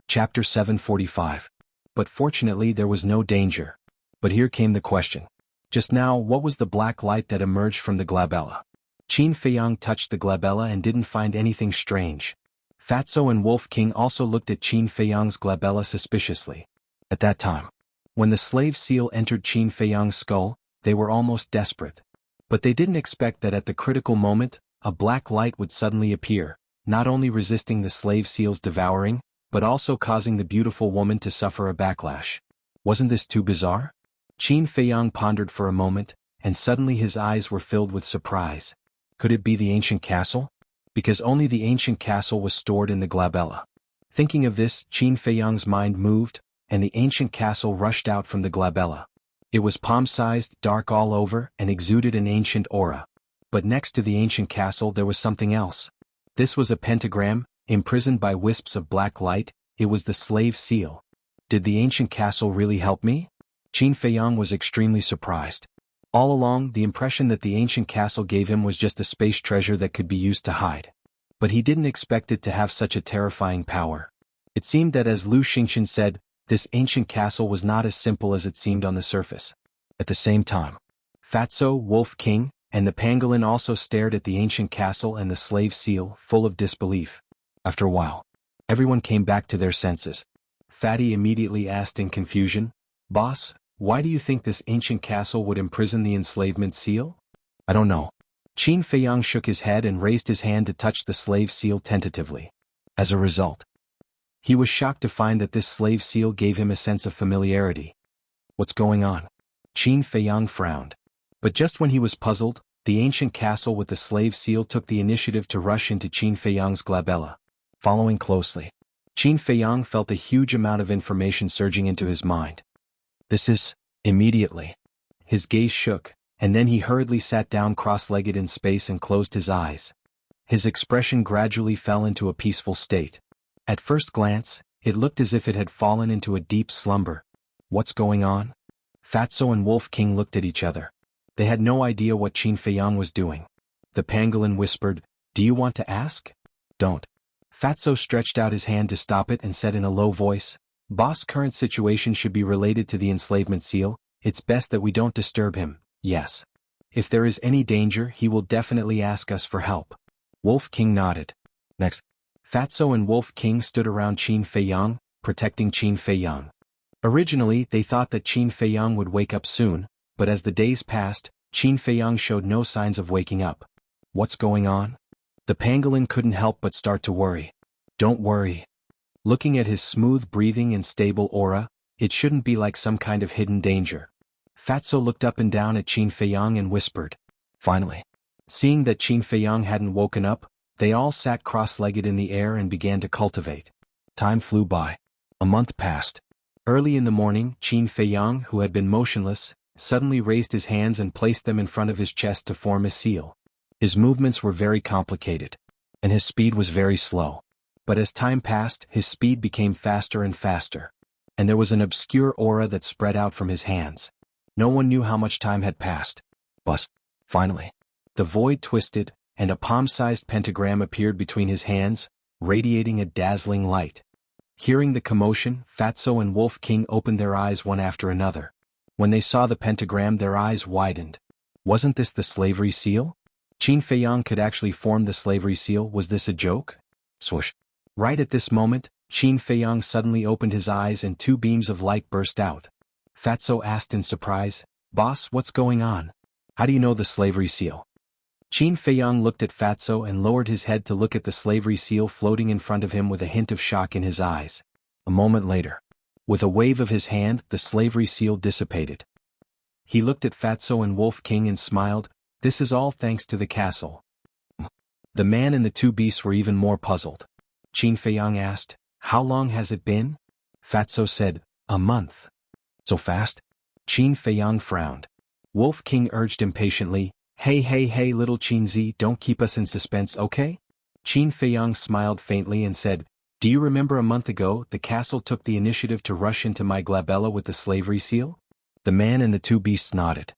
Chapter 745. But fortunately there was no danger. But here came the question. Just now, what was the black light that emerged from the glabella? Qin Feiyang touched the glabella and didn't find anything strange. Fatso and Wolf King also looked at Qin Feiyang's glabella suspiciously. At that time, when the slave seal entered Qin Feiyang's skull, they were almost desperate. But they didn't expect that at the critical moment, a black light would suddenly appear, not only resisting the slave seal's devouring, but also causing the beautiful woman to suffer a backlash. Wasn't this too bizarre? Qin Feiyang pondered for a moment, and suddenly his eyes were filled with surprise. Could it be the ancient castle? Because only the ancient castle was stored in the glabella. Thinking of this, Qin Feiyang's mind moved, and the ancient castle rushed out from the glabella. It was palm-sized, dark all over, and exuded an ancient aura. But next to the ancient castle there was something else. This was a pentagram, imprisoned by wisps of black light. It was the slave seal. Did the ancient castle really help me? Qin Feiyang was extremely surprised. All along, the impression that the ancient castle gave him was just a space treasure that could be used to hide. But he didn't expect it to have such a terrifying power. It seemed that, as Lu Xingqian said, this ancient castle was not as simple as it seemed on the surface. At the same time, Fatso, Wolf King, and the pangolin also stared at the ancient castle and the slave seal, full of disbelief. After a while, everyone came back to their senses. Fatty immediately asked in confusion, "Boss, why do you think this ancient castle would imprison the enslavement seal?" "I don't know." Qin Feiyang shook his head and raised his hand to touch the slave seal tentatively. As a result, he was shocked to find that this slave seal gave him a sense of familiarity. "What's going on?" Qin Feiyang frowned. But just when he was puzzled, the ancient castle with the slave seal took the initiative to rush into Qin Feiyang's glabella. Following closely, Qin Feiyang felt a huge amount of information surging into his mind. This is... Immediately, his gaze shook, and then he hurriedly sat down cross-legged in space and closed his eyes. His expression gradually fell into a peaceful state. At first glance, it looked as if it had fallen into a deep slumber. What's going on? Fatso and Wolf King looked at each other. They had no idea what Qin Feiyang was doing. The pangolin whispered, "Do you want to ask?" "Don't." Fatso stretched out his hand to stop it and said in a low voice, "Boss, current situation should be related to the enslavement seal. It's best that we don't disturb him. Yes. If there is any danger, he will definitely ask us for help." Wolf King nodded. Next, Fatso and Wolf King stood around Qin Feiyang, protecting Qin Feiyang. Originally, they thought that Qin Feiyang would wake up soon, but as the days passed, Qin Feiyang showed no signs of waking up. What's going on? The pangolin couldn't help but start to worry. Don't worry. Looking at his smooth breathing and stable aura, it shouldn't be like some kind of hidden danger. Fatso looked up and down at Qin Feiyang and whispered. Finally, seeing that Qin Feiyang hadn't woken up, they all sat cross-legged in the air and began to cultivate. Time flew by. A month passed. Early in the morning, Qin Feiyang, who had been motionless, suddenly raised his hands and placed them in front of his chest to form a seal. His movements were very complicated, and his speed was very slow. But as time passed, his speed became faster and faster. And there was an obscure aura that spread out from his hands. No one knew how much time had passed. But, finally, the void twisted, and a palm-sized pentagram appeared between his hands, radiating a dazzling light. Hearing the commotion, Fatso and Wolf King opened their eyes one after another. When they saw the pentagram, their eyes widened. Wasn't this the slavery seal? Qin Feiyang could actually form the slavery seal. Was this a joke? Swoosh. Right at this moment, Qin Feiyang suddenly opened his eyes and two beams of light burst out. Fatso asked in surprise, "Boss, what's going on? How do you know the slavery seal?" Qin Feiyang looked at Fatso and lowered his head to look at the slavery seal floating in front of him with a hint of shock in his eyes. A moment later, with a wave of his hand, the slavery seal dissipated. He looked at Fatso and Wolf King and smiled. "This is all thanks to the castle." The man and the two beasts were even more puzzled. Qin Feiyang asked, "How long has it been?" Fatso said, "A month." "So fast?" Qin Feiyang frowned. Wolf King urged impatiently, Hey, little Qinzi, don't keep us in suspense, okay?" Qin Feiyang smiled faintly and said, "Do you remember a month ago, the castle took the initiative to rush into my glabella with the slavery seal?" The man and the two beasts nodded.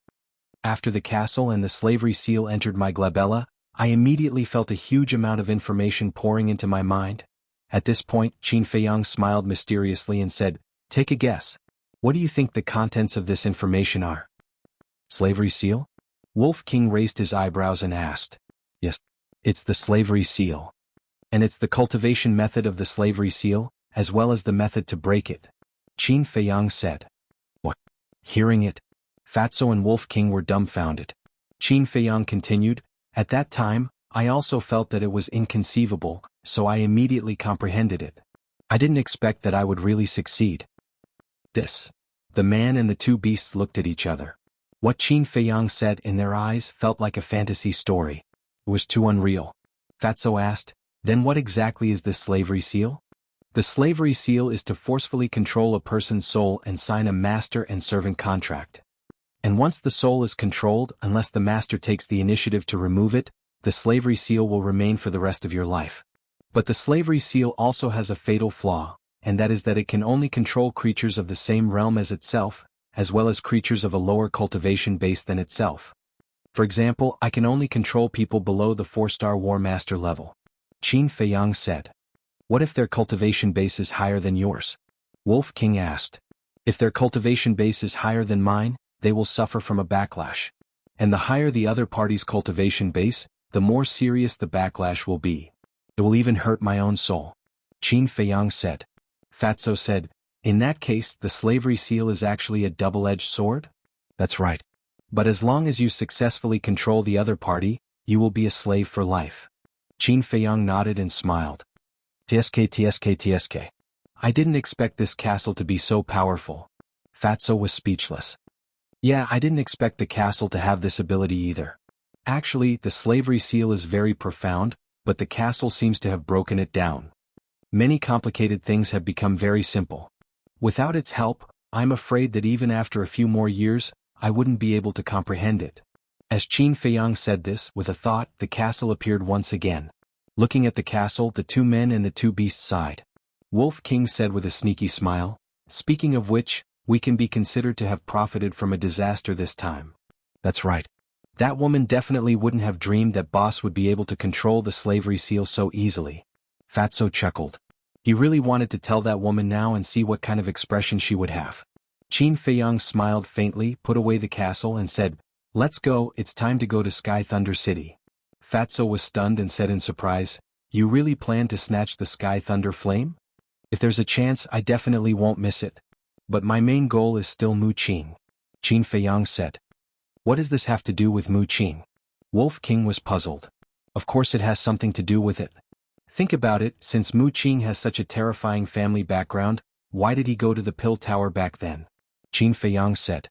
"After the castle and the slavery seal entered my glabella, I immediately felt a huge amount of information pouring into my mind. At this point, Qin Feiyang smiled mysteriously and said, "Take a guess. What do you think the contents of this information are?" Slavery seal? Wolf King raised his eyebrows and asked. "Yes, it's the slavery seal. And it's the cultivation method of the slavery seal, as well as the method to break it," Qin Feiyang said. "What?" Hearing it, Fatso and Wolf King were dumbfounded. Qin Feiyang continued, "At that time, I also felt that it was inconceivable, so I immediately comprehended it. I didn't expect that I would really succeed." The man and the two beasts looked at each other. What Qin Feiyang said in their eyes felt like a fantasy story. It was too unreal. Fatso asked, "Then what exactly is this slavery seal?" The slavery seal is to forcefully control a person's soul and sign a master and servant contract. And once the soul is controlled, unless the master takes the initiative to remove it, the slavery seal will remain for the rest of your life. But the slavery seal also has a fatal flaw, and that is that it can only control creatures of the same realm as itself, as well as creatures of a lower cultivation base than itself. For example, I can only control people below the 4-star War Master level. Qin Feiyang said. "What if their cultivation base is higher than yours?" Wolf King asked. "If their cultivation base is higher than mine, they will suffer from a backlash. And the higher the other party's cultivation base, the more serious the backlash will be. It will even hurt my own soul," Qin Feiyang said. Fatso said, "In that case, the slavery seal is actually a double-edged sword?" "That's right. But as long as you successfully control the other party, you will be a slave for life." Qin Feiyang nodded and smiled. TSK. I didn't expect this castle to be so powerful." Fatso was speechless. "Yeah, I didn't expect the castle to have this ability either. Actually, the slavery seal is very profound, but the castle seems to have broken it down. Many complicated things have become very simple. Without its help, I'm afraid that even after a few more years, I wouldn't be able to comprehend it." As Qin Feiyang said this, with a thought, the castle appeared once again. Looking at the castle, the two men and the two beasts sighed. Wolf King said with a sneaky smile, "Speaking of which, we can be considered to have profited from a disaster this time." "That's right. That woman definitely wouldn't have dreamed that Boss would be able to control the slavery seal so easily." Fatso chuckled. He really wanted to tell that woman now and see what kind of expression she would have. Qin Feiyang smiled faintly, put away the castle and said, "Let's go, it's time to go to Sky Thunder City." Fatso was stunned and said in surprise, "You really plan to snatch the Sky Thunder Flame?" "If there's a chance, I definitely won't miss it. But my main goal is still Mu Qin," Qin Feiyang said. "What does this have to do with Mu Qin?" Wolf King was puzzled. "Of course it has something to do with it. Think about it, since Mu Qin has such a terrifying family background, why did he go to the Pill Tower back then?" Qin Feiyang said.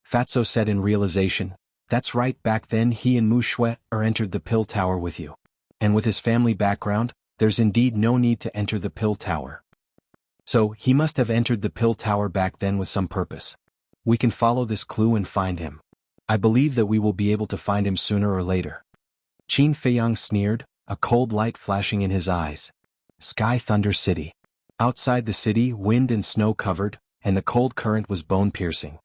Fatso said in realization, "That's right, back then he and Mu Shui entered the Pill Tower with you. And with his family background, there's indeed no need to enter the Pill Tower. So, he must have entered the Pill Tower back then with some purpose. We can follow this clue and find him. I believe that we will be able to find him sooner or later." Qin Feiyang sneered, a cold light flashing in his eyes. Sky Thunder City. Outside the city, wind and snow covered, and the cold current was bone-piercing.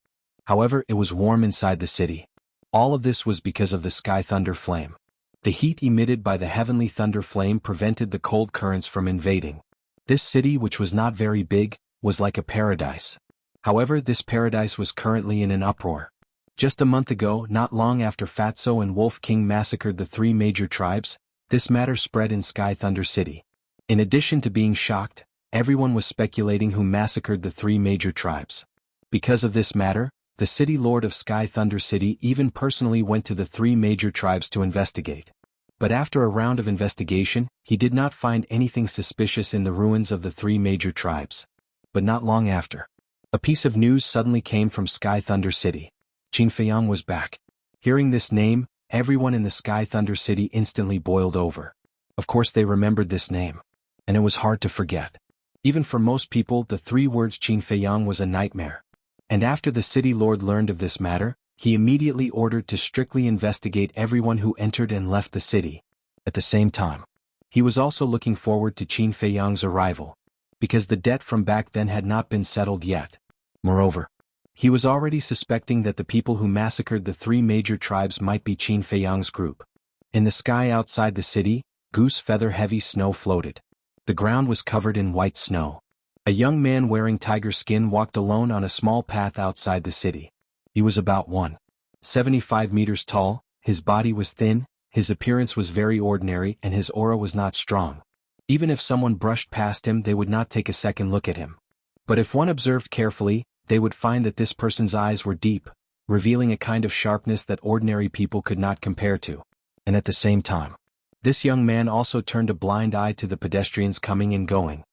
However, it was warm inside the city. All of this was because of the Sky Thunder Flame. The heat emitted by the heavenly thunder flame prevented the cold currents from invading. This city, which was not very big, was like a paradise. However, this paradise was currently in an uproar. Just a month ago, not long after Fatso and Wolf King massacred the 3 major tribes, this matter spread in Sky Thunder City. In addition to being shocked, everyone was speculating who massacred the 3 major tribes. Because of this matter, the city lord of Sky Thunder City even personally went to the 3 major tribes to investigate. But after a round of investigation, he did not find anything suspicious in the ruins of the 3 major tribes. But not long after, a piece of news suddenly came from Sky Thunder City. Qin Feiyang was back. Hearing this name, everyone in the Sky Thunder City instantly boiled over. Of course they remembered this name. And it was hard to forget. Even for most people, the 3 words Qin Feiyang was a nightmare. And after the city lord learned of this matter, he immediately ordered to strictly investigate everyone who entered and left the city. At the same time, he was also looking forward to Qin Feiyang's arrival, because the debt from back then had not been settled yet. Moreover, he was already suspecting that the people who massacred the 3 major tribes might be Qin Feiyang's group. In the sky outside the city, goose feather heavy snow floated. The ground was covered in white snow. A young man wearing tiger skin walked alone on a small path outside the city. He was about 1.75 meters tall, his body was thin, his appearance was very ordinary and his aura was not strong. Even if someone brushed past him they would not take a second look at him. But if one observed carefully, they would find that this person's eyes were deep, revealing a kind of sharpness that ordinary people could not compare to. And at the same time, this young man also turned a blind eye to the pedestrians coming and going.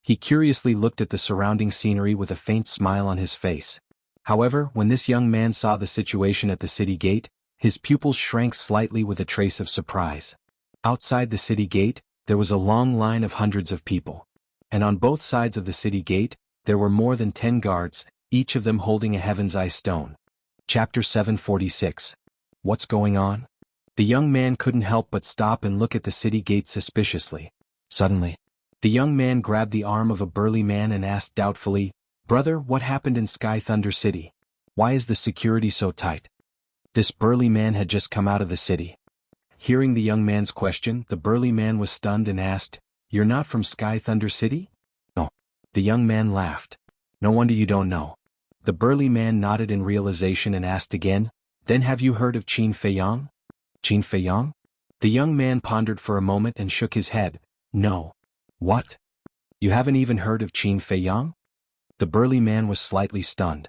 He curiously looked at the surrounding scenery with a faint smile on his face. However, when this young man saw the situation at the city gate, his pupils shrank slightly with a trace of surprise. Outside the city gate, there was a long line of hundreds of people. And on both sides of the city gate, there were more than 10 guards, each of them holding a heaven's eye stone. Chapter 746. What's going on? The young man couldn't help but stop and look at the city gate suspiciously. Suddenly, the young man grabbed the arm of a burly man and asked doubtfully, "Brother, what happened in Sky Thunder City? Why is the security so tight?" This burly man had just come out of the city. Hearing the young man's question, the burly man was stunned and asked, "You're not from Sky Thunder City?" "No." The young man laughed. "No wonder you don't know." The burly man nodded in realization and asked again, "Then have you heard of Qin Feiyang?" "Qin Feiyang?" The young man pondered for a moment and shook his head. "No." "What? You haven't even heard of Qin Feiyang?" The burly man was slightly stunned.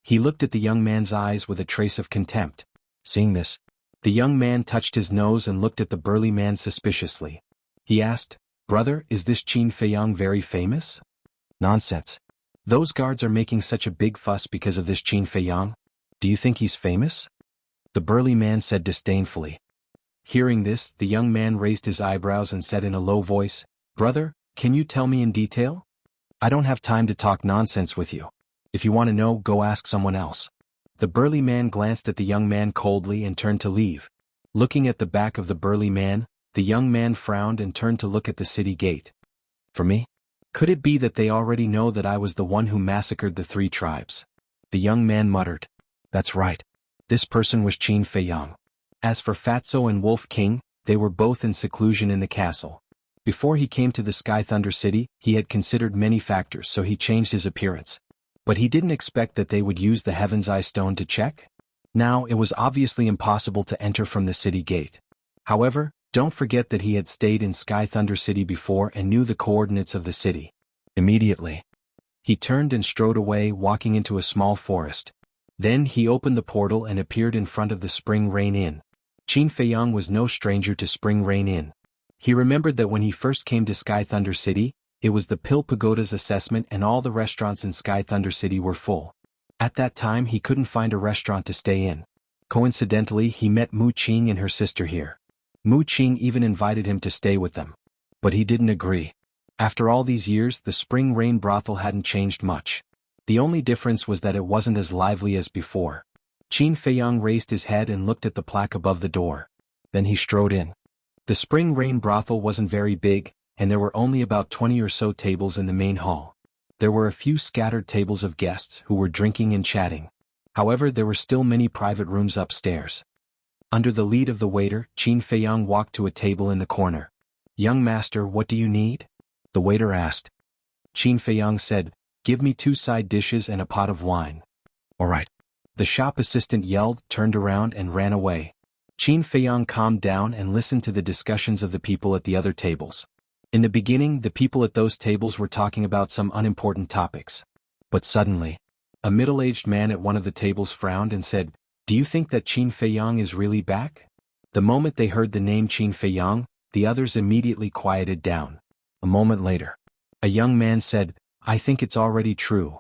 He looked at the young man's eyes with a trace of contempt. Seeing this, the young man touched his nose and looked at the burly man suspiciously. He asked, "Brother, is this Qin Feiyang very famous?" "Nonsense. Those guards are making such a big fuss because of this Qin Feiyang. Do you think he's famous?" The burly man said disdainfully. Hearing this, the young man raised his eyebrows and said in a low voice, "Brother, can you tell me in detail? I don't have time to talk nonsense with you. If you want to know, go ask someone else." The burly man glanced at the young man coldly and turned to leave. Looking at the back of the burly man, the young man frowned and turned to look at the city gate. "For me? Could it be that they already know that I was the one who massacred the 3 tribes? The young man muttered. "That's right. This person was Qin Feiyang." As for Fatso and Wolf King, they were both in seclusion in the castle. Before he came to the Sky Thunder City, he had considered many factors, so he changed his appearance. But he didn't expect that they would use the Heaven's Eye Stone to check. Now, it was obviously impossible to enter from the city gate. However, don't forget that he had stayed in Sky Thunder City before and knew the coordinates of the city. Immediately, he turned and strode away, walking into a small forest. Then he opened the portal and appeared in front of the Spring Rain Inn. Qin Feiyang was no stranger to Spring Rain Inn. He remembered that when he first came to Sky Thunder City, it was the Pill Pagoda's assessment and all the restaurants in Sky Thunder City were full. At that time he couldn't find a restaurant to stay in. Coincidentally, he met Mu Qing and her sister here. Mu Qing even invited him to stay with them. But he didn't agree. After all these years, the Spring Rain brothel hadn't changed much. The only difference was that it wasn't as lively as before. Qin Feiyang raised his head and looked at the plaque above the door. Then he strode in. The Spring Rain brothel wasn't very big, and there were only about 20 or so tables in the main hall. There were a few scattered tables of guests who were drinking and chatting. However, there were still many private rooms upstairs. Under the lead of the waiter, Qin Feiyang walked to a table in the corner. "Young master, what do you need?" the waiter asked. Qin Feiyang said, "Give me 2 side dishes and a pot of wine." "All right." The shop assistant yelled, turned around and ran away. Qin Feiyang calmed down and listened to the discussions of the people at the other tables. In the beginning, the people at those tables were talking about some unimportant topics. But suddenly, a middle-aged man at one of the tables frowned and said, "Do you think that Qin Feiyang is really back?" The moment they heard the name Qin Feiyang, the others immediately quieted down. A moment later, a young man said, "I think it's already true.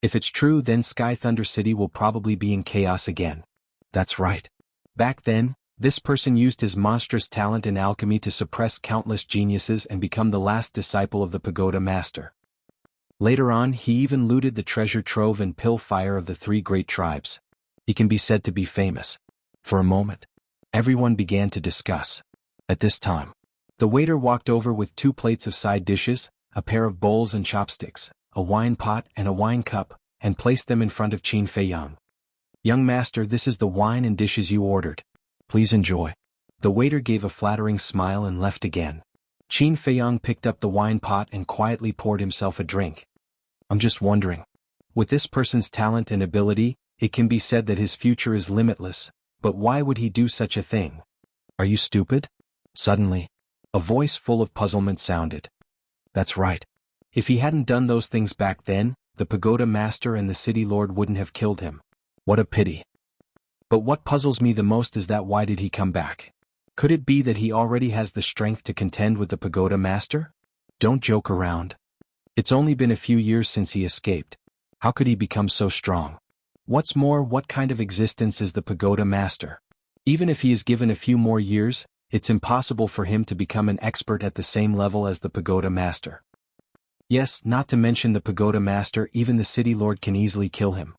If it's true, then Sky Thunder City will probably be in chaos again." "That's right. Back then, this person used his monstrous talent in alchemy to suppress countless geniuses and become the last disciple of the Pagoda Master. Later on, he even looted the treasure trove and pill fire of the 3 great tribes. He can be said to be famous." For a moment, everyone began to discuss. At this time, the waiter walked over with 2 plates of side dishes, a pair of bowls and chopsticks, a wine pot and a wine cup, and placed them in front of Qin Feiyang. "Young master, this is the wine and dishes you ordered. Please enjoy." The waiter gave a flattering smile and left again. Qin Feiyang picked up the wine pot and quietly poured himself a drink. I'm just wondering. With this person's talent and ability, it can be said that his future is limitless, but why would he do such a thing? Are you stupid? Suddenly, a voice full of puzzlement sounded. That's right. If he hadn't done those things back then, the pagoda master and the city lord wouldn't have killed him. What a pity. But what puzzles me the most is that why did he come back? Could it be that he already has the strength to contend with the pagoda master? Don't joke around. It's only been a few years since he escaped. How could he become so strong? What's more, what kind of existence is the pagoda master? Even if he is given a few more years, it's impossible for him to become an expert at the same level as the pagoda master. Yes, not to mention the pagoda master, even the city lord can easily kill him.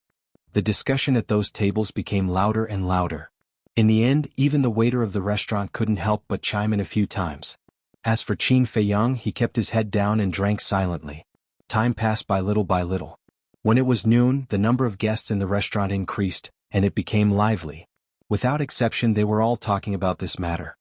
The discussion at those tables became louder and louder. In the end, even the waiter of the restaurant couldn't help but chime in a few times. As for Qin Feiyang, he kept his head down and drank silently. Time passed by little by little. When it was noon, the number of guests in the restaurant increased, and it became lively. Without exception, they were all talking about this matter.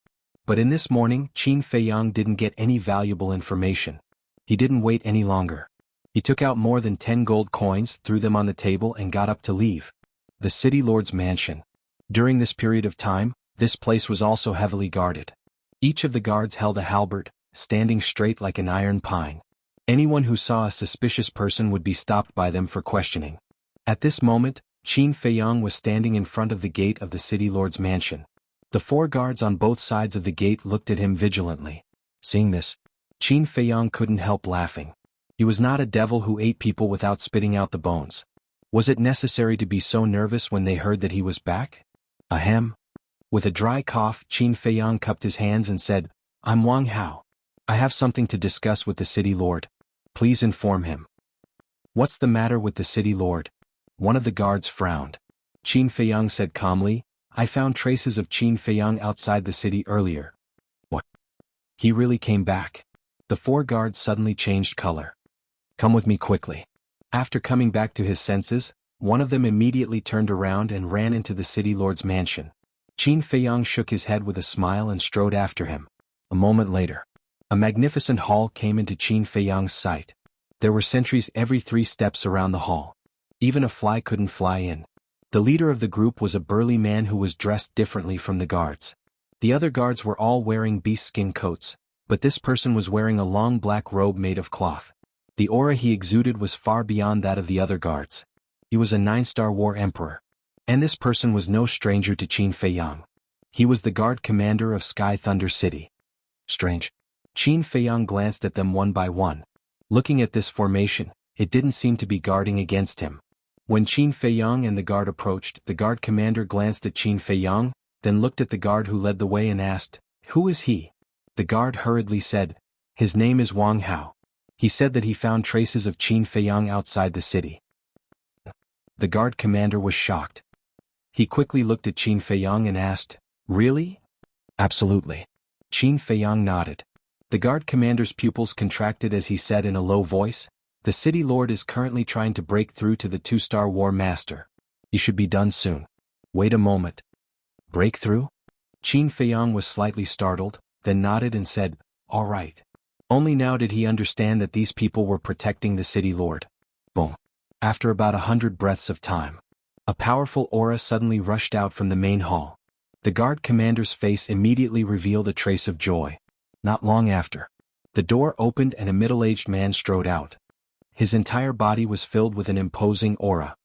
But in this morning, Qin Feiyang didn't get any valuable information. He didn't wait any longer. He took out more than 10 gold coins, threw them on the table and got up to leave. The city lord's mansion. During this period of time, this place was also heavily guarded. Each of the guards held a halberd, standing straight like an iron pine. Anyone who saw a suspicious person would be stopped by them for questioning. At this moment, Qin Feiyang was standing in front of the gate of the city lord's mansion. The 4 guards on both sides of the gate looked at him vigilantly. Seeing this, Qin Feiyang couldn't help laughing. He was not a devil who ate people without spitting out the bones. Was it necessary to be so nervous when they heard that he was back? Ahem. With a dry cough, Qin Feiyang cupped his hands and said, I'm Wang Hao. I have something to discuss with the city lord. Please inform him. What's the matter with the city lord? One of the guards frowned. Qin Feiyang said calmly, I found traces of Qin Feiyang outside the city earlier. What? He really came back? The 4 guards suddenly changed color. Come with me quickly. After coming back to his senses, one of them immediately turned around and ran into the city lord's mansion. Qin Feiyang shook his head with a smile and strode after him. A moment later, a magnificent hall came into Qin Feiyang's sight. There were sentries every 3 steps around the hall. Even a fly couldn't fly in. The leader of the group was a burly man who was dressed differently from the guards. The other guards were all wearing beast-skin coats, but this person was wearing a long black robe made of cloth. The aura he exuded was far beyond that of the other guards. He was a 9-star war emperor. And this person was no stranger to Qin Feiyang. He was the guard commander of Sky Thunder City. Strange. Qin Feiyang glanced at them one by one. Looking at this formation, it didn't seem to be guarding against him. When Qin Feiyang and the guard approached, the guard commander glanced at Qin Feiyang, then looked at the guard who led the way and asked, Who is he? The guard hurriedly said, His name is Wang Hao. He said that he found traces of Qin Feiyang outside the city. The guard commander was shocked. He quickly looked at Qin Feiyang and asked, Really? Absolutely. Qin Feiyang nodded. The guard commander's pupils contracted as he said in a low voice, The city lord is currently trying to break through to the 2-star war master. He should be done soon. Wait a moment. Breakthrough? Qin Feiyang was slightly startled, then nodded and said, All right. Only now did he understand that these people were protecting the city lord. Boom. After about 100 breaths of time, a powerful aura suddenly rushed out from the main hall. The guard commander's face immediately revealed a trace of joy. Not long after, the door opened and a middle-aged man strode out. His entire body was filled with an imposing aura.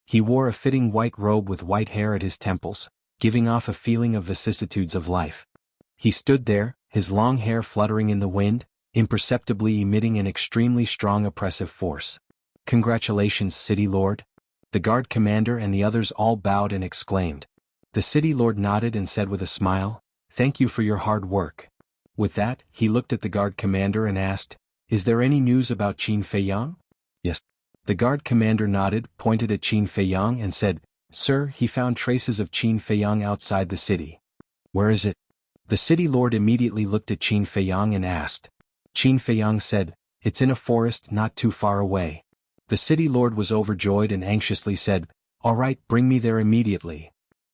He wore a fitting white robe with white hair at his temples, giving off a feeling of vicissitudes of life. He stood there, his long hair fluttering in the wind, imperceptibly emitting an extremely strong oppressive force. Congratulations, city lord. The guard commander and the others all bowed and exclaimed. The city lord nodded and said with a smile, Thank you for your hard work. With that, he looked at the guard commander and asked, Is there any news about Qin Feiyang? Yes. The guard commander nodded, pointed at Qin Feiyang and said, Sir, he found traces of Qin Feiyang outside the city. Where is it? The city lord immediately looked at Qin Feiyang and asked. Qin Feiyang said, It's in a forest not too far away. The city lord was overjoyed and anxiously said, All right, bring me there immediately.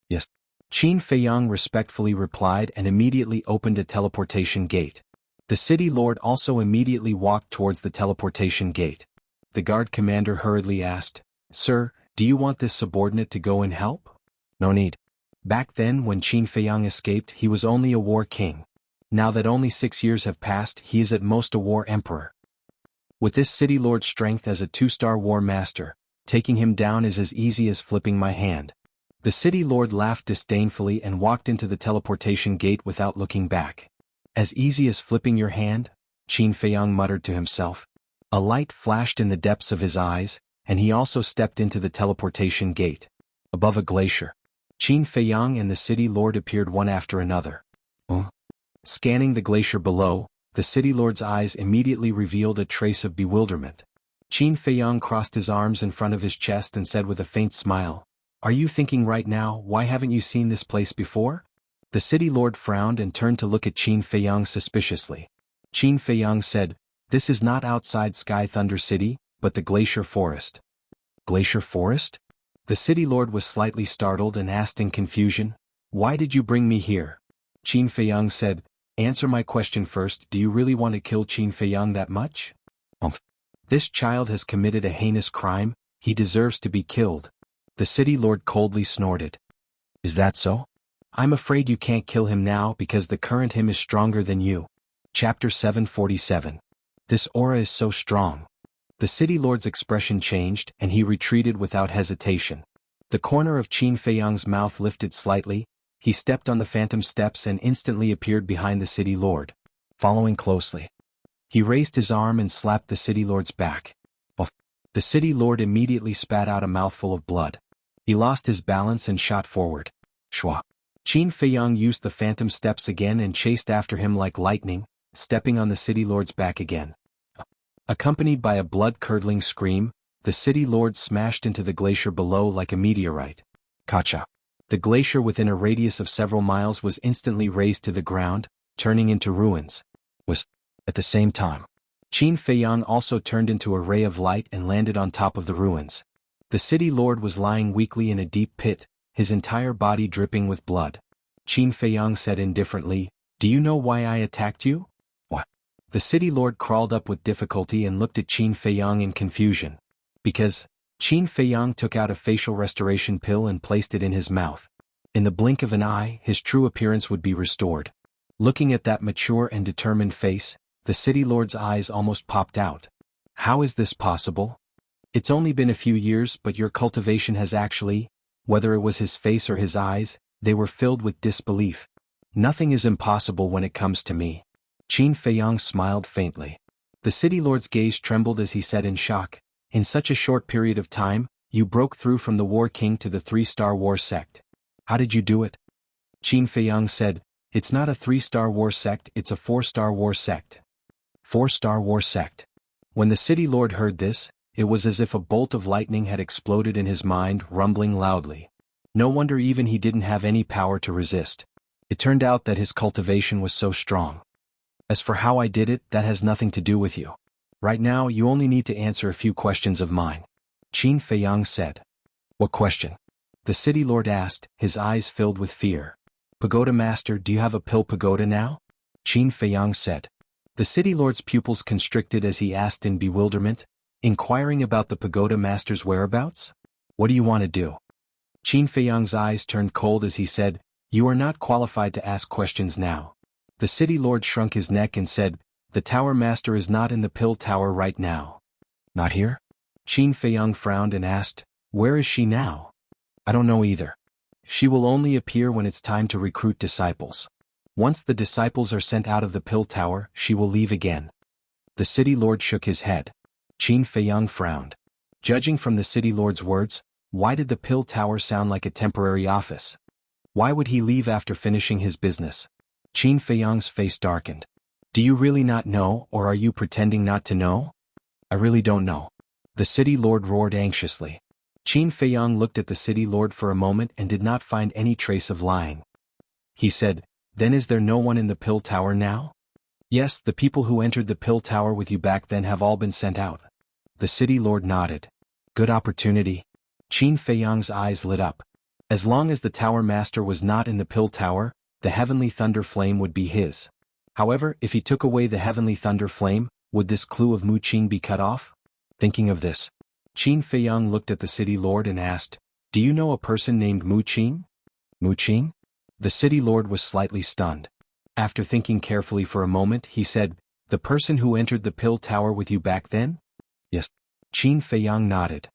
Yes. Qin Feiyang respectfully replied and immediately opened a teleportation gate. The city lord also immediately walked towards the teleportation gate. The guard commander hurriedly asked, "Sir, do you want this subordinate to go and help?" "No need." Back then when Qin Feiyang escaped he was only a war king. Now that only 6 years have passed he is at most a war emperor. With this city lord's strength as a 2-star war master, taking him down is as easy as flipping my hand. The city lord laughed disdainfully and walked into the teleportation gate without looking back. "As easy as flipping your hand?" Qin Feiyang muttered to himself. A light flashed in the depths of his eyes, and he also stepped into the teleportation gate. Above a glacier, Qin Feiyang and the city lord appeared one after another. Scanning the glacier below, the city lord's eyes immediately revealed a trace of bewilderment. Qin Feiyang crossed his arms in front of his chest and said with a faint smile, "Are you thinking right now, why haven't you seen this place before?" The city lord frowned and turned to look at Qin Feiyang suspiciously. Qin Feiyang said, "This is not outside Sky Thunder City, but the Glacier Forest." "Glacier Forest?" The city lord was slightly startled and asked in confusion, "Why did you bring me here?" Qin Feiyang said, "Answer my question first, do you really want to kill Qin Feiyang that much?" "This child has committed a heinous crime, he deserves to be killed." The city lord coldly snorted. "Is that so? I'm afraid you can't kill him now because the current him is stronger than you." Chapter 747. This aura is so strong. The city lord's expression changed and he retreated without hesitation. The corner of Qin Feiyang's mouth lifted slightly, he stepped on the phantom steps and instantly appeared behind the city lord. Following closely, he raised his arm and slapped the city lord's back. The city lord immediately spat out a mouthful of blood. He lost his balance and shot forward. Shwa. Qin Feiyang used the phantom steps again and chased after him like lightning, stepping on the city lord's back again. Accompanied by a blood-curdling scream, the city lord smashed into the glacier below like a meteorite. Kacha. The glacier within a radius of several miles was instantly razed to the ground, turning into ruins. At the same time, Qin Feiyang also turned into a ray of light and landed on top of the ruins. The city lord was lying weakly in a deep pit, his entire body dripping with blood. Qin Feiyang said indifferently, "Do you know why I attacked you?" "What?" The city lord crawled up with difficulty and looked at Qin Feiyang in confusion. "Because..." Qin Feiyang took out a facial restoration pill and placed it in his mouth. In the blink of an eye, his true appearance would be restored. Looking at that mature and determined face, the city lord's eyes almost popped out. "How is this possible? It's only been a few years but your cultivation has actually..." Whether it was his face or his eyes, they were filled with disbelief. "Nothing is impossible when it comes to me." Qin Feiyang smiled faintly. The city lord's gaze trembled as he said in shock, "In such a short period of time, you broke through from the War King to the 3-star war sect. How did you do it?" Qin Feiyang said, "It's not a 3-star war sect, it's a 4-star war sect." 4-star war sect. When the city lord heard this, it was as if a bolt of lightning had exploded in his mind, rumbling loudly. No wonder even he didn't have any power to resist. It turned out that his cultivation was so strong. "As for how I did it, that has nothing to do with you. Right now you only need to answer a few questions of mine." Qin Feiyang said. "What question?" the city lord asked, his eyes filled with fear. "Pagoda master, do you have a pill pagoda now?" Qin Feiyang said. The city lord's pupils constricted as he asked in bewilderment, "Inquiring about the pagoda master's whereabouts? What do you want to do?" Qin Feiyang's eyes turned cold as he said, "You are not qualified to ask questions now." The city lord shrunk his neck and said, "The tower master is not in the pill tower right now." "Not here?" Qin Feiyang frowned and asked, "Where is she now?" "I don't know either. She will only appear when it's time to recruit disciples. Once the disciples are sent out of the pill tower, she will leave again." The city lord shook his head. Qin Feiyang frowned. Judging from the city lord's words, why did the pill tower sound like a temporary office? Why would he leave after finishing his business? Qin Feiyang's face darkened. "Do you really not know, or are you pretending not to know?" "I really don't know." The city lord roared anxiously. Qin Feiyang looked at the city lord for a moment and did not find any trace of lying. He said, "Then is there no one in the pill tower now?" "Yes, the people who entered the pill tower with you back then have all been sent out." The city lord nodded. "Good opportunity." Qin Feiyang's eyes lit up. As long as the tower master was not in the pill tower, the heavenly thunder flame would be his. However, if he took away the heavenly thunder flame, would this clue of Mu Qing be cut off? Thinking of this, Qin Feiyang looked at the city lord and asked, "Do you know a person named Mu Qing?" Mu Qing? The city lord was slightly stunned. After thinking carefully for a moment, he said, "The person who entered the pill tower with you back then?" "Yes." Qin Feiyang nodded.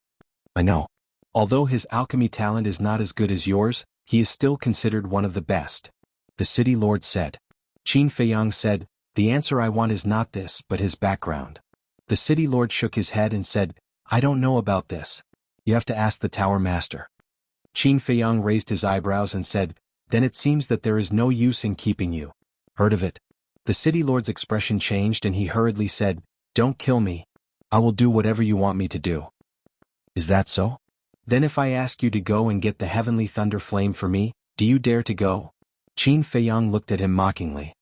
"I know. Although his alchemy talent is not as good as yours, he is still considered one of the best," the city lord said. Qin Feiyang said, "The answer I want is not this, but his background." The city lord shook his head and said, "I don't know about this. You have to ask the tower master." Qin Feiyang raised his eyebrows and said, "Then it seems that there is no use in keeping you." "Heard of it?" The city lord's expression changed and he hurriedly said, "Don't kill me. I will do whatever you want me to do." "Is that so? Then if I ask you to go and get the heavenly thunder flame for me, do you dare to go?" Qin Feiyang looked at him mockingly.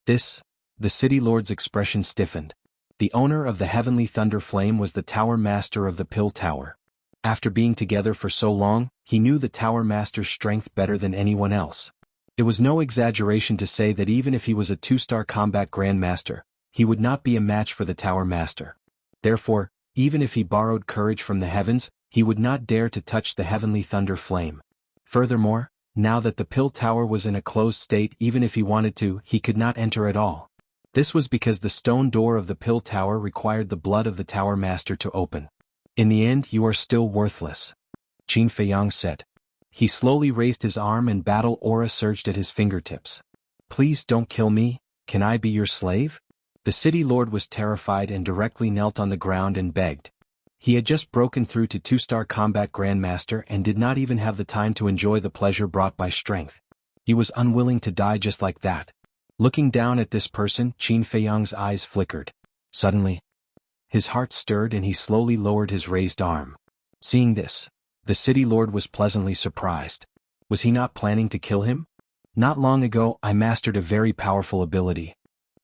The city lord's expression stiffened. The owner of the heavenly thunder flame was the tower master of the pill tower. After being together for so long, he knew the tower master's strength better than anyone else. It was no exaggeration to say that even if he was a 2-star combat grandmaster, he would not be a match for the tower master. Therefore, even if he borrowed courage from the heavens, he would not dare to touch the heavenly thunder flame. Furthermore, now that the pill tower was in a closed state, even if he wanted to, he could not enter at all. This was because the stone door of the pill tower required the blood of the tower master to open. "In the end, you are still worthless," Qin Feiyang said. He slowly raised his arm and battle aura surged at his fingertips. "Please don't kill me, can I be your slave?" The city lord was terrified and directly knelt on the ground and begged. He had just broken through to 2-star combat grandmaster and did not even have the time to enjoy the pleasure brought by strength. He was unwilling to die just like that. Looking down at this person, Qin Feiyang's eyes flickered. Suddenly, his heart stirred and he slowly lowered his raised arm. Seeing this, the city lord was pleasantly surprised. Was he not planning to kill him? "Not long ago, I mastered a very powerful ability.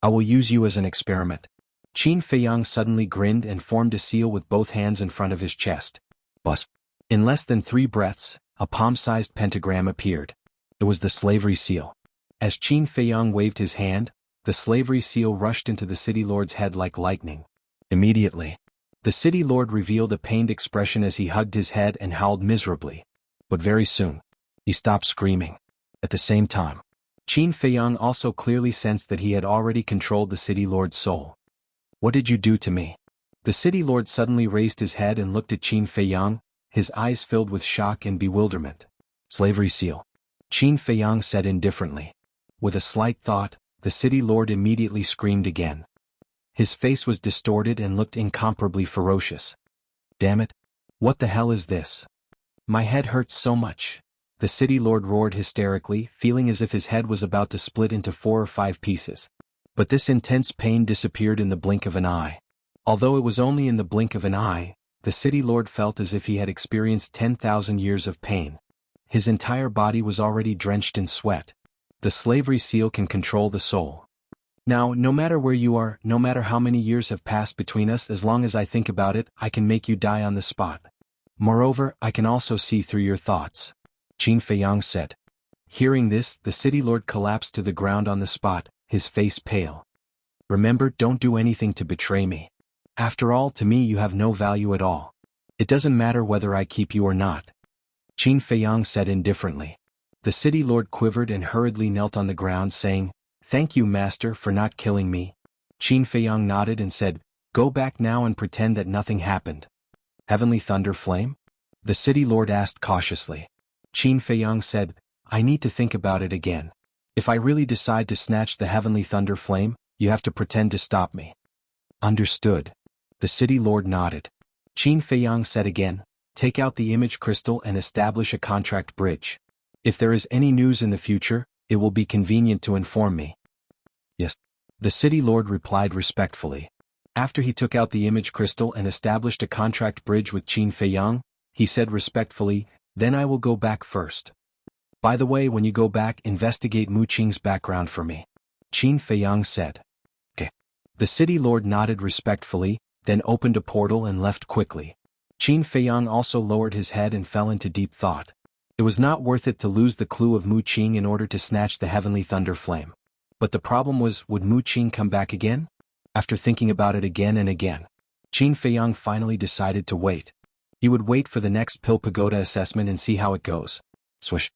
I will use you as an experiment." Qin Feiyang suddenly grinned and formed a seal with both hands in front of his chest. Buzz. In less than 3 breaths, a palm-sized pentagram appeared. It was the slavery seal. As Qin Feiyang waved his hand, the slavery seal rushed into the city lord's head like lightning. Immediately, the city lord revealed a pained expression as he hugged his head and howled miserably. But very soon, he stopped screaming. At the same time, Qin Feiyang also clearly sensed that he had already controlled the city lord's soul. "What did you do to me?" The city lord suddenly raised his head and looked at Qin Feiyang, his eyes filled with shock and bewilderment. "Slavery seal," Qin Feiyang said indifferently. With a slight thought, the city lord immediately screamed again. His face was distorted and looked incomparably ferocious. "Damn it! What the hell is this? My head hurts so much," the city lord roared hysterically, feeling as if his head was about to split into 4 or 5 pieces. But this intense pain disappeared in the blink of an eye. Although it was only in the blink of an eye, the city lord felt as if he had experienced 10,000 years of pain. His entire body was already drenched in sweat. The slavery seal can control the soul. Now, no matter where you are, no matter how many years have passed between us, as long as I think about it, I can make you die on the spot. Moreover, I can also see through your thoughts," Qin Feiyang said. Hearing this, the city lord collapsed to the ground on the spot, his face pale. "Remember, don't do anything to betray me. After all, to me you have no value at all. It doesn't matter whether I keep you or not," Qin Feiyang said indifferently. The city lord quivered and hurriedly knelt on the ground saying, "Thank you, master, for not killing me." Qin Feiyang nodded and said, "Go back now and pretend that nothing happened." "Heavenly thunder flame?" the city lord asked cautiously. Qin Feiyang said, "I need to think about it again. If I really decide to snatch the heavenly thunder flame, you have to pretend to stop me." "Understood." The city lord nodded. Qin Feiyang said again, "Take out the image crystal and establish a contract bridge. If there is any news in the future, it will be convenient to inform me." "Yes." The city lord replied respectfully. After he took out the image crystal and established a contract bridge with Qin Feiyang, he said respectfully, "Then I will go back first. By the way, when you go back, investigate Mu Qing's background for me," Qin Feiyang said. "Okay." The city lord nodded respectfully, then opened a portal and left quickly. Qin Feiyang also lowered his head and fell into deep thought. It was not worth it to lose the clue of Mu Qing in order to snatch the heavenly thunder flame. But the problem was, would Mu Qin come back again? After thinking about it again and again, Qin Feiyang finally decided to wait. He would wait for the next Pill Pagoda assessment and see how it goes. Swish.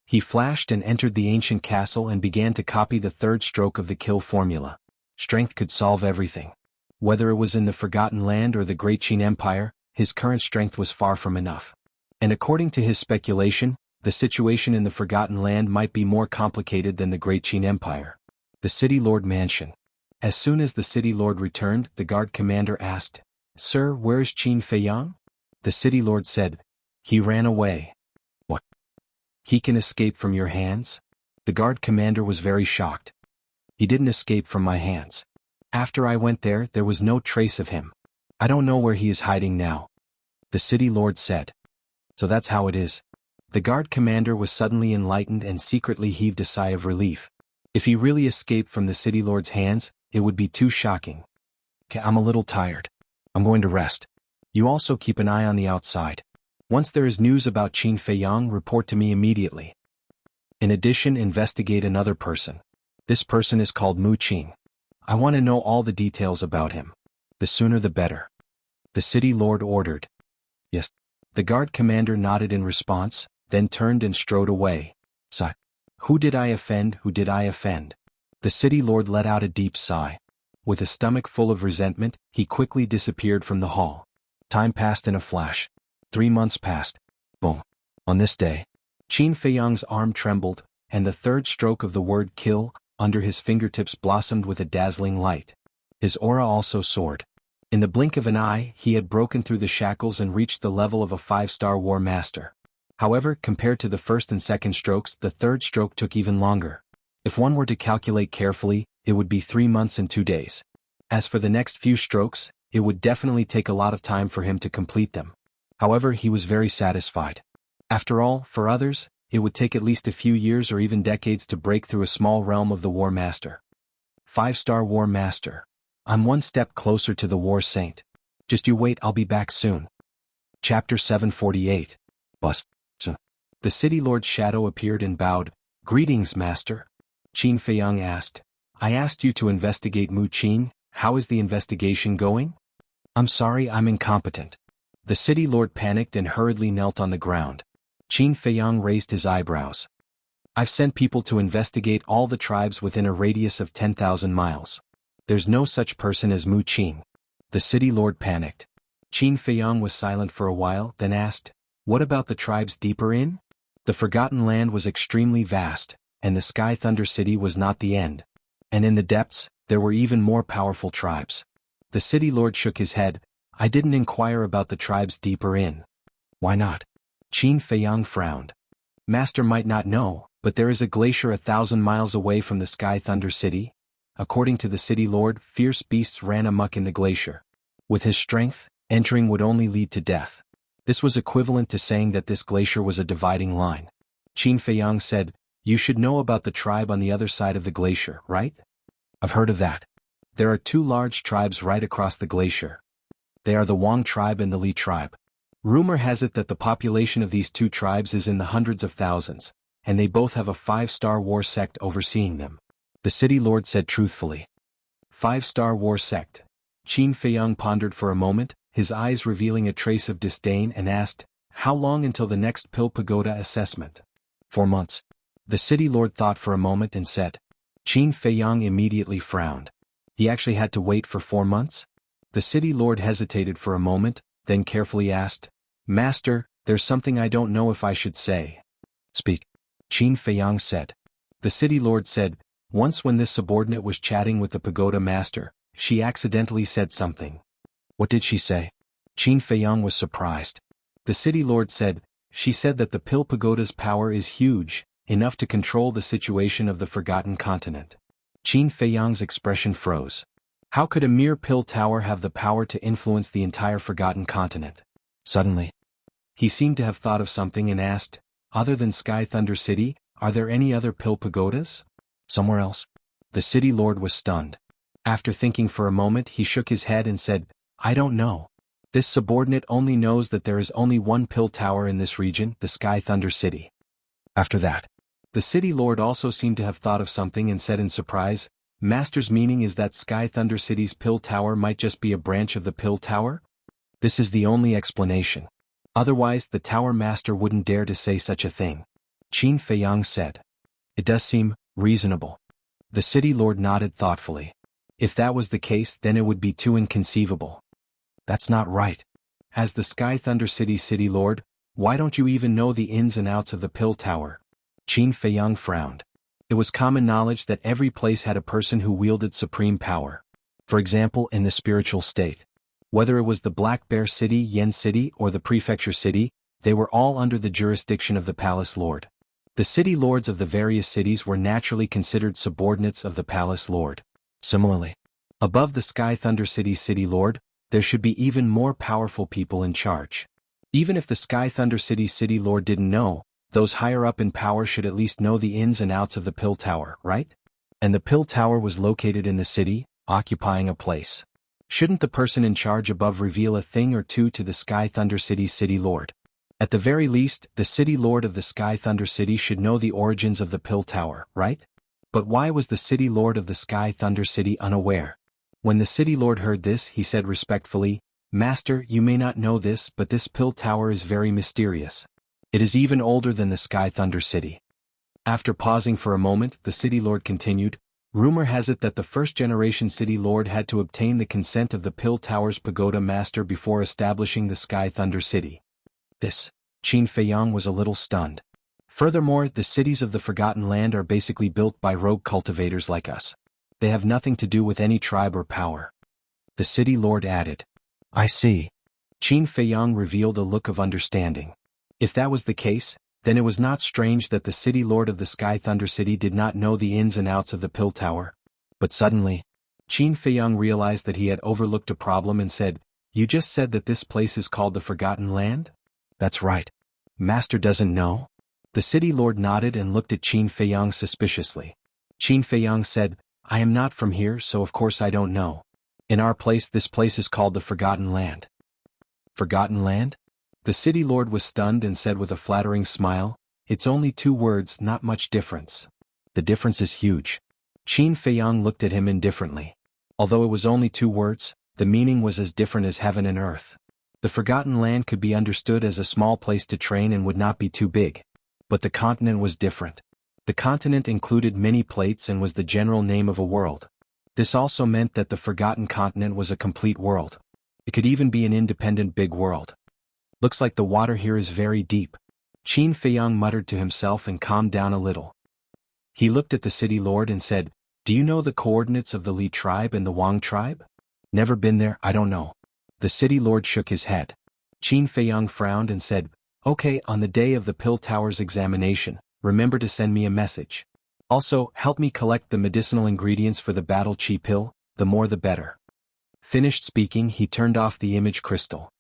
He flashed and entered the ancient castle and began to copy the third stroke of the kill formula. Strength could solve everything. Whether it was in the Forgotten Land or the Great Qin Empire, his current strength was far from enough. And according to his speculation, the situation in the Forgotten Land might be more complicated than the Great Qin Empire. The City Lord Mansion. As soon as the City Lord returned, the guard commander asked, "Sir, where's Qin Feiyang?" The City Lord said, "He ran away." "What? He can escape from your hands?" The guard commander was very shocked. "He didn't escape from my hands. After I went there, there was no trace of him. I don't know where he is hiding now." The City Lord said. "So that's how it is." The guard commander was suddenly enlightened and secretly heaved a sigh of relief. If he really escaped from the City Lord's hands, it would be too shocking. "I'm a little tired. I'm going to rest. You also keep an eye on the outside. Once there is news about Qin Feiyang, report to me immediately. In addition, investigate another person. This person is called Mu Qin. I want to know all the details about him. The sooner the better." The City Lord ordered. "Yes." The guard commander nodded in response, then turned and strode away. Sigh. "Who did I offend? Who did I offend?" The City Lord let out a deep sigh. With a stomach full of resentment, he quickly disappeared from the hall. Time passed in a flash. 3 months passed. Boom. On this day, Qin Feiyang's arm trembled, and the third stroke of the word kill under his fingertips blossomed with a dazzling light. His aura also soared. In the blink of an eye, he had broken through the shackles and reached the level of a 5-star war master. However, compared to the first and second strokes, the third stroke took even longer. If one were to calculate carefully, it would be 3 months and 2 days. As for the next few strokes, it would definitely take a lot of time for him to complete them. However, he was very satisfied. After all, for others, it would take at least a few years or even decades to break through a small realm of the War Master. 5-star War Master. I'm one step closer to the War Saint. Just you wait, I'll be back soon. Chapter 748. Bus. The City Lord's shadow appeared and bowed. "Greetings, Master." Qin Feiyang asked. "I asked you to investigate Mu Qin. How is the investigation going?" "I'm sorry, I'm incompetent." The City Lord panicked and hurriedly knelt on the ground. Qin Feiyang raised his eyebrows. "I've sent people to investigate all the tribes within a radius of 10,000 miles. There's no such person as Mu Qin." The City Lord panicked. Qin Feiyang was silent for a while, then asked, "What about the tribes deeper in?" The Forgotten Land was extremely vast, and the Sky Thunder City was not the end. And in the depths, there were even more powerful tribes. The City Lord shook his head. "I didn't inquire about the tribes deeper in." "Why not?" Qin Feiyang frowned. "Master might not know, but there is a glacier 1,000 miles away from the Sky Thunder City. According to the City Lord, fierce beasts ran amok in the glacier. With his strength, entering would only lead to death. This was equivalent to saying that this glacier was a dividing line. Qin Feiyang said, "You should know about the tribe on the other side of the glacier, right?" "I've heard of that. There are 2 large tribes right across the glacier. They are the Wang tribe and the Li tribe. Rumor has it that the population of these 2 tribes is in the hundreds of thousands, and they both have a 5-star war sect overseeing them." The City Lord said truthfully. 5-star war sect. Qin Feiyang pondered for a moment, his eyes revealing a trace of disdain, and asked, "How long until the next Pill Pagoda assessment?" 4 months. The City Lord thought for a moment and said. Qin Feiyang immediately frowned. He actually had to wait for 4 months? The City Lord hesitated for a moment, then carefully asked, "Master, there's something I don't know if I should say." "Speak." Qin Feiyang said. The City Lord said, "Once when this subordinate was chatting with the Pagoda Master, she accidentally said something." "What did she say?" Qin Feiyang was surprised. The City Lord said, "She said that the Pill Pagoda's power is huge, enough to control the situation of the Forgotten Continent." Qin Feiyang's expression froze. How could a mere pill tower have the power to influence the entire Forgotten Continent? Suddenly, he seemed to have thought of something and asked, "Other than Sky Thunder City, are there any other Pill Pagodas? Somewhere else?" The City Lord was stunned. After thinking for a moment, he shook his head and said, "I don't know. This subordinate only knows that there is only one pill tower in this region, the Sky Thunder City." After that, the The city lord also seemed to have thought of something and said in surprise, Master's meaning is that Sky Thunder City's pill tower might just be a branch of the pill tower? This is the only explanation. Otherwise the tower master wouldn't dare to say such a thing. Qin Feiyang said. It does seem reasonable. The city lord nodded thoughtfully. If that was the case, then it would be too inconceivable. That's not right. As the Sky Thunder City's city lord, why don't you even know the ins and outs of the pill tower? Qin Feiyang frowned. It was common knowledge that every place had a person who wielded supreme power. For example, in the spiritual state. Whether it was the Black Bear City, Yen City, or the Prefecture City, they were all under the jurisdiction of the Palace Lord. The city lords of the various cities were naturally considered subordinates of the Palace Lord. Similarly, above the Sky Thunder City's city lord, there should be even more powerful people in charge. Even if the Sky Thunder City's city lord didn't know, those higher up in power should at least know the ins and outs of the pill tower, right? And the pill tower was located in the city, occupying a place. Shouldn't the person in charge above reveal a thing or two to the Sky Thunder City's city lord? At the very least, the city lord of the Sky Thunder City should know the origins of the pill tower, right? But why was the city lord of the Sky Thunder City unaware? When the city lord heard this, he said respectfully, Master, you may not know this, but this pill tower is very mysterious. It is even older than the Sky Thunder City. After pausing for a moment, the city lord continued, Rumor has it that the first-generation city lord had to obtain the consent of the Pill Tower's pagoda master before establishing the Sky Thunder City. This, Qin Feiyang was a little stunned. Furthermore, the cities of the Forgotten Land are basically built by rogue cultivators like us. They have nothing to do with any tribe or power. The city lord added. I see. Qin Feiyang revealed a look of understanding. If that was the case, then it was not strange that the city lord of the Sky Thunder City did not know the ins and outs of the pill tower. But suddenly, Qin Feiyang realized that he had overlooked a problem and said, You just said that this place is called the Forgotten Land? That's right. Master doesn't know? The city lord nodded and looked at Qin Feiyang suspiciously. Qin Feiyang said, I am not from here, so of course I don't know. In our place, this place is called the Forgotten Land. Forgotten Land? The city lord was stunned and said with a flattering smile, It's only 2 words, not much difference. The difference is huge. Qin Feiyang looked at him indifferently. Although it was only 2 words, the meaning was as different as heaven and earth. The Forgotten Land could be understood as a small place to train and would not be too big. But the continent was different. The continent included many plates and was the general name of a world. This also meant that the Forgotten Continent was a complete world. It could even be an independent big world. Looks like the water here is very deep. Qin Feiyang muttered to himself and calmed down a little. He looked at the city lord and said, Do you know the coordinates of the Li tribe and the Wang tribe? Never been there, I don't know. The city lord shook his head. Qin Feiyang frowned and said, Okay, on the day of the Pill Tower's examination, remember to send me a message. Also, help me collect the medicinal ingredients for the battle chi pill, the more the better. Finished speaking, he turned off the image crystal.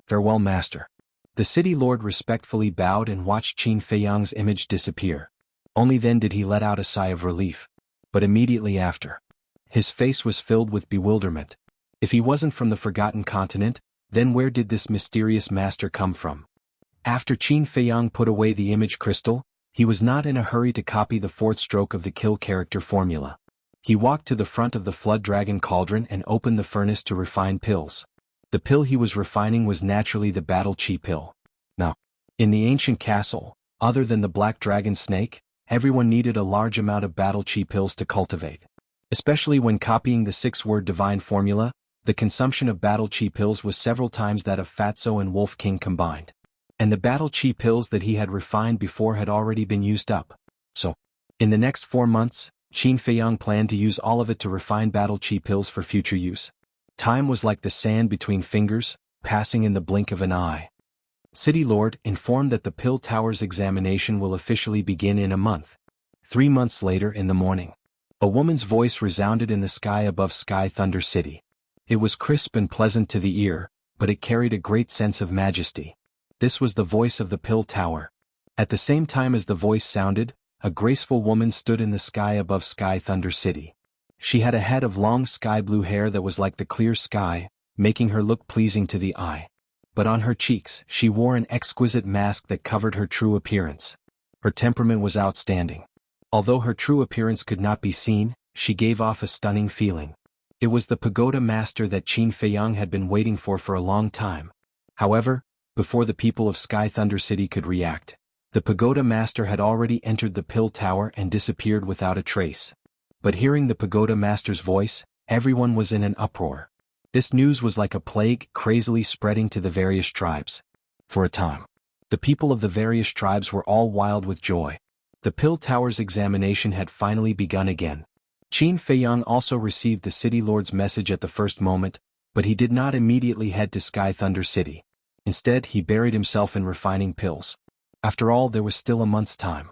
Farewell, master. The city lord respectfully bowed and watched Qin Feiyang's image disappear. Only then did he let out a sigh of relief. But immediately after, his face was filled with bewilderment. If he wasn't from the Forgotten Continent, then where did this mysterious master come from? After Qin Feiyang put away the image crystal, he was not in a hurry to copy the 4th stroke of the kill character formula. He walked to the front of the Flood Dragon cauldron and opened the furnace to refine pills. The pill he was refining was naturally the battle chi pill. Now, in the ancient castle, other than the Black Dragon snake, everyone needed a large amount of battle chi pills to cultivate. Especially when copying the 6-word divine formula, the consumption of battle chi pills was several times that of Fatso and Wolf King combined. And the battle chi pills that he had refined before had already been used up. So, in the next 4 months, Qin Feiyang planned to use all of it to refine battle chi pills for future use. Time was like the sand between fingers, passing in the blink of an eye. City Lord informed that the Pill Tower's examination will officially begin in a month. 3 months later in the morning, a woman's voice resounded in the sky above Sky Thunder City. It was crisp and pleasant to the ear, but it carried a great sense of majesty. This was the voice of the Pill Tower. At the same time as the voice sounded, a graceful woman stood in the sky above Sky Thunder City. She had a head of long sky-blue hair that was like the clear sky, making her look pleasing to the eye. But on her cheeks, she wore an exquisite mask that covered her true appearance. Her temperament was outstanding. Although her true appearance could not be seen, she gave off a stunning feeling. It was the pagoda master that Qin Feiyang had been waiting for a long time. However, before the people of Sky Thunder City could react, the pagoda master had already entered the pill tower and disappeared without a trace. But hearing the pagoda master's voice, everyone was in an uproar. This news was like a plague, crazily spreading to the various tribes. For a time, the people of the various tribes were all wild with joy. The pill tower's examination had finally begun again. Qin Feiyang also received the city lord's message at the first moment, but he did not immediately head to Sky Thunder City. Instead, he buried himself in refining pills. After all, there was still a month's time.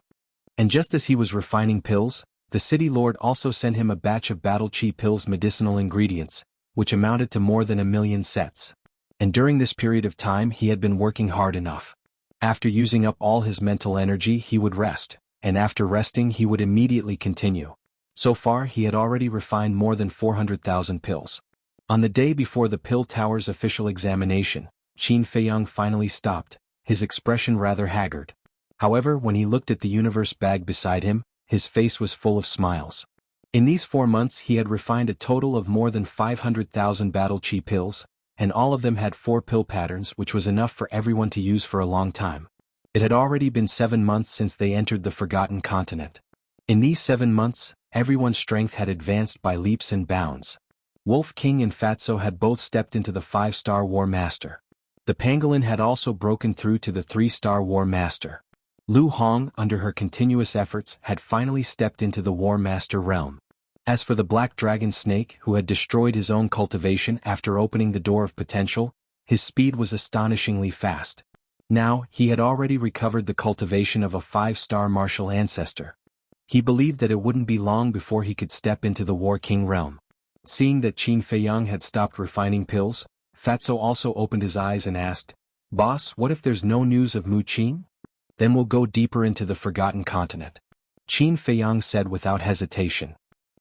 And just as he was refining pills, the city lord also sent him a batch of battle chi pills medicinal ingredients, which amounted to more than 1,000,000 sets. And during this period of time he had been working hard enough. After using up all his mental energy he would rest, and after resting he would immediately continue. So far he had already refined more than 400,000 pills. On the day before the pill tower's official examination, Qin Feiyang finally stopped, his expression rather haggard. However, when he looked at the universe bag beside him, his face was full of smiles. In these 4 months he had refined a total of more than 500,000 battle chi pills, and all of them had 4 pill patterns, which was enough for everyone to use for a long time. It had already been 7 months since they entered the Forgotten Continent. In these 7 months, everyone's strength had advanced by leaps and bounds. Wolf King and Fatso had both stepped into the 5-star War Master. The Pangolin had also broken through to the 3-star War Master. Lu Hong, under her continuous efforts, had finally stepped into the War Master realm. As for the Black Dragon Snake, who had destroyed his own cultivation after opening the door of potential, his speed was astonishingly fast. Now, he had already recovered the cultivation of a 5-star martial ancestor. He believed that it wouldn't be long before he could step into the War King realm. Seeing that Qin Feiyang had stopped refining pills, Fatso also opened his eyes and asked, "Boss, what if there's no news of Mu Qin? Then we'll go deeper into the Forgotten Continent." Qin Feiyang said without hesitation.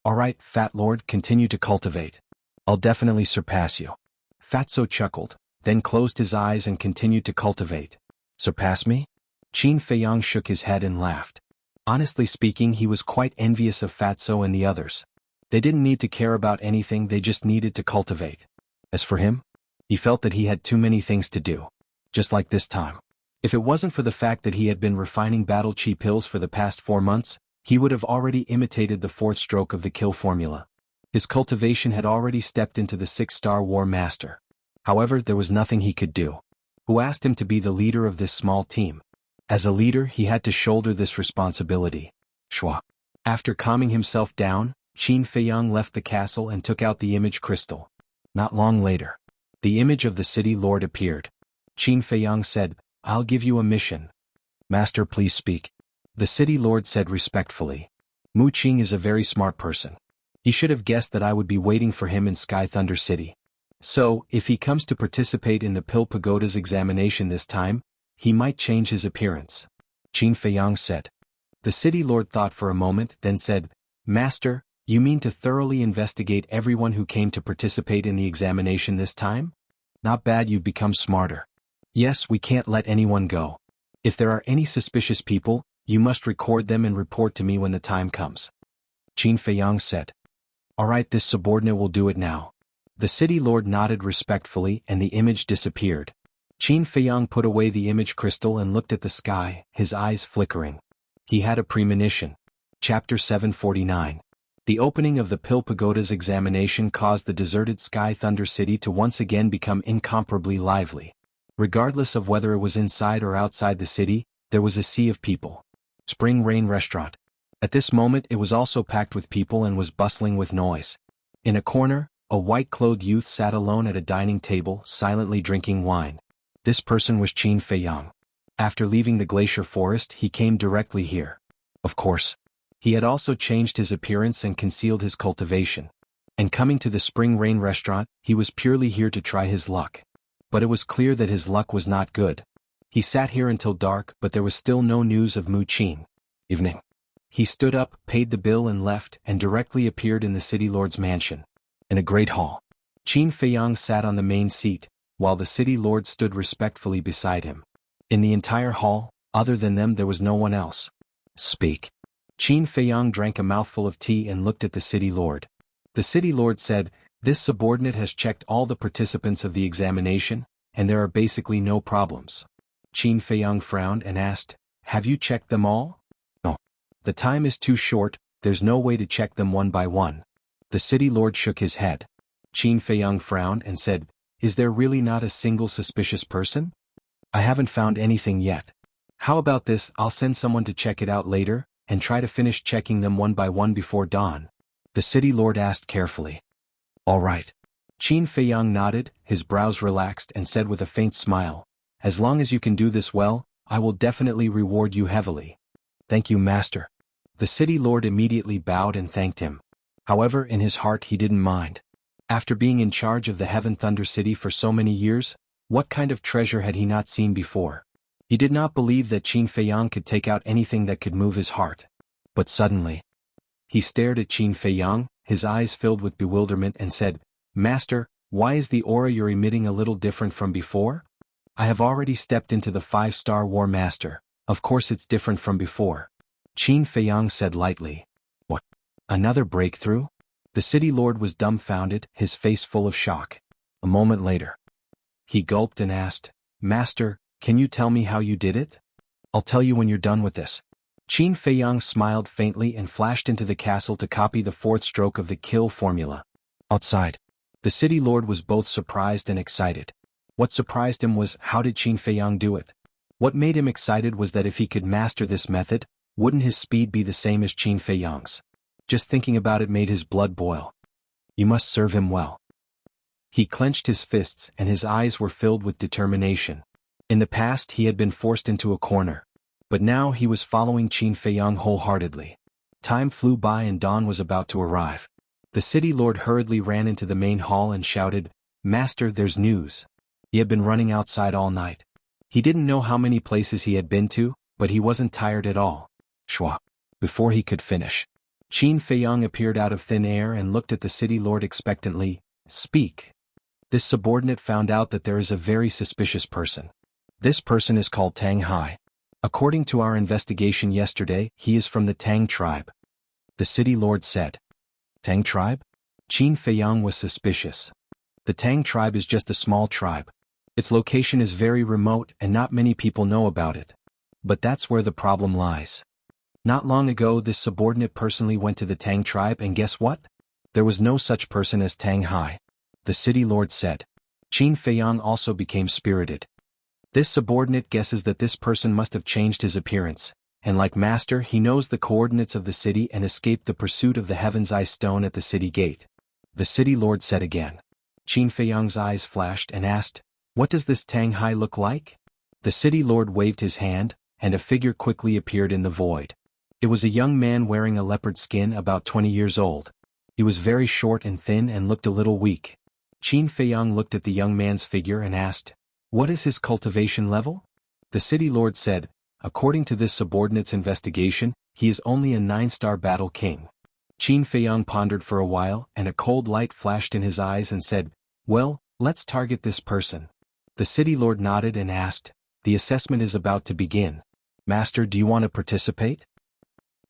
"All right, Fat Lord, continue to cultivate. I'll definitely surpass you." Fatso chuckled, then closed his eyes and continued to cultivate. "Surpass me?" Qin Feiyang shook his head and laughed. Honestly speaking, he was quite envious of Fatso and the others. They didn't need to care about anything, they just needed to cultivate. As for him, he felt that he had too many things to do. Just like this time. If it wasn't for the fact that he had been refining battle chi pills for the past 4 months, he would have already imitated the 4th stroke of the kill formula. His cultivation had already stepped into the 6-star War Master. However, there was nothing he could do. Who asked him to be the leader of this small team? As a leader, he had to shoulder this responsibility. Shwa. After calming himself down, Qin Feiyang left the castle and took out the image crystal. Not long later, the image of the city lord appeared. Qin Feiyang said, "I'll give you a mission." "Master, please speak." The city lord said respectfully. "Mu Qing is a very smart person. He should have guessed that I would be waiting for him in Sky Thunder City. So, if he comes to participate in the Pill Pagoda's examination this time, he might change his appearance." Qin Feiyang said. The city lord thought for a moment, then said, "Master, you mean to thoroughly investigate everyone who came to participate in the examination this time? Not bad, you've become smarter. Yes, we can't let anyone go. If there are any suspicious people, you must record them and report to me when the time comes." Qin Feiyang said. "All right, this subordinate will do it now." The city lord nodded respectfully and the image disappeared. Qin Feiyang put away the image crystal and looked at the sky, his eyes flickering. He had a premonition. Chapter 749. The opening of the Pill Pagoda's examination caused the deserted Sky Thunder City to once again become incomparably lively. Regardless of whether it was inside or outside the city, there was a sea of people. Spring Rain Restaurant. At this moment it was also packed with people and was bustling with noise. In a corner, a white-clothed youth sat alone at a dining table, silently drinking wine. This person was Qin Feiyang. After leaving the glacier forest, he came directly here. Of course, he had also changed his appearance and concealed his cultivation. And coming to the Spring Rain Restaurant, he was purely here to try his luck. But it was clear that his luck was not good. He sat here until dark, but there was still no news of Mu Qin. Evening. He stood up, paid the bill and left, and directly appeared in the city lord's mansion. In a great hall. Qin Feiyang sat on the main seat, while the city lord stood respectfully beside him. In the entire hall, other than them there was no one else. Speak. Qin Feiyang drank a mouthful of tea and looked at the city lord. The city lord said, "This subordinate has checked all the participants of the examination, and there are basically no problems." Qin Feiyang frowned and asked, "Have you checked them all?" "No. The time is too short, there's no way to check them one by one." The city lord shook his head. Qin Feiyang frowned and said, "Is there really not a single suspicious person?" "I haven't found anything yet. How about this, I'll send someone to check it out later, and try to finish checking them one by one before dawn?" The city lord asked carefully. "All right." Qin Feiyang nodded, his brows relaxed and said with a faint smile, "As long as you can do this well, I will definitely reward you heavily." "Thank you, master." The city lord immediately bowed and thanked him. However, in his heart he didn't mind. After being in charge of the Heaven Thunder City for so many years, what kind of treasure had he not seen before? He did not believe that Qin Feiyang could take out anything that could move his heart. But suddenly, he stared at Qin Feiyang, his eyes filled with bewilderment, and said, "Master, why is the aura you're emitting a little different from before?" "I have already stepped into the 5-star War Master, of course it's different from before," Qin Feiyang said lightly. "What? Another breakthrough?" The city lord was dumbfounded, his face full of shock. A moment later, he gulped and asked, "Master, can you tell me how you did it?" "I'll tell you when you're done with this." Qin Feiyang smiled faintly and flashed into the castle to copy the 4th stroke of the kill formula. Outside, the city lord was both surprised and excited. What surprised him was, how did Qin Feiyang do it? What made him excited was that if he could master this method, wouldn't his speed be the same as Qin Feiyang's? Just thinking about it made his blood boil. You must serve him well. He clenched his fists and his eyes were filled with determination. In the past he had been forced into a corner. But now he was following Qin Feiyang wholeheartedly. Time flew by and dawn was about to arrive. The city lord hurriedly ran into the main hall and shouted, "Master, there's news." He had been running outside all night. He didn't know how many places he had been to, but he wasn't tired at all. Shwa. Before he could finish, Qin Feiyang appeared out of thin air and looked at the city lord expectantly. "Speak." This subordinate found out that there is a very suspicious person. This person is called Tang Hai. According to our investigation yesterday, he is from the Tang tribe. The city lord said. Tang tribe? Qin Feiyang was suspicious. The Tang tribe is just a small tribe. Its location is very remote and not many people know about it. But that's where the problem lies. Not long ago this subordinate personally went to the Tang tribe and guess what? There was no such person as Tang Hai. The city lord said. Qin Feiyang also became spirited. This subordinate guesses that this person must have changed his appearance, and like master he knows the coordinates of the city and escaped the pursuit of the Heaven's Eye stone at the city gate. The city lord said again. Qin Feiyang's eyes flashed and asked, "What does this Tang Hai look like?" The city lord waved his hand, and a figure quickly appeared in the void. It was a young man wearing a leopard skin about 20 years old. He was very short and thin and looked a little weak. Qin Feiyang looked at the young man's figure and asked, "What is his cultivation level?" The city lord said, "According to this subordinate's investigation, he is only a 9-star battle king." Qin Feiyang pondered for a while and a cold light flashed in his eyes and said, "Well, let's target this person." The city lord nodded and asked, "The assessment is about to begin. Master, do you want to participate?"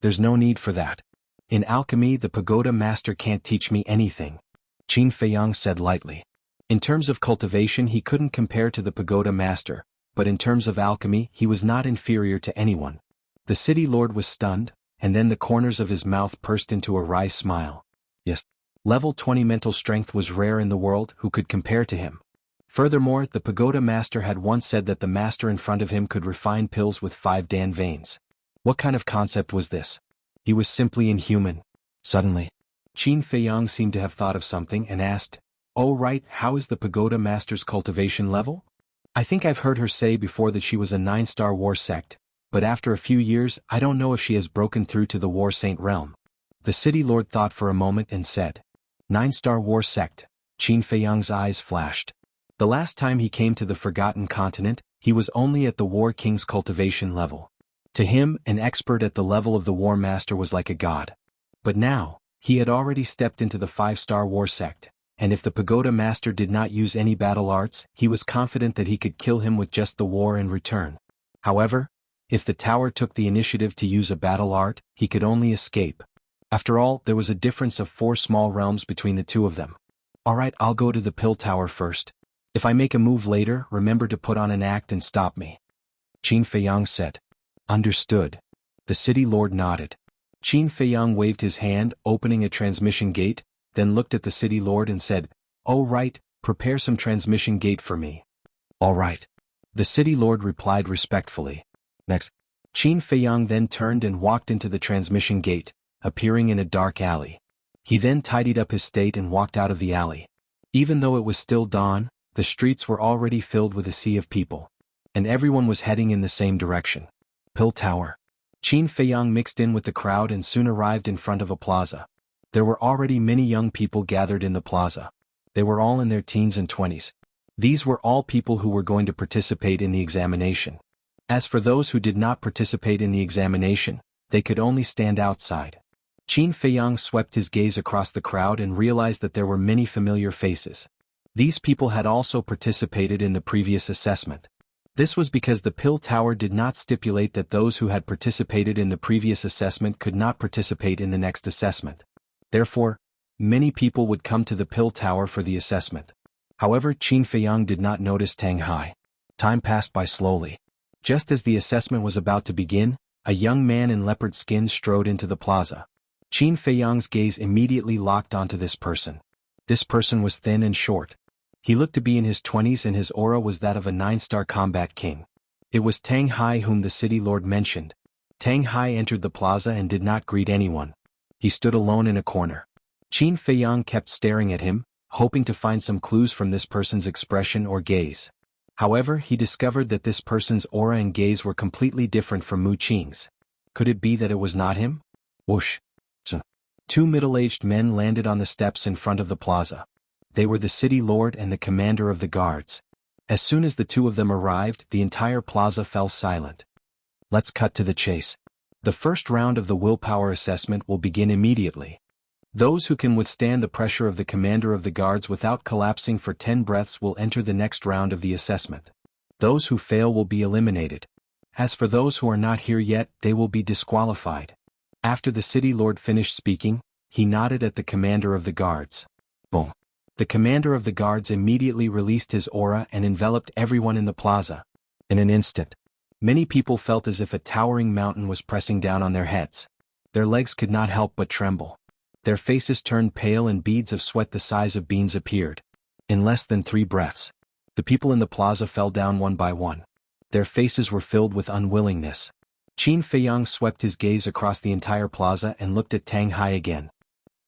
"There's no need for that. In alchemy the pagoda master can't teach me anything," Qin Feiyang said lightly. In terms of cultivation he couldn't compare to the pagoda master, but in terms of alchemy he was not inferior to anyone. The city lord was stunned, and then the corners of his mouth pursed into a wry smile. Yes. Level 20 mental strength was rare in the world who could compare to him. Furthermore, the pagoda master had once said that the master in front of him could refine pills with 5 Dan veins. What kind of concept was this? He was simply inhuman. Suddenly, Qin Feiyang seemed to have thought of something and asked, "Oh right, how is the pagoda master's cultivation level?" "I think I've heard her say before that she was a 9-star war sect, but after a few years I don't know if she has broken through to the war saint realm." The city lord thought for a moment and said, 9-star war sect. Qin Feiyang's eyes flashed. The last time he came to the Forgotten Continent, he was only at the War King's cultivation level. To him, an expert at the level of the War Master was like a god. But now, he had already stepped into the 5-star war sect, and if the pagoda master did not use any battle arts, he was confident that he could kill him with just the war in return. However, If the tower took the initiative to use a battle art, he could only escape. After all, there was a difference of 4 small realms between the two of them. Alright, I'll go to the pill tower first. If I make a move later, remember to put on an act and stop me. Qin Feiyang said. Understood. The city lord nodded. Qin Feiyang waved his hand, opening a transmission gate, then looked at the city lord and said, "Oh right, prepare some transmission gate for me." All right. The city lord replied respectfully. Next. Qin Feiyang then turned and walked into the transmission gate, appearing in a dark alley. He then tidied up his state and walked out of the alley. Even though it was still dawn, the streets were already filled with a sea of people. And everyone was heading in the same direction. Pill Tower. Qin Feiyang mixed in with the crowd and soon arrived in front of a plaza. There were already many young people gathered in the plaza. They were all in their teens and 20s. These were all people who were going to participate in the examination. As for those who did not participate in the examination, they could only stand outside. Qin Feiyang swept his gaze across the crowd and realized that there were many familiar faces. These people had also participated in the previous assessment. This was because the Pill Tower did not stipulate that those who had participated in the previous assessment could not participate in the next assessment. Therefore, many people would come to the Pill Tower for the assessment. However, Qin Feiyang did not notice Tang Hai. Time passed by slowly. Just as the assessment was about to begin, a young man in leopard skin strode into the plaza. Qin Feiyang's gaze immediately locked onto this person. This person was thin and short. He looked to be in his 20s and his aura was that of a 9-star combat king. It was Tang Hai whom the city lord mentioned. Tang Hai entered the plaza and did not greet anyone. He stood alone in a corner. Qin Feiyang kept staring at him, hoping to find some clues from this person's expression or gaze. However, he discovered that this person's aura and gaze were completely different from Mu Qing's. Could it be that it was not him? Whoosh! 2 middle-aged men landed on the steps in front of the plaza. They were the city lord and the commander of the guards. As soon as the two of them arrived, the entire plaza fell silent. Let's cut to the chase. The first round of the willpower assessment will begin immediately. Those who can withstand the pressure of the commander of the guards without collapsing for 10 breaths will enter the next round of the assessment. Those who fail will be eliminated. As for those who are not here yet, they will be disqualified. After the city lord finished speaking, he nodded at the commander of the guards. Boom. The commander of the guards immediately released his aura and enveloped everyone in the plaza. In an instant, many people felt as if a towering mountain was pressing down on their heads. Their legs could not help but tremble. Their faces turned pale and beads of sweat the size of beans appeared. In less than 3 breaths, the people in the plaza fell down one by one. Their faces were filled with unwillingness. Qin Feiyang swept his gaze across the entire plaza and looked at Tang Hai again.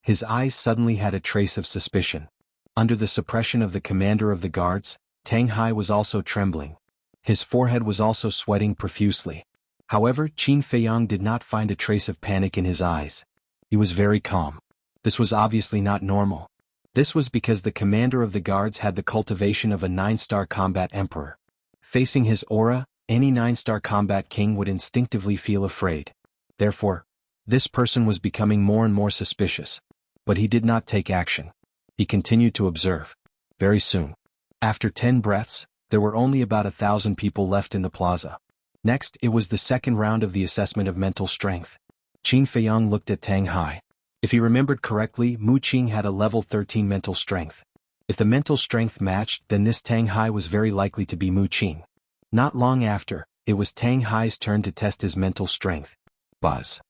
His eyes suddenly had a trace of suspicion. Under the suppression of the commander of the guards, Tang Hai was also trembling. His forehead was also sweating profusely. However, Qin Feiyang did not find a trace of panic in his eyes. He was very calm. This was obviously not normal. This was because the commander of the guards had the cultivation of a 9-star combat emperor. Facing his aura, any 9-star combat king would instinctively feel afraid. Therefore, this person was becoming more and more suspicious. But he did not take action. He continued to observe. Very soon. After 10 breaths, there were only about 1,000 people left in the plaza. Next, it was the second round of the assessment of mental strength. Qin Feiyang looked at Tang Hai. If he remembered correctly, Mu Qing had a level 13 mental strength. If the mental strength matched, then this Tang Hai was very likely to be Mu Qing. Not long after, it was Tang Hai's turn to test his mental strength. Buzz.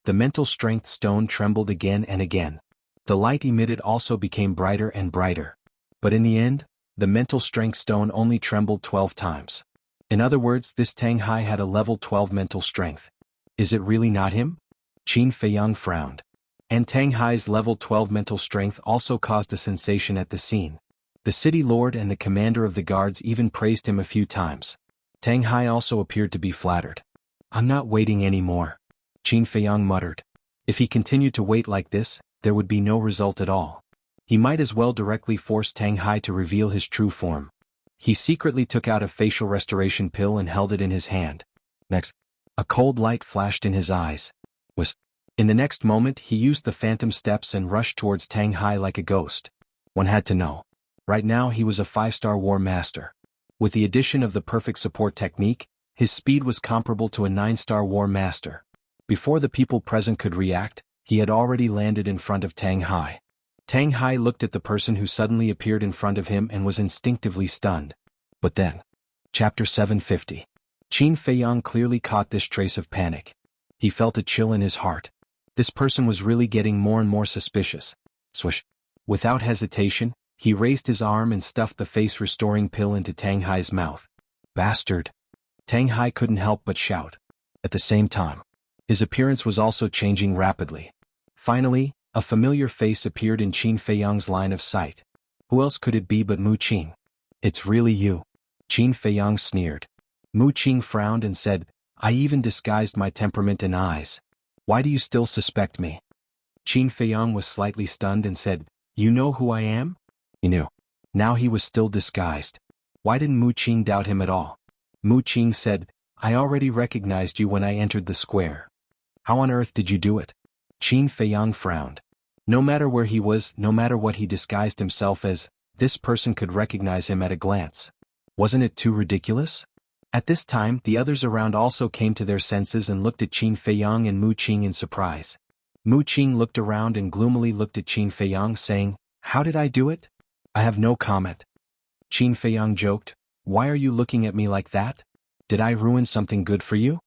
The mental strength stone trembled again and again. The light emitted also became brighter and brighter. But in the end, the mental strength stone only trembled 12 times. In other words, this Tang Hai had a level 12 mental strength. Is it really not him? Qin Feiyang frowned. And Tang Hai's level 12 mental strength also caused a sensation at the scene. The city lord and the commander of the guards even praised him a few times. Tang Hai also appeared to be flattered. I'm not waiting anymore, Qin Feiyang muttered. If he continued to wait like this, there would be no result at all. He might as well directly force Tang Hai to reveal his true form. He secretly took out a facial restoration pill and held it in his hand. Next, a cold light flashed in his eyes. In the next moment, he used the phantom steps and rushed towards Tang Hai like a ghost. One had to know. Right now he was a 5-star war master. With the addition of the perfect support technique, His speed was comparable to a 9-star war master. Before the people present could react, he had already landed in front of Tang Hai. Tang Hai looked at the person who suddenly appeared in front of him and was instinctively stunned. But then. Chapter 750. Qin Feiyang clearly caught this trace of panic. He felt a chill in his heart. This person was really getting more and more suspicious. Swish. Without hesitation, he raised his arm and stuffed the face-restoring pill into Tang Hai's mouth. Bastard. Tang Hai couldn't help but shout. At the same time, his appearance was also changing rapidly. Finally, a familiar face appeared in Qin Feiyang's line of sight. Who else could it be but Mu Qing? It's really you. Qin Feiyang sneered. Mu Qing frowned and said, I even disguised my temperament and eyes. Why do you still suspect me? Qin Feiyang was slightly stunned and said, You know who I am? He knew. Now he was still disguised. Why didn't Mu Qing doubt him at all? Mu Qing said, I already recognized you when I entered the square. How on earth did you do it? Qin Feiyang frowned. No matter where he was, no matter what he disguised himself as, this person could recognize him at a glance. Wasn't it too ridiculous? At this time, the others around also came to their senses and looked at Qin Feiyang and Mu Qing in surprise. Mu Qing looked around and gloomily looked at Qin Feiyang saying, How did I do it? I have no comment. Qin Feiyang joked, Why are you looking at me like that? Did I ruin something good for you?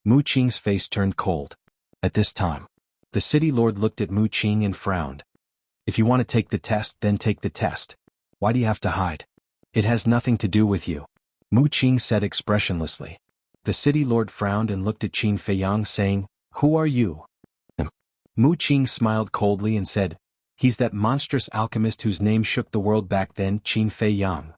Mu Qing's face turned cold. At this time, the city lord looked at Mu Qing and frowned. If you want to take the test, then take the test. Why do you have to hide? It has nothing to do with you. Mu Qing said expressionlessly. The city lord frowned and looked at Qin Feiyang saying, Who are you? Mu Qing smiled coldly and said, He's that monstrous alchemist whose name shook the world back then, Qin Feiyang.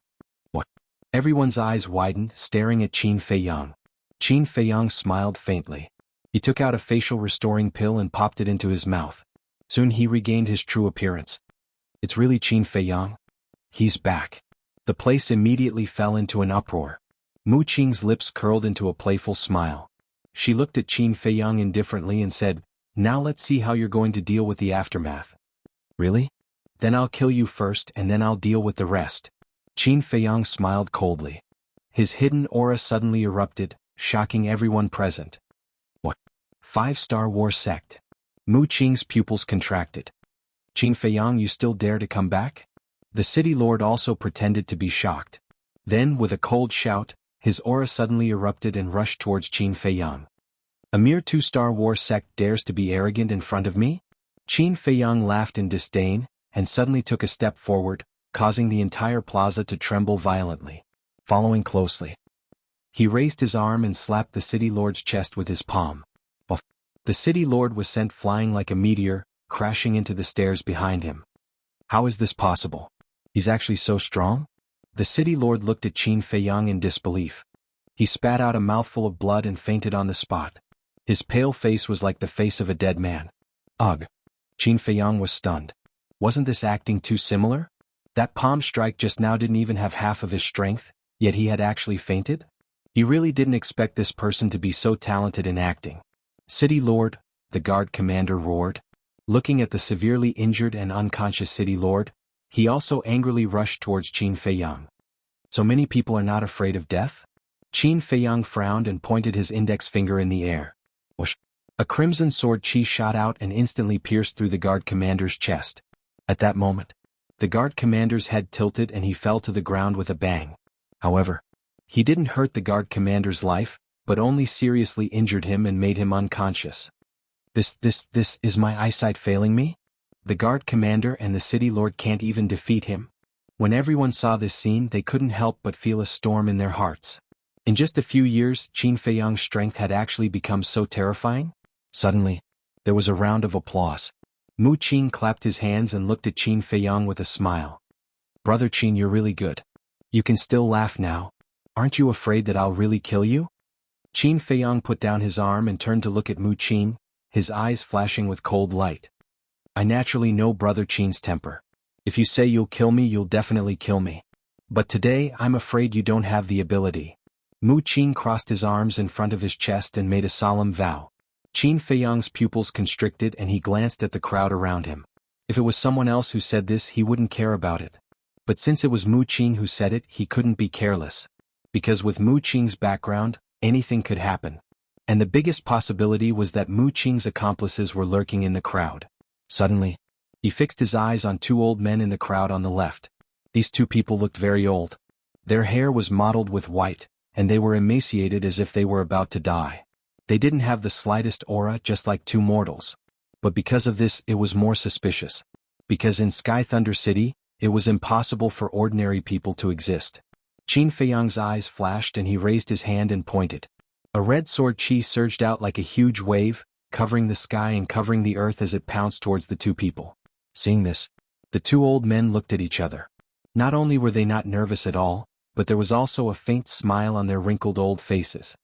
What? Everyone's eyes widened, staring at Qin Feiyang. Qin Feiyang smiled faintly. He took out a facial restoring pill and popped it into his mouth. Soon he regained his true appearance. It's really Qin Feiyang? He's back. The place immediately fell into an uproar. Mu Qing's lips curled into a playful smile. She looked at Qin Feiyang indifferently and said, Now let's see how you're going to deal with the aftermath. Really? Then I'll kill you first and then I'll deal with the rest. Qin Feiyang smiled coldly. His hidden aura suddenly erupted, shocking everyone present. What? 5-star war sect. Mu Qing's pupils contracted. Qin Feiyang, you still dare to come back? The city lord also pretended to be shocked. Then, with a cold shout, his aura suddenly erupted and rushed towards Qin Feiyang. A mere 2-star war sect dares to be arrogant in front of me? Qin Feiyang laughed in disdain, and suddenly took a step forward, causing the entire plaza to tremble violently. Following closely, he raised his arm and slapped the city lord's chest with his palm. The city lord was sent flying like a meteor, crashing into the stairs behind him. How is this possible? He's actually so strong? The city lord looked at Qin Feiyang in disbelief. He spat out a mouthful of blood and fainted on the spot. His pale face was like the face of a dead man. Ugh. Qin Feiyang was stunned. Wasn't this acting too similar? That palm strike just now didn't even have half of his strength, yet he had actually fainted? He really didn't expect this person to be so talented in acting. City Lord, the guard commander roared. Looking at the severely injured and unconscious city lord, he also angrily rushed towards Qin Feiyang. So many people are not afraid of death? Qin Feiyang frowned and pointed his index finger in the air. Whoosh! A crimson sword chi shot out and instantly pierced through the guard commander's chest. At that moment, the guard commander's head tilted and he fell to the ground with a bang. However, he didn't hurt the guard commander's life, but only seriously injured him and made him unconscious. This is my eyesight failing me? The guard commander and the city lord can't even defeat him? When everyone saw this scene, they couldn't help but feel a storm in their hearts. In just a few years, Qin Feiyang's strength had actually become so terrifying? Suddenly, there was a round of applause. Mu Qing clapped his hands and looked at Qin Feiyang with a smile. Brother Qin, you're really good. You can still laugh now. Aren't you afraid that I'll really kill you? Qin Feiyang put down his arm and turned to look at Mu Qing, his eyes flashing with cold light. I naturally know Brother Qin's temper. If you say you'll kill me, you'll definitely kill me. But today, I'm afraid you don't have the ability. Mu Qing crossed his arms in front of his chest and made a solemn vow. Qin Feiyang's pupils constricted and he glanced at the crowd around him. If it was someone else who said this, he wouldn't care about it. But since it was Mu Qing who said it, he couldn't be careless. Because with Mu Qing's background, anything could happen. And the biggest possibility was that Mu Qing's accomplices were lurking in the crowd. Suddenly, he fixed his eyes on two old men in the crowd on the left. These two people looked very old. Their hair was mottled with white, and they were emaciated as if they were about to die. They didn't have the slightest aura, just like two mortals. But because of this, it was more suspicious. Because in Sky Thunder City, it was impossible for ordinary people to exist. Qin Feiyang's eyes flashed and he raised his hand and pointed. A red sword chi surged out like a huge wave, covering the sky and covering the earth as it pounced towards the two people. Seeing this, the two old men looked at each other. Not only were they not nervous at all, but there was also a faint smile on their wrinkled old faces.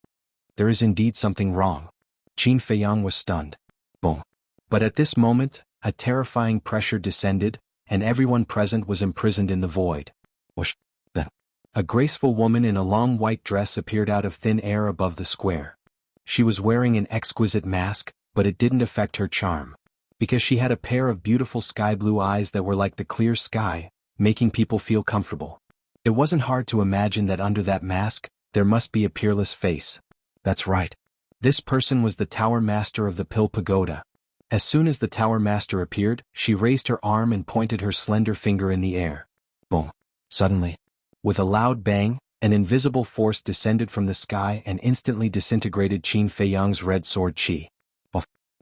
There is indeed something wrong. Qin Feiyang was stunned. Boom. But at this moment, a terrifying pressure descended, and everyone present was imprisoned in the void. Whoosh. Then, a graceful woman in a long white dress appeared out of thin air above the square. She was wearing an exquisite mask, but it didn't affect her charm. Because she had a pair of beautiful sky blue eyes that were like the clear sky, making people feel comfortable. It wasn't hard to imagine that under that mask, there must be a peerless face. That's right. This person was the Tower Master of the Pill Pagoda. As soon as the Tower Master appeared, she raised her arm and pointed her slender finger in the air. Boom. Suddenly, with a loud bang, an invisible force descended from the sky and instantly disintegrated Qin Feiyang's red sword chi.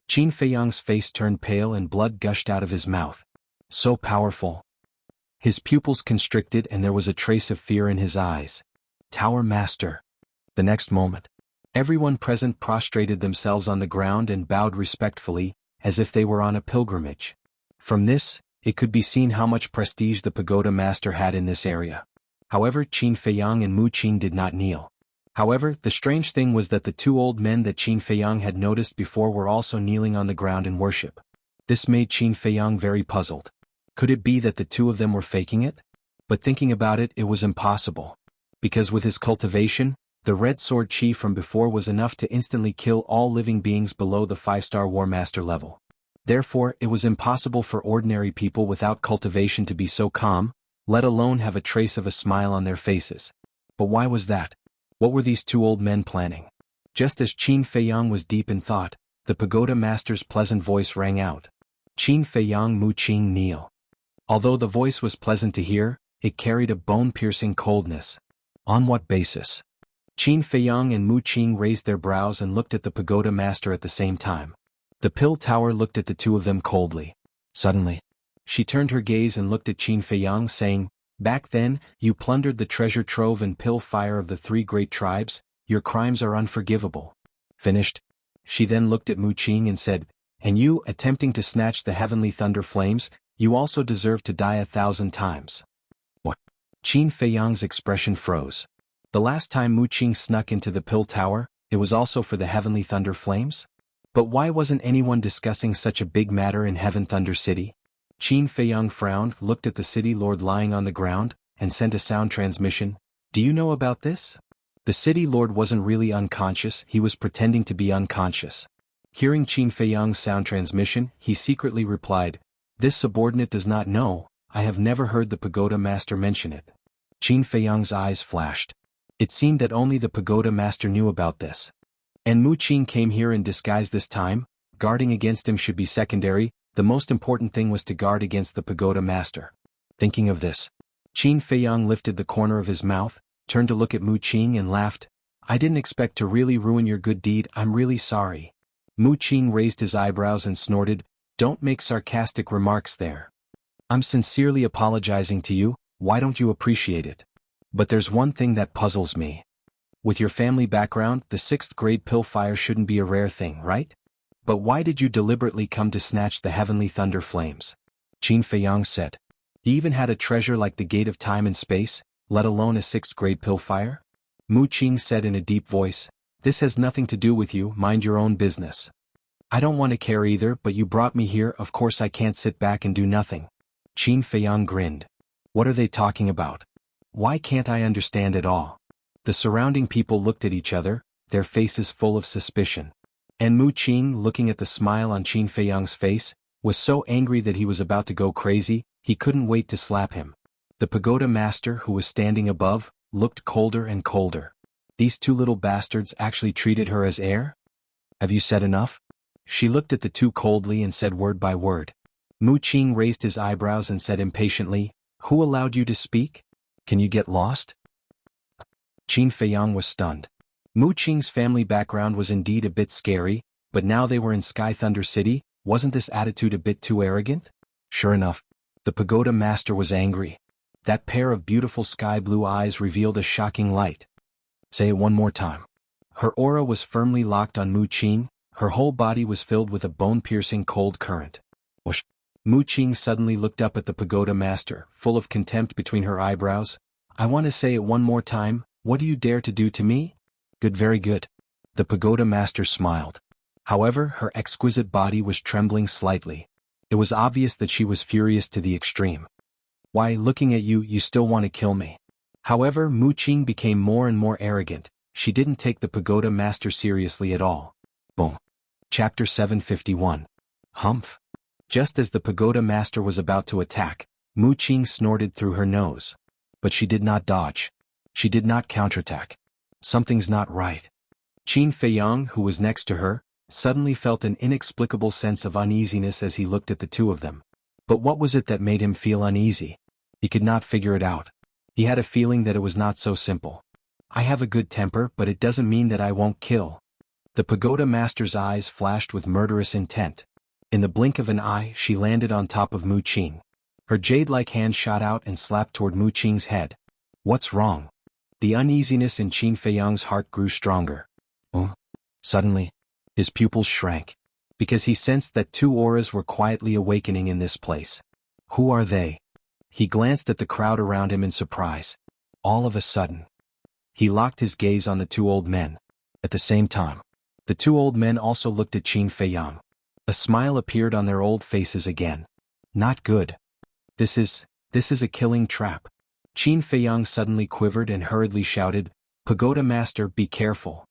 Qin Feiyang's face turned pale and blood gushed out of his mouth. So powerful. His pupils constricted and there was a trace of fear in his eyes. Tower Master. The next moment, everyone present prostrated themselves on the ground and bowed respectfully, as if they were on a pilgrimage. From this, it could be seen how much prestige the Pagoda Master had in this area. However, Qin Feiyang and Mu Qing did not kneel. However, the strange thing was that the two old men that Qin Feiyang had noticed before were also kneeling on the ground in worship. This made Qin Feiyang very puzzled. Could it be that the two of them were faking it? But thinking about it, it was impossible. Because with his cultivation, the red sword chi from before was enough to instantly kill all living beings below the 5-star War Master level. Therefore, it was impossible for ordinary people without cultivation to be so calm, let alone have a trace of a smile on their faces. But why was that? What were these two old men planning? Just as Qin Feiyang was deep in thought, the Pagoda Master's pleasant voice rang out. Qin Feiyang, Mu Qing, kneel. Although the voice was pleasant to hear, it carried a bone-piercing coldness. On what basis? Qin Feiyang and Mu Qing raised their brows and looked at the Pagoda Master at the same time. The Pill Tower looked at the two of them coldly. Suddenly, she turned her gaze and looked at Qin Feiyang, saying, "Back then, you plundered the treasure trove and pill fire of the 3 great tribes. Your crimes are unforgivable." Finished, she then looked at Mu Qing and said, "And you, attempting to snatch the heavenly thunder flames, you also deserve to die 1,000 times." What? Qin Feiyang's expression froze. The last time Mu Qing snuck into the Pill Tower, it was also for the heavenly thunder flames? But why wasn't anyone discussing such a big matter in Heaven Thunder City? Qin Feiyang frowned, looked at the city lord lying on the ground, and sent a sound transmission. "Do you know about this?" The city lord wasn't really unconscious, he was pretending to be unconscious. Hearing Qin Feiyang's sound transmission, he secretly replied, "This subordinate does not know, I have never heard the Pagoda Master mention it." Qin Feiyang's eyes flashed. It seemed that only the Pagoda Master knew about this. And Mu Qing came here in disguise this time. Guarding against him should be secondary, the most important thing was to guard against the Pagoda Master. Thinking of this, Qin Feiyang lifted the corner of his mouth, turned to look at Mu Qing and laughed. "I didn't expect to really ruin your good deed, I'm really sorry." Mu Qing raised his eyebrows and snorted, "Don't make sarcastic remarks there. I'm sincerely apologizing to you, why don't you appreciate it? But there's one thing that puzzles me. With your family background, the 6th grade pill fire shouldn't be a rare thing, right? But why did you deliberately come to snatch the heavenly thunder flames?" Qin Feiyang said. "He even had a treasure like the gate of time and space, let alone a 6th grade pill fire?" Mu Qing said in a deep voice, "This has nothing to do with you, mind your own business." "I don't want to care either, but you brought me here, of course I can't sit back and do nothing." Qin Feiyang grinned. "What are they talking about? Why can't I understand at all?" The surrounding people looked at each other, their faces full of suspicion. And Mu Qing, looking at the smile on Qin Feiyang's face, was so angry that he was about to go crazy, he couldn't wait to slap him. The Pagoda Master, who was standing above, looked colder and colder. These two little bastards actually treated her as heir? Have you said enough? She looked at the two coldly and said word by word. Mu Qing raised his eyebrows and said impatiently, "Who allowed you to speak? Can you get lost?" Qin Feiyang was stunned. Mu Qing's family background was indeed a bit scary, but now they were in Sky Thunder City. Wasn't this attitude a bit too arrogant? Sure enough, the pagoda master was angry. That pair of beautiful sky blue eyes revealed a shocking light. Say it one more time. Her aura was firmly locked on Mu Qing. Her whole body was filled with a bone-piercing cold current. Whoosh! Mu Qing suddenly looked up at the pagoda master, full of contempt between her eyebrows. "I want to say it one more time. What do you dare to do to me?" "Good, very good." The pagoda master smiled. However, her exquisite body was trembling slightly. It was obvious that she was furious to the extreme. "Why, looking at you, you still want to kill me." However, Mu Qing became more and more arrogant. She didn't take the pagoda master seriously at all. Boom. Chapter 751. Humph. Just as the pagoda master was about to attack, Mu Qing snorted through her nose. But she did not dodge. She did not counterattack. Something's not right. Qin Feiyang, who was next to her, suddenly felt an inexplicable sense of uneasiness as he looked at the two of them. But what was it that made him feel uneasy? He could not figure it out. He had a feeling that it was not so simple. "I have a good temper, but it doesn't mean that I won't kill." The pagoda master's eyes flashed with murderous intent. In the blink of an eye, she landed on top of Mu Qing. Her jade-like hand shot out and slapped toward Mu Qing's head. "What's wrong?" The uneasiness in Qin Feiyang's heart grew stronger. Oh. Suddenly, his pupils shrank, because he sensed that two auras were quietly awakening in this place. Who are they? He glanced at the crowd around him in surprise. All of a sudden, he locked his gaze on the two old men. At the same time, the two old men also looked at Qin Feiyang. A smile appeared on their old faces again. Not good. This is a killing trap. Qin Feiyang suddenly quivered and hurriedly shouted, "Pagoda Master, be careful."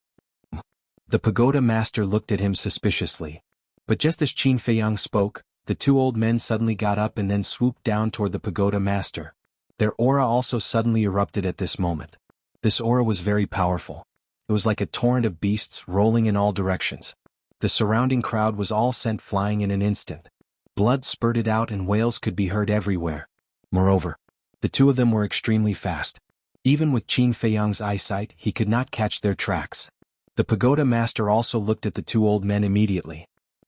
The pagoda master looked at him suspiciously. But just as Qin Feiyang spoke, the two old men suddenly got up and then swooped down toward the pagoda master. Their aura also suddenly erupted at this moment. This aura was very powerful. It was like a torrent of beasts rolling in all directions. The surrounding crowd was all sent flying in an instant. Blood spurted out and wails could be heard everywhere. Moreover, the two of them were extremely fast. Even with Qin Feiyang's eyesight, he could not catch their tracks. The pagoda master also looked at the two old men immediately.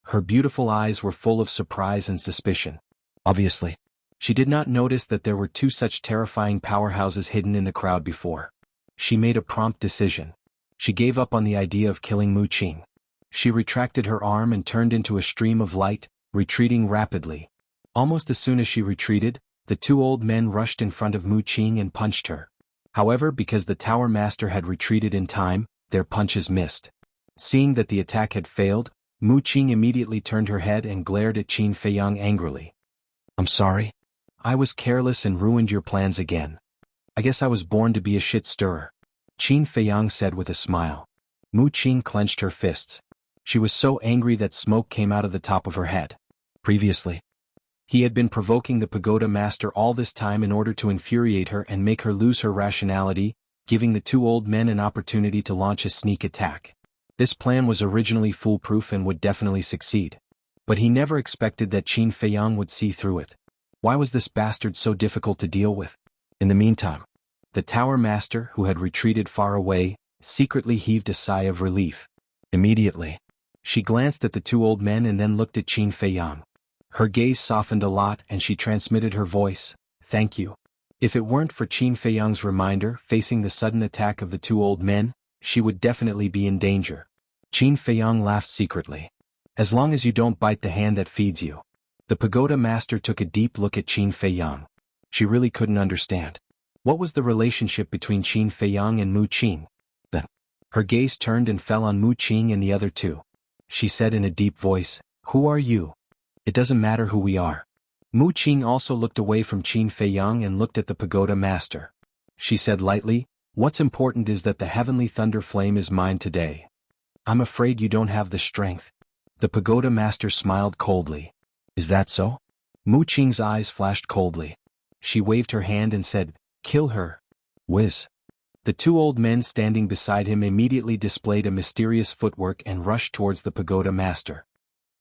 Her beautiful eyes were full of surprise and suspicion. Obviously, she did not notice that there were two such terrifying powerhouses hidden in the crowd before. She made a prompt decision. She gave up on the idea of killing Mu Qing. She retracted her arm and turned into a stream of light, retreating rapidly. Almost as soon as she retreated, the two old men rushed in front of Mu Qing and punched her. However, because the tower master had retreated in time, their punches missed. Seeing that the attack had failed, Mu Qing immediately turned her head and glared at Qin Feiyang angrily. "I'm sorry. I was careless and ruined your plans again. I guess I was born to be a shit-stirrer," Qin Feiyang said with a smile. Mu Qing clenched her fists. She was so angry that smoke came out of the top of her head. Previously, he had been provoking the pagoda master all this time in order to infuriate her and make her lose her rationality, giving the two old men an opportunity to launch a sneak attack. This plan was originally foolproof and would definitely succeed. But he never expected that Qin Feiyang would see through it. Why was this bastard so difficult to deal with? In the meantime, the tower master, who had retreated far away, secretly heaved a sigh of relief. Immediately, she glanced at the two old men and then looked at Qin Feiyang. Her gaze softened a lot and she transmitted her voice, "Thank you." If it weren't for Qin Feiyang's reminder facing the sudden attack of the two old men, she would definitely be in danger. Qin Feiyang laughed secretly. "As long as you don't bite the hand that feeds you." The pagoda master took a deep look at Qin Feiyang. She really couldn't understand. What was the relationship between Qin Feiyang and Mu Qing? Then, her gaze turned and fell on Mu Qing and the other two. She said in a deep voice, "Who are you?" "It doesn't matter who we are." Mu Qing also looked away from Qin Feiyang and looked at the pagoda master. She said lightly, "What's important is that the heavenly thunder flame is mine today." "I'm afraid you don't have the strength." The pagoda master smiled coldly. "Is that so?" Mu Qing's eyes flashed coldly. She waved her hand and said, "Kill her." Whiz. The two old men standing beside him immediately displayed a mysterious footwork and rushed towards the pagoda master.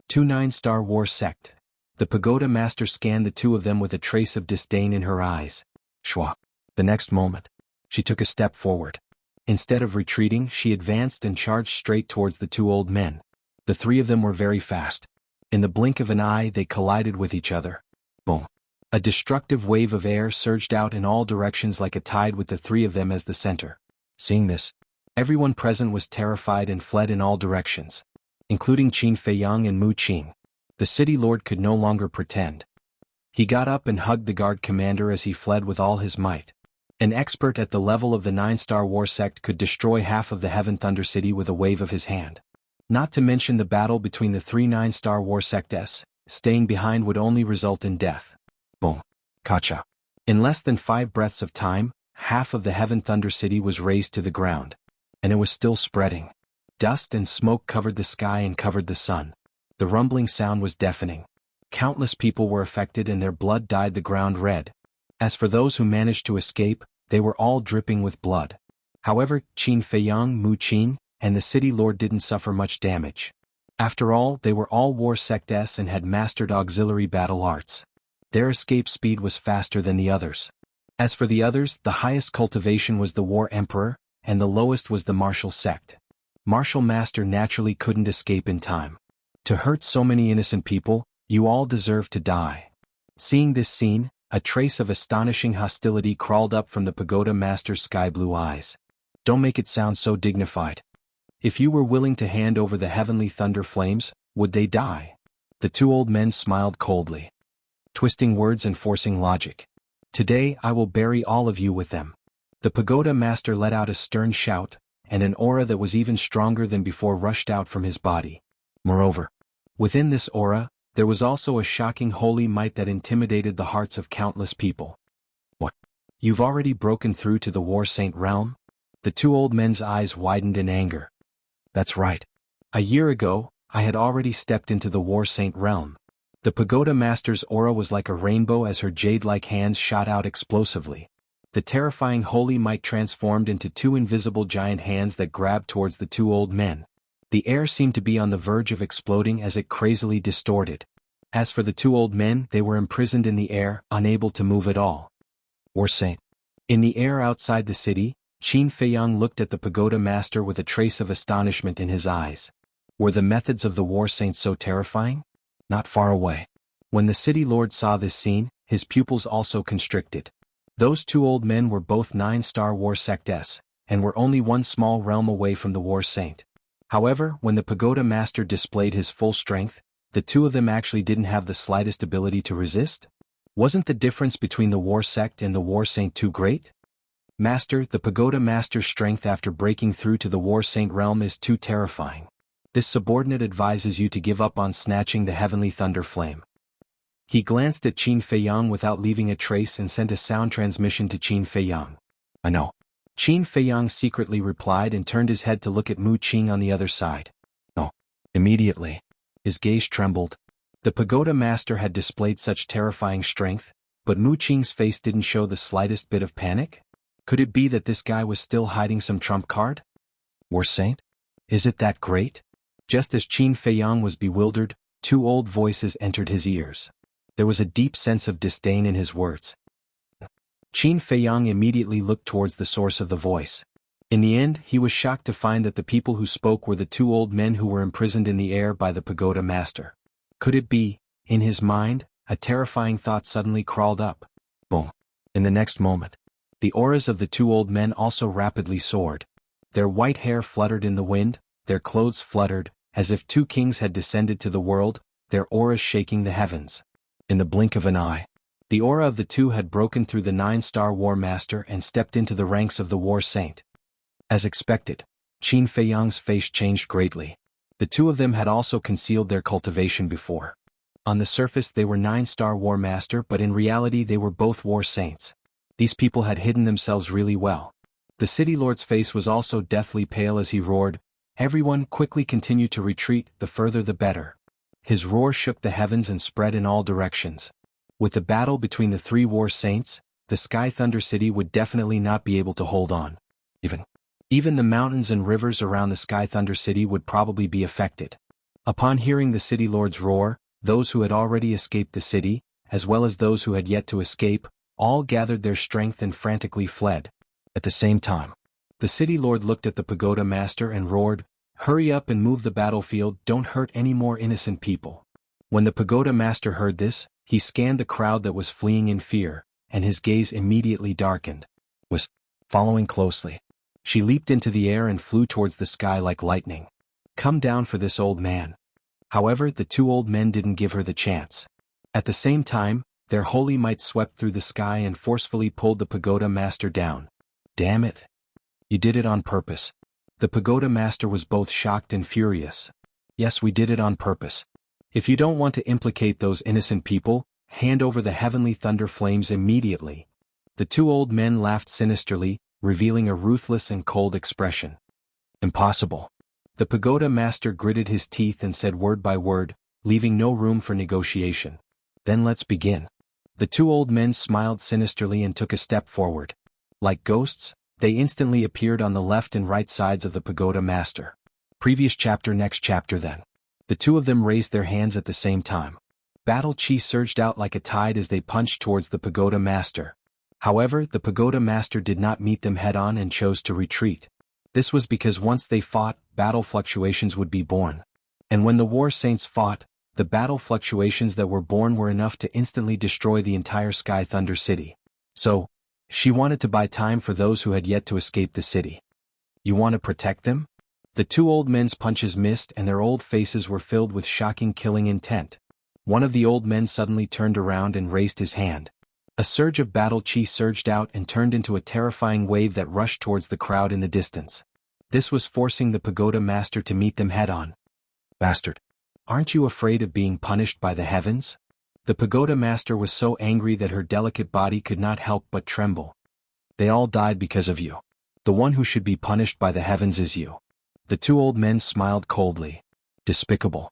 2 9-star war sect. The pagoda master scanned the two of them with a trace of disdain in her eyes. Shwa. The next moment, she took a step forward. Instead of retreating, she advanced and charged straight towards the two old men. The three of them were very fast. In the blink of an eye, they collided with each other. Boom. A destructive wave of air surged out in all directions like a tide with the three of them as the center. Seeing this, everyone present was terrified and fled in all directions, including Qin Feiyang and Mu Qing. The city lord could no longer pretend. He got up and hugged the guard commander as he fled with all his might. An expert at the level of the 9-star war sect could destroy half of the Heaven Thunder City with a wave of his hand. Not to mention the battle between the 3 9-star war sects, staying behind would only result in death. Boom. Kacha. In less than 5 breaths of time, half of the Heaven Thunder City was razed to the ground. And it was still spreading. Dust and smoke covered the sky and covered the sun. The rumbling sound was deafening. Countless people were affected and their blood dyed the ground red. As for those who managed to escape, they were all dripping with blood. However, Qin Feiyang, Mu Qing, and the city lord didn't suffer much damage. After all, they were all war sects and had mastered auxiliary battle arts. Their escape speed was faster than the others. As for the others, the highest cultivation was the War Emperor, and the lowest was the Martial Sect. Martial Master naturally couldn't escape in time. To hurt so many innocent people, you all deserve to die. Seeing this scene, a trace of astonishing hostility crawled up from the pagoda master's sky-blue eyes. Don't make it sound so dignified. If you were willing to hand over the heavenly thunder flames, would they die? The two old men smiled coldly, twisting words and forcing logic. Today I will bury all of you with them. The pagoda master let out a stern shout, and an aura that was even stronger than before rushed out from his body. Moreover, within this aura, there was also a shocking holy might that intimidated the hearts of countless people. What? You've already broken through to the War Saint realm? The two old men's eyes widened in anger. That's right. A year ago, I had already stepped into the War Saint realm. The pagoda master's aura was like a rainbow as her jade-like hands shot out explosively. The terrifying holy might transformed into 2 invisible giant hands that grabbed towards the two old men. The air seemed to be on the verge of exploding as it crazily distorted. As for the two old men, they were imprisoned in the air, unable to move at all. War Saint. In the air outside the city, Qin Feiyang looked at the pagoda master with a trace of astonishment in his eyes. Were the methods of the War Saint so terrifying? Not far away. When the city lord saw this scene, his pupils also constricted. Those two old men were both 9-star war sects, and were only one small realm away from the War Saint. However, when the pagoda master displayed his full strength, the two of them actually didn't have the slightest ability to resist? Wasn't the difference between the War Sect and the War Saint too great? Master, the pagoda master's strength after breaking through to the War Saint realm is too terrifying. This subordinate advises you to give up on snatching the heavenly thunder flame. He glanced at Qin Feiyang without leaving a trace and sent a sound transmission to Qin Feiyang. I know. Qin Feiyang secretly replied and turned his head to look at Mu Qing on the other side. No. Immediately, his gaze trembled. The pagoda master had displayed such terrifying strength, but Mu Qing's face didn't show the slightest bit of panic? Could it be that this guy was still hiding some trump card? War Saint? Is it that great? Just as Qin Feiyang was bewildered, 2 old voices entered his ears. There was a deep sense of disdain in his words. Qin Feiyang immediately looked towards the source of the voice. In the end, he was shocked to find that the people who spoke were the 2 old men who were imprisoned in the air by the pagoda master. Could it be? In his mind, a terrifying thought suddenly crawled up. Boom. In the next moment, the auras of the 2 old men also rapidly soared. Their white hair fluttered in the wind, their clothes fluttered, as if 2 kings had descended to the world, their auras shaking the heavens. In the blink of an eye, the aura of the 2 had broken through the 9-star War Master and stepped into the ranks of the War Saint. As expected, Qin Feiyang's face changed greatly. The 2 of them had also concealed their cultivation before. On the surface they were 9-star War Master, but in reality they were both War Saints. These people had hidden themselves really well. The city lord's face was also deathly pale as he roared, "Everyone quickly continue to retreat, the further the better." His roar shook the heavens and spread in all directions. With the battle between the 3 War Saints, the Sky Thunder City would definitely not be able to hold on. Even the mountains and rivers around the Sky Thunder City would probably be affected. Upon hearing the city lord's roar, those who had already escaped the city, as well as those who had yet to escape, all gathered their strength and frantically fled. At the same time, the city lord looked at the pagoda master and roared, "Hurry up and move the battlefield, don't hurt any more innocent people." When the pagoda master heard this, he scanned the crowd that was fleeing in fear, and his gaze immediately darkened. Was following closely. She leaped into the air and flew towards the sky like lightning. Come down for this old man. However, the two old men didn't give her the chance. At the same time, their holy might swept through the sky and forcefully pulled the pagoda master down. Damn it. You did it on purpose. The pagoda master was both shocked and furious. Yes, we did it on purpose. If you don't want to implicate those innocent people, hand over the heavenly thunder flames immediately. The two old men laughed sinisterly, revealing a ruthless and cold expression. Impossible. The pagoda master gritted his teeth and said word by word, leaving no room for negotiation. Then let's begin. The two old men smiled sinisterly and took a step forward. Like ghosts, they instantly appeared on the left and right sides of the pagoda master. Previous chapter, next chapter then. The two of them raised their hands at the same time. Battle chi surged out like a tide as they punched towards the pagoda master. However, the pagoda master did not meet them head-on and chose to retreat. This was because once they fought, battle fluctuations would be born. And when the war saints fought, the battle fluctuations that were born were enough to instantly destroy the entire Sky Thunder City. So, she wanted to buy time for those who had yet to escape the city. You want to protect them? The two old men's punches missed and their old faces were filled with shocking killing intent. One of the old men suddenly turned around and raised his hand. A surge of battle chi surged out and turned into a terrifying wave that rushed towards the crowd in the distance. This was forcing the pagoda master to meet them head-on. Bastard. Aren't you afraid of being punished by the heavens? The pagoda master was so angry that her delicate body could not help but tremble. They all died because of you. The one who should be punished by the heavens is you. The two old men smiled coldly. Despicable.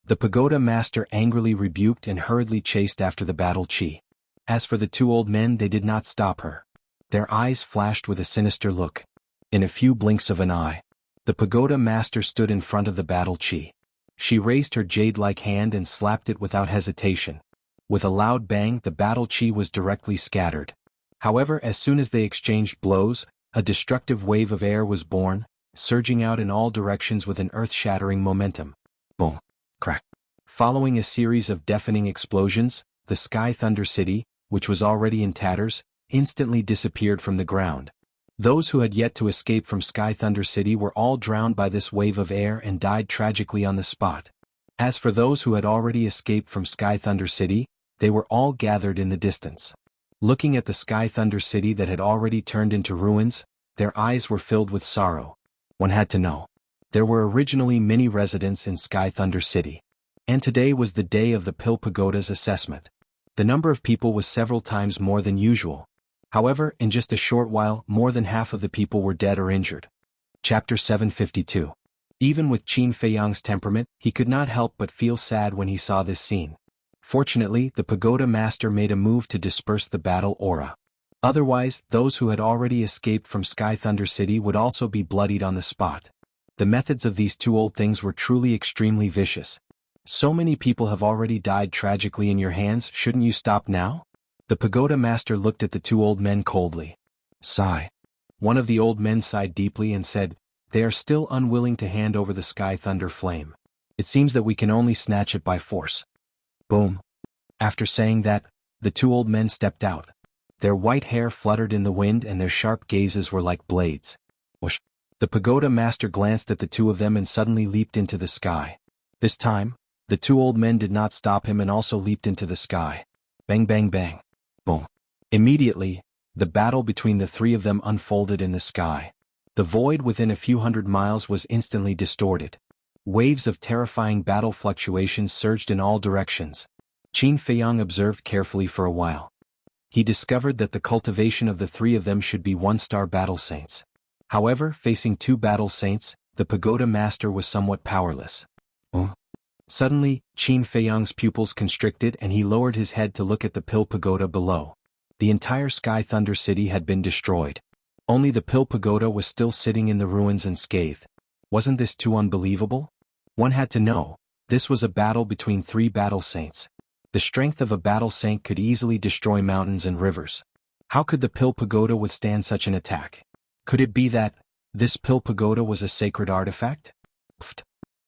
The pagoda master angrily rebuked and hurriedly chased after the battle chi. As for the two old men, they did not stop her. Their eyes flashed with a sinister look. In a few blinks of an eye, the pagoda master stood in front of the battle chi. She raised her jade-like hand and slapped it without hesitation. With a loud bang, the battle chi was directly scattered. However, as soon as they exchanged blows, a destructive wave of air was born, surging out in all directions with an earth-shattering momentum. Boom. Crack. Following a series of deafening explosions, the Sky Thunder City, which was already in tatters, instantly disappeared from the ground. Those who had yet to escape from Sky Thunder City were all drowned by this wave of air and died tragically on the spot. As for those who had already escaped from Sky Thunder City, they were all gathered in the distance. Looking at the Sky Thunder City that had already turned into ruins, their eyes were filled with sorrow. One had to know. There were originally many residents in Sky Thunder City. And today was the day of the Pill Pagoda's assessment. The number of people was several times more than usual. However, in just a short while, more than half of the people were dead or injured. Chapter 752. Even with Qin Feiyang's temperament, he could not help but feel sad when he saw this scene. Fortunately, the pagoda master made a move to disperse the battle aura. Otherwise, those who had already escaped from Sky Thunder City would also be bloodied on the spot. The methods of these two old things were truly extremely vicious. So many people have already died tragically in your hands, shouldn't you stop now? The pagoda master looked at the two old men coldly. Sigh. One of the old men sighed deeply and said, "They are still unwilling to hand over the Sky Thunder Flame. It seems that we can only snatch it by force." Boom. After saying that, the two old men stepped out. Their white hair fluttered in the wind and their sharp gazes were like blades. Whoosh. The pagoda master glanced at the two of them and suddenly leaped into the sky. This time, the two old men did not stop him and also leaped into the sky. Bang bang bang. Boom. Immediately, the battle between the three of them unfolded in the sky. The void within a few hundred miles was instantly distorted. Waves of terrifying battle fluctuations surged in all directions. Qin Feiyang observed carefully for a while. He discovered that the cultivation of the three of them should be one-star battle saints. However, facing two battle saints, the pagoda master was somewhat powerless. Suddenly, Qin Feiyang's pupils constricted and he lowered his head to look at the Pill Pagoda below. The entire Sky Thunder City had been destroyed. Only the Pill Pagoda was still sitting in the ruins unscathed. Wasn't this too unbelievable? One had to know. This was a battle between 3 battle saints. The strength of a battle saint could easily destroy mountains and rivers. How could the Pill Pagoda withstand such an attack? Could it be that this Pill Pagoda was a sacred artifact? Pfft.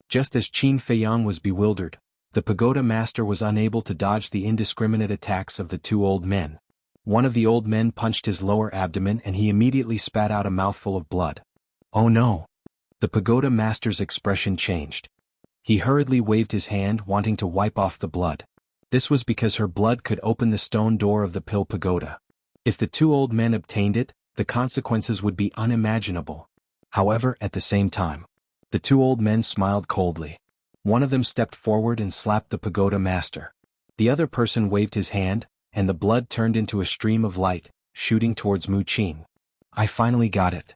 Just as Qin Feiyang was bewildered, the pagoda master was unable to dodge the indiscriminate attacks of the 2 old men. One of the old men punched his lower abdomen and he immediately spat out a mouthful of blood. Oh no! The pagoda master's expression changed. He hurriedly waved his hand, wanting to wipe off the blood. This was because her blood could open the stone door of the Pill Pagoda. If the 2 old men obtained it, the consequences would be unimaginable. However, at the same time, the 2 old men smiled coldly. One of them stepped forward and slapped the pagoda master. The other person waved his hand, and the blood turned into a stream of light, shooting towards Mu Qing. I finally got it.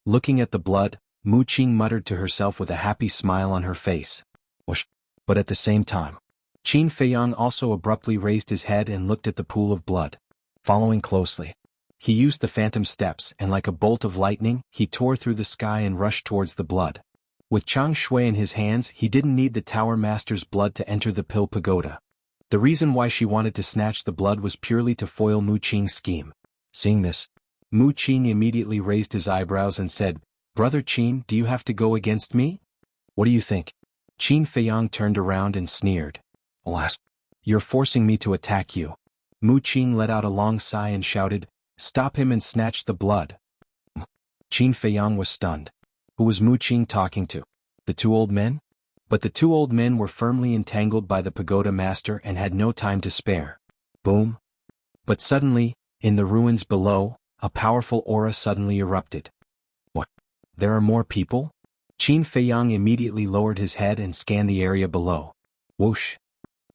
Looking at the blood, Mu Qing muttered to herself with a happy smile on her face. Whoosh. But at the same time, Qin Feiyang also abruptly raised his head and looked at the pool of blood. Following closely, he used the phantom steps and like a bolt of lightning, he tore through the sky and rushed towards the blood. With Chang Shui in his hands, he didn't need the Tower Master's blood to enter the Pill Pagoda. The reason why she wanted to snatch the blood was purely to foil Mu Qing's scheme. Seeing this, Mu Qing immediately raised his eyebrows and said, "Brother Qin, do you have to go against me? What do you think?" Qin Feiyang turned around and sneered. "Alas, you're forcing me to attack you." Mu Qing let out a long sigh and shouted, "Stop him and snatch the blood." Qin Feiyang was stunned. Who was Mu Qing talking to? The 2 old men? But the 2 old men were firmly entangled by the pagoda master and had no time to spare. Boom! But suddenly, in the ruins below, a powerful aura suddenly erupted. What? There are more people? Qin Feiyang immediately lowered his head and scanned the area below. Whoosh!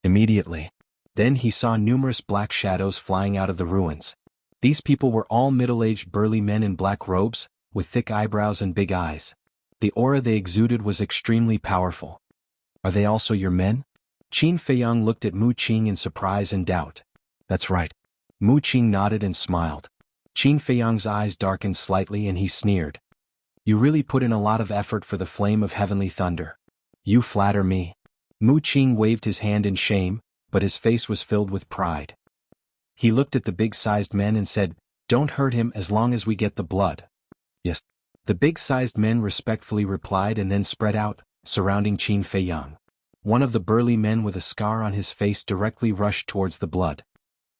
Immediately. Then he saw numerous black shadows flying out of the ruins. These people were all middle-aged burly men in black robes, with thick eyebrows and big eyes. The aura they exuded was extremely powerful. Are they also your men? Qin Feiyang looked at Mu Qing in surprise and doubt. That's right. Mu Qing nodded and smiled. Qin Feiyang's eyes darkened slightly and he sneered. You really put in a lot of effort for the flame of heavenly thunder. You flatter me. Mu Qing waved his hand in shame, but his face was filled with pride. He looked at the big-sized men and said, "Don't hurt him as long as we get the blood." Yes. The big-sized men respectfully replied and then spread out, surrounding Qin Feiyang. One of the burly men with a scar on his face directly rushed towards the blood.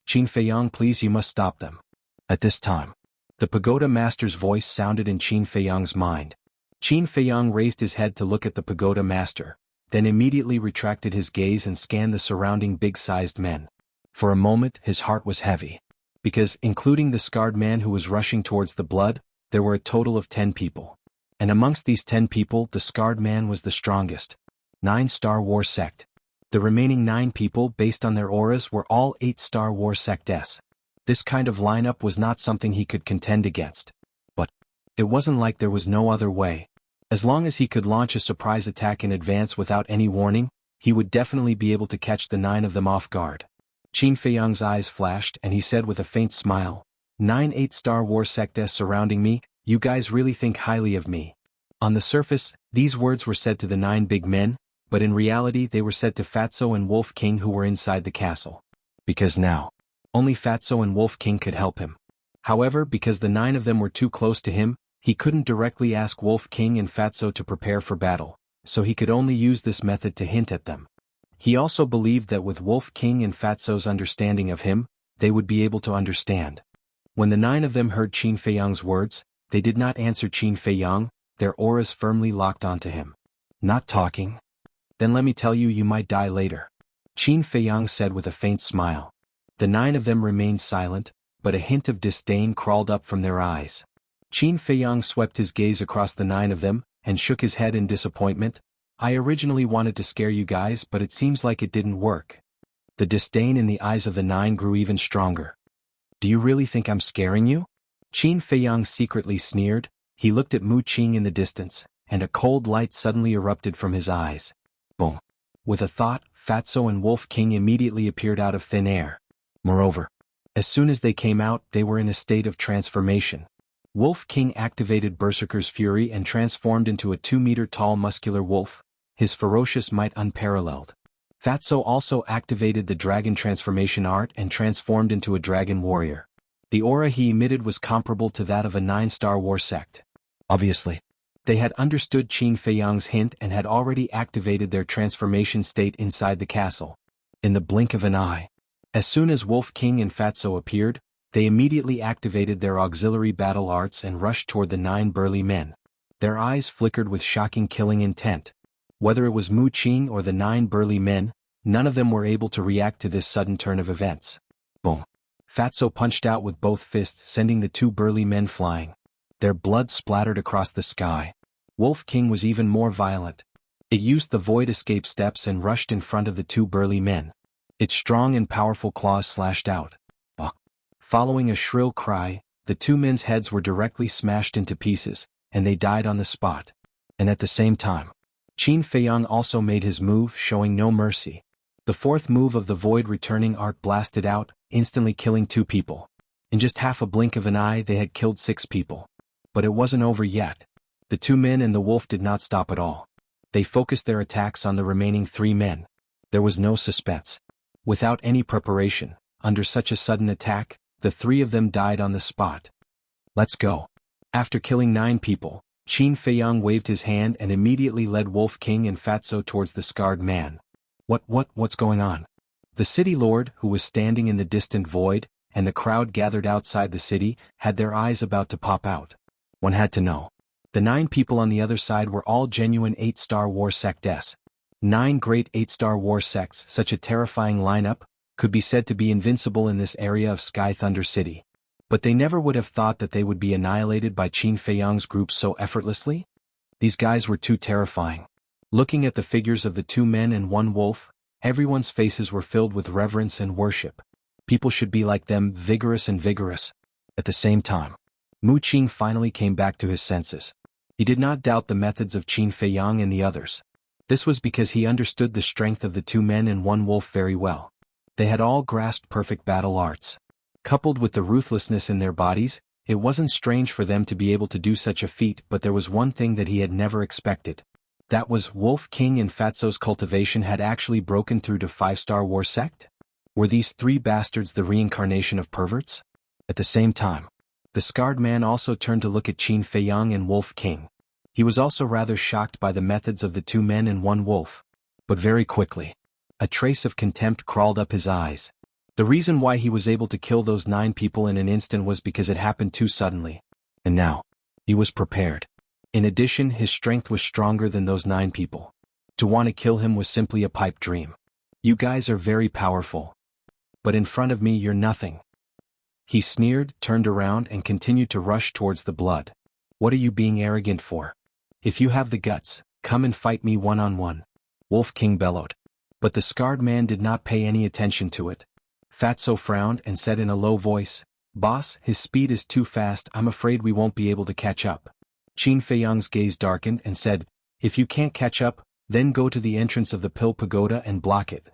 Qin Feiyang, please, you must stop them. At this time, the pagoda master's voice sounded in Qin Feiyang's mind. Qin Feiyang raised his head to look at the pagoda master, then immediately retracted his gaze and scanned the surrounding big-sized men. For a moment his heart was heavy. Because, including the scarred man who was rushing towards the blood, there were a total of 10 people. And amongst these 10 people, the scarred man was the strongest. 9 Star War sect. The remaining 9 people, based on their auras, were all 8 Star War sects. This kind of lineup was not something he could contend against. But it wasn't like there was no other way. As long as he could launch a surprise attack in advance without any warning, he would definitely be able to catch the 9 of them off guard. Qin Feiyang's eyes flashed and he said with a faint smile, 9 8 Star War sects surrounding me, you guys really think highly of me. On the surface, these words were said to the 9 big men, but in reality they were said to Fatso and Wolf King who were inside the castle. Because now, only Fatso and Wolf King could help him. However, because the 9 of them were too close to him, he couldn't directly ask Wolf King and Fatso to prepare for battle, so he could only use this method to hint at them. He also believed that with Wolf King and Fatso's understanding of him, they would be able to understand. When the 9 of them heard Qin Feiyang's words, they did not answer Qin Feiyang, their auras firmly locked onto him. Not talking? Then let me tell you, you might die later. Qin Feiyang said with a faint smile. The 9 of them remained silent, but a hint of disdain crawled up from their eyes. Qin Feiyang swept his gaze across the 9 of them, and shook his head in disappointment. I originally wanted to scare you guys, but it seems like it didn't work. The disdain in the eyes of the 9 grew even stronger. Do you really think I'm scaring you? Qin Feiyang secretly sneered. He looked at Mu Qing in the distance, and a cold light suddenly erupted from his eyes. Boom. With a thought, Fatso and Wolf King immediately appeared out of thin air. Moreover, as soon as they came out, they were in a state of transformation. Wolf King activated Berserker's Fury and transformed into a 2-meter-tall muscular wolf, his ferocious might unparalleled. Fatso also activated the Dragon Transformation Art and transformed into a dragon warrior. The aura he emitted was comparable to that of a 9-star war sect. Obviously, they had understood Qin Feiyang's hint and had already activated their transformation state inside the castle. In the blink of an eye, as soon as Wolf King and Fatso appeared, they immediately activated their auxiliary battle arts and rushed toward the 9 burly men. Their eyes flickered with shocking killing intent. Whether it was Mu Qing or the 9 burly men, none of them were able to react to this sudden turn of events. Boom. Fatso punched out with both fists, sending the 2 burly men flying. Their blood splattered across the sky. Wolf King was even more violent. It used the void escape steps and rushed in front of the 2 burly men. Its strong and powerful claws slashed out. Following a shrill cry, the 2 men's heads were directly smashed into pieces, and they died on the spot. And at the same time, Qin Feiyang also made his move, showing no mercy. The 4th move of the void returning art blasted out, instantly killing 2 people. In just half a blink of an eye they had killed 6 people. But it wasn't over yet. The 2 men and the wolf did not stop at all. They focused their attacks on the remaining 3 men. There was no suspense. Without any preparation, under such a sudden attack, the 3 of them died on the spot. Let's go. After killing 9 people, Qin Feiyang waved his hand and immediately led Wolf King and Fatso towards the scarred man. What's going on? The city lord, who was standing in the distant void, and the crowd gathered outside the city, had their eyes about to pop out. One had to know. The 9 people on the other side were all genuine 8-star war sects. 9 great 8-star war sects, such a terrifying lineup, could be said to be invincible in this area of Sky Thunder City. But they never would have thought that they would be annihilated by Qin Feiyang's group so effortlessly. These guys were too terrifying. Looking at the figures of the 2 men and 1 wolf, everyone's faces were filled with reverence and worship. People should be like them, vigorous and vigorous. At the same time, Mu Qing finally came back to his senses. He did not doubt the methods of Qin Feiyang and the others. This was because he understood the strength of the 2 men and 1 wolf very well. They had all grasped perfect battle arts. Coupled with the ruthlessness in their bodies, it wasn't strange for them to be able to do such a feat, but there was one thing that he had never expected. That was Wolf King and Fatso's cultivation had actually broken through to 5-star war sect? Were these 3 bastards the reincarnation of perverts? At the same time, the scarred man also turned to look at Qin Feiyang and Wolf King. He was also rather shocked by the methods of the 2 men and 1 wolf. But very quickly, a trace of contempt crawled up his eyes. The reason why he was able to kill those 9 people in an instant was because it happened too suddenly. And now, he was prepared. In addition, his strength was stronger than those 9 people. To want to kill him was simply a pipe dream. You guys are very powerful. But in front of me you're nothing. He sneered, turned around and continued to rush towards the blood. What are you being arrogant for? If you have the guts, come and fight me one-on-one. Wolf King bellowed. But the scarred man did not pay any attention to it. Fatso frowned and said in a low voice, "Boss, his speed is too fast, I'm afraid we won't be able to catch up." Qin Feiyang's gaze darkened and said, "If you can't catch up, then go to the entrance of the Pill Pagoda and block it."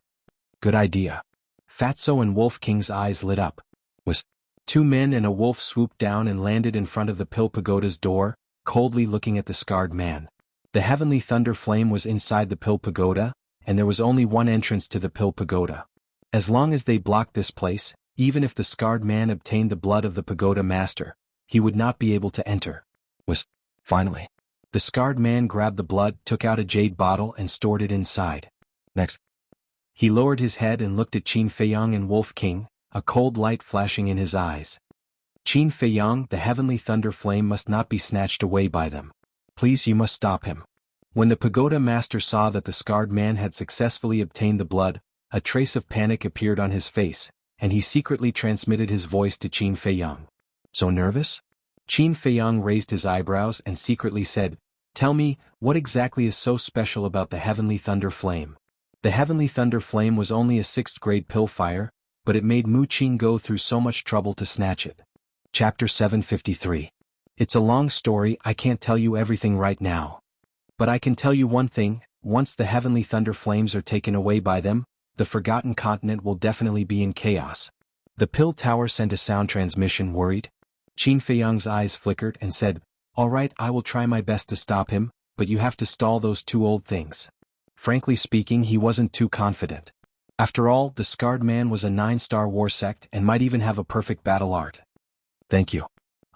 Good idea. Fatso and Wolf King's eyes lit up. Was 2 men and a wolf swooped down and landed in front of the Pill Pagoda's door, coldly looking at the scarred man. The heavenly thunder flame was inside the Pill Pagoda, and there was only one entrance to the Pill Pagoda. As long as they blocked this place, even if the scarred man obtained the blood of the pagoda master, he would not be able to enter. Finally, the scarred man grabbed the blood, took out a jade bottle and stored it inside. Next, he lowered his head and looked at Qin Feiyang and Wolf King, a cold light flashing in his eyes. Qin Feiyang, the heavenly thunder flame must not be snatched away by them. Please, you must stop him. When the pagoda master saw that the scarred man had successfully obtained the blood, a trace of panic appeared on his face, and he secretly transmitted his voice to Qin Feiyang. So nervous? Qin Feiyang raised his eyebrows and secretly said, "Tell me, what exactly is so special about the heavenly thunder flame?" The heavenly thunder flame was only a 6th grade pill fire, but it made Mu Qing go through so much trouble to snatch it. Chapter 753. It's a long story, I can't tell you everything right now. But I can tell you one thing, once the heavenly thunder flames are taken away by them, the Forgotten Continent will definitely be in chaos. The Pill Tower sent a sound transmission, worried. Qin Feiyang's eyes flickered and said, "All right, I will try my best to stop him, but you have to stall those two old things." Frankly speaking, he wasn't too confident. After all, the Scarred Man was a 9-star war sect and might even have a perfect battle art. "Thank you.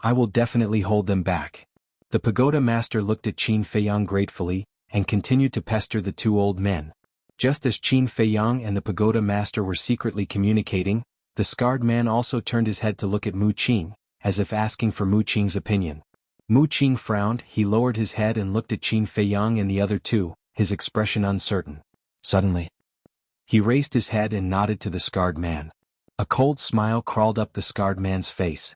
I will definitely hold them back." The pagoda master looked at Qin Feiyang gratefully, and continued to pester the two old men. Just as Qin Feiyang and the pagoda master were secretly communicating, the Scarred Man also turned his head to look at Mu Qing, as if asking for Mu Qing's opinion. Mu Qing frowned, he lowered his head and looked at Qin Feiyang and the other two, his expression uncertain. Suddenly, he raised his head and nodded to the Scarred Man. A cold smile crawled up the Scarred Man's face.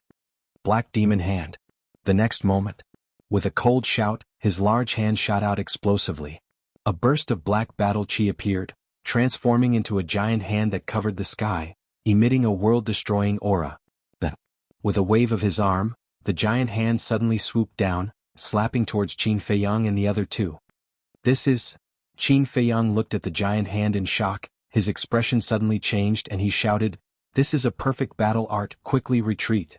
"Black Demon Hand." The next moment, with a cold shout, his large hand shot out explosively. A burst of black battle chi appeared, transforming into a giant hand that covered the sky, emitting a world-destroying aura. Then, with a wave of his arm, the giant hand suddenly swooped down, slapping towards Qin Feiyang and the other two. "This is..." Qin Feiyang looked at the giant hand in shock, his expression suddenly changed and he shouted, "This is a perfect battle art, quickly retreat."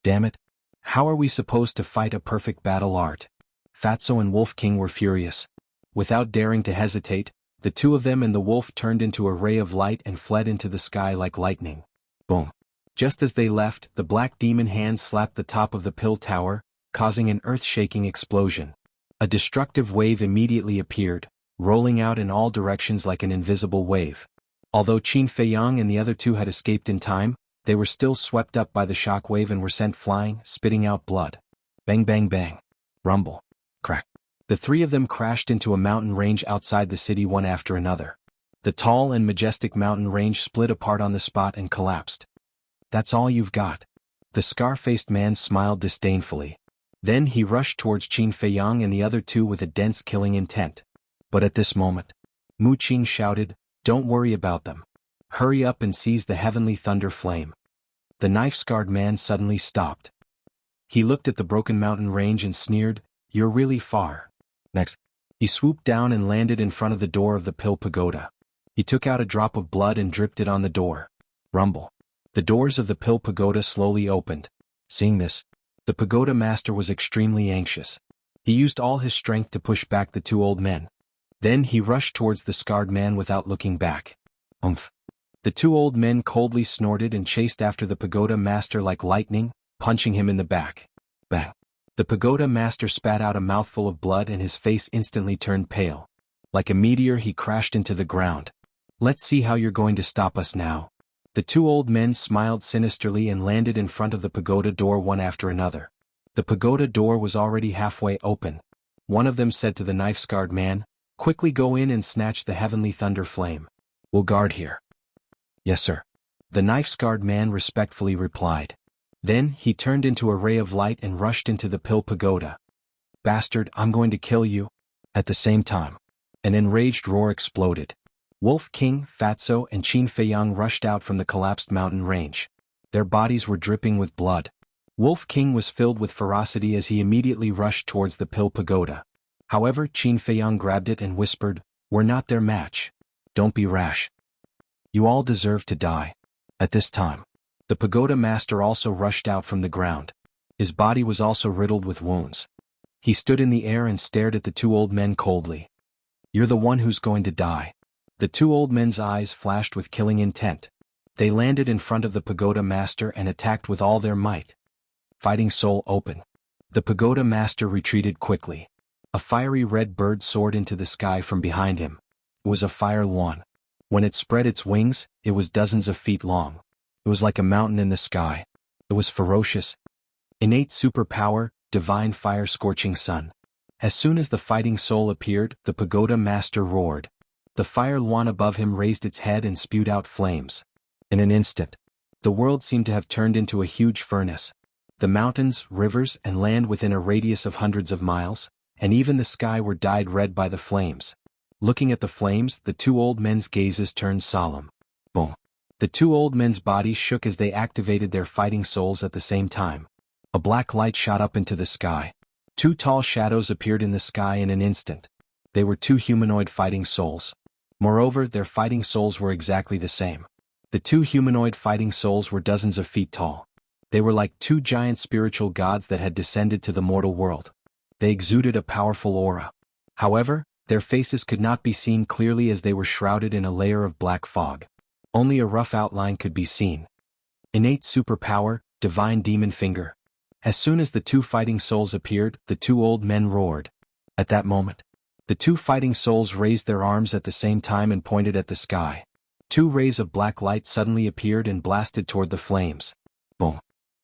"Damn it. How are we supposed to fight a perfect battle art?" Fatso and Wolf King were furious. Without daring to hesitate, the two of them and the wolf turned into a ray of light and fled into the sky like lightning. Boom. Just as they left, the black demon hand slapped the top of the pill tower, causing an earth-shaking explosion. A destructive wave immediately appeared, rolling out in all directions like an invisible wave. Although Qin Feiyang and the other two had escaped in time, they were still swept up by the shock wave and were sent flying, spitting out blood. Bang bang bang. Rumble. Crack. The three of them crashed into a mountain range outside the city one after another. The tall and majestic mountain range split apart on the spot and collapsed. "That's all you've got?" The scar-faced man smiled disdainfully. Then he rushed towards Qin Feiyang and the other two with a dense killing intent. But at this moment, Mu Qing shouted, "Don't worry about them. Hurry up and seize the heavenly thunder flame." The knife-scarred man suddenly stopped. He looked at the broken mountain range and sneered, "You're really far." Next, he swooped down and landed in front of the door of the Pill Pagoda. He took out a drop of blood and dripped it on the door. Rumble. The doors of the Pill Pagoda slowly opened. Seeing this, the pagoda master was extremely anxious. He used all his strength to push back the two old men. Then he rushed towards the scarred man without looking back. Umph. The two old men coldly snorted and chased after the pagoda master like lightning, punching him in the back. Bang. The pagoda master spat out a mouthful of blood and his face instantly turned pale. Like a meteor he crashed into the ground. "Let's see how you're going to stop us now." The two old men smiled sinisterly and landed in front of the pagoda door one after another. The pagoda door was already halfway open. One of them said to the knife-scarred man, "Quickly go in and snatch the heavenly thunder flame. We'll guard here." "Yes, sir." The knife-scarred man respectfully replied. Then he turned into a ray of light and rushed into the Pill Pagoda. "Bastard, I'm going to kill you." At the same time, an enraged roar exploded. Wolf King, Fatso, and Qin Feiyang rushed out from the collapsed mountain range. Their bodies were dripping with blood. Wolf King was filled with ferocity as he immediately rushed towards the Pill Pagoda. However, Qin Feiyang grabbed it and whispered, "We're not their match. Don't be rash. You all deserve to die." At this time, the pagoda master also rushed out from the ground. His body was also riddled with wounds. He stood in the air and stared at the two old men coldly. "You're the one who's going to die." The two old men's eyes flashed with killing intent. They landed in front of the pagoda master and attacked with all their might. Fighting Soul open. The pagoda master retreated quickly. A fiery red bird soared into the sky from behind him. It was a fire swan. When it spread its wings, it was dozens of feet long. It was like a mountain in the sky. It was ferocious. Innate superpower, divine fire-scorching sun. As soon as the fighting soul appeared, the pagoda master roared. The fire swan above him raised its head and spewed out flames. In an instant, the world seemed to have turned into a huge furnace. The mountains, rivers, and land within a radius of hundreds of miles, and even the sky were dyed red by the flames. Looking at the flames, the two old men's gazes turned solemn. Boom. The two old men's bodies shook as they activated their fighting souls at the same time. A black light shot up into the sky. Two tall shadows appeared in the sky in an instant. They were two humanoid fighting souls. Moreover, their fighting souls were exactly the same. The two humanoid fighting souls were dozens of feet tall. They were like two giant spiritual gods that had descended to the mortal world. They exuded a powerful aura. However, their faces could not be seen clearly as they were shrouded in a layer of black fog. Only a rough outline could be seen. Innate superpower, divine demon finger. As soon as the two fighting souls appeared, the two old men roared. At that moment, the two fighting souls raised their arms at the same time and pointed at the sky. Two rays of black light suddenly appeared and blasted toward the flames. Boom.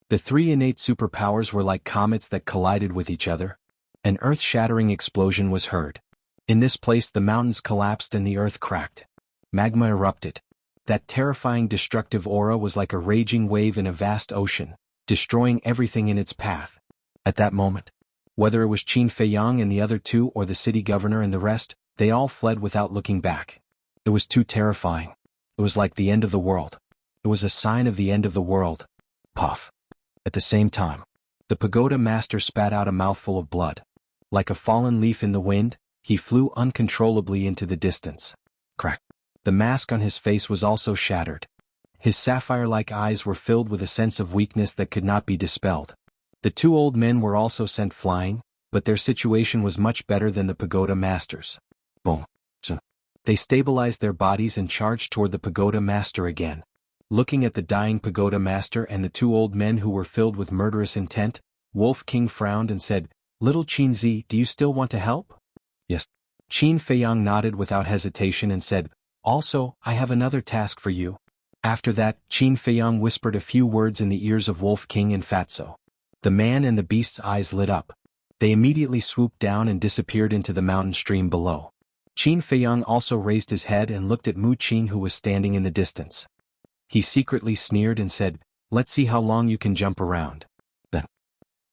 The three innate superpowers were like comets that collided with each other. An earth-shattering explosion was heard. In this place the mountains collapsed and the earth cracked. Magma erupted. That terrifying destructive aura was like a raging wave in a vast ocean, destroying everything in its path. At that moment, whether it was Qin Feiyang and the other two or the city governor and the rest, they all fled without looking back. It was too terrifying. It was like the end of the world. It was a sign of the end of the world. Puff. At the same time, the pagoda master spat out a mouthful of blood. Like a fallen leaf in the wind, he flew uncontrollably into the distance. Crack. The mask on his face was also shattered. His sapphire-like eyes were filled with a sense of weakness that could not be dispelled. The two old men were also sent flying, but their situation was much better than the pagoda master's. Boom. They stabilized their bodies and charged toward the pagoda master again. Looking at the dying pagoda master and the two old men who were filled with murderous intent, Wolf King frowned and said, "Little Qinzi, do you still want to help?" "Yes." Qin Feiyang nodded without hesitation and said, "Also, I have another task for you." After that, Qin Feiyang whispered a few words in the ears of Wolf King and Fatso. The man and the beast's eyes lit up. They immediately swooped down and disappeared into the mountain stream below. Qin Feiyang also raised his head and looked at Mu Qing, who was standing in the distance. He secretly sneered and said, "Let's see how long you can jump around." Then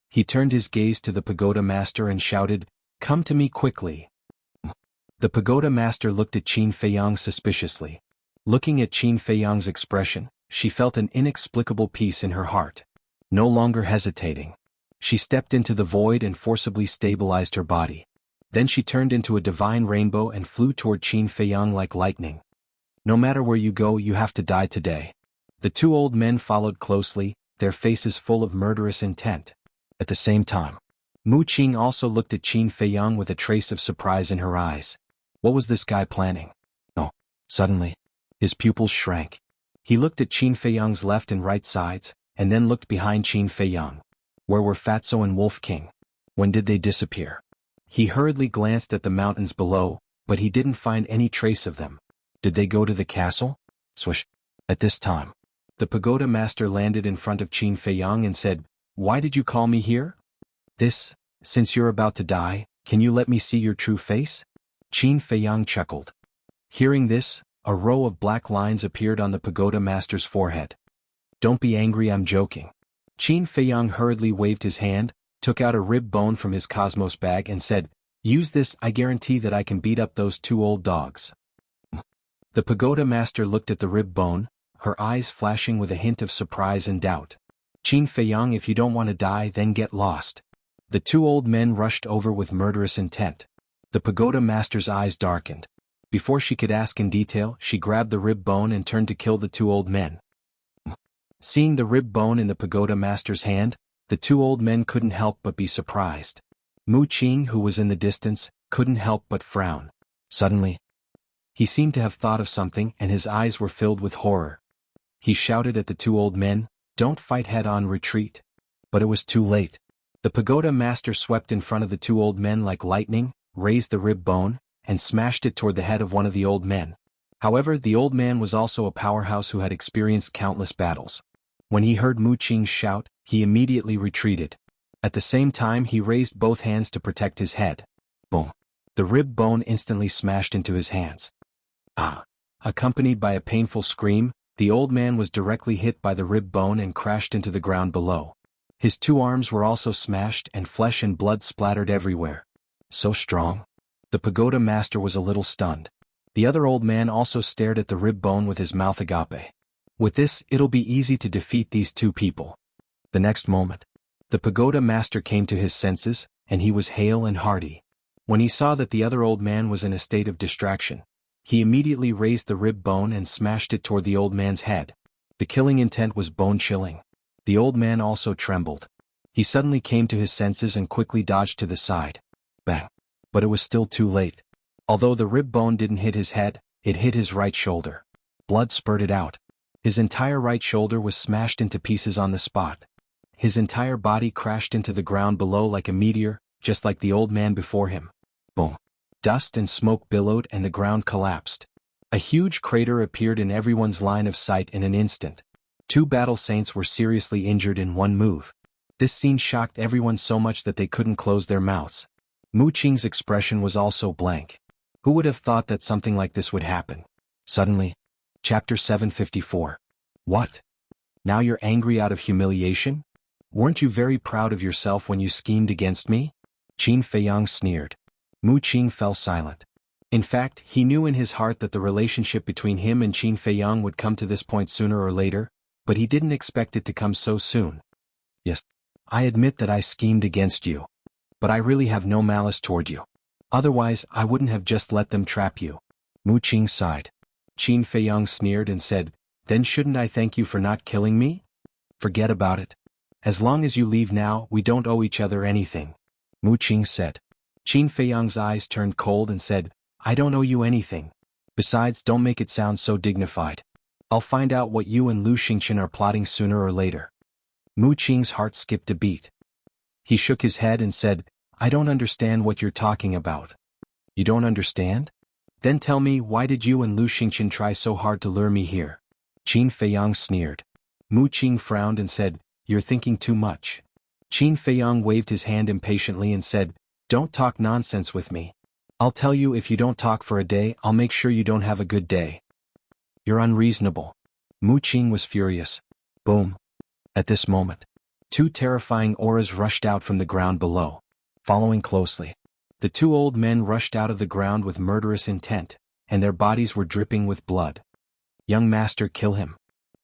he turned his gaze to the pagoda master and shouted, "Come to me quickly." The pagoda master looked at Qin Feiyang suspiciously. Looking at Qin Feiyang's expression, she felt an inexplicable peace in her heart. No longer hesitating, she stepped into the void and forcibly stabilized her body. Then she turned into a divine rainbow and flew toward Qin Feiyang like lightning. "No matter where you go, you have to die today." The two old men followed closely, their faces full of murderous intent. At the same time, Mu Qing also looked at Qin Feiyang with a trace of surprise in her eyes. What was this guy planning? Oh, suddenly, his pupils shrank. He looked at Qin Feiyang's left and right sides, and then looked behind Qin Feiyang. Where were Fatso and Wolf King? When did they disappear? He hurriedly glanced at the mountains below, but he didn't find any trace of them. Did they go to the castle? Swish. At this time, the pagoda master landed in front of Qin Feiyang and said, "Why did you call me here?" Since you're about to die, can you let me see your true face?" Qin Feiyang chuckled. Hearing this, a row of black lines appeared on the pagoda master's forehead. "Don't be angry, I'm joking." Qin Feiyang hurriedly waved his hand, took out a rib bone from his cosmos bag and said, "Use this, I guarantee that I can beat up those two old dogs." The pagoda master looked at the rib bone, her eyes flashing with a hint of surprise and doubt. "Qin Feiyang, if you don't want to die, then get lost." The two old men rushed over with murderous intent. The pagoda master's eyes darkened. Before she could ask in detail, she grabbed the rib bone and turned to kill the two old men. Seeing the rib bone in the pagoda master's hand, the two old men couldn't help but be surprised. Mu Qing, who was in the distance, couldn't help but frown. Suddenly, he seemed to have thought of something and his eyes were filled with horror. He shouted at the two old men, "Don't fight, head-on, retreat." But it was too late. The pagoda master swept in front of the two old men like lightning, raised the rib bone, and smashed it toward the head of one of the old men. However, the old man was also a powerhouse who had experienced countless battles. When he heard Mu Qing's shout, he immediately retreated. At the same time, he raised both hands to protect his head. Boom. The rib bone instantly smashed into his hands. Ah! Accompanied by a painful scream, the old man was directly hit by the rib bone and crashed into the ground below. His two arms were also smashed and flesh and blood splattered everywhere. So strong. The pagoda master was a little stunned. The other old man also stared at the rib bone with his mouth agape. With this, it'll be easy to defeat these two people. The next moment, the pagoda master came to his senses, and he was hale and hearty. When he saw that the other old man was in a state of distraction, he immediately raised the rib bone and smashed it toward the old man's head. The killing intent was bone-chilling. The old man also trembled. He suddenly came to his senses and quickly dodged to the side. Bang! But it was still too late. Although the rib bone didn't hit his head, it hit his right shoulder. Blood spurted out. His entire right shoulder was smashed into pieces on the spot. His entire body crashed into the ground below like a meteor, just like the old man before him. Boom! Dust and smoke billowed and the ground collapsed. A huge crater appeared in everyone's line of sight in an instant. 2 battle saints were seriously injured in one move. This scene shocked everyone so much that they couldn't close their mouths. Mu Qing's expression was also blank. Who would have thought that something like this would happen? Suddenly. Chapter 754. What? Now you're angry out of humiliation? Weren't you very proud of yourself when you schemed against me? Qin Feiyang sneered. Mu Qing fell silent. In fact, he knew in his heart that the relationship between him and Qin Feiyang would come to this point sooner or later, but he didn't expect it to come so soon. Yes, I admit that I schemed against you. But I really have no malice toward you. Otherwise, I wouldn't have just let them trap you. Mu Qing sighed. Qin Feiyang sneered and said, Then shouldn't I thank you for not killing me? Forget about it. As long as you leave now, we don't owe each other anything. Mu Qing said. Qin Feiyang's eyes turned cold and said, I don't owe you anything. Besides, don't make it sound so dignified. I'll find out what you and Lu Xingqian are plotting sooner or later. Mu Qing's heart skipped a beat. He shook his head and said, I don't understand what you're talking about. You don't understand? Then tell me, why did you and Lu Xingqian try so hard to lure me here? Qin Feiyang sneered. Mu Qing frowned and said, You're thinking too much. Qin Feiyang waved his hand impatiently and said, Don't talk nonsense with me. I'll tell you, if you don't talk for a day, I'll make sure you don't have a good day. You're unreasonable. Mu Qing was furious. Boom. At this moment, 2 terrifying auras rushed out from the ground below. Following closely, the 2 old men rushed out of the ground with murderous intent, and their bodies were dripping with blood. Young master, kill him.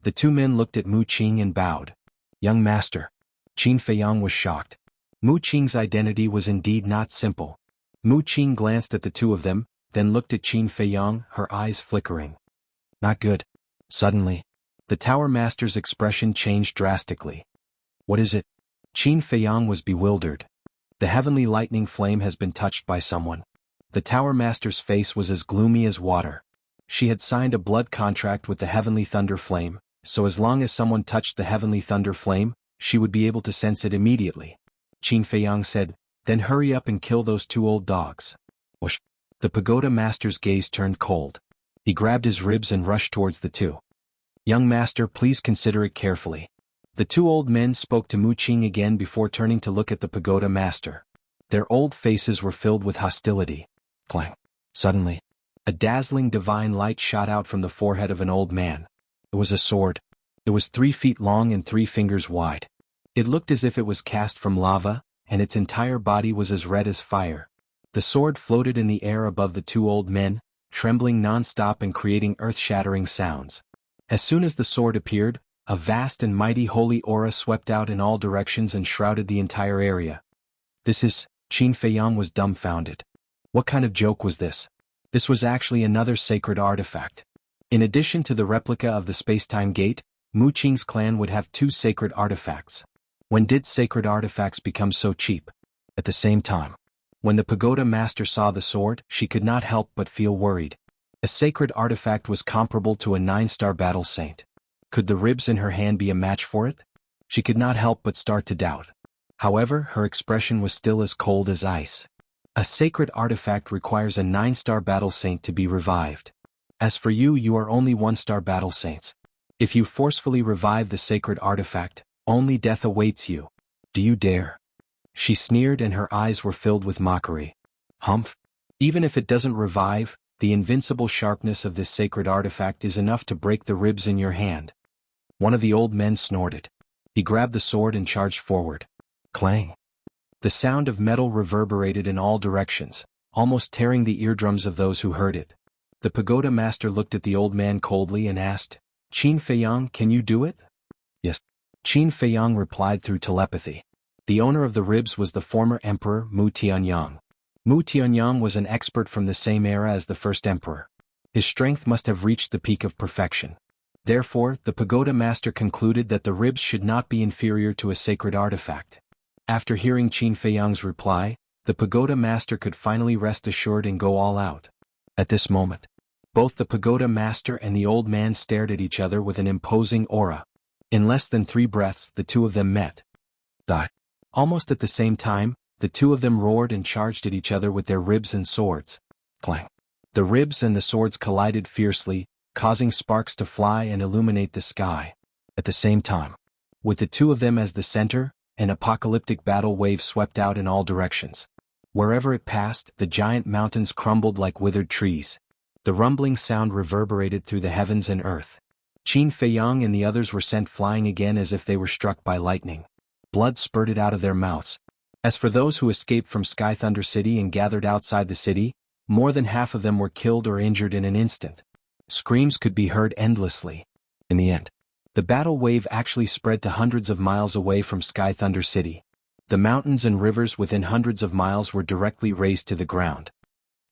The 2 men looked at Mu Qing and bowed. Young master. Qin Feiyang was shocked. Mu Qing's identity was indeed not simple. Mu Qing glanced at the 2 of them, then looked at Qin Feiyang, her eyes flickering. Not good. Suddenly, the Tower Master's expression changed drastically. What is it? Qin Feiyang was bewildered. The heavenly lightning flame has been touched by someone. The Tower Master's face was as gloomy as water. She had signed a blood contract with the heavenly thunder flame, so as long as someone touched the heavenly thunder flame, she would be able to sense it immediately. Qin Feiyang said, Then hurry up and kill those 2 old dogs. Whoosh! The Pagoda Master's gaze turned cold. He grabbed his ribs and rushed towards the 2. Young master, please consider it carefully. The 2 old men spoke to Mu Qing again before turning to look at the Pagoda Master. Their old faces were filled with hostility. Clang! Suddenly, a dazzling divine light shot out from the forehead of an old man. It was a sword. It was 3 feet long and 3 fingers wide. It looked as if it was cast from lava, and its entire body was as red as fire. The sword floated in the air above the 2 old men, trembling non-stop and creating earth-shattering sounds. As soon as the sword appeared, a vast and mighty holy aura swept out in all directions and shrouded the entire area. Qin Feiyang was dumbfounded. What kind of joke was this? This was actually another sacred artifact. In addition to the replica of the space-time gate, Mu Qing's clan would have 2 sacred artifacts. When did sacred artifacts become so cheap? At the same time, when the Pagoda Master saw the sword, she could not help but feel worried. A sacred artifact was comparable to a 9-star battle saint. Could the ribs in her hand be a match for it? She could not help but start to doubt. However, her expression was still as cold as ice. A sacred artifact requires a 9-star battle saint to be revived. As for you, you are only 1-star battle saints. If you forcefully revive the sacred artifact, only death awaits you. Do you dare? She sneered and her eyes were filled with mockery. Humph! Even if it doesn't revive, the invincible sharpness of this sacred artifact is enough to break the ribs in your hand. One of the old men snorted. He grabbed the sword and charged forward. Clang! The sound of metal reverberated in all directions, almost tearing the eardrums of those who heard it. The Pagoda Master looked at the old man coldly and asked, Qin Feiyang, can you do it? Yes. Qin Feiyang replied through telepathy. The owner of the ribs was the former emperor Mu Tianyang. Mu Tianyang was an expert from the same era as the first emperor. His strength must have reached the peak of perfection. Therefore, the pagoda master concluded that the ribs should not be inferior to a sacred artifact. After hearing Qin Feiyang's reply, the pagoda master could finally rest assured and go all out. At this moment, both the pagoda master and the old man stared at each other with an imposing aura. In less than 3 breaths, the two of them met. Almost at the same time, the two of them roared and charged at each other with their ribs and swords. Clang! The ribs and the swords collided fiercely, causing sparks to fly and illuminate the sky. At the same time, with the two of them as the center, an apocalyptic battle wave swept out in all directions. Wherever it passed, the giant mountains crumbled like withered trees. The rumbling sound reverberated through the heavens and earth. Qin Feiyang and the others were sent flying again as if they were struck by lightning. Blood spurted out of their mouths. As for those who escaped from Sky Thunder City and gathered outside the city, more than half of them were killed or injured in an instant. Screams could be heard endlessly. In the end, the battle wave actually spread to hundreds of miles away from Sky Thunder City. The mountains and rivers within hundreds of miles were directly razed to the ground.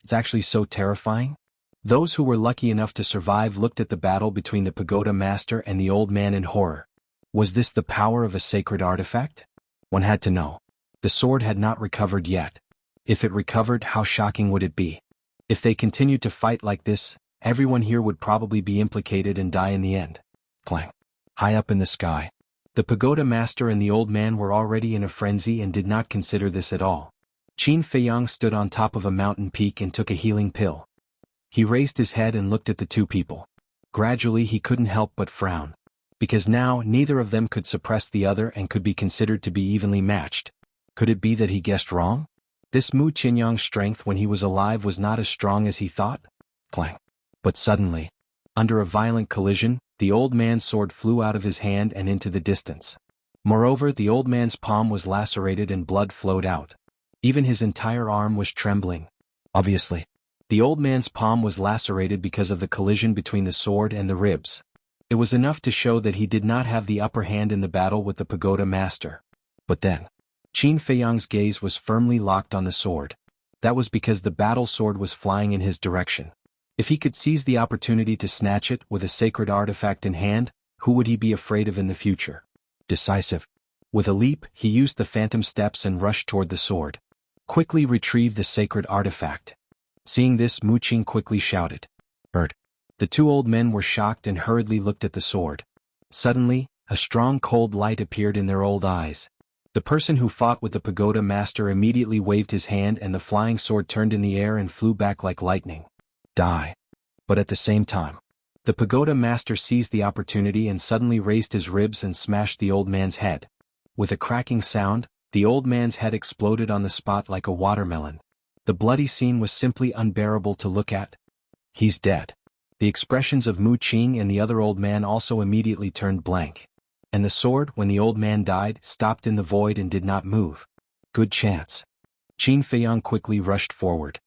It's actually so terrifying. Those who were lucky enough to survive looked at the battle between the pagoda master and the old man in horror. Was this the power of a sacred artifact? One had to know. The sword had not recovered yet. If it recovered, how shocking would it be? If they continued to fight like this, everyone here would probably be implicated and die in the end. Clang! High up in the sky, the pagoda master and the old man were already in a frenzy and did not consider this at all. Qin Feiyang stood on top of a mountain peak and took a healing pill. He raised his head and looked at the two people. Gradually he couldn't help but frown. Because now neither of them could suppress the other and could be considered to be evenly matched. Could it be that he guessed wrong? This Mu Qinyang's strength when he was alive was not as strong as he thought? Clang! But suddenly, under a violent collision, the old man's sword flew out of his hand and into the distance. Moreover, the old man's palm was lacerated and blood flowed out. Even his entire arm was trembling. Obviously, the old man's palm was lacerated because of the collision between the sword and the ribs. It was enough to show that he did not have the upper hand in the battle with the pagoda master. But then, Qin Feiyang's gaze was firmly locked on the sword. That was because the battle sword was flying in his direction. If he could seize the opportunity to snatch it with a sacred artifact in hand, who would he be afraid of in the future? Decisive. With a leap, he used the phantom steps and rushed toward the sword. Quickly retrieve the sacred artifact. Seeing this, Mu Qing quickly shouted. Heard. The two old men were shocked and hurriedly looked at the sword. Suddenly, a strong cold light appeared in their old eyes. The person who fought with the pagoda master immediately waved his hand and the flying sword turned in the air and flew back like lightning. Die. But at the same time, the pagoda master seized the opportunity and suddenly raised his ribs and smashed the old man's head. With a cracking sound, the old man's head exploded on the spot like a watermelon. The bloody scene was simply unbearable to look at. He's dead. The expressions of Mu Qing and the other old man also immediately turned blank. And the sword, when the old man died, stopped in the void and did not move. Good chance. Qin Feiyang quickly rushed forward.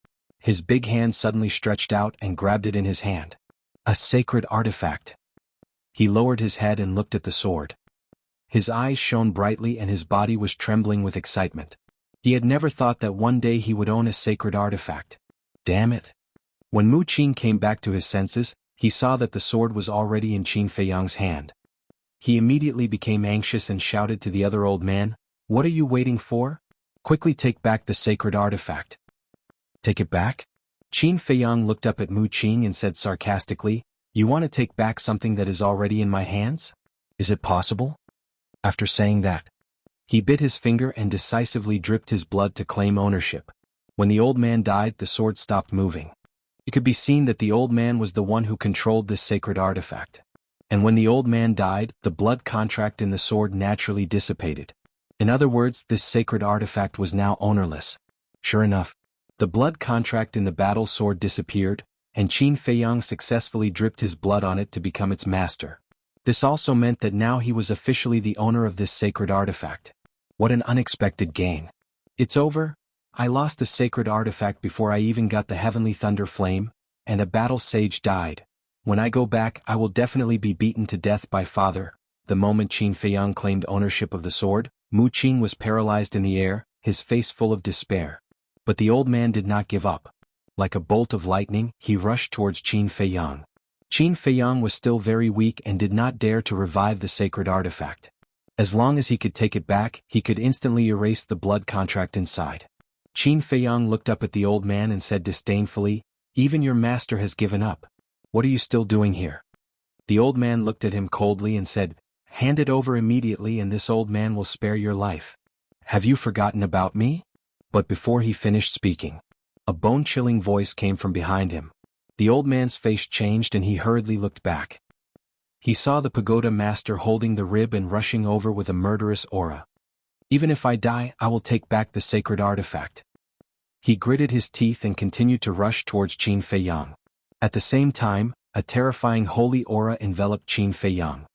His big hand suddenly stretched out and grabbed it in his hand. A sacred artifact. He lowered his head and looked at the sword. His eyes shone brightly and his body was trembling with excitement. He had never thought that one day he would own a sacred artifact. Damn it. When Mu Qing came back to his senses, he saw that the sword was already in Qin Feiyang's hand. He immediately became anxious and shouted to the other old man, "What are you waiting for? Quickly take back the sacred artifact." Take it back? Qin Feiyang looked up at Mu Qing and said sarcastically, "You want to take back something that is already in my hands? Is it possible?" After saying that, he bit his finger and decisively dripped his blood to claim ownership. When the old man died, the sword stopped moving. It could be seen that the old man was the one who controlled this sacred artifact. And when the old man died, the blood contract in the sword naturally dissipated. In other words, this sacred artifact was now ownerless. Sure enough, the blood contract in the battle sword disappeared, and Qin Feiyang successfully dripped his blood on it to become its master. This also meant that now he was officially the owner of this sacred artifact. What an unexpected gain. It's over. I lost a sacred artifact before I even got the heavenly thunder flame, and a battle sage died. When I go back, I will definitely be beaten to death by father. The moment Qin Feiyang claimed ownership of the sword, Mu Qing was paralyzed in the air, his face full of despair. But the old man did not give up. Like a bolt of lightning, he rushed towards Qin Feiyang. Qin Feiyang was still very weak and did not dare to revive the sacred artifact. As long as he could take it back, he could instantly erase the blood contract inside. Qin Feiyang looked up at the old man and said disdainfully, "Even your master has given up. What are you still doing here?" The old man looked at him coldly and said, "Hand it over immediately and this old man will spare your life. Have you forgotten about me?" But before he finished speaking, a bone-chilling voice came from behind him. The old man's face changed and he hurriedly looked back. He saw the pagoda master holding the rib and rushing over with a murderous aura. "Even if I die, I will take back the sacred artifact." He gritted his teeth and continued to rush towards Qin Feiyang. At the same time, a terrifying holy aura enveloped Qin Feiyang.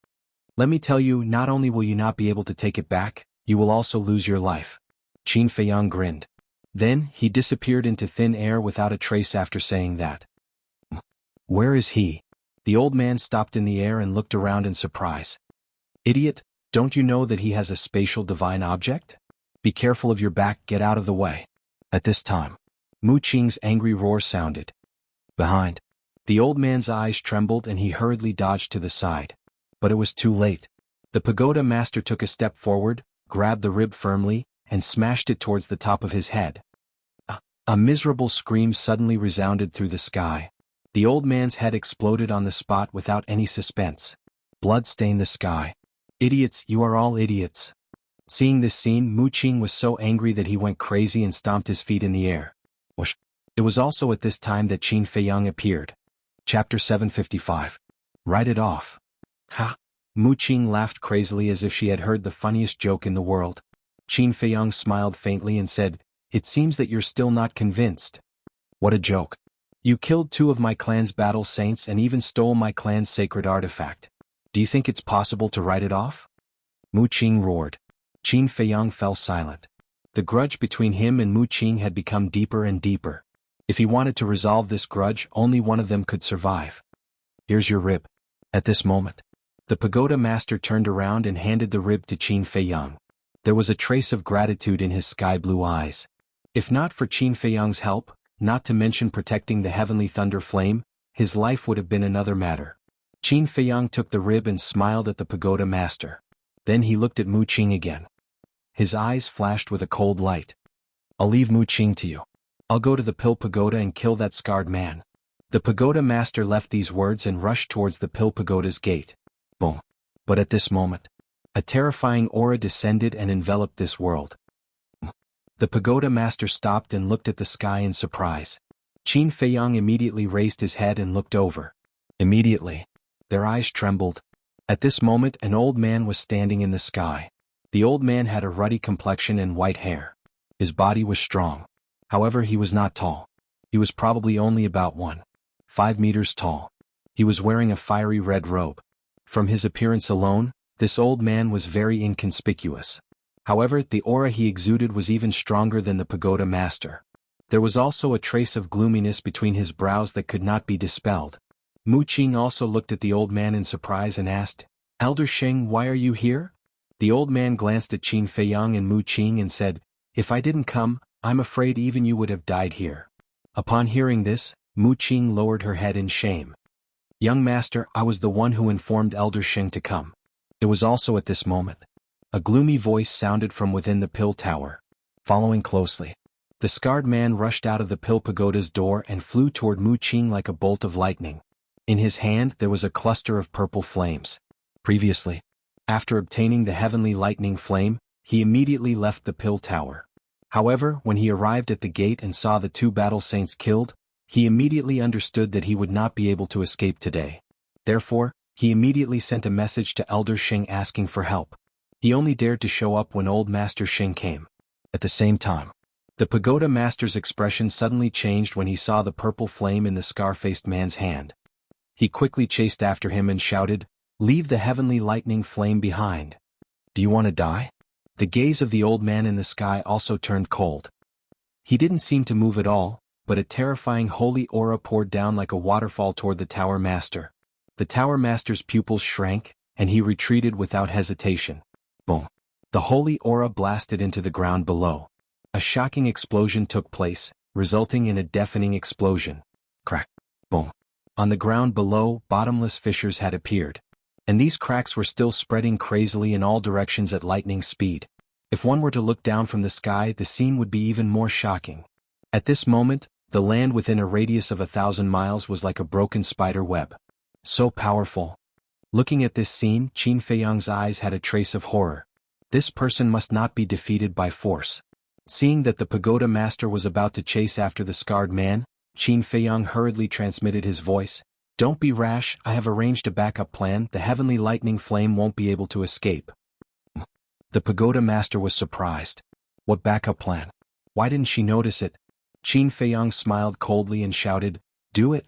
"Let me tell you, not only will you not be able to take it back, you will also lose your life." Qin Feiyang grinned. Then, he disappeared into thin air without a trace after saying that. "Where is he?" The old man stopped in the air and looked around in surprise. "Idiot, don't you know that he has a spatial divine object? Be careful of your back, get out of the way." At this time, Mu Qing's angry roar sounded. Behind. The old man's eyes trembled and he hurriedly dodged to the side. But it was too late. The pagoda master took a step forward, grabbed the rib firmly, and smashed it towards the top of his head. A miserable scream suddenly resounded through the sky. The old man's head exploded on the spot without any suspense. Blood stained the sky. "Idiots, you are all idiots." Seeing this scene, Mu Qing was so angry that he went crazy and stomped his feet in the air. Whoosh. It was also at this time that Qin Feiyang appeared. Chapter 755. Write it off. Ha! Mu Qing laughed crazily as if she had heard the funniest joke in the world. Qin Feiyang smiled faintly and said, "It seems that you're still not convinced." "What a joke. You killed 2 of my clan's battle saints and even stole my clan's sacred artifact. Do you think it's possible to write it off?" Mu Qing roared. Qin Feiyang fell silent. The grudge between him and Mu Qing had become deeper and deeper. If he wanted to resolve this grudge, only one of them could survive. "Here's your rib." At this moment, the pagoda master turned around and handed the rib to Qin Feiyang. There was a trace of gratitude in his sky-blue eyes. If not for Qin Feiyang's help, not to mention protecting the heavenly thunder flame, his life would have been another matter. Qin Feiyang took the rib and smiled at the pagoda master. Then he looked at Mu Qing again. His eyes flashed with a cold light. "I'll leave Mu Qing to you. I'll go to the Pill Pagoda and kill that scarred man." The pagoda master left these words and rushed towards the Pill Pagoda's gate. Boom. But at this moment, a terrifying aura descended and enveloped this world. The pagoda master stopped and looked at the sky in surprise. Qin Feiyang immediately raised his head and looked over. Immediately, their eyes trembled. At this moment an old man was standing in the sky. The old man had a ruddy complexion and white hair. His body was strong. However, he was not tall. He was probably only about 1.5 meters tall. He was wearing a fiery red robe. From his appearance alone, this old man was very inconspicuous. However, the aura he exuded was even stronger than the pagoda master. There was also a trace of gloominess between his brows that could not be dispelled. Mu Qing also looked at the old man in surprise and asked, "Elder Sheng, why are you here?" The old man glanced at Qin Feiyang and Mu Qing and said, "If I didn't come, I'm afraid even you would have died here." Upon hearing this, Mu Qing lowered her head in shame. "Young master, I was the one who informed Elder Sheng to come." It was also at this moment. A gloomy voice sounded from within the pill tower. Following closely, the scarred man rushed out of the Pill Pagoda's door and flew toward Mu Qing like a bolt of lightning. In his hand there was a cluster of purple flames. Previously, after obtaining the heavenly lightning flame, he immediately left the pill tower. However, when he arrived at the gate and saw the 2 battle saints killed, he immediately understood that he would not be able to escape today. Therefore, he immediately sent a message to Elder Sheng asking for help. He only dared to show up when old Master Sheng came. At the same time, the pagoda master's expression suddenly changed when he saw the purple flame in the scar-faced man's hand. He quickly chased after him and shouted, "Leave the heavenly lightning flame behind. Do you want to die?" The gaze of the old man in the sky also turned cold. He didn't seem to move at all, but a terrifying holy aura poured down like a waterfall toward the tower master. The tower master's pupils shrank, and he retreated without hesitation. Boom. The holy aura blasted into the ground below. A shocking explosion took place, resulting in a deafening explosion. Crack. Boom. On the ground below, bottomless fissures had appeared. And these cracks were still spreading crazily in all directions at lightning speed. If one were to look down from the sky, the scene would be even more shocking. At this moment, the land within a radius of 1,000 miles was like a broken spider web. So powerful. Looking at this scene, Qin Feiyang's eyes had a trace of horror. This person must not be defeated by force. Seeing that the pagoda master was about to chase after the scarred man, Qin Feiyang hurriedly transmitted his voice. Don't be rash, I have arranged a backup plan, the heavenly lightning flame won't be able to escape. The pagoda master was surprised. What backup plan? Why didn't she notice it? Qin Feiyang smiled coldly and shouted, do it?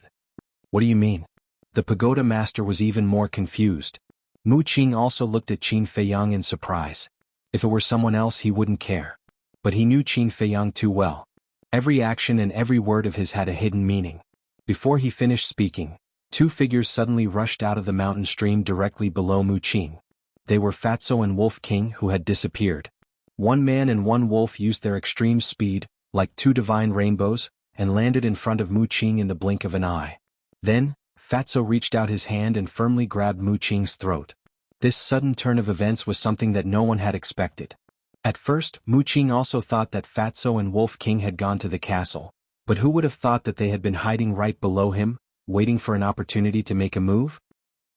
What do you mean? The pagoda master was even more confused. Mu Qing also looked at Qin Feiyang in surprise. If it were someone else he wouldn't care. But he knew Qin Feiyang too well. Every action and every word of his had a hidden meaning. Before he finished speaking, two figures suddenly rushed out of the mountain stream directly below Mu Qing. They were Fatso and Wolf King who had disappeared. One man and one wolf used their extreme speed, like two divine rainbows, and landed in front of Mu Qing in the blink of an eye. Then, Fatso reached out his hand and firmly grabbed Mu Qing's throat. This sudden turn of events was something that no one had expected. At first, Mu Qing also thought that Fatso and Wolf King had gone to the castle, but who would have thought that they had been hiding right below him, waiting for an opportunity to make a move?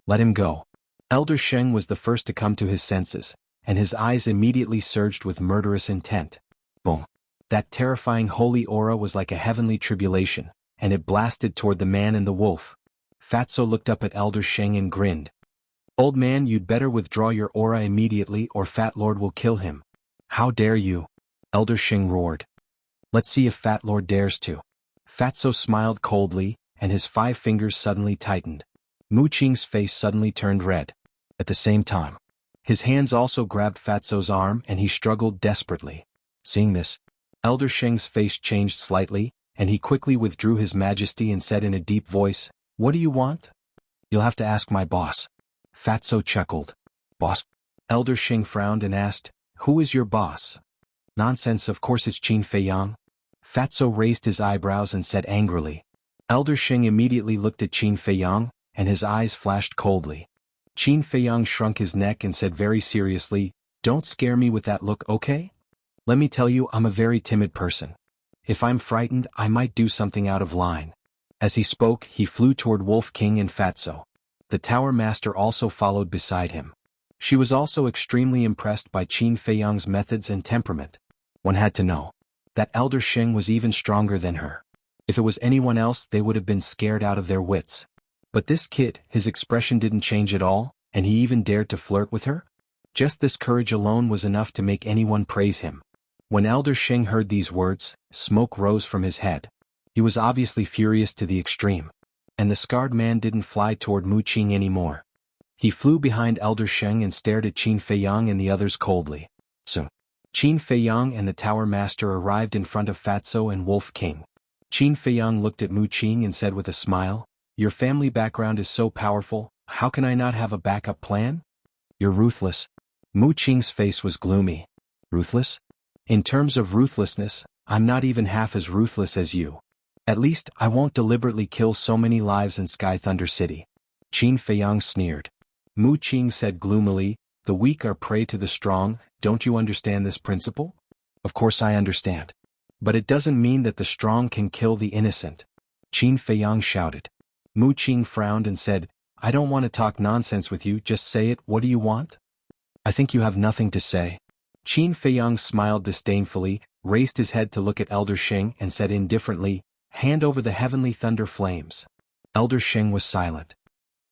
Let him go. Elder Sheng was the first to come to his senses, and his eyes immediately surged with murderous intent. Boom. That terrifying holy aura was like a heavenly tribulation, and it blasted toward the man and the wolf. Fatso looked up at Elder Sheng and grinned. Old man, you'd better withdraw your aura immediately or Fat Lord will kill him. How dare you? Elder Sheng roared. Let's see if Fat Lord dares to. Fatso smiled coldly, and his 5 fingers suddenly tightened. Mu Qing's face suddenly turned red. At the same time, his hands also grabbed Fatso's arm and he struggled desperately. Seeing this, Elder Sheng's face changed slightly, and he quickly withdrew his majesty and said in a deep voice, What do you want? You'll have to ask my boss. Fatso chuckled. Boss? Elder Sheng frowned and asked, Who is your boss? Nonsense, of course it's Qin Feiyang. Fatso raised his eyebrows and said angrily. Elder Sheng immediately looked at Qin Feiyang, and his eyes flashed coldly. Qin Feiyang shrunk his neck and said very seriously, Don't scare me with that look, okay? Let me tell you, I'm a very timid person. If I'm frightened, I might do something out of line. As he spoke, he flew toward Wolf King and Fatso. The Tower Master also followed beside him. She was also extremely impressed by Qin Feiyang's methods and temperament. One had to know that Elder Sheng was even stronger than her. If it was anyone else, they would have been scared out of their wits. But this kid, his expression didn't change at all, and he even dared to flirt with her? Just this courage alone was enough to make anyone praise him. When Elder Sheng heard these words, smoke rose from his head. He was obviously furious to the extreme. And the scarred man didn't fly toward Mu Qing anymore. He flew behind Elder Sheng and stared at Qin Feiyang and the others coldly. Soon, Qin Feiyang and the Tower Master arrived in front of Fatso and Wolf King. Qin Feiyang looked at Mu Qing and said with a smile, Your family background is so powerful, how can I not have a backup plan? You're ruthless. Mu Qing's face was gloomy. Ruthless? In terms of ruthlessness, I'm not even half as ruthless as you. At least, I won't deliberately kill so many lives in Sky Thunder City. Qin Feiyang sneered. Mu Qing said gloomily, The weak are prey to the strong, don't you understand this principle? Of course I understand. But it doesn't mean that the strong can kill the innocent. Qin Feiyang shouted. Mu Qing frowned and said, I don't want to talk nonsense with you, just say it, what do you want? I think you have nothing to say. Qin Feiyang smiled disdainfully, raised his head to look at Elder Sheng and said indifferently, Hand over the heavenly thunder flames. Elder Sheng was silent.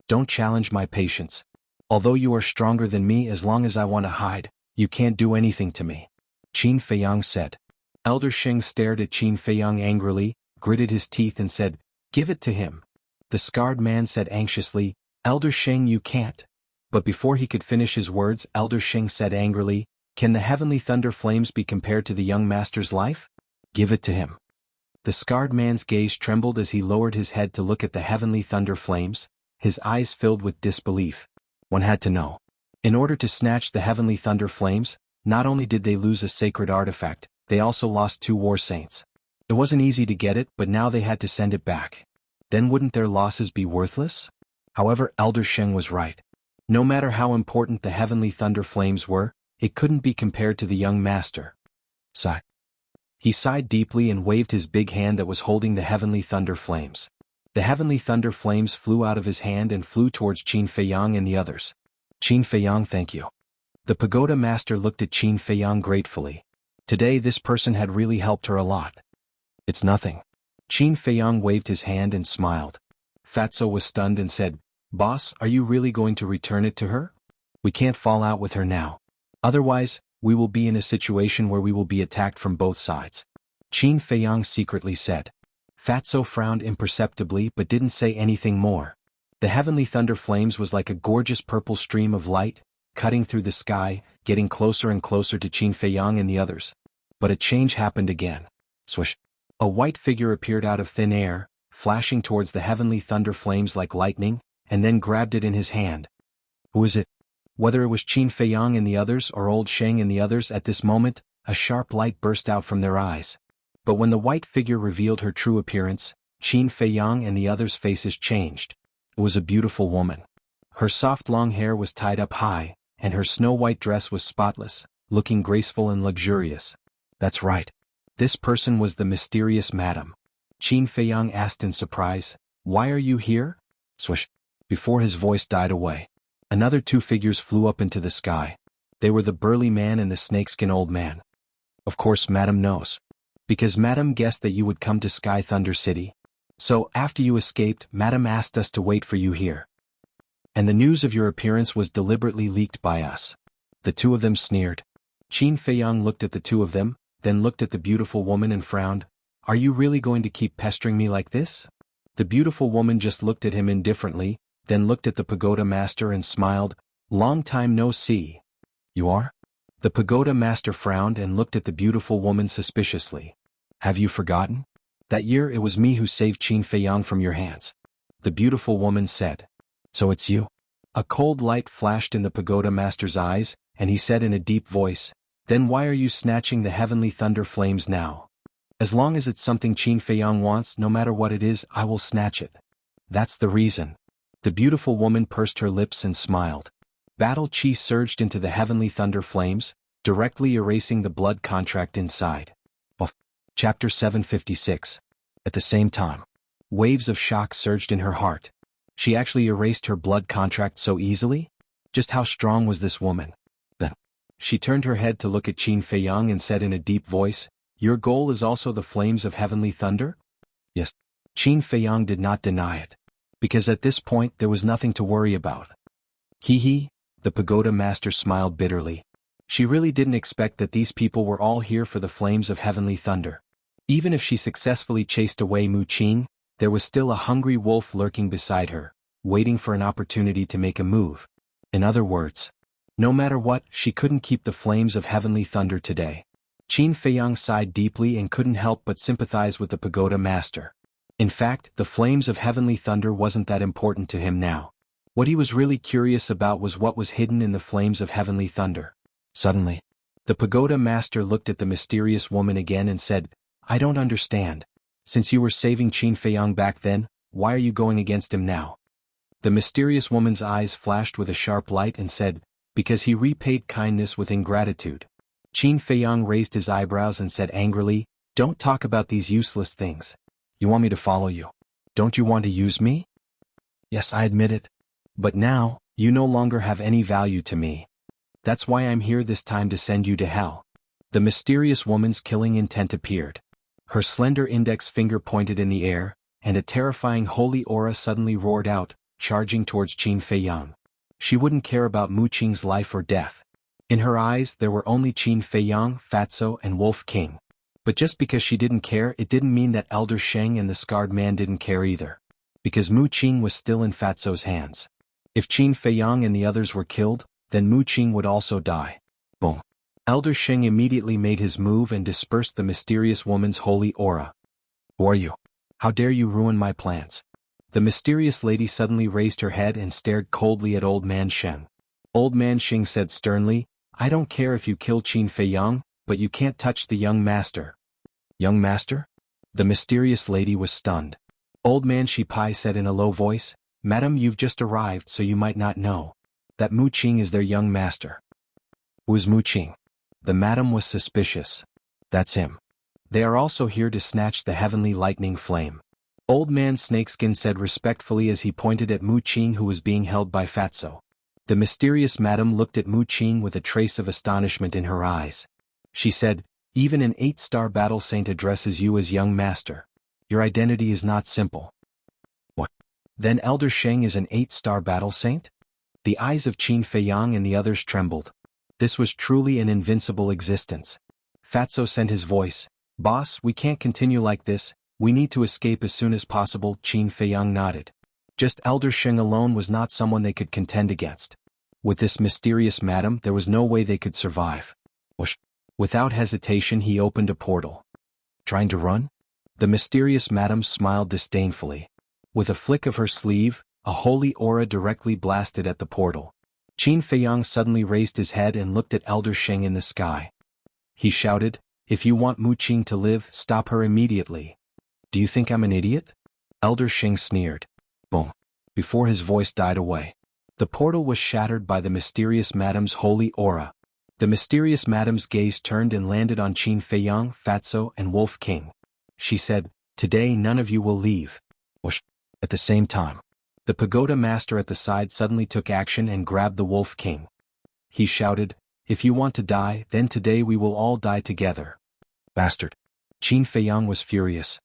Don't challenge my patience. Although you are stronger than me, as long as I want to hide, you can't do anything to me. Qin Feiyang said. Elder Sheng stared at Qin Feiyang angrily, gritted his teeth and said, Give it to him. The scarred man said anxiously, Elder Sheng, you can't. But before he could finish his words, Elder Sheng said angrily, Can the heavenly thunder flames be compared to the young master's life? Give it to him. The scarred man's gaze trembled as he lowered his head to look at the heavenly thunder flames, his eyes filled with disbelief. One had to know. In order to snatch the heavenly thunder flames, not only did they lose a sacred artifact, they also lost 2 war saints. It wasn't easy to get it, but now they had to send it back. then wouldn't their losses be worthless? However, Elder Sheng was right. No matter how important the heavenly thunder flames were, it couldn't be compared to the young master. Sigh. He sighed deeply and waved his big hand that was holding the heavenly thunder flames. The heavenly thunder flames flew out of his hand and flew towards Qin Feiyang and the others. Qin Feiyang, thank you. The pagoda master looked at Qin Feiyang gratefully. Today this person had really helped her a lot. It's nothing. Qin Feiyang waved his hand and smiled. Fatso was stunned and said, Boss, are you really going to return it to her? We can't fall out with her now. Otherwise, we will be in a situation where we will be attacked from both sides. Qin Feiyang secretly said. Fatso frowned imperceptibly but didn't say anything more. The heavenly thunder flames was like a gorgeous purple stream of light, cutting through the sky, getting closer and closer to Qin Feiyang and the others. But a change happened again. Swish. A white figure appeared out of thin air, flashing towards the heavenly thunder flames like lightning, and then grabbed it in his hand. Who is it? Whether it was Qin Feiyang and the others or old Sheng and the others at this moment, a sharp light burst out from their eyes. But when the white figure revealed her true appearance, Qin Feiyang and the others' faces changed. It was a beautiful woman. Her soft long hair was tied up high, and her snow-white dress was spotless, looking graceful and luxurious. That's right. This person was the mysterious madam. Qin Feiyang asked in surprise, Why are you here? Swish. Before his voice died away, another two figures flew up into the sky. They were the burly man and the snakeskin old man. Of course Madam knows. Because Madam guessed that you would come to Sky Thunder City. So, after you escaped, Madam asked us to wait for you here. And the news of your appearance was deliberately leaked by us. The two of them sneered. Qin Feiyang looked at the two of them, then looked at the beautiful woman and frowned. Are you really going to keep pestering me like this? The beautiful woman just looked at him indifferently, then looked at the pagoda master and smiled. Long time no see. You are? The pagoda master frowned and looked at the beautiful woman suspiciously. Have you forgotten? That year it was me who saved Qin Feiyang from your hands. The beautiful woman said. So it's you? A cold light flashed in the pagoda master's eyes, and he said in a deep voice, Then why are you snatching the heavenly thunder flames now? As long as it's something Qin Feiyang wants, no matter what it is, I will snatch it. That's the reason. The beautiful woman pursed her lips and smiled. Battle chi surged into the heavenly thunder flames, directly erasing the blood contract inside. Chapter 756. At the same time, waves of shock surged in her heart. She actually erased her blood contract so easily? Just how strong was this woman? Then, she turned her head to look at Qin Feiyang and said in a deep voice, Your goal is also the flames of heavenly thunder? Yes. Qin Feiyang did not deny it. Because at this point there was nothing to worry about. Hee, the pagoda master smiled bitterly. She really didn't expect that these people were all here for the flames of heavenly thunder. Even if she successfully chased away Mu Qing, there was still a hungry wolf lurking beside her, waiting for an opportunity to make a move. In other words, no matter what, she couldn't keep the flames of heavenly thunder today. Qin Feiyang sighed deeply and couldn't help but sympathize with the pagoda master. In fact, the flames of heavenly thunder wasn't that important to him now. What he was really curious about was what was hidden in the flames of heavenly thunder. Suddenly, the pagoda master looked at the mysterious woman again and said, I don't understand. Since you were saving Qin Feiyang back then, why are you going against him now? The mysterious woman's eyes flashed with a sharp light and said, Because he repaid kindness with ingratitude. Qin Feiyang raised his eyebrows and said angrily, Don't talk about these useless things. You want me to follow you? Don't you want to use me? Yes, I admit it. But now, you no longer have any value to me. That's why I'm here this time to send you to hell. The mysterious woman's killing intent appeared. Her slender index finger pointed in the air, and a terrifying holy aura suddenly roared out, charging towards Qin Feiyang. She wouldn't care about Mu Qing's life or death. In her eyes there were only Qin Feiyang, Fatso and Wolf King. But just because she didn't care, it didn't mean that Elder Sheng and the scarred man didn't care either. Because Mu Qing was still in Fatso's hands. If Qin Feiyang and the others were killed, then Mu Qing would also die. Boom. Elder Sheng immediately made his move and dispersed the mysterious woman's holy aura. Who are you? How dare you ruin my plans? The mysterious lady suddenly raised her head and stared coldly at Old Man Sheng. Old Man Sheng said sternly, I don't care if you kill Qin Feiyang, but you can't touch the young master. Young master? The mysterious lady was stunned. Old man Shipai said in a low voice, "Madam, you've just arrived so you might not know that Mu Qing is their young master." Who is Mu Qing? The madam was suspicious. That's him. They are also here to snatch the heavenly lightning flame. Old man Snakeskin said respectfully as he pointed at Mu Qing who was being held by Fatso. The mysterious madam looked at Mu Qing with a trace of astonishment in her eyes. She said, "Even an 8-star battle saint addresses you as young master. Your identity is not simple." What? Then Elder Sheng is an 8-star battle saint? The eyes of Qin Feiyang and the others trembled. This was truly an invincible existence. Fatso sent his voice, "Boss, we can't continue like this, we need to escape as soon as possible." Qin Feiyang nodded. Just Elder Sheng alone was not someone they could contend against. With this mysterious madam there was no way they could survive. Whoosh. Without hesitation he opened a portal. Trying to run? The mysterious madam smiled disdainfully. With a flick of her sleeve, a holy aura directly blasted at the portal. Qin Feiyang suddenly raised his head and looked at Elder Sheng in the sky. He shouted, "If you want Mu Qing to live, stop her immediately." "Do you think I'm an idiot?" Elder Sheng sneered. Boom. Before his voice died away, the portal was shattered by the mysterious madam's holy aura. The mysterious madam's gaze turned and landed on Qin Feiyang, Fatso, and Wolf King. She said, "Today none of you will leave." Whoosh. At the same time, the pagoda master at the side suddenly took action and grabbed the Wolf King. He shouted, "If you want to die, then today we will all die together." Bastard. Qin Feiyang was furious.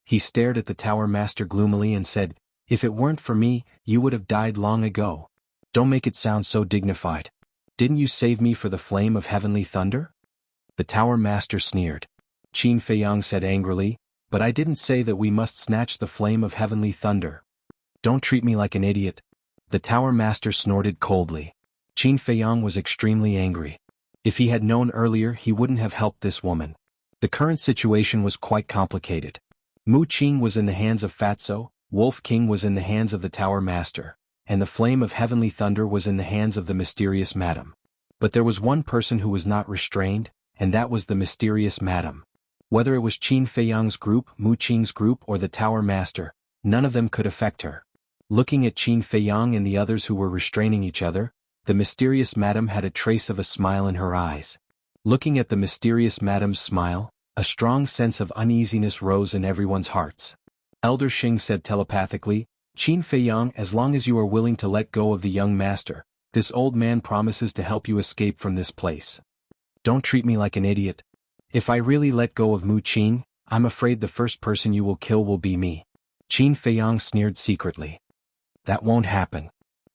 He stared at the tower master gloomily and said, "If it weren't for me, you would have died long ago. Don't make it sound so dignified. Didn't you save me for the flame of heavenly thunder?" The tower master sneered. Qin Feiyang said angrily, "But I didn't say that we must snatch the flame of heavenly thunder. Don't treat me like an idiot." The tower master snorted coldly. Qin Feiyang was extremely angry. If he had known earlier he wouldn't have helped this woman. The current situation was quite complicated. Mu Qing was in the hands of Fatso, Wolf King was in the hands of the tower master, and the flame of heavenly thunder was in the hands of the mysterious madam. But there was one person who was not restrained, and that was the mysterious madam. Whether it was Qin Feiyang's group, Mu Qing's group, or the tower master, none of them could affect her. Looking at Qin Feiyang and the others who were restraining each other, the mysterious madam had a trace of a smile in her eyes. Looking at the mysterious madam's smile, a strong sense of uneasiness rose in everyone's hearts. Elder Sheng said telepathically, "Qin Feiyang, as long as you are willing to let go of the young master, this old man promises to help you escape from this place. Don't treat me like an idiot. If I really let go of Mu Qing, I'm afraid the first person you will kill will be me." Qin Feiyang sneered secretly. "That won't happen.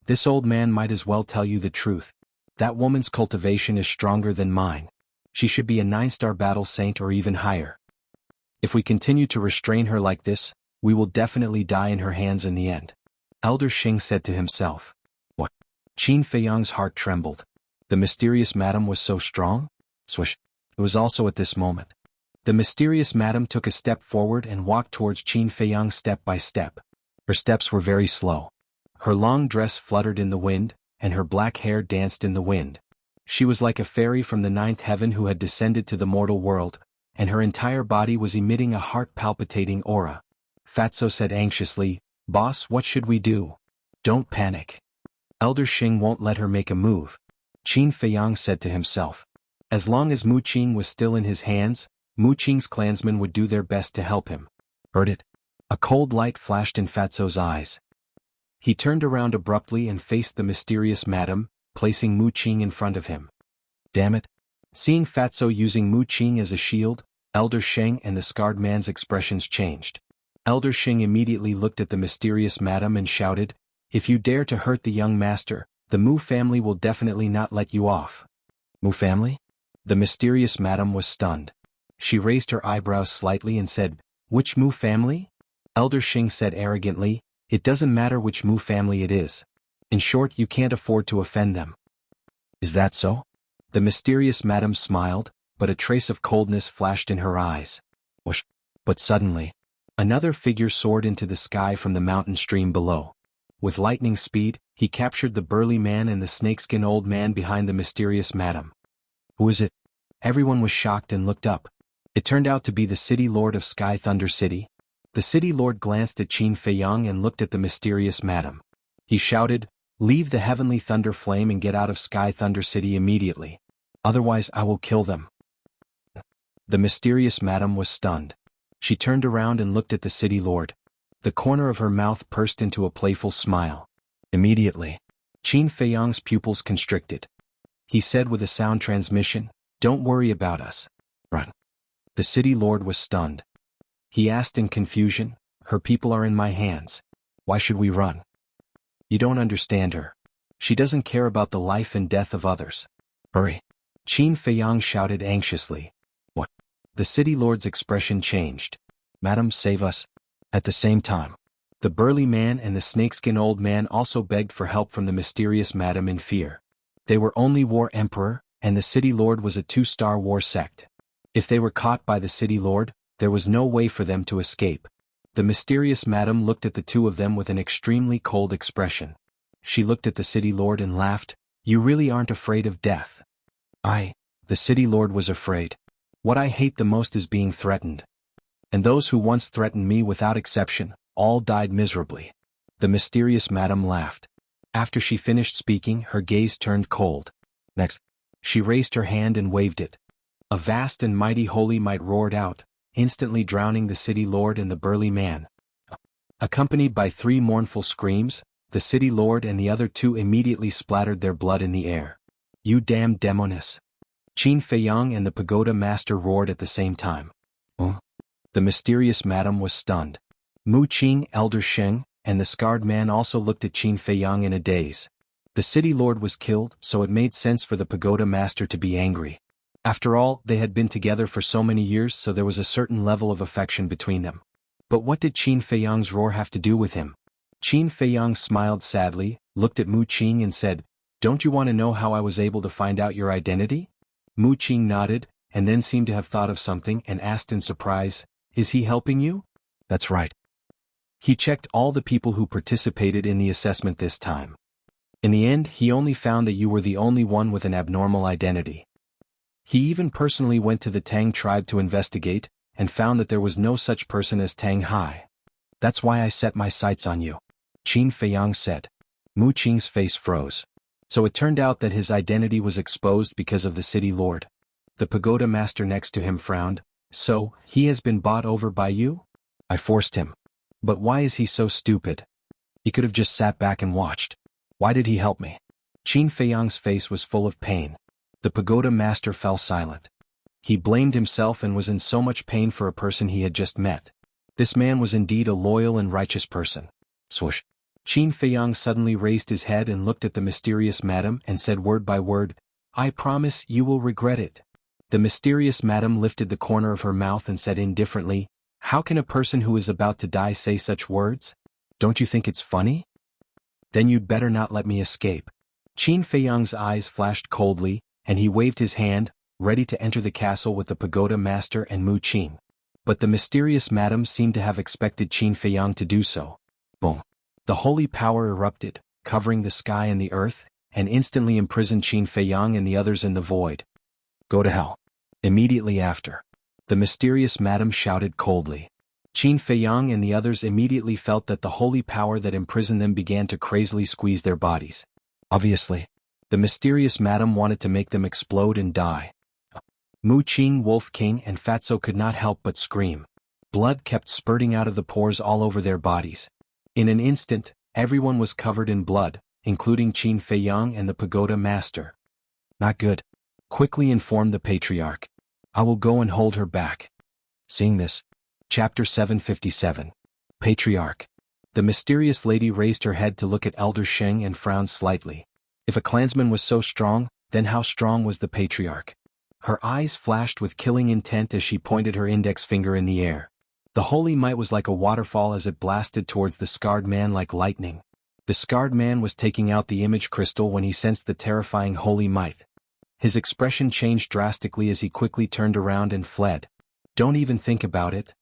This old man might as well tell you the truth. That woman's cultivation is stronger than mine. She should be a 9-star battle saint or even higher. If we continue to restrain her like this, we will definitely die in her hands in the end." Elder Sheng said to himself. What? Qin Feiyang's heart trembled. The mysterious madam was so strong? Swish. It was also at this moment. The mysterious madam took a step forward and walked towards Qin Feiyang step by step. Her steps were very slow. Her long dress fluttered in the wind, and her black hair danced in the wind. She was like a fairy from the 9th heaven who had descended to the mortal world, and her entire body was emitting a heart-palpitating aura. Fatso said anxiously, "Boss, what should we do?" "Don't panic. Elder Sheng won't let her make a move." Qin Feiyang said to himself. As long as Mu Qing was still in his hands, Mu Qing's clansmen would do their best to help him. Heard it? A cold light flashed in Fatso's eyes. He turned around abruptly and faced the mysterious madam, placing Mu Qing in front of him. Damn it. Seeing Fatso using Mu Qing as a shield, Elder Sheng and the scarred man's expressions changed. Elder Sheng immediately looked at the mysterious madam and shouted, "If you dare to hurt the young master, the Mu family will definitely not let you off." Mu family? The mysterious madam was stunned. She raised her eyebrows slightly and said, "Which Mu family?" Elder Sheng said arrogantly, "It doesn't matter which Mu family it is. In short, you can't afford to offend them." "Is that so?" The mysterious madam smiled, but a trace of coldness flashed in her eyes. Whoosh. But suddenly, another figure soared into the sky from the mountain stream below. With lightning speed, he captured the burly man and the snakeskin old man behind the mysterious madam. Who is it? Everyone was shocked and looked up. It turned out to be the city lord of Sky Thunder City. The city lord glanced at Qin Feiyang and looked at the mysterious madam. He shouted, "Leave the heavenly thunder flame and get out of Sky Thunder City immediately. Otherwise I will kill them." The mysterious madam was stunned. She turned around and looked at the city lord. The corner of her mouth pursed into a playful smile. Immediately, Qin Feiyang's pupils constricted. He said with a sound transmission, "Don't worry about us. Run." The city lord was stunned. He asked in confusion, "Her people are in my hands. Why should we run?" "You don't understand her. She doesn't care about the life and death of others. Hurry." Qin Feiyang shouted anxiously. "What?" The city lord's expression changed. "Madam, save us." At the same time, the burly man and the snakeskin old man also begged for help from the mysterious madam in fear. They were only war emperor, and the city lord was a two-star war sect. If they were caught by the city lord, there was no way for them to escape. The mysterious madam looked at the two of them with an extremely cold expression. She looked at the city lord and laughed. "You really aren't afraid of death." The city lord was afraid. "What I hate the most is being threatened. And those who once threatened me without exception, all died miserably." The mysterious madam laughed. After she finished speaking, her gaze turned cold. Next, she raised her hand and waved it. A vast and mighty holy might roared out, instantly drowning the city lord and the burly man. Accompanied by 3 mournful screams, the city lord and the other 2 immediately splattered their blood in the air. "You damned demoness!" Qin Feiyang and the pagoda master roared at the same time. The mysterious madam was stunned. Mu Qing, Elder Sheng, and the scarred man also looked at Qin Feiyang in a daze. The city lord was killed, so it made sense for the pagoda master to be angry. After all, they had been together for so many years, so there was a certain level of affection between them. But what did Qin Feiyang's roar have to do with him? Qin Feiyang smiled sadly, looked at Mu Qing and said, "Don't you want to know how I was able to find out your identity?" Mu Qing nodded, and then seemed to have thought of something and asked in surprise, "Is he helping you?" "That's right. He checked all the people who participated in the assessment this time. In the end, he only found that you were the only one with an abnormal identity. He even personally went to the Tang tribe to investigate, and found that there was no such person as Tang Hai. That's why I set my sights on you," Qin Feiyang said. Mu Qing's face froze. So it turned out that his identity was exposed because of the city lord. The pagoda master next to him frowned. "So, he has been bought over by you?" "I forced him. But why is he so stupid? He could have just sat back and watched. Why did he help me?" Qin Feiyang's face was full of pain. The pagoda master fell silent. He blamed himself and was in so much pain for a person he had just met. This man was indeed a loyal and righteous person. Swoosh. Qin Feiyang suddenly raised his head and looked at the mysterious madam and said word by word, "I promise you will regret it." The mysterious madam lifted the corner of her mouth and said indifferently, "How can a person who is about to die say such words? Don't you think it's funny? Then you'd better not let me escape." Qin Feiyang's eyes flashed coldly, and he waved his hand, ready to enter the castle with the pagoda master and Mu Qing. But the mysterious madam seemed to have expected Qin Feiyang to do so. Boom. The holy power erupted, covering the sky and the earth, and instantly imprisoned Qin Feiyang and the others in the void. "Go to hell." Immediately after, the mysterious madam shouted coldly. Qin Feiyang and the others immediately felt that the holy power that imprisoned them began to crazily squeeze their bodies. Obviously, the mysterious madam wanted to make them explode and die. Mu Qing, Wolf King, and Fatso could not help but scream. Blood kept spurting out of the pores all over their bodies. In an instant, everyone was covered in blood, including Qin Feiyang and the pagoda master. "Not good," quickly informed the patriarch. "I will go and hold her back." Seeing this, Chapter 757. Patriarch. The mysterious lady raised her head to look at Elder Sheng and frowned slightly. If a clansman was so strong, then how strong was the patriarch? Her eyes flashed with killing intent as she pointed her index finger in the air. The holy might was like a waterfall as it blasted towards the scarred man like lightning. The scarred man was taking out the image crystal when he sensed the terrifying holy might. His expression changed drastically as he quickly turned around and fled. "Don't even think about it."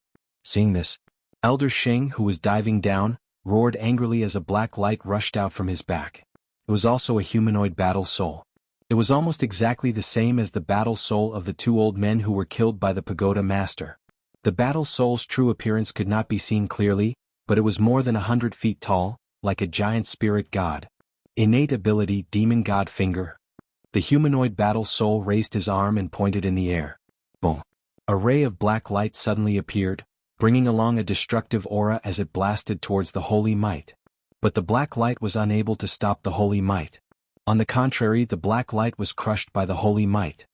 Seeing this, Elder Sheng, who was diving down, roared angrily as a black light rushed out from his back. It was also a humanoid battle soul. It was almost exactly the same as the battle soul of the 2 old men who were killed by the pagoda master. The battle soul's true appearance could not be seen clearly, but it was more than 100 feet tall, like a giant spirit god. Innate ability Demon God Finger. The humanoid battle soul raised his arm and pointed in the air. Boom. A ray of black light suddenly appeared, bringing along a destructive aura as it blasted towards the holy might. But the black light was unable to stop the holy might. On the contrary, the black light was crushed by the holy might.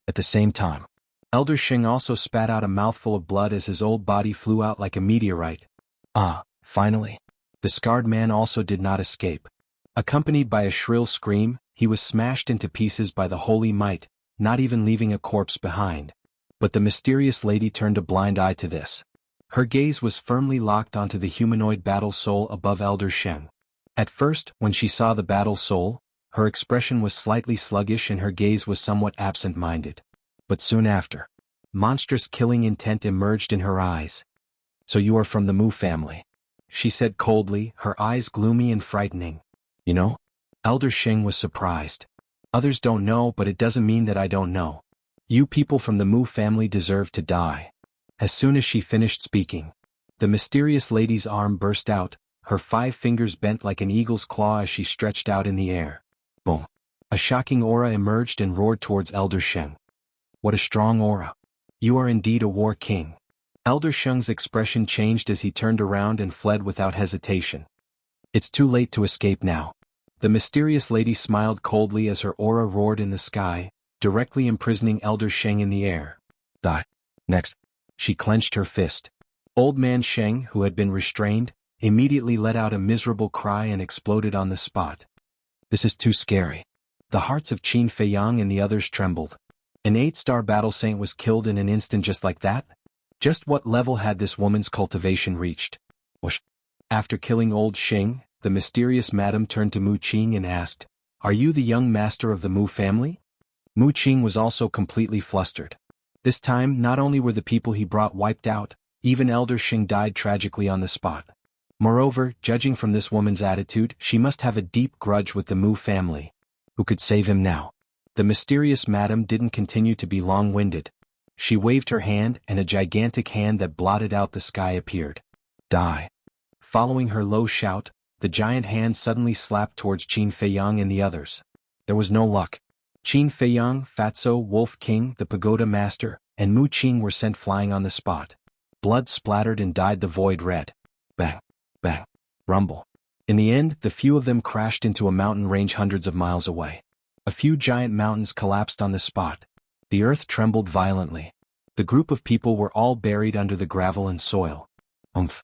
At the same time, Elder Shing also spat out a mouthful of blood as his old body flew out like a meteorite. Finally. The scarred man also did not escape. Accompanied by a shrill scream, he was smashed into pieces by the holy might, not even leaving a corpse behind. But the mysterious lady turned a blind eye to this. Her gaze was firmly locked onto the humanoid battle soul above Elder Sheng. At first, when she saw the battle soul, her expression was slightly sluggish and her gaze was somewhat absent-minded. But soon after, monstrous killing intent emerged in her eyes. "So you are from the Mu family," she said coldly, her eyes gloomy and frightening. "You know?" Elder Sheng was surprised. "Others don't know, but it doesn't mean that I don't know. You people from the Mu family deserve to die." As soon as she finished speaking, the mysterious lady's arm burst out, her 5 fingers bent like an eagle's claw as she stretched out in the air. Boom. A shocking aura emerged and roared towards Elder Sheng. "What a strong aura. You are indeed a war king." Elder Sheng's expression changed as he turned around and fled without hesitation. "It's too late to escape now." The mysterious lady smiled coldly as her aura roared in the sky, directly imprisoning Elder Sheng in the air. "Die. Next." She clenched her fist. Old Man Sheng, who had been restrained, immediately let out a miserable cry and exploded on the spot. "This is too scary." The hearts of Qin Feiyang and the others trembled. An 8-star battle saint was killed in an instant just like that? Just what level had this woman's cultivation reached? Whoosh. After killing old Sheng, the mysterious madam turned to Mu Qing and asked, "Are you the young master of the Mu family?" Mu Qing was also completely flustered. This time, not only were the people he brought wiped out, even Elder Sheng died tragically on the spot. Moreover, judging from this woman's attitude, she must have a deep grudge with the Mu family. Who could save him now? The mysterious madam didn't continue to be long-winded. She waved her hand and a gigantic hand that blotted out the sky appeared. "Die." Following her low shout, the giant hand suddenly slapped towards Qin Feiyang and the others. There was no luck. Qin Feiyang, Fatso, Wolf King, the Pagoda Master, and Mu Qing were sent flying on the spot. Blood splattered and dyed the void red. Bang, bang, rumble. In the end, the few of them crashed into a mountain range hundreds of miles away. A few giant mountains collapsed on the spot. The earth trembled violently. The group of people were all buried under the gravel and soil. Umph.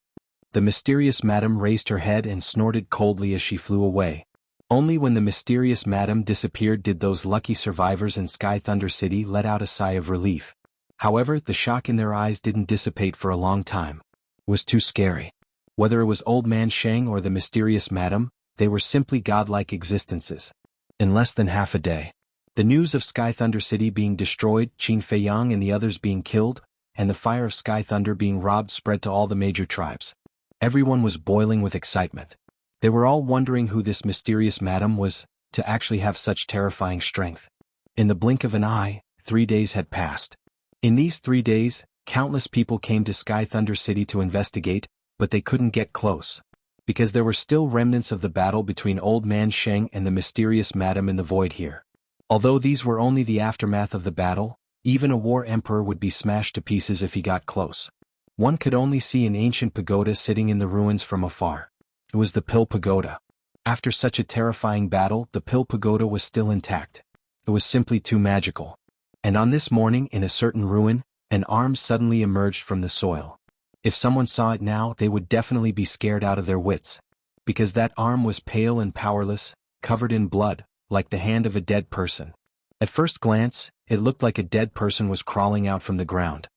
The mysterious madam raised her head and snorted coldly as she flew away. Only when the mysterious madam disappeared did those lucky survivors in Sky Thunder City let out a sigh of relief. However, the shock in their eyes didn't dissipate for a long time. It was too scary. Whether it was Old Man Sheng or the mysterious madam, they were simply godlike existences. In less than half a day, the news of Sky Thunder City being destroyed, Qin Feiyang and the others being killed, and the fire of Sky Thunder being robbed spread to all the major tribes. Everyone was boiling with excitement. They were all wondering who this mysterious madam was, to actually have such terrifying strength. In the blink of an eye, 3 days had passed. In these 3 days, countless people came to Sky Thunder City to investigate, but they couldn't get close. Because there were still remnants of the battle between Old Man Sheng and the mysterious madam in the void here. Although these were only the aftermath of the battle, even a war emperor would be smashed to pieces if he got close. One could only see an ancient pagoda sitting in the ruins from afar. It was the Pill Pagoda. After such a terrifying battle, the Pill Pagoda was still intact. It was simply too magical. And on this morning, in a certain ruin, an arm suddenly emerged from the soil. If someone saw it now, they would definitely be scared out of their wits. Because that arm was pale and powerless, covered in blood, like the hand of a dead person. At first glance, it looked like a dead person was crawling out from the ground.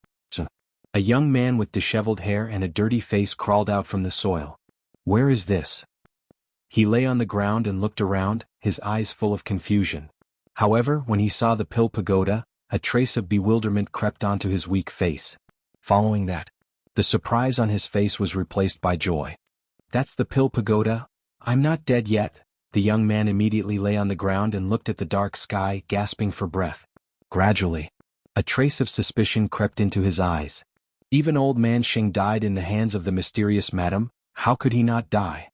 A young man with disheveled hair and a dirty face crawled out from the soil. "Where is this?" He lay on the ground and looked around, his eyes full of confusion. However, when he saw the Pill Pagoda, a trace of bewilderment crept onto his weak face. Following that, the surprise on his face was replaced by joy. "That's the Pill Pagoda? I'm not dead yet." The young man immediately lay on the ground and looked at the dark sky, gasping for breath. Gradually, a trace of suspicion crept into his eyes. Even old man Xing died in the hands of the mysterious madam, how could he not die?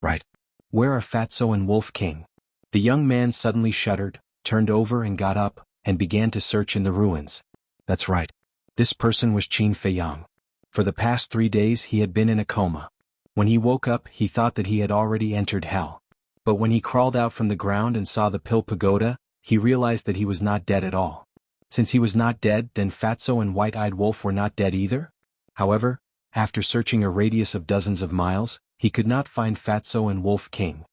Right. Where are Fatso and Wolf King? The young man suddenly shuddered, turned over and got up, and began to search in the ruins. That's right. This person was Qin Feiyang. For the past 3 days he had been in a coma. When he woke up he thought that he had already entered hell. But when he crawled out from the ground and saw the pill pagoda, he realized that he was not dead at all. Since he was not dead, then Fatso and White-Eyed Wolf were not dead either? However, after searching a radius of dozens of miles, he could not find Fatso and Wolf King.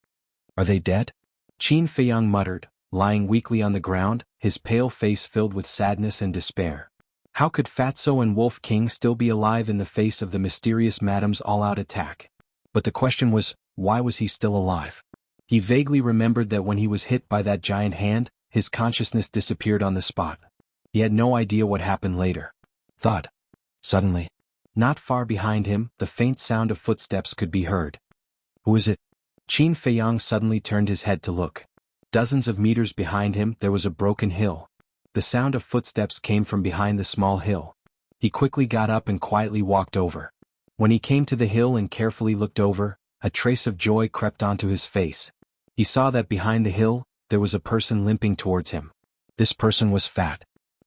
Are they dead? Qin Feiyang muttered, lying weakly on the ground, his pale face filled with sadness and despair. How could Fatso and Wolf King still be alive in the face of the mysterious madam's all-out attack? But the question was, why was he still alive? He vaguely remembered that when he was hit by that giant hand, his consciousness disappeared on the spot. He had no idea what happened later. Thud. Suddenly, not far behind him, the faint sound of footsteps could be heard. Who is it? Qin Feiyang suddenly turned his head to look. Dozens of meters behind him there was a broken hill. The sound of footsteps came from behind the small hill. He quickly got up and quietly walked over. When he came to the hill and carefully looked over, a trace of joy crept onto his face. He saw that behind the hill, there was a person limping towards him. This person was fat.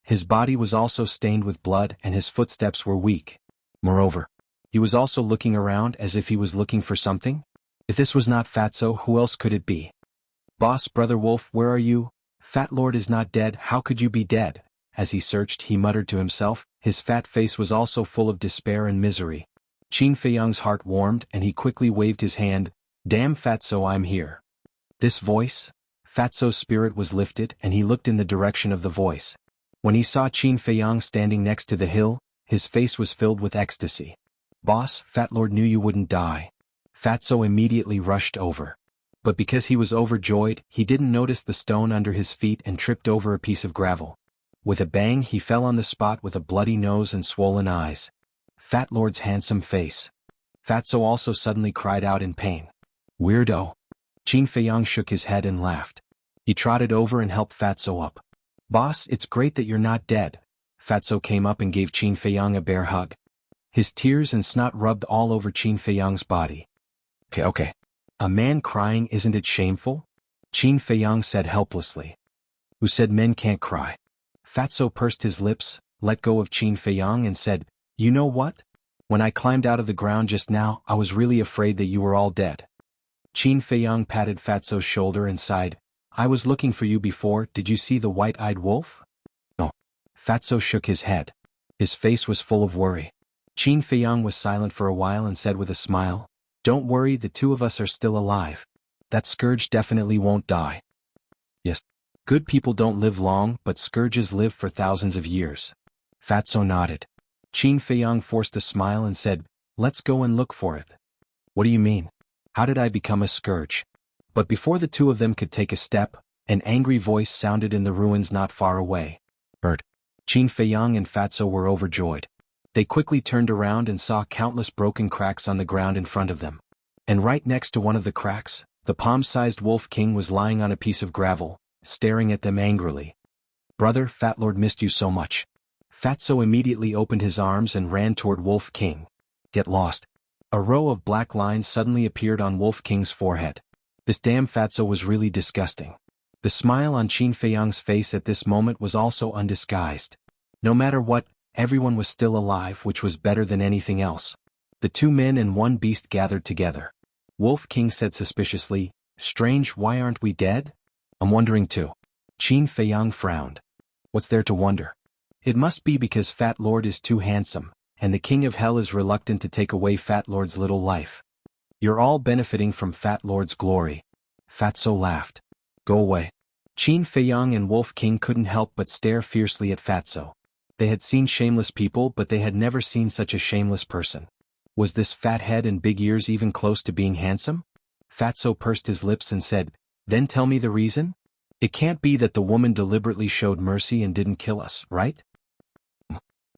His body was also stained with blood and his footsteps were weak. Moreover, he was also looking around as if he was looking for something. If this was not Fatso, who else could it be? Boss, Brother Wolf, where are you? Fat Lord is not dead, how could you be dead? As he searched, he muttered to himself, his fat face was also full of despair and misery. Qin Feiyang's heart warmed and he quickly waved his hand, Damn Fatso, I'm here. This voice? Fatso's spirit was lifted and he looked in the direction of the voice. When he saw Qin Feiyang standing next to the hill, his face was filled with ecstasy. Boss, Fat Lord knew you wouldn't die. Fatso immediately rushed over. But because he was overjoyed, he didn't notice the stone under his feet and tripped over a piece of gravel. With a bang he fell on the spot with a bloody nose and swollen eyes. Fat Lord's handsome face. Fatso also suddenly cried out in pain. Weirdo. Qin Feiyang shook his head and laughed. He trotted over and helped Fatso up. Boss, it's great that you're not dead. Fatso came up and gave Qin Feiyang a bear hug. His tears and snot rubbed all over Qin Feiyang's body. Okay. A man crying, isn't it shameful? Qin Feiyang said helplessly. Who said men can't cry? Fatso pursed his lips, let go of Qin Feiyang and said, You know what? When I climbed out of the ground just now, I was really afraid that you were all dead. Qin Feiyang patted Fatso's shoulder and sighed, I was looking for you before, did you see the white-eyed wolf? No. Fatso shook his head. His face was full of worry. Qin Feiyang was silent for a while and said with a smile, Don't worry, the two of us are still alive. That scourge definitely won't die. Yes. Good people don't live long, but scourges live for thousands of years. Fatso nodded. Qin Feiyang forced a smile and said, Let's go and look for it. What do you mean? How did I become a scourge? But before the two of them could take a step, an angry voice sounded in the ruins not far away. Heard. Qin Feiyang and Fatso were overjoyed. They quickly turned around and saw countless broken cracks on the ground in front of them. And right next to one of the cracks, the palm-sized Wolf King was lying on a piece of gravel, staring at them angrily. Brother, Fat Lord missed you so much. Fatso immediately opened his arms and ran toward Wolf King. Get lost. A row of black lines suddenly appeared on Wolf King's forehead. This damn Fatso was really disgusting. The smile on Qin Feiyang's face at this moment was also undisguised. No matter what, everyone was still alive, which was better than anything else. The two men and one beast gathered together. Wolf King said suspiciously, Strange, why aren't we dead? I'm wondering too. Qin Feiyang frowned. What's there to wonder? It must be because Fat Lord is too handsome, and the King of Hell is reluctant to take away Fat Lord's little life. You're all benefiting from Fat Lord's glory. Fatso laughed. Go away. Qin Feiyang and Wolf King couldn't help but stare fiercely at Fatso. They had seen shameless people, but they had never seen such a shameless person. Was this fat head and big ears even close to being handsome? Fatso pursed his lips and said, Then tell me the reason? It can't be that the woman deliberately showed mercy and didn't kill us, right?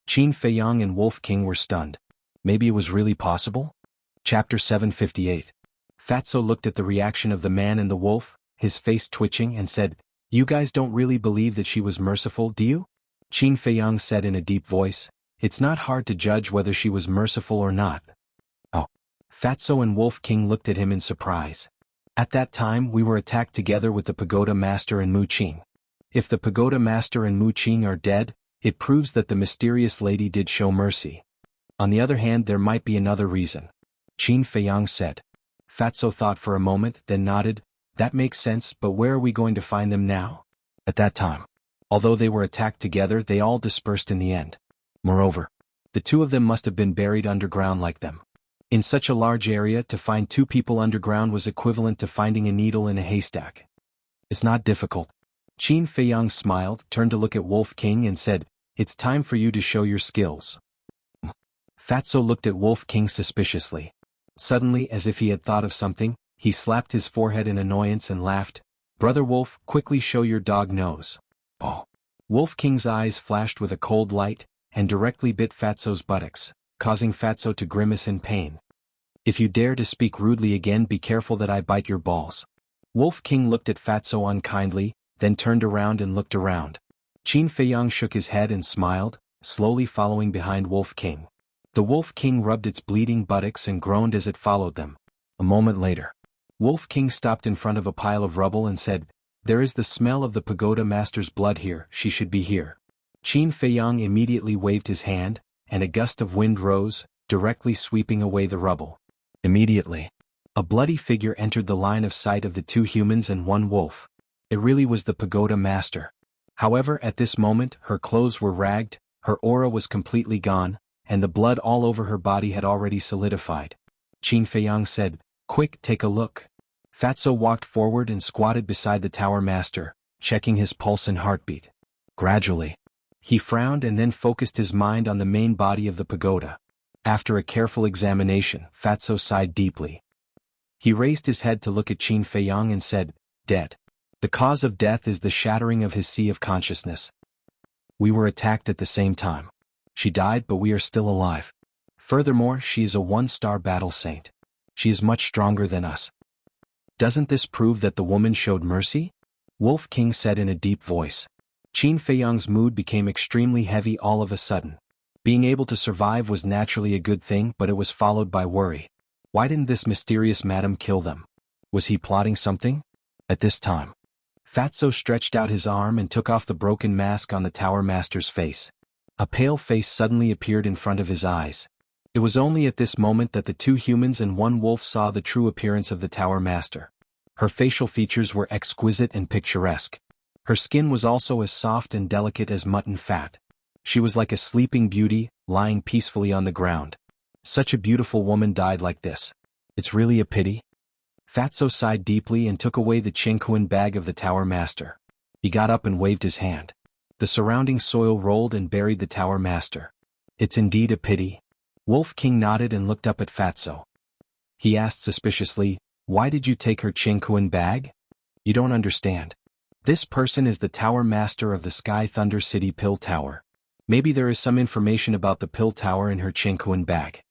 Qin Feiyang and Wolf King were stunned. Maybe it was really possible? Chapter 758. Fatso looked at the reaction of the man and the wolf, his face twitching, and said, You guys don't really believe that she was merciful, do you? Qin Feiyang said in a deep voice, it's not hard to judge whether she was merciful or not. Oh. Fatso and Wolf King looked at him in surprise. At that time we were attacked together with the Pagoda Master and Mu Qing. If the Pagoda Master and Mu Qing are dead, it proves that the mysterious lady did show mercy. On the other hand, there might be another reason. Qin Feiyang said. Fatso thought for a moment, then nodded. That makes sense, but where are we going to find them now? At that time, although they were attacked together, they all dispersed in the end. Moreover, the two of them must have been buried underground like them. In such a large area, to find two people underground was equivalent to finding a needle in a haystack. It's not difficult. Qin Feiyang smiled, turned to look at Wolf King and said, "It's time for you to show your skills." Fatso looked at Wolf King suspiciously. Suddenly, as if he had thought of something, he slapped his forehead in annoyance and laughed. "Brother Wolf, quickly show your dog nose." Oh. Wolf King's eyes flashed with a cold light, and directly bit Fatso's buttocks, causing Fatso to grimace in pain. "If you dare to speak rudely again, be careful that I bite your balls." Wolf King looked at Fatso unkindly, then turned around and looked around. Qin Feiyang shook his head and smiled, slowly following behind Wolf King. The Wolf King rubbed its bleeding buttocks and groaned as it followed them. A moment later, Wolf King stopped in front of a pile of rubble and said, "There is the smell of the Pagoda Master's blood here, she should be here." Qin Feiyang immediately waved his hand, and a gust of wind rose, directly sweeping away the rubble. Immediately, a bloody figure entered the line of sight of the two humans and one wolf. It really was the Pagoda Master. However, at this moment, her clothes were ragged, her aura was completely gone, and the blood all over her body had already solidified. Qin Feiyang said, "Quick, take a look." Fatso walked forward and squatted beside the Tower Master, checking his pulse and heartbeat. Gradually, he frowned and then focused his mind on the main body of the pagoda. After a careful examination, Fatso sighed deeply. He raised his head to look at Qin Feiyang and said, "Dead. The cause of death is the shattering of his sea of consciousness. We were attacked at the same time. She died, but we are still alive. Furthermore, she is a one-star battle saint. She is much stronger than us. Doesn't this prove that the woman showed mercy?" Wolf King said in a deep voice. Qin Feiyang's mood became extremely heavy all of a sudden. Being able to survive was naturally a good thing, but it was followed by worry. Why didn't this mysterious madam kill them? Was he plotting something? At this time, Fatso stretched out his arm and took off the broken mask on the Tower Master's face. A pale face suddenly appeared in front of his eyes. It was only at this moment that the two humans and one wolf saw the true appearance of the Tower Master. Her facial features were exquisite and picturesque. Her skin was also as soft and delicate as mutton fat. She was like a sleeping beauty, lying peacefully on the ground. Such a beautiful woman died like this. It's really a pity. Fatso sighed deeply and took away the Qingquan bag of the Tower Master. He got up and waved his hand. The surrounding soil rolled and buried the Tower Master. It's indeed a pity. Wolf King nodded and looked up at Fatso. He asked suspiciously, "Why did you take her Qingquan bag?" "You don't understand. This person is the Tower Master of the Sky Thunder City Pill Tower. Maybe there is some information about the Pill Tower in her Qingquan bag."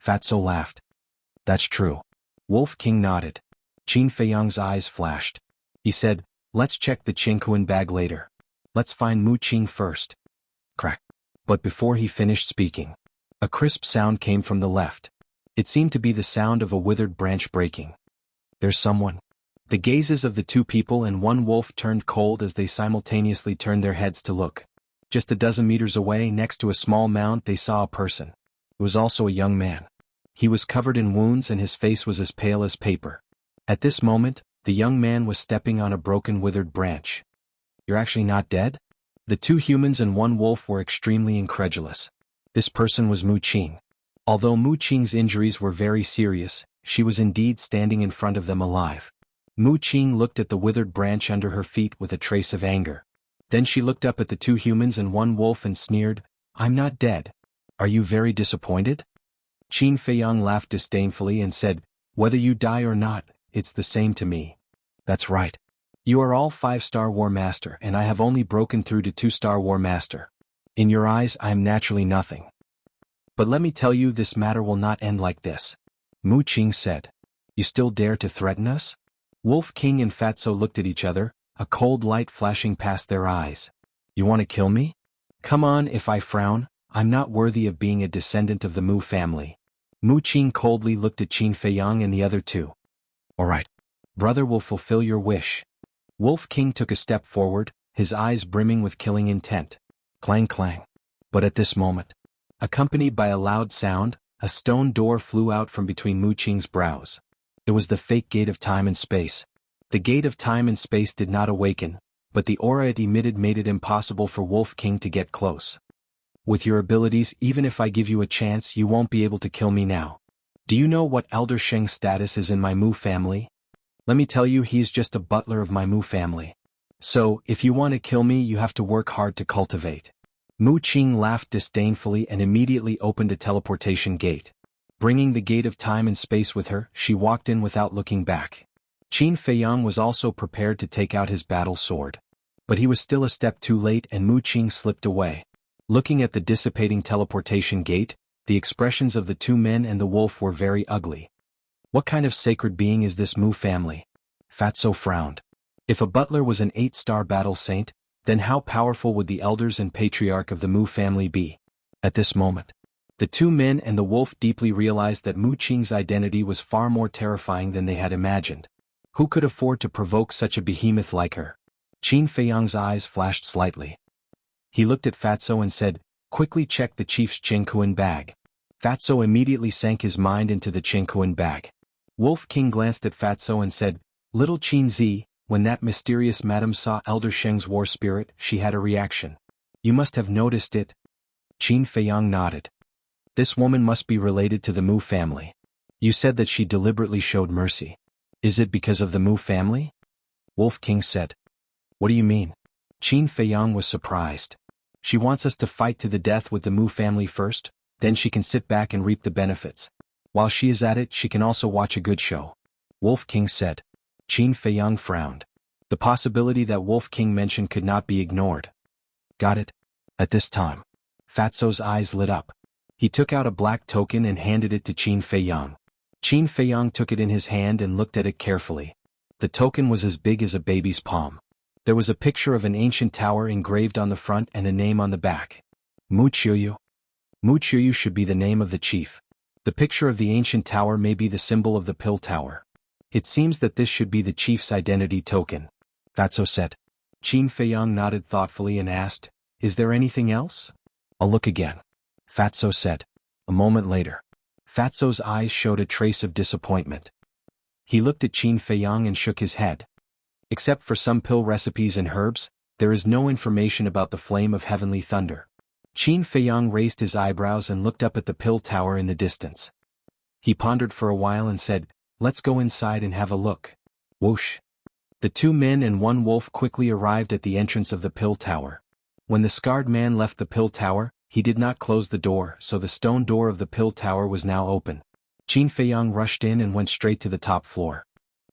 Fatso laughed. "That's true." Wolf King nodded. Qin Feiyang's eyes flashed. He said, "Let's check the Qingquan bag later. Let's find Mu Qing first." Crack. But before he finished speaking, a crisp sound came from the left. It seemed to be the sound of a withered branch breaking. "There's someone." The gazes of the two people and one wolf turned cold as they simultaneously turned their heads to look. Just a dozen meters away, next to a small mound, they saw a person. It was also a young man. He was covered in wounds and his face was as pale as paper. At this moment, the young man was stepping on a broken withered branch. "You're actually not dead?" The two humans and one wolf were extremely incredulous. This person was Mu Qing. Although Mu Qing's injuries were very serious, she was indeed standing in front of them alive. Mu Qing looked at the withered branch under her feet with a trace of anger. Then she looked up at the two humans and one wolf and sneered, "I'm not dead. Are you very disappointed?" Qin Feiyang laughed disdainfully and said, "Whether you die or not, it's the same to me." "That's right. You are all 5-star War Master and I have only broken through to 2-star War Master. In your eyes I am naturally nothing. But let me tell you, this matter will not end like this." Mu Qing said. "You still dare to threaten us?" Wolf King and Fatso looked at each other, a cold light flashing past their eyes. "You want to kill me? Come on, if I frown, I'm not worthy of being a descendant of the Mu family. Mu Qing coldly looked at Qin Feiyang and the other two. All right. Brother will fulfill your wish. Wolf King took a step forward, his eyes brimming with killing intent. Clang clang. But at this moment, accompanied by a loud sound, a stone door flew out from between Mu Qing's brows. It was the fake gate of time and space. The gate of time and space did not awaken, but the aura it emitted made it impossible for Wolf King to get close. With your abilities, even if I give you a chance, you won't be able to kill me now. Do you know what Elder Sheng's status is in my Mu family? Let me tell you, he is just a butler of my Mu family. So, if you want to kill me, you have to work hard to cultivate. Mu Qing laughed disdainfully and immediately opened a teleportation gate. Bringing the gate of time and space with her, she walked in without looking back. Qin Feiyang was also prepared to take out his battle sword. But he was still a step too late and Mu Qing slipped away. Looking at the dissipating teleportation gate, the expressions of the two men and the wolf were very ugly. What kind of sacred being is this Mu family? Fatso frowned. If a butler was an 8-star battle saint, then how powerful would the elders and patriarch of the Mu family be? At this moment, the two men and the wolf deeply realized that Mu Qing's identity was far more terrifying than they had imagined. Who could afford to provoke such a behemoth like her? Qin Feiyang's eyes flashed slightly. He looked at Fatso and said, "Quickly check the chief's Qingkuan bag." Fatso immediately sank his mind into the Qingkuan bag. Wolf King glanced at Fatso and said, "Little Qin Zi, when that mysterious madam saw Elder Sheng's war spirit, she had a reaction. You must have noticed it." Qin Feiyang nodded. "This woman must be related to the Mu family. You said that she deliberately showed mercy. Is it because of the Mu family?" Wolf King said. "What do you mean?" Qin Feiyang was surprised. "She wants us to fight to the death with the Mu family first, then she can sit back and reap the benefits. While she is at it, she can also watch a good show." Wolf King said. Qin Feiyang frowned. The possibility that Wolf King mentioned could not be ignored. "Got it." At this time, Fatso's eyes lit up. He took out a black token and handed it to Qin Feiyang. Qin Feiyang took it in his hand and looked at it carefully. The token was as big as a baby's palm. There was a picture of an ancient tower engraved on the front and a name on the back. Mu Qiuyu. Mu Qiuyu should be the name of the chief. The picture of the ancient tower may be the symbol of the Pill Tower. It seems that this should be the chief's identity token. Fatso said. Qin Feiyang nodded thoughtfully and asked, "Is there anything else?" "I'll look again," Fatso said. A moment later, Fatso's eyes showed a trace of disappointment. He looked at Qin Feiyang and shook his head. "Except for some pill recipes and herbs, there is no information about the flame of heavenly thunder." Qin Feiyang raised his eyebrows and looked up at the pill tower in the distance. He pondered for a while and said, "Let's go inside and have a look." Whoosh. The two men and one wolf quickly arrived at the entrance of the pill tower. When the scarred man left the pill tower, he did not close the door, so the stone door of the pill tower was now open. Qin Feiyang rushed in and went straight to the top floor.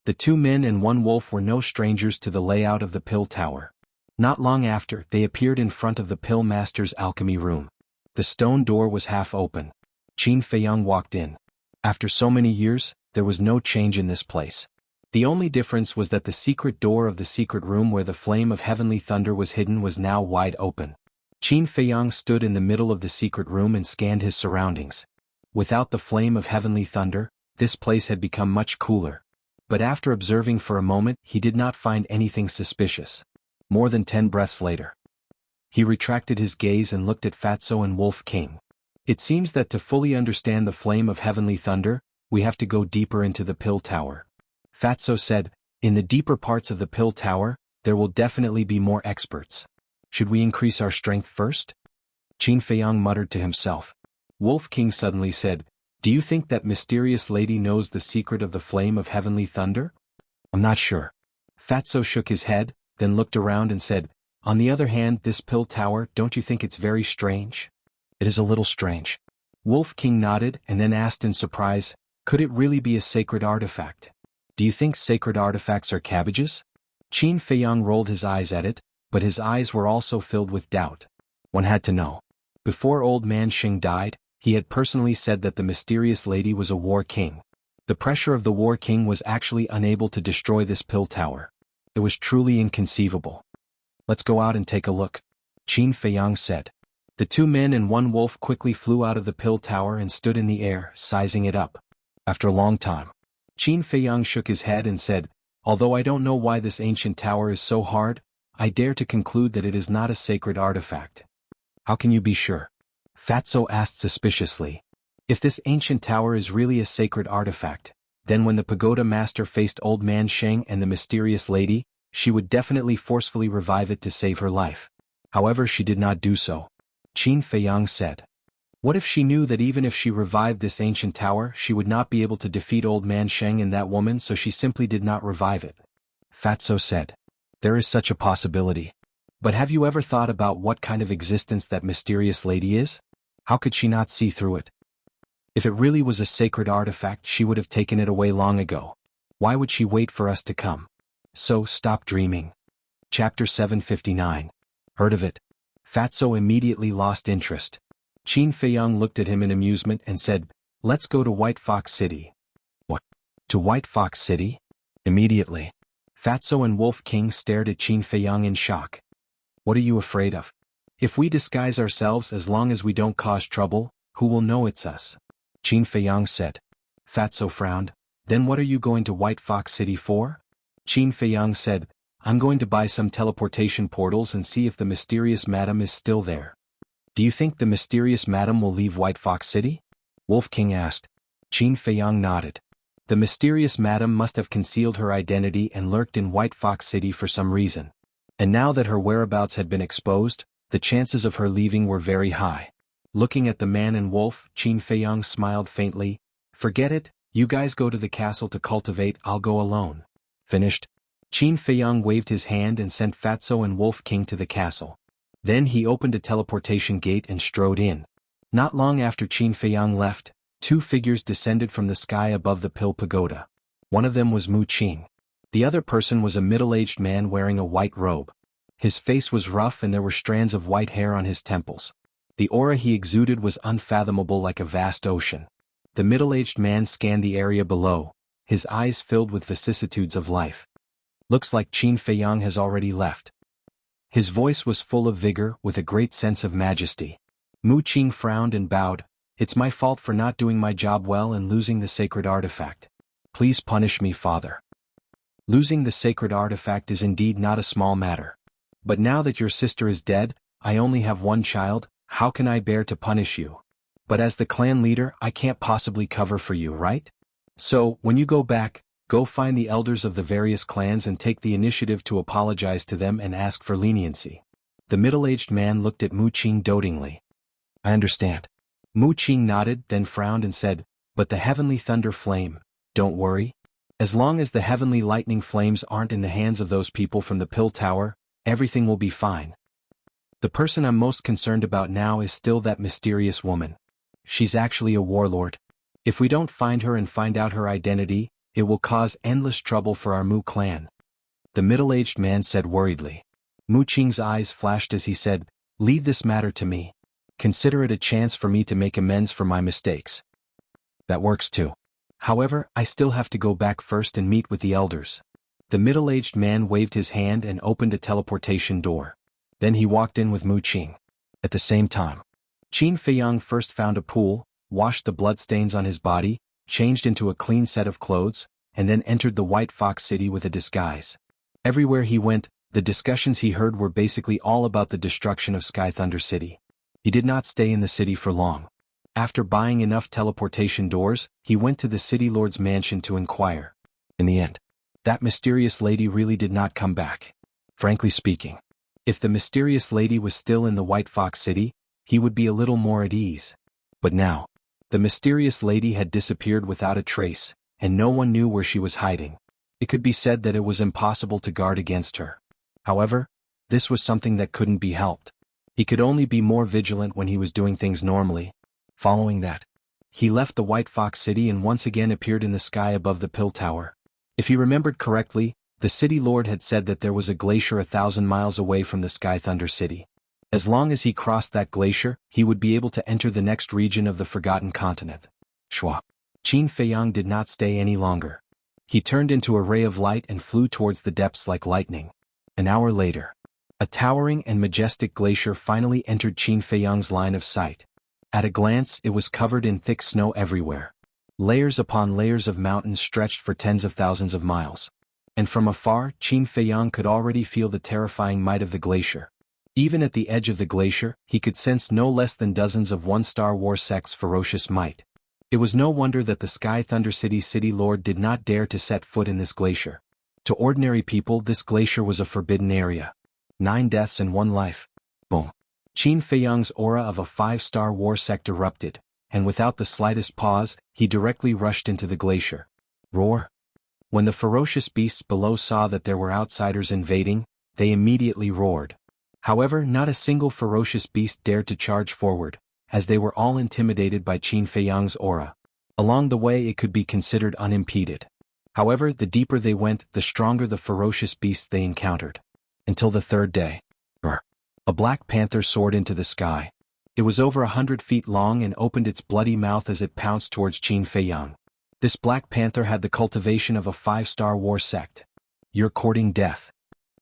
The two men and one wolf were no strangers to the layout of the pill tower. Not long after, they appeared in front of the pill master's alchemy room. The stone door was half open. Qin Feiyang walked in. After so many years, there was no change in this place. The only difference was that the secret door of the secret room where the flame of heavenly thunder was hidden was now wide open. Qin Feiyang stood in the middle of the secret room and scanned his surroundings. Without the flame of heavenly thunder, this place had become much cooler. But after observing for a moment, he did not find anything suspicious. More than 10 breaths later, he retracted his gaze and looked at Fatso and Wolf King. "It seems that to fully understand the flame of heavenly thunder, we have to go deeper into the pill tower." Fatso said, "In the deeper parts of the pill tower, there will definitely be more experts. Should we increase our strength first?" Qin Feiyang muttered to himself. Wolf King suddenly said, "Do you think that mysterious lady knows the secret of the flame of heavenly thunder?" "I'm not sure." Fatso shook his head, then looked around and said, "On the other hand, this pill tower, don't you think it's very strange?" "It is a little strange." Wolf King nodded and then asked in surprise, "Could it really be a sacred artifact? Do you think sacred artifacts are cabbages?" Qin Feiyang rolled his eyes at it, but his eyes were also filled with doubt. One had to know. Before old man Xing died, he had personally said that the mysterious lady was a war king. The pressure of the war king was actually unable to destroy this pill tower. It was truly inconceivable. "Let's go out and take a look," Qin Feiyang said. The two men and one wolf quickly flew out of the pill tower and stood in the air, sizing it up. After a long time, Qin Feiyang shook his head and said, "Although I don't know why this ancient tower is so hard, I dare to conclude that it is not a sacred artifact." "How can you be sure?" Fatso asked suspiciously. "If this ancient tower is really a sacred artifact, then when the pagoda master faced Old Man Sheng and the mysterious lady, she would definitely forcefully revive it to save her life. However, she did not do so," Qin Feiyang said. "What if she knew that even if she revived this ancient tower, she would not be able to defeat Old Man Sheng and that woman, so she simply did not revive it?" Fatso said. "There is such a possibility. But have you ever thought about what kind of existence that mysterious lady is? How could she not see through it? If it really was a sacred artifact, she would have taken it away long ago. Why would she wait for us to come? So, stop dreaming." Chapter 759. Heard of it? Fatso immediately lost interest. Qin Feiyang looked at him in amusement and said, "Let's go to White Fox City." "What? To White Fox City?" Immediately, Fatso and Wolf King stared at Qin Feiyang in shock. "What are you afraid of? If we disguise ourselves, as long as we don't cause trouble, who will know it's us?" Qin Feiyang said. Fatso frowned. "Then what are you going to White Fox City for?" Qin Feiyang said, "I'm going to buy some teleportation portals and see if the mysterious madam is still there." "Do you think the mysterious madam will leave White Fox City?" Wolf King asked. Qin Feiyang nodded. The mysterious madam must have concealed her identity and lurked in White Fox City for some reason. And now that her whereabouts had been exposed, the chances of her leaving were very high. Looking at the man and wolf, Qin Feiyang smiled faintly. "Forget it, you guys go to the castle to cultivate, I'll go alone." Finished? Qin Feiyang waved his hand and sent Fatso and Wolf King to the castle. Then he opened a teleportation gate and strode in. Not long after Qin Feiyang left, two figures descended from the sky above the Pill Pagoda. One of them was Mu Qing. The other person was a middle-aged man wearing a white robe. His face was rough and there were strands of white hair on his temples. The aura he exuded was unfathomable, like a vast ocean. The middle-aged man scanned the area below, his eyes filled with vicissitudes of life. "Looks like Qin Feiyang has already left." His voice was full of vigor, with a great sense of majesty. Mu Qing frowned and bowed. "It's my fault for not doing my job well and losing the sacred artifact. Please punish me, Father." Losing the sacred artifact is indeed not a small matter. But now that your sister is dead, I only have one child, how can I bear to punish you? But as the clan leader, I can't possibly cover for you, right? So, when you go back, go find the elders of the various clans and take the initiative to apologize to them and ask for leniency. The middle-aged man looked at Mu Qing dotingly. "I understand." Mu Qing nodded, then frowned and said, "But the heavenly thunder flame, don't worry. As long as the heavenly lightning flames aren't in the hands of those people from the Pill Tower, everything will be fine. The person I'm most concerned about now is still that mysterious woman. She's actually a warlord. If we don't find her and find out her identity, it will cause endless trouble for our Mu clan." The middle-aged man said worriedly. Mu Qing's eyes flashed as he said, "Leave this matter to me. Consider it a chance for me to make amends for my mistakes." "That works too. However, I still have to go back first and meet with the elders." The middle-aged man waved his hand and opened a teleportation door. Then he walked in with Mu Qing. At the same time, Qin Feiyang first found a pool, washed the bloodstains on his body, changed into a clean set of clothes, and then entered the White Fox City with a disguise. Everywhere he went, the discussions he heard were basically all about the destruction of Sky Thunder City. He did not stay in the city for long. After buying enough teleportation doors, he went to the city lord's mansion to inquire. In the end, that mysterious lady really did not come back. Frankly speaking, if the mysterious lady was still in the White Fox City, he would be a little more at ease. But now, the mysterious lady had disappeared without a trace, and no one knew where she was hiding. It could be said that it was impossible to guard against her. However, this was something that couldn't be helped. He could only be more vigilant when he was doing things normally. Following that, he left the White Fox City and once again appeared in the sky above the Pill Tower. If he remembered correctly, the city lord had said that there was a glacier 1,000 miles away from the Sky Thunder City. As long as he crossed that glacier, he would be able to enter the next region of the Forgotten Continent. Schwa. Qin Feiyang did not stay any longer. He turned into a ray of light and flew towards the depths like lightning. An hour later, A towering and majestic glacier finally entered Qin Feiyang's line of sight. At a glance, it was covered in thick snow everywhere. Layers upon layers of mountains stretched for tens of thousands of miles. And from afar, Qin Feiyang could already feel the terrifying might of the glacier. Even at the edge of the glacier, he could sense no less than dozens of one-star war sect's ferocious might. It was no wonder that the Sky Thunder City's city lord did not dare to set foot in this glacier. To ordinary people, this glacier was a forbidden area. 9 deaths and 1 life. Boom. Qin Feiyang's aura of a 5-star war sect erupted, and without the slightest pause, he directly rushed into the glacier. Roar. When the ferocious beasts below saw that there were outsiders invading, they immediately roared. However, not a single ferocious beast dared to charge forward, as they were all intimidated by Qin Feiyang's aura. Along the way it could be considered unimpeded. However, the deeper they went, the stronger the ferocious beasts they encountered. Until the 3rd day. A black panther soared into the sky. It was over 100 feet long and opened its bloody mouth as it pounced towards Qin Feiyang. This black panther had the cultivation of a 5-star war sect. You're courting death.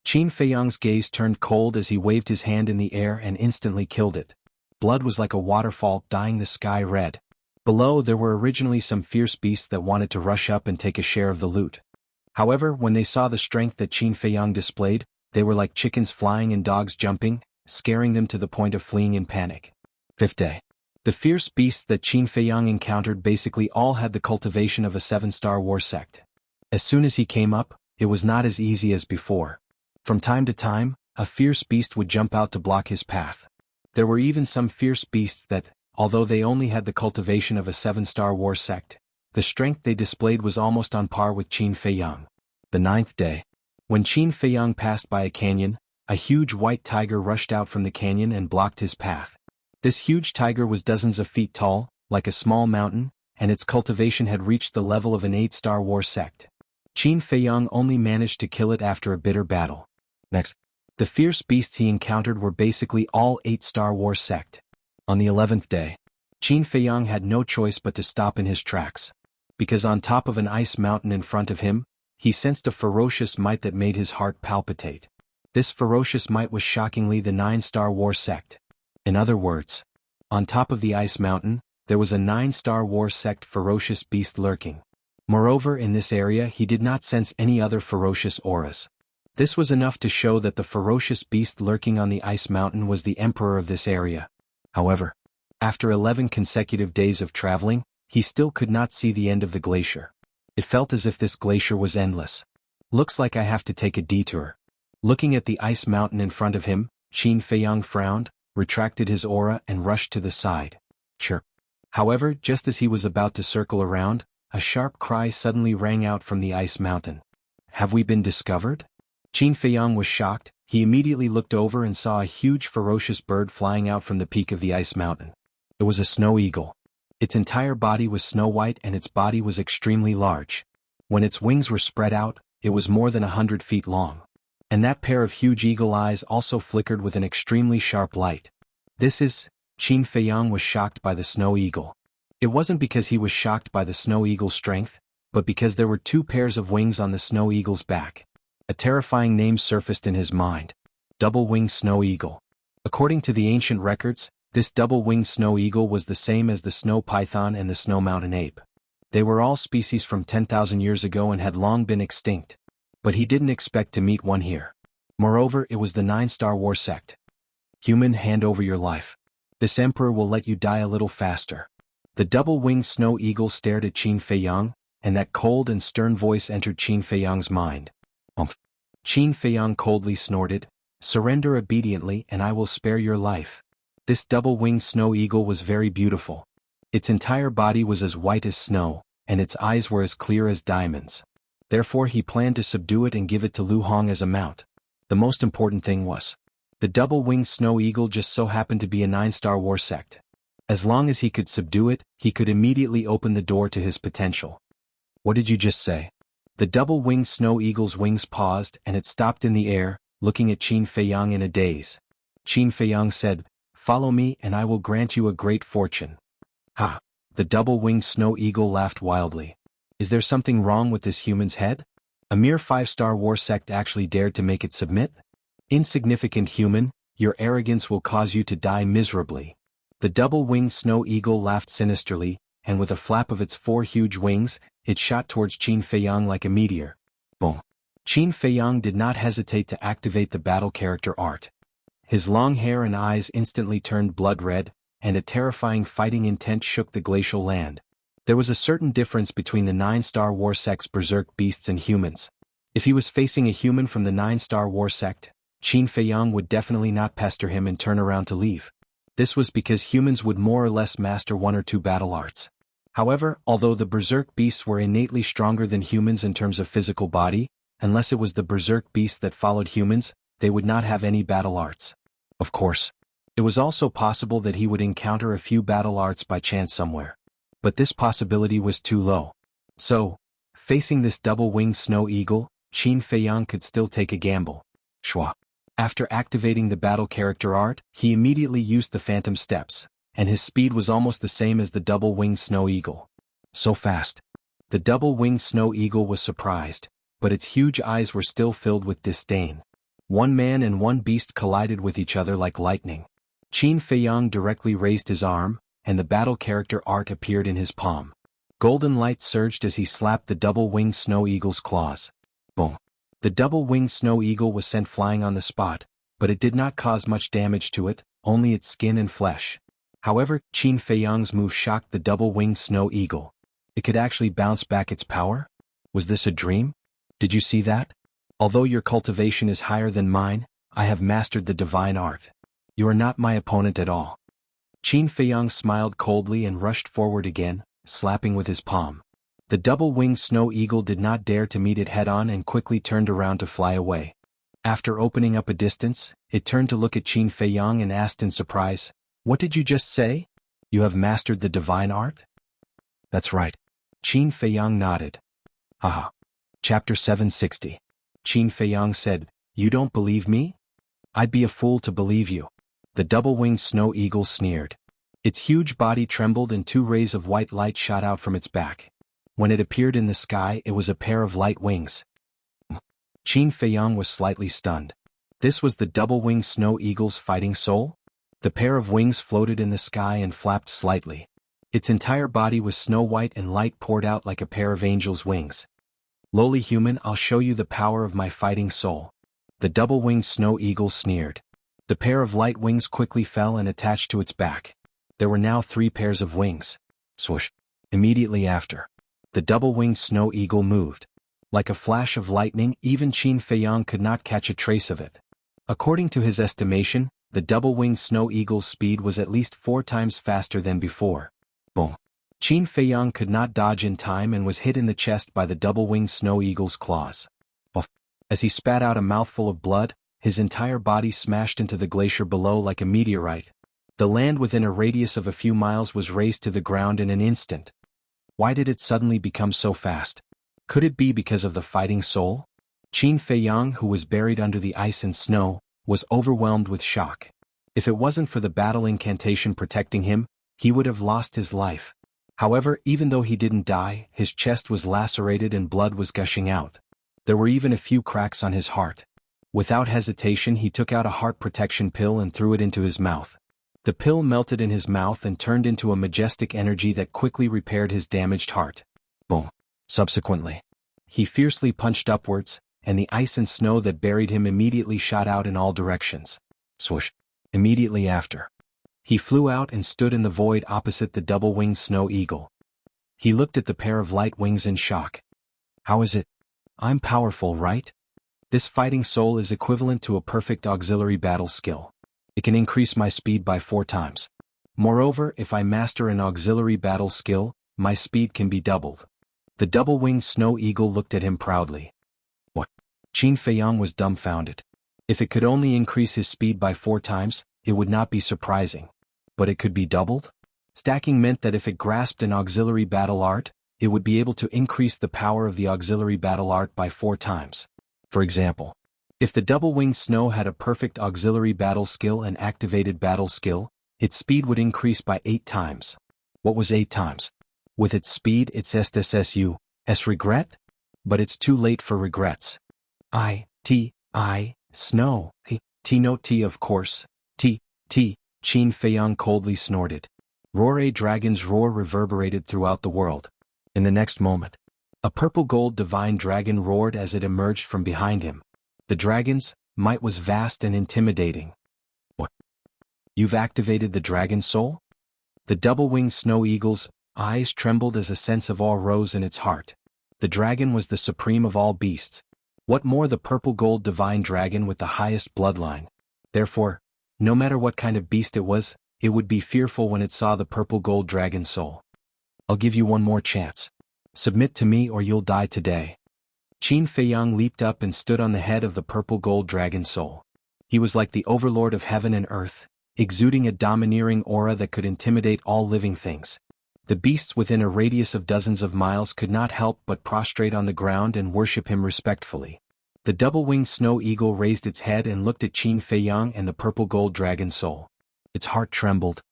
Qin Feiyang's gaze turned cold as he waved his hand in the air and instantly killed it. Blood was like a waterfall dyeing the sky red. Below there were originally some fierce beasts that wanted to rush up and take a share of the loot. However, when they saw the strength that Qin Feiyang displayed, they were like chickens flying and dogs jumping, scaring them to the point of fleeing in panic. 5th day. The fierce beasts that Qin Feiyang encountered basically all had the cultivation of a 7-star war sect. As soon as he came up, it was not as easy as before. From time to time, a fierce beast would jump out to block his path. There were even some fierce beasts that, although they only had the cultivation of a 7-star war sect, the strength they displayed was almost on par with Qin Feiyang. The 9th day. When Qin Feiyang passed by a canyon, a huge white tiger rushed out from the canyon and blocked his path. This huge tiger was dozens of feet tall, like a small mountain, and its cultivation had reached the level of an 8-star war sect. Qin Feiyang only managed to kill it after a bitter battle. Next. The fierce beasts he encountered were basically all 8-star war sect. On the 11th day, Qin Feiyang had no choice but to stop in his tracks. Because on top of an ice mountain in front of him, he sensed a ferocious might that made his heart palpitate. This ferocious might was shockingly the 9-star war sect. In other words, on top of the ice mountain, there was a 9-star war sect ferocious beast lurking. Moreover, in this area he did not sense any other ferocious auras. This was enough to show that the ferocious beast lurking on the ice mountain was the emperor of this area. However, after 11 consecutive days of traveling, he still could not see the end of the glacier. It felt as if this glacier was endless. Looks like I have to take a detour. Looking at the ice mountain in front of him, Qin Feiyang frowned, retracted his aura and rushed to the side. Chirp. However, just as he was about to circle around, a sharp cry suddenly rang out from the ice mountain. Have we been discovered? Qin Feiyang was shocked. He immediately looked over and saw a huge ferocious bird flying out from the peak of the ice mountain. It was a snow eagle. Its entire body was snow white and its body was extremely large. When its wings were spread out, it was more than 100 feet long. And that pair of huge eagle eyes also flickered with an extremely sharp light. Qin Feiyang was shocked by the snow eagle. It wasn't because he was shocked by the snow eagle's strength, but because there were 2 pairs of wings on the snow eagle's back. A terrifying name surfaced in his mind. Double-winged snow eagle. According to the ancient records, this double-winged snow eagle was the same as the snow python and the snow mountain ape. They were all species from 10,000 years ago and had long been extinct. But he didn't expect to meet one here. Moreover, it was the 9-star war sect. Human, hand over your life. This emperor will let you die a little faster. The double-winged snow eagle stared at Qin Feiyang, and that cold and stern voice entered Qin Feiyang's mind. Qin Feiyang coldly snorted, "Surrender obediently and I will spare your life." This double-winged snow eagle was very beautiful. Its entire body was as white as snow, and its eyes were as clear as diamonds. Therefore he planned to subdue it and give it to Lu Hong as a mount. The most important thing was, the double-winged snow eagle just so happened to be a 9-star war sect. As long as he could subdue it, he could immediately open the door to his potential. What did you just say? The double-winged snow eagle's wings paused and it stopped in the air, looking at Qin Feiyang in a daze. Qin Feiyang said, "Follow me and I will grant you a great fortune." Ha! The double-winged snow eagle laughed wildly. Is there something wrong with this human's head? A mere 5-star war sect actually dared to make it submit? Insignificant human, your arrogance will cause you to die miserably. The double-winged snow eagle laughed sinisterly, and with a flap of its 4 huge wings, it shot towards Qin Feiyang like a meteor. Boom. Qin Feiyang did not hesitate to activate the battle character art. His long hair and eyes instantly turned blood red, and a terrifying fighting intent shook the glacial land. There was a certain difference between the 9-star war sect's berserk beasts and humans. If he was facing a human from the 9-star war sect, Qin Feiyang would definitely not pester him and turn around to leave. This was because humans would more or less master 1 or 2 battle arts. However, although the berserk beasts were innately stronger than humans in terms of physical body, unless it was the berserk beast that followed humans, they would not have any battle arts. Of course, it was also possible that he would encounter a few battle arts by chance somewhere. But this possibility was too low. So, facing this double-winged snow eagle, Qin Feiyang could still take a gamble. Shwa. After activating the battle character art, he immediately used the phantom steps, and his speed was almost the same as the double-winged snow eagle. So fast. The double-winged snow eagle was surprised, but its huge eyes were still filled with disdain. 1 man and 1 beast collided with each other like lightning. Qin Feiyang directly raised his arm, and the battle character art appeared in his palm. Golden light surged as he slapped the double-winged snow eagle's claws. Boom. The double-winged snow eagle was sent flying on the spot, but it did not cause much damage to it, only its skin and flesh. However, Qin Feiyang's move shocked the double-winged snow eagle. It could actually bounce back its power? Was this a dream? Did you see that? Although your cultivation is higher than mine, I have mastered the divine art. You are not my opponent at all. Qin Feiyang smiled coldly and rushed forward again, slapping with his palm. The double-winged snow eagle did not dare to meet it head-on and quickly turned around to fly away. After opening up a distance, it turned to look at Qin Feiyang and asked in surprise, "What did you just say? You have mastered the divine art?" "That's right." Qin Feiyang nodded. Haha. Chapter 760. Qin Feiyang said, "You don't believe me? I'd be a fool to believe you." The double-winged snow eagle sneered. Its huge body trembled and 2 rays of white light shot out from its back. When it appeared in the sky, it was a pair of light wings. Qin Feiyang was slightly stunned. This was the double-winged snow eagle's fighting soul? The pair of wings floated in the sky and flapped slightly. Its entire body was snow-white and light poured out like a pair of angel's wings. "Lowly human, I'll show you the power of my fighting soul." The double-winged snow eagle sneered. The pair of light wings quickly fell and attached to its back. There were now 3 pairs of wings. Swoosh. Immediately after, the double-winged snow eagle moved. Like a flash of lightning, even Qin Feiyang could not catch a trace of it. According to his estimation, the double-winged snow eagle's speed was at least 4 times faster than before. Boom. Qin Feiyang could not dodge in time and was hit in the chest by the double-winged snow eagle's claws. As he spat out a mouthful of blood, his entire body smashed into the glacier below like a meteorite. The land within a radius of a few miles was razed to the ground in an instant. Why did it suddenly become so fast? Could it be because of the fighting soul? Qin Feiyang, who was buried under the ice and snow, was overwhelmed with shock. If it wasn't for the battle incantation protecting him, he would have lost his life. However, even though he didn't die, his chest was lacerated and blood was gushing out. There were even a few cracks on his heart. Without hesitation, he took out a heart protection pill and threw it into his mouth. The pill melted in his mouth and turned into a majestic energy that quickly repaired his damaged heart. Boom. Subsequently, he fiercely punched upwards, and the ice and snow that buried him immediately shot out in all directions. Swoosh. Immediately after, he flew out and stood in the void opposite the double-winged snow eagle. He looked at the pair of light wings in shock. "How is it? I'm powerful, right? This fighting soul is equivalent to a perfect auxiliary battle skill. It can increase my speed by 4 times. Moreover, if I master an auxiliary battle skill, my speed can be doubled." The double-winged snow eagle looked at him proudly. What? Qin Feiyang was dumbfounded. If it could only increase his speed by 4 times, it would not be surprising. But it could be doubled? Stacking meant that if it grasped an auxiliary battle art, it would be able to increase the power of the auxiliary battle art by 4 times. For example, if the double-winged snow had a perfect auxiliary battle skill and activated battle skill, its speed would increase by 8 times. What was 8 times? With its speed, it's S regret? But it's too late for regrets. Snow, no T of course, T, Qin Feiyang coldly snorted. Roar! A dragon's roar reverberated throughout the world. In the next moment, a purple gold divine dragon roared as it emerged from behind him. The dragon's might was vast and intimidating. What? You've activated the dragon soul? The double-winged snow eagle's eyes trembled as a sense of awe rose in its heart. The dragon was the supreme of all beasts. What more, the purple gold divine dragon with the highest bloodline. Therefore, no matter what kind of beast it was, it would be fearful when it saw the purple gold dragon soul. I'll give you one more chance. Submit to me or you'll die today. Qin Feiyang leaped up and stood on the head of the purple gold dragon soul. He was like the overlord of heaven and earth, exuding a domineering aura that could intimidate all living things. The beasts within a radius of dozens of miles could not help but prostrate on the ground and worship him respectfully. The double-winged snow eagle raised its head and looked at Qin Feiyang and the purple gold dragon soul. Its heart trembled.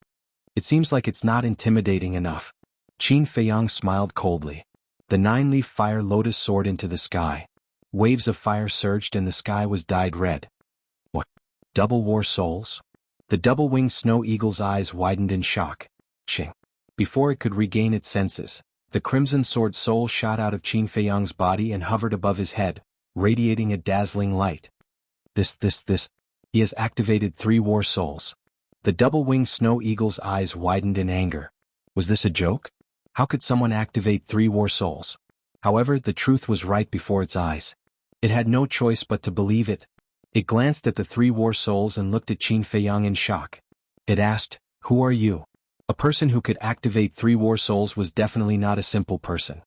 It seems like it's not intimidating enough. Qin Feiyang smiled coldly. The nine-leaf fire lotus soared into the sky. Waves of fire surged and the sky was dyed red. What? Double war souls? The double-winged snow eagle's eyes widened in shock. Ching. Before it could regain its senses, the crimson sword soul shot out of Qin Feiyang's body and hovered above his head, radiating a dazzling light. This. He has activated 3 war souls. The double-winged snow eagle's eyes widened in anger. Was this a joke? How could someone activate 3 war souls? However, the truth was right before its eyes. It had no choice but to believe it. It glanced at the 3 war souls and looked at Qin Feiyang in shock. It asked, "Who are you?" A person who could activate 3 war souls was definitely not a simple person.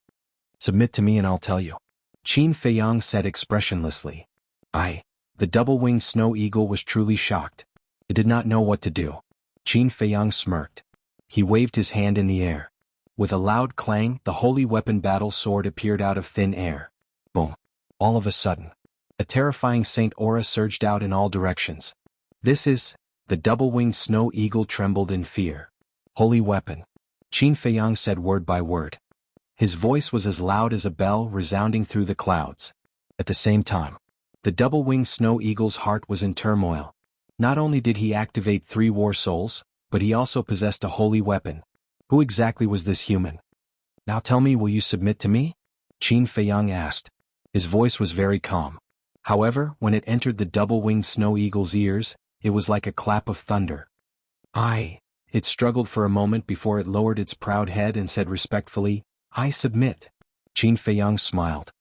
"Submit to me and I'll tell you." Qin Feiyang said expressionlessly. The double-winged snow eagle was truly shocked. It did not know what to do. Qin Feiyang smirked. He waved his hand in the air. With a loud clang, the holy weapon battle sword appeared out of thin air. Boom. All of a sudden, a terrifying saint aura surged out in all directions. The double-winged snow eagle trembled in fear. Holy weapon. Qin Feiyang said word by word. His voice was as loud as a bell resounding through the clouds. At the same time, the double-winged snow eagle's heart was in turmoil. Not only did he activate 3 war souls, but he also possessed a holy weapon. Who exactly was this human? "Now tell me, will you submit to me?" Qin Feiyang asked. His voice was very calm. However, when it entered the double-winged snow eagle's ears, it was like a clap of thunder. It struggled for a moment before it lowered its proud head and said respectfully, "I submit." Qin Feiyang smiled.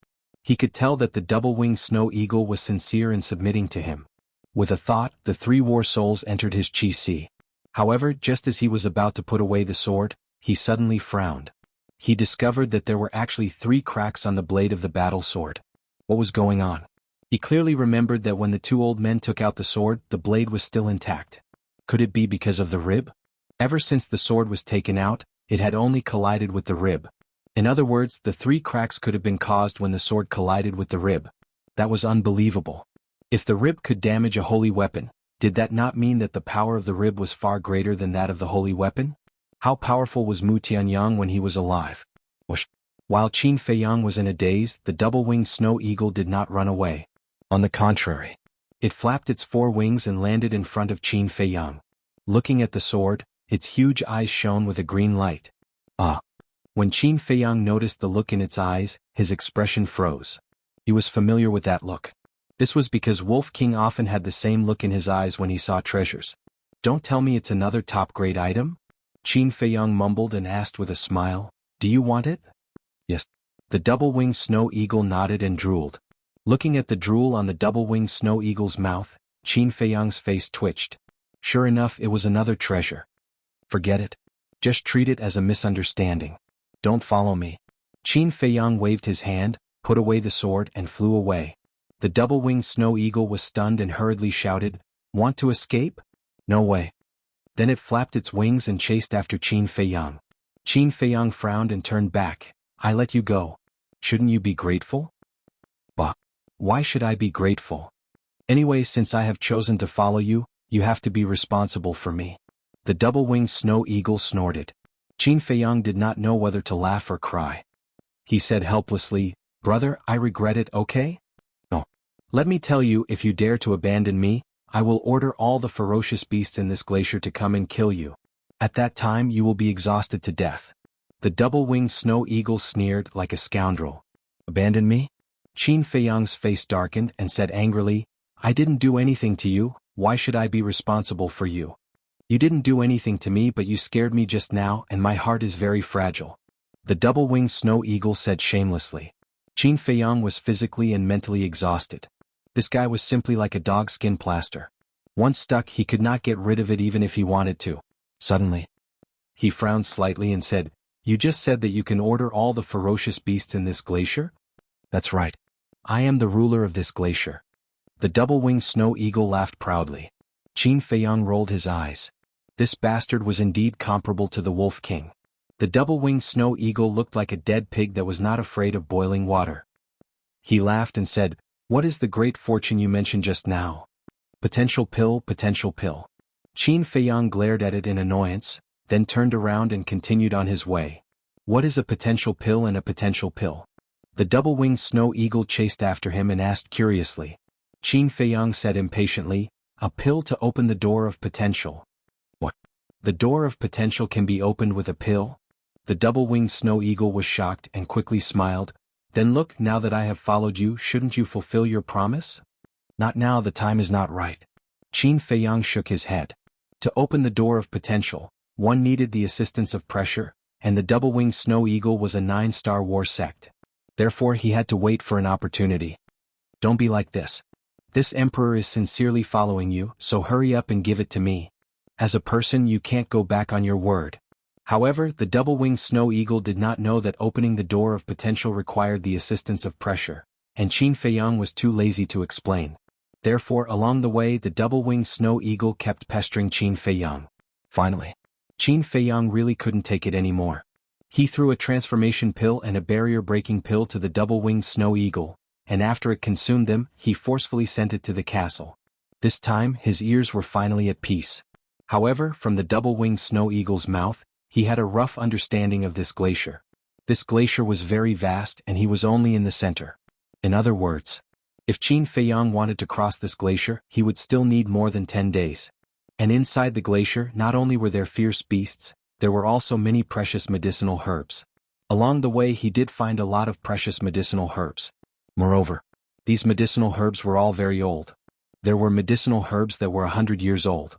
He could tell that the double-winged snow eagle was sincere in submitting to him. With a thought, the 3 war souls entered his qi. However, just as he was about to put away the sword, he suddenly frowned. He discovered that there were actually 3 cracks on the blade of the battle sword. What was going on? He clearly remembered that when the 2 old men took out the sword, the blade was still intact. Could it be because of the rib? Ever since the sword was taken out, it had only collided with the rib. In other words, the 3 cracks could have been caused when the sword collided with the rib. That was unbelievable. If the rib could damage a holy weapon, did that not mean that the power of the rib was far greater than that of the holy weapon? How powerful was Mu Tianyang when he was alive? Whoosh. While Qin Feiyang was in a daze, the double-winged snow eagle did not run away. On the contrary, it flapped its 4 wings and landed in front of Qin Feiyang. Looking at the sword, its huge eyes shone with a green light. When Qin Feiyang noticed the look in its eyes, his expression froze. He was familiar with that look. This was because Wolf King often had the same look in his eyes when he saw treasures. "Don't tell me it's another top-grade item?" Qin Feiyang mumbled and asked with a smile, "Do you want it?" "Yes." The double-winged snow eagle nodded and drooled. Looking at the drool on the double-winged snow eagle's mouth, Qin Feiyang's face twitched. Sure enough, it was another treasure. "Forget it. Just treat it as a misunderstanding. Don't follow me." Qin Feiyang waved his hand, put away the sword and flew away. The double-winged snow eagle was stunned and hurriedly shouted, "Want to escape? No way." Then it flapped its wings and chased after Qin Feiyang. Qin Feiyang frowned and turned back. "I let you go. Shouldn't you be grateful?" "Bah. Why should I be grateful? Anyway, since I have chosen to follow you, you have to be responsible for me." The double-winged snow eagle snorted. Qin Feiyang did not know whether to laugh or cry. He said helplessly, "Brother, I regret it, okay?" "No. Let me tell you, if you dare to abandon me, I will order all the ferocious beasts in this glacier to come and kill you. At that time you will be exhausted to death." The double-winged snow eagle sneered like a scoundrel. "Abandon me?" Qin Feiyang's face darkened and said angrily, "I didn't do anything to you, why should I be responsible for you? You didn't do anything to me, but you scared me just now and my heart is very fragile." The double-winged snow eagle said shamelessly. Qin Feiyang was physically and mentally exhausted. This guy was simply like a dog-skin plaster. Once stuck, he could not get rid of it even if he wanted to. Suddenly, he frowned slightly and said, "You just said that you can order all the ferocious beasts in this glacier?" "That's right. I am the ruler of this glacier." The double-winged snow eagle laughed proudly. Qin Feiyang rolled his eyes. This bastard was indeed comparable to the Wolf King. The double-winged snow eagle looked like a dead pig that was not afraid of boiling water. He laughed and said, "What is the great fortune you mentioned just now?" "Potential pill, potential pill." Qin Feiyang glared at it in annoyance, then turned around and continued on his way. "What is a potential pill and a potential pill?" The double-winged snow eagle chased after him and asked curiously. Qin Feiyang said impatiently, "A pill to open the door of potential." "What? The door of potential can be opened with a pill?" The double-winged snow eagle was shocked and quickly smiled. "Then look, now that I have followed you, shouldn't you fulfill your promise?" "Not now, the time is not right." Qin Feiyang shook his head. To open the door of potential, one needed the assistance of pressure, and the double-winged snow eagle was a 9-star war sect. Therefore he had to wait for an opportunity. "Don't be like this. This emperor is sincerely following you, so hurry up and give it to me. As a person you can't go back on your word." However, the double-winged snow eagle did not know that opening the door of potential required the assistance of pressure, and Qin Feiyang was too lazy to explain. Therefore along the way the double-winged snow eagle kept pestering Qin Feiyang. Finally, Qin Feiyang really couldn't take it anymore. He threw a transformation pill and a barrier-breaking pill to the double-winged snow eagle, and after it consumed them, he forcefully sent it to the castle. This time his ears were finally at peace. However, from the double-winged snow eagle's mouth, he had a rough understanding of this glacier. This glacier was very vast and he was only in the center. In other words, if Qin Feiyang wanted to cross this glacier, he would still need more than 10 days. And inside the glacier not only were there fierce beasts, there were also many precious medicinal herbs. Along the way he did find a lot of precious medicinal herbs. Moreover, these medicinal herbs were all very old. There were medicinal herbs that were 100 years old.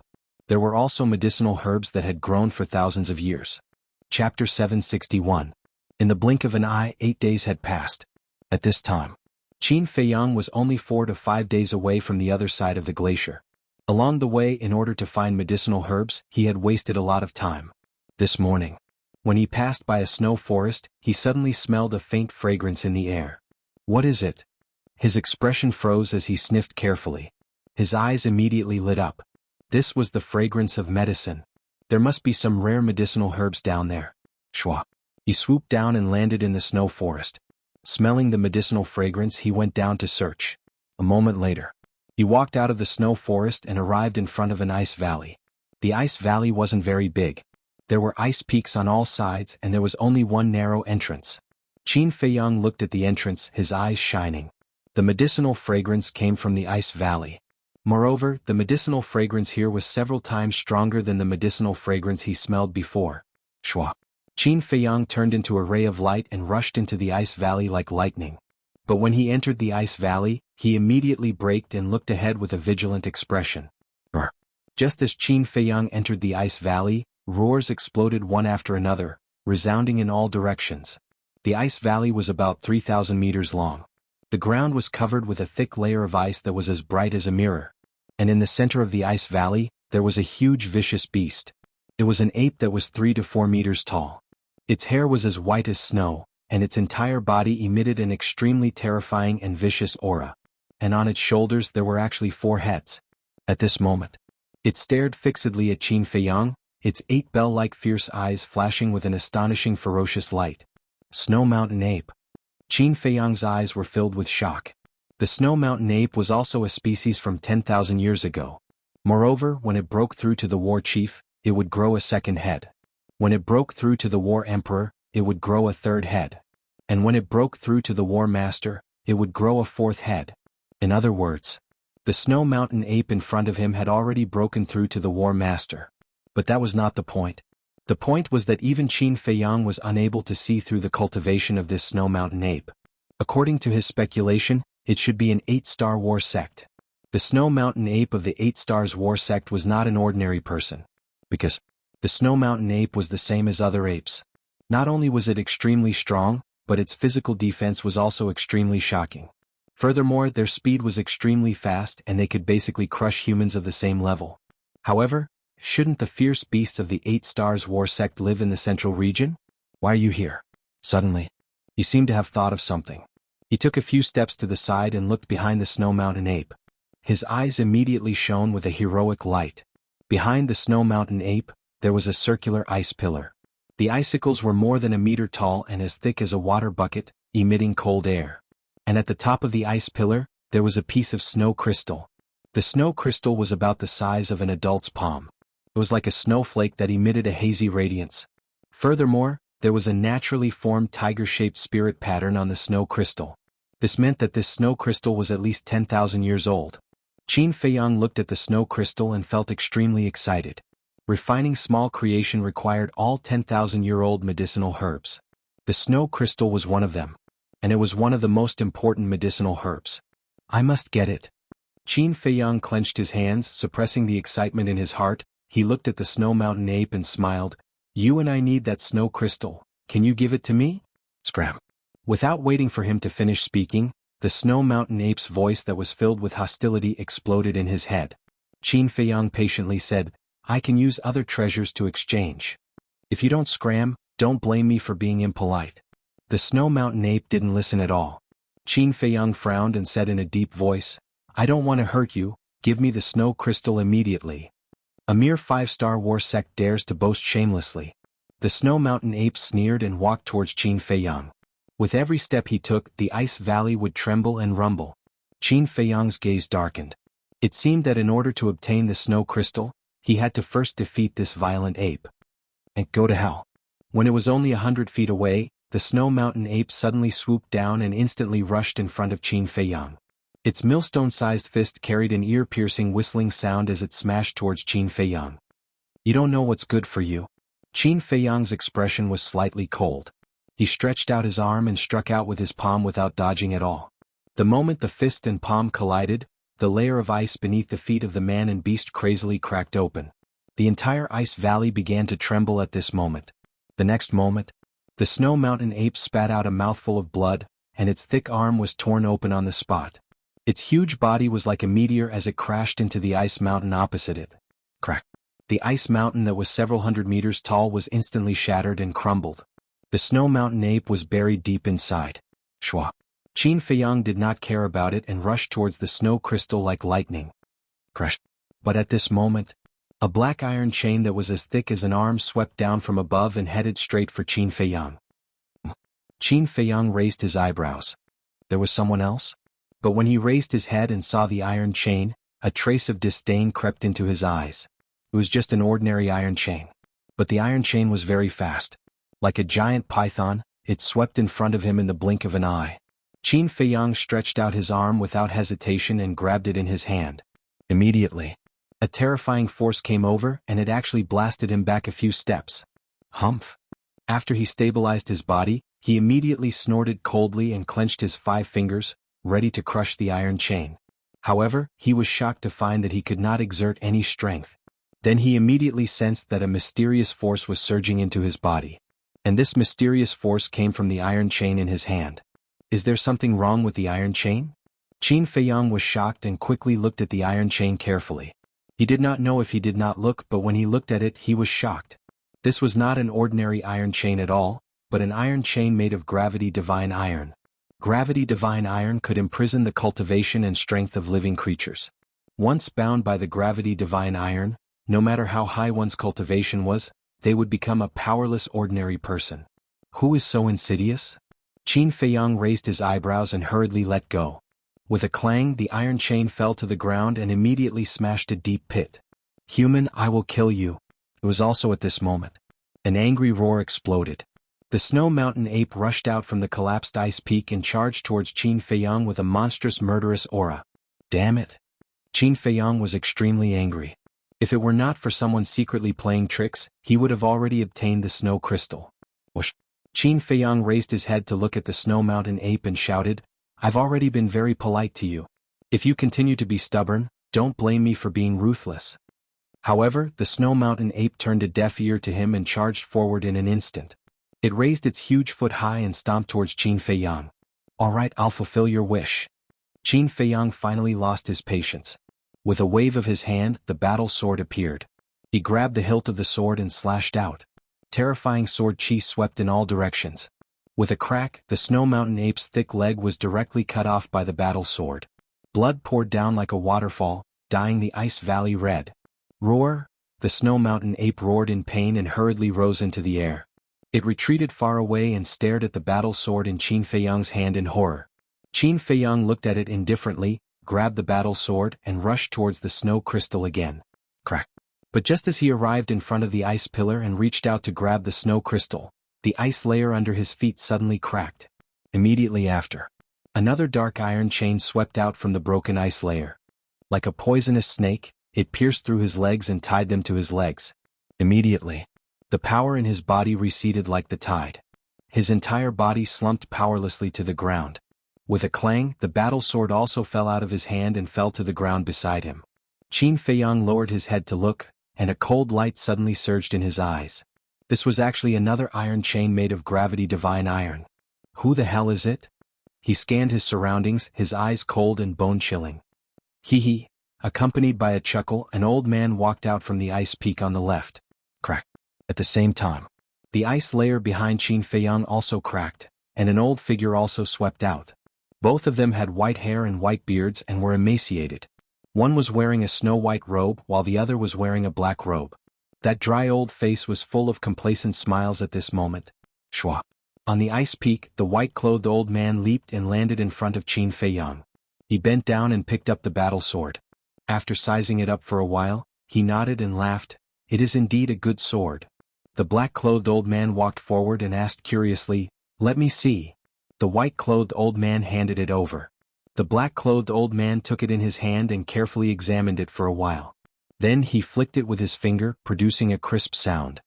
There were also medicinal herbs that had grown for thousands of years. Chapter 761. In the blink of an eye, 8 days had passed. At this time, Qin Feiyang was only 4 to 5 days away from the other side of the glacier. Along the way, in order to find medicinal herbs, he had wasted a lot of time. This morning, when he passed by a snow forest, he suddenly smelled a faint fragrance in the air. "What is it?" His expression froze as he sniffed carefully. His eyes immediately lit up. This was the fragrance of medicine. There must be some rare medicinal herbs down there. Shwa. He swooped down and landed in the snow forest. Smelling the medicinal fragrance, he went down to search. A moment later, he walked out of the snow forest and arrived in front of an ice valley. The ice valley wasn't very big. There were ice peaks on all sides and there was only one narrow entrance. Qin Feiyang looked at the entrance, his eyes shining. The medicinal fragrance came from the ice valley. Moreover, the medicinal fragrance here was several times stronger than the medicinal fragrance he smelled before. Shwa. Qin Feiyang turned into a ray of light and rushed into the ice valley like lightning. But when he entered the ice valley, he immediately braked and looked ahead with a vigilant expression. Roar. Just as Qin Feiyang entered the ice valley, roars exploded one after another, resounding in all directions. The ice valley was about 3,000 meters long. The ground was covered with a thick layer of ice that was as bright as a mirror. And in the center of the ice valley, there was a huge vicious beast. It was an ape that was 3 to 4 meters tall. Its hair was as white as snow, and its entire body emitted an extremely terrifying and vicious aura. And on its shoulders there were actually 4 heads. At this moment, it stared fixedly at Qin Feiyang, its 8 bell-like fierce eyes flashing with an astonishing ferocious light. Snow Mountain Ape. Qin Feiyang's eyes were filled with shock. The Snow Mountain Ape was also a species from 10,000 years ago. Moreover, when it broke through to the war chief, it would grow a second head. When it broke through to the war emperor, it would grow a third head. And when it broke through to the war master, it would grow a fourth head. In other words, the Snow Mountain ape in front of him had already broken through to the War Master. But that was not the point. The point was that even Qin Feiyang was unable to see through the cultivation of this Snow Mountain ape. According to his speculation, it should be an 8-star war sect. The Snow Mountain ape of the 8 Stars War sect was not an ordinary person. Because the Snow Mountain ape was the same as other apes. Not only was it extremely strong, but its physical defense was also extremely shocking. Furthermore, their speed was extremely fast and they could basically crush humans of the same level. However, shouldn't the fierce beasts of the 8 Stars War sect live in the central region? Why are you here? Suddenly, he seemed to have thought of something. He took a few steps to the side and looked behind the Snow Mountain ape. His eyes immediately shone with a heroic light. Behind the Snow Mountain ape, there was a circular ice pillar. The icicles were more than a meter tall and as thick as a water bucket, emitting cold air. And at the top of the ice pillar, there was a piece of snow crystal. The snow crystal was about the size of an adult's palm. It was like a snowflake that emitted a hazy radiance. Furthermore, there was a naturally formed tiger-shaped spirit pattern on the snow crystal. This meant that this snow crystal was at least 10,000 years old. Qin Feiyang looked at the snow crystal and felt extremely excited. Refining small creation required all 10,000-year-old medicinal herbs. The snow crystal was one of them. And it was one of the most important medicinal herbs. I must get it. Qin Feiyang clenched his hands, suppressing the excitement in his heart. He looked at the Snow Mountain ape and smiled. You and I need that snow crystal. Can you give it to me? Scram. Without waiting for him to finish speaking, the Snow Mountain ape's voice that was filled with hostility exploded in his head. Qin Feiyang patiently said, I can use other treasures to exchange. If you don't scram, don't blame me for being impolite. The Snow Mountain ape didn't listen at all. Qin Feiyang frowned and said in a deep voice, I don't want to hurt you, give me the snow crystal immediately. A mere 5-star war sect dares to boast shamelessly. The Snow Mountain ape sneered and walked towards Qin Feiyang. With every step he took, the ice valley would tremble and rumble. Qin Feiyang's gaze darkened. It seemed that in order to obtain the snow crystal, he had to first defeat this violent ape. And go to hell. When it was only 100 feet away, the Snow Mountain ape suddenly swooped down and instantly rushed in front of Qin Feiyang. Its millstone-sized fist carried an ear-piercing whistling sound as it smashed towards Qin Feiyang. You don't know what's good for you. Qin Feiyang's expression was slightly cold. He stretched out his arm and struck out with his palm without dodging at all. The moment the fist and palm collided, the layer of ice beneath the feet of the man and beast crazily cracked open. The entire ice valley began to tremble at this moment. The next moment, the Snow Mountain ape spat out a mouthful of blood, and its thick arm was torn open on the spot. Its huge body was like a meteor as it crashed into the ice mountain opposite it. Crack. The ice mountain that was several hundred meters tall was instantly shattered and crumbled. The Snow Mountain ape was buried deep inside. Shwa. Qin Feiyang did not care about it and rushed towards the snow crystal like lightning. Crash. But at this moment, a black iron chain that was as thick as an arm swept down from above and headed straight for Qin Feiyang. Qin Feiyang raised his eyebrows. There was someone else? But when he raised his head and saw the iron chain, a trace of disdain crept into his eyes. It was just an ordinary iron chain. But the iron chain was very fast. Like a giant python, it swept in front of him in the blink of an eye. Qin Feiyang stretched out his arm without hesitation and grabbed it in his hand. Immediately, a terrifying force came over and it actually blasted him back a few steps. Humph. After he stabilized his body, he immediately snorted coldly and clenched his 5 fingers, ready to crush the iron chain. However, he was shocked to find that he could not exert any strength. Then he immediately sensed that a mysterious force was surging into his body. And this mysterious force came from the iron chain in his hand. Is there something wrong with the iron chain? Qin Feiyang was shocked and quickly looked at the iron chain carefully. He did not know if he did not look, but when he looked at it he was shocked. This was not an ordinary iron chain at all, but an iron chain made of gravity divine iron. Gravity divine iron could imprison the cultivation and strength of living creatures. Once bound by the gravity divine iron, no matter how high one's cultivation was, they would become a powerless ordinary person. Who is so insidious? Qin Feiyang raised his eyebrows and hurriedly let go. With a clang, the iron chain fell to the ground and immediately smashed a deep pit. Human, I will kill you. It was also at this moment. An angry roar exploded. The Snow Mountain ape rushed out from the collapsed ice peak and charged towards Qin Feiyang with a monstrous murderous aura. Damn it. Qin Feiyang was extremely angry. If it were not for someone secretly playing tricks, he would have already obtained the snow crystal. Whoosh. Qin Feiyang raised his head to look at the snow mountain ape and shouted, "I've already been very polite to you. If you continue to be stubborn, don't blame me for being ruthless." However, the snow mountain ape turned a deaf ear to him and charged forward in an instant. It raised its huge foot high and stomped towards Qin Feiyang. "All right, I'll fulfill your wish." Qin Feiyang finally lost his patience. With a wave of his hand, the battle sword appeared. He grabbed the hilt of the sword and slashed out. Terrifying sword chi swept in all directions. With a crack, the snow mountain ape's thick leg was directly cut off by the battle sword. Blood poured down like a waterfall, dyeing the ice valley red. Roar! The snow mountain ape roared in pain and hurriedly rose into the air. It retreated far away and stared at the battle sword in Qin Feiyang's hand in horror. Qin Feiyang looked at it indifferently, grabbed the battle sword and rushed towards the snow crystal again. Crack! But just as he arrived in front of the ice pillar and reached out to grab the snow crystal, the ice layer under his feet suddenly cracked. Immediately after, another dark iron chain swept out from the broken ice layer. Like a poisonous snake, it pierced through his legs and tied them to his legs. Immediately, the power in his body receded like the tide. His entire body slumped powerlessly to the ground. With a clang, the battle sword also fell out of his hand and fell to the ground beside him. Qin Feiyang lowered his head to look, and a cold light suddenly surged in his eyes. This was actually another iron chain made of gravity divine iron. Who the hell is it? He scanned his surroundings, his eyes cold and bone-chilling. Hee. Accompanied by a chuckle, an old man walked out from the ice peak on the left. Crack. At the same time, the ice layer behind Qin Feiyang also cracked, and an old figure also swept out. Both of them had white hair and white beards and were emaciated. One was wearing a snow-white robe while the other was wearing a black robe. That dry old face was full of complacent smiles at this moment. Shwa. On the ice peak, the white-clothed old man leaped and landed in front of Qin Feiyang. He bent down and picked up the battle sword. After sizing it up for a while, he nodded and laughed. "It is indeed a good sword." The black-clothed old man walked forward and asked curiously, "Let me see." The white-clothed old man handed it over. The black-clothed old man took it in his hand and carefully examined it for a while. Then he flicked it with his finger, producing a crisp sound.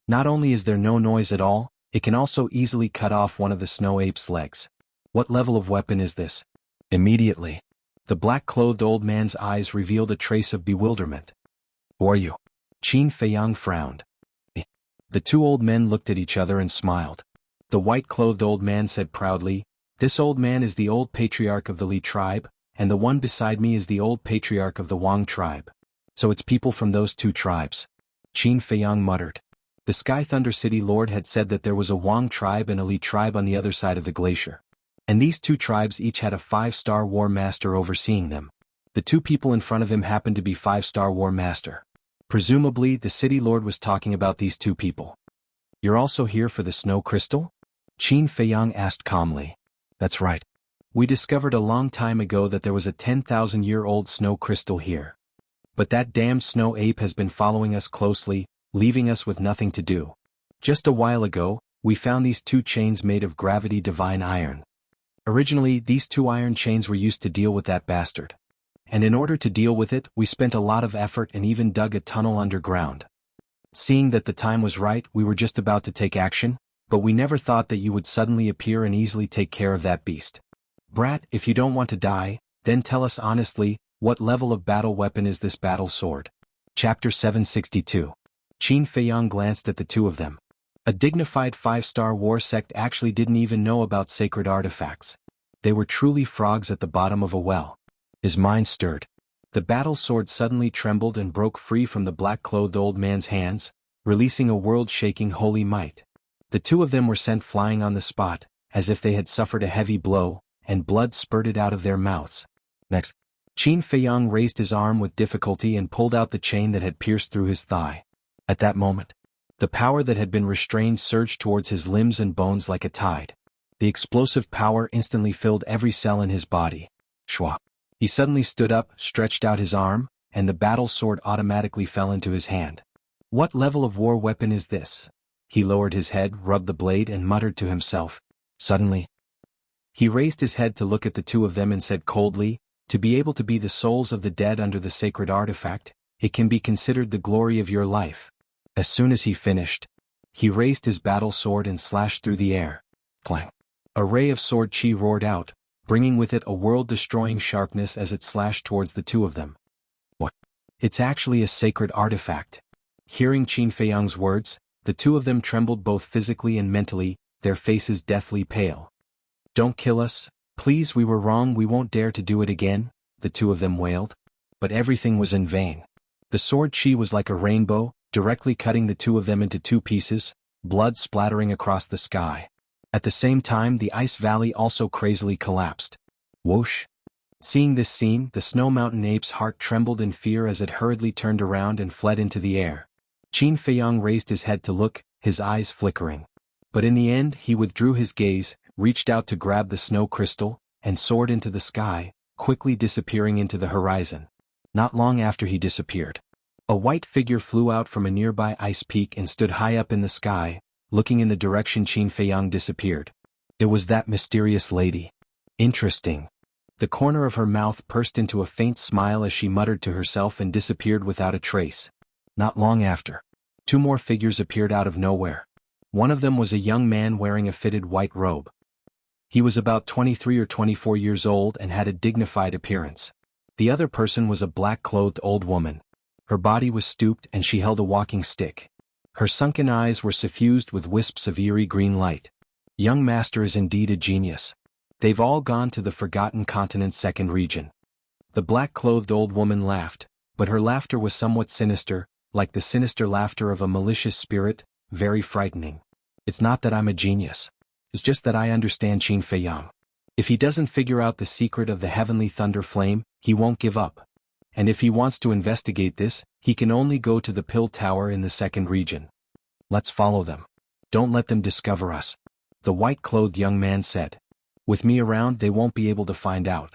Not only is there no noise at all, it can also easily cut off one of the snow ape's legs. What level of weapon is this? Immediately, the black-clothed old man's eyes revealed a trace of bewilderment. "Who are you?" Qin Feiyang frowned. The two old men looked at each other and smiled. The white-clothed old man said proudly, "This old man is the old patriarch of the Li tribe, and the one beside me is the old patriarch of the Wang tribe. So it's people from those two tribes." Qin Feiyang muttered. The Sky Thunder City Lord had said that there was a Wang tribe and a Li tribe on the other side of the glacier. And these two tribes each had a 5-star war master overseeing them. The two people in front of him happened to be 5-star war master. Presumably, the city lord was talking about these two people. "You're also here for the snow crystal?" Qin Feiyang asked calmly. "That's right. We discovered a long time ago that there was a 10,000-year-old snow crystal here. But that damned snow ape has been following us closely, leaving us with nothing to do. Just a while ago, we found these two chains made of gravity divine iron. Originally, these two iron chains were used to deal with that bastard. And in order to deal with it, we spent a lot of effort and even dug a tunnel underground. Seeing that the time was right, we were just about to take action, but we never thought that you would suddenly appear and easily take care of that beast. Brat, if you don't want to die, then tell us honestly, what level of battle weapon is this battle sword?" Chapter 762. Qin Feiyang glanced at the two of them. A dignified 5-star war sect actually didn't even know about sacred artifacts. They were truly frogs at the bottom of a well. His mind stirred. The battle sword suddenly trembled and broke free from the black-clothed old man's hands, releasing a world-shaking holy might. The two of them were sent flying on the spot, as if they had suffered a heavy blow, and blood spurted out of their mouths. Next, Qin Feiyang raised his arm with difficulty and pulled out the chain that had pierced through his thigh. At that moment, the power that had been restrained surged towards his limbs and bones like a tide. The explosive power instantly filled every cell in his body. Shwa. He suddenly stood up, stretched out his arm, and the battle sword automatically fell into his hand. "What level of war weapon is this?" He lowered his head, rubbed the blade and muttered to himself. Suddenly, he raised his head to look at the two of them and said coldly, To be able to be the souls of the dead under the sacred artifact, it can be considered the glory of your life. As soon as he finished, he raised his battle sword and slashed through the air. Clang! A ray of sword chi roared out, bringing with it a world-destroying sharpness as it slashed towards the two of them. What? It's actually a sacred artifact. Hearing Qin Feiyang's words, the two of them trembled both physically and mentally, their faces deathly pale. Don't kill us, please, we were wrong, we won't dare to do it again, the two of them wailed. But everything was in vain. The sword chi was like a rainbow, directly cutting the two of them into two pieces, blood splattering across the sky. At the same time, the ice valley also crazily collapsed. Whoosh! Seeing this scene, the snow mountain ape's heart trembled in fear as it hurriedly turned around and fled into the air. Qin Feiyang raised his head to look, his eyes flickering. But in the end, he withdrew his gaze, reached out to grab the snow crystal, and soared into the sky, quickly disappearing into the horizon. Not long after he disappeared, a white figure flew out from a nearby ice peak and stood high up in the sky, looking in the direction Qin Feiyang disappeared. It was that mysterious lady. Interesting. The corner of her mouth pursed into a faint smile as she muttered to herself and disappeared without a trace. Not long after, two more figures appeared out of nowhere. One of them was a young man wearing a fitted white robe. He was about 23 or 24 years old and had a dignified appearance. The other person was a black-clothed old woman. Her body was stooped and she held a walking stick. Her sunken eyes were suffused with wisps of eerie green light. Young master is indeed a genius. They've all gone to the Forgotten Continent's second region. The black-clothed old woman laughed, but her laughter was somewhat sinister, like the sinister laughter of a malicious spirit, very frightening. It's not that I'm a genius. It's just that I understand Qin Feiyang. If he doesn't figure out the secret of the heavenly thunder flame, he won't give up. And if he wants to investigate this, he can only go to the Pill Tower in the second region. Let's follow them. Don't let them discover us, the white-clothed young man said. With me around, they won't be able to find out.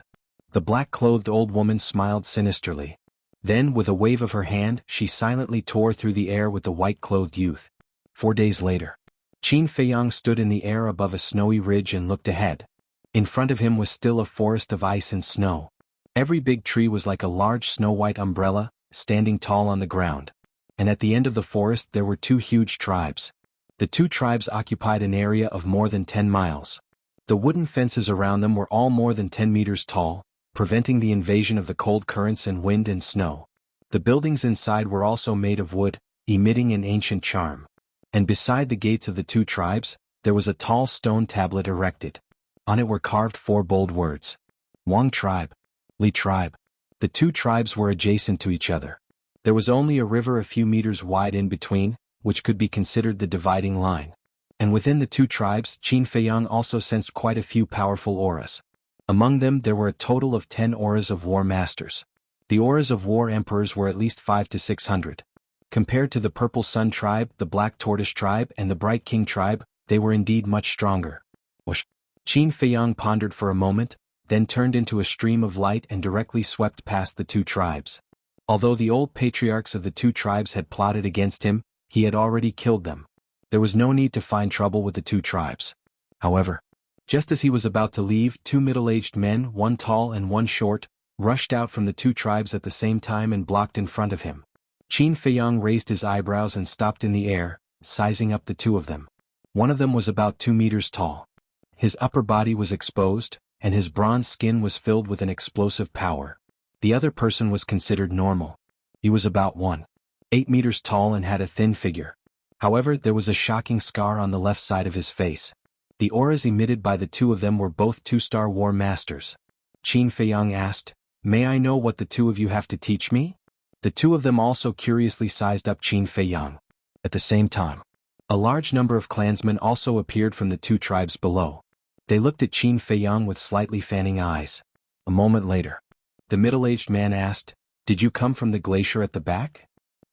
The black-clothed old woman smiled sinisterly. Then, with a wave of her hand, she silently tore through the air with the white-clothed youth. 4 days later, Qin Feiyang stood in the air above a snowy ridge and looked ahead. In front of him was still a forest of ice and snow. Every big tree was like a large snow-white umbrella, standing tall on the ground. And at the end of the forest there were two huge tribes. The two tribes occupied an area of more than 10 miles. The wooden fences around them were all more than 10 meters tall, preventing the invasion of the cold currents and wind and snow. The buildings inside were also made of wood, emitting an ancient charm. And beside the gates of the two tribes, there was a tall stone tablet erected. On it were carved 4 bold words. Wang tribe. Li tribe. The two tribes were adjacent to each other. There was only a river a few meters wide in between, which could be considered the dividing line. And within the two tribes, Qin Feiyang also sensed quite a few powerful auras. Among them there were a total of 10 auras of war masters. The auras of war emperors were at least 500 to 600. Compared to the Purple Sun tribe, the Black Tortoise tribe, and the Bright King tribe, they were indeed much stronger. Whoosh! Qin Feiyang pondered for a moment, then turned into a stream of light and directly swept past the two tribes. Although the old patriarchs of the two tribes had plotted against him, he had already killed them. There was no need to find trouble with the two tribes. However, just as he was about to leave, 2 middle-aged men, one tall and one short, rushed out from the two tribes at the same time and blocked in front of him. Qin Feiyang raised his eyebrows and stopped in the air, sizing up the two of them. One of them was about 2 meters tall. His upper body was exposed, and his bronze skin was filled with an explosive power. The other person was considered normal. He was about 1.8 meters tall and had a thin figure. However, there was a shocking scar on the left side of his face. The auras emitted by the two of them were both 2-star war masters. Qin Feiyang asked, "May I know what the two of you have to teach me?" The two of them also curiously sized up Qin Feiyang. At the same time, a large number of clansmen also appeared from the two tribes below. They looked at Qin Feiyang with slightly fanning eyes. A moment later, the middle-aged man asked, "Did you come from the glacier at the back?"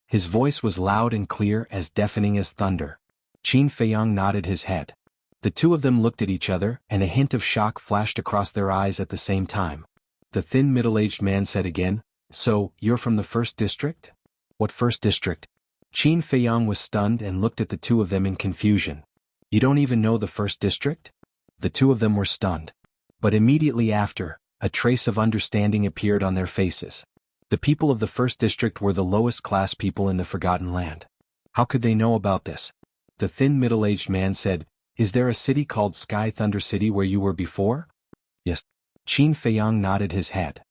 His voice was loud and clear, as deafening as thunder. Qin Feiyang nodded his head. The two of them looked at each other, and a hint of shock flashed across their eyes at the same time. The thin middle-aged man said again, "So, you're from the first district?" "What first district?" Qin Feiyang was stunned and looked at the two of them in confusion. "You don't even know the first district?" The two of them were stunned. But immediately after, A trace of understanding appeared on their faces. The people of the first district were the lowest class people in the Forgotten Land. How could they know about this? The thin middle-aged man said, "Is there a city called Sky Thunder City where you were before?" "Yes." Qin Feiyang nodded his head.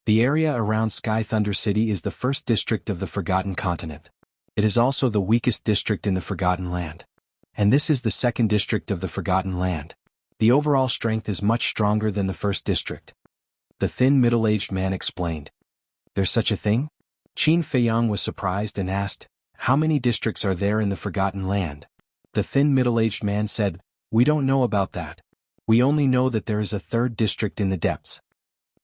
The area around Sky Thunder City is the first district of the Forgotten Continent. It is also the weakest district in the Forgotten Land. And this is the second district of the Forgotten Land. The overall strength is much stronger than the first district. The thin middle-aged man explained. "There's such a thing?" Qin Feiyang was surprised and asked, "How many districts are there in the Forgotten Land?" The thin middle-aged man said, "We don't know about that. We only know that there is a third district in the depths."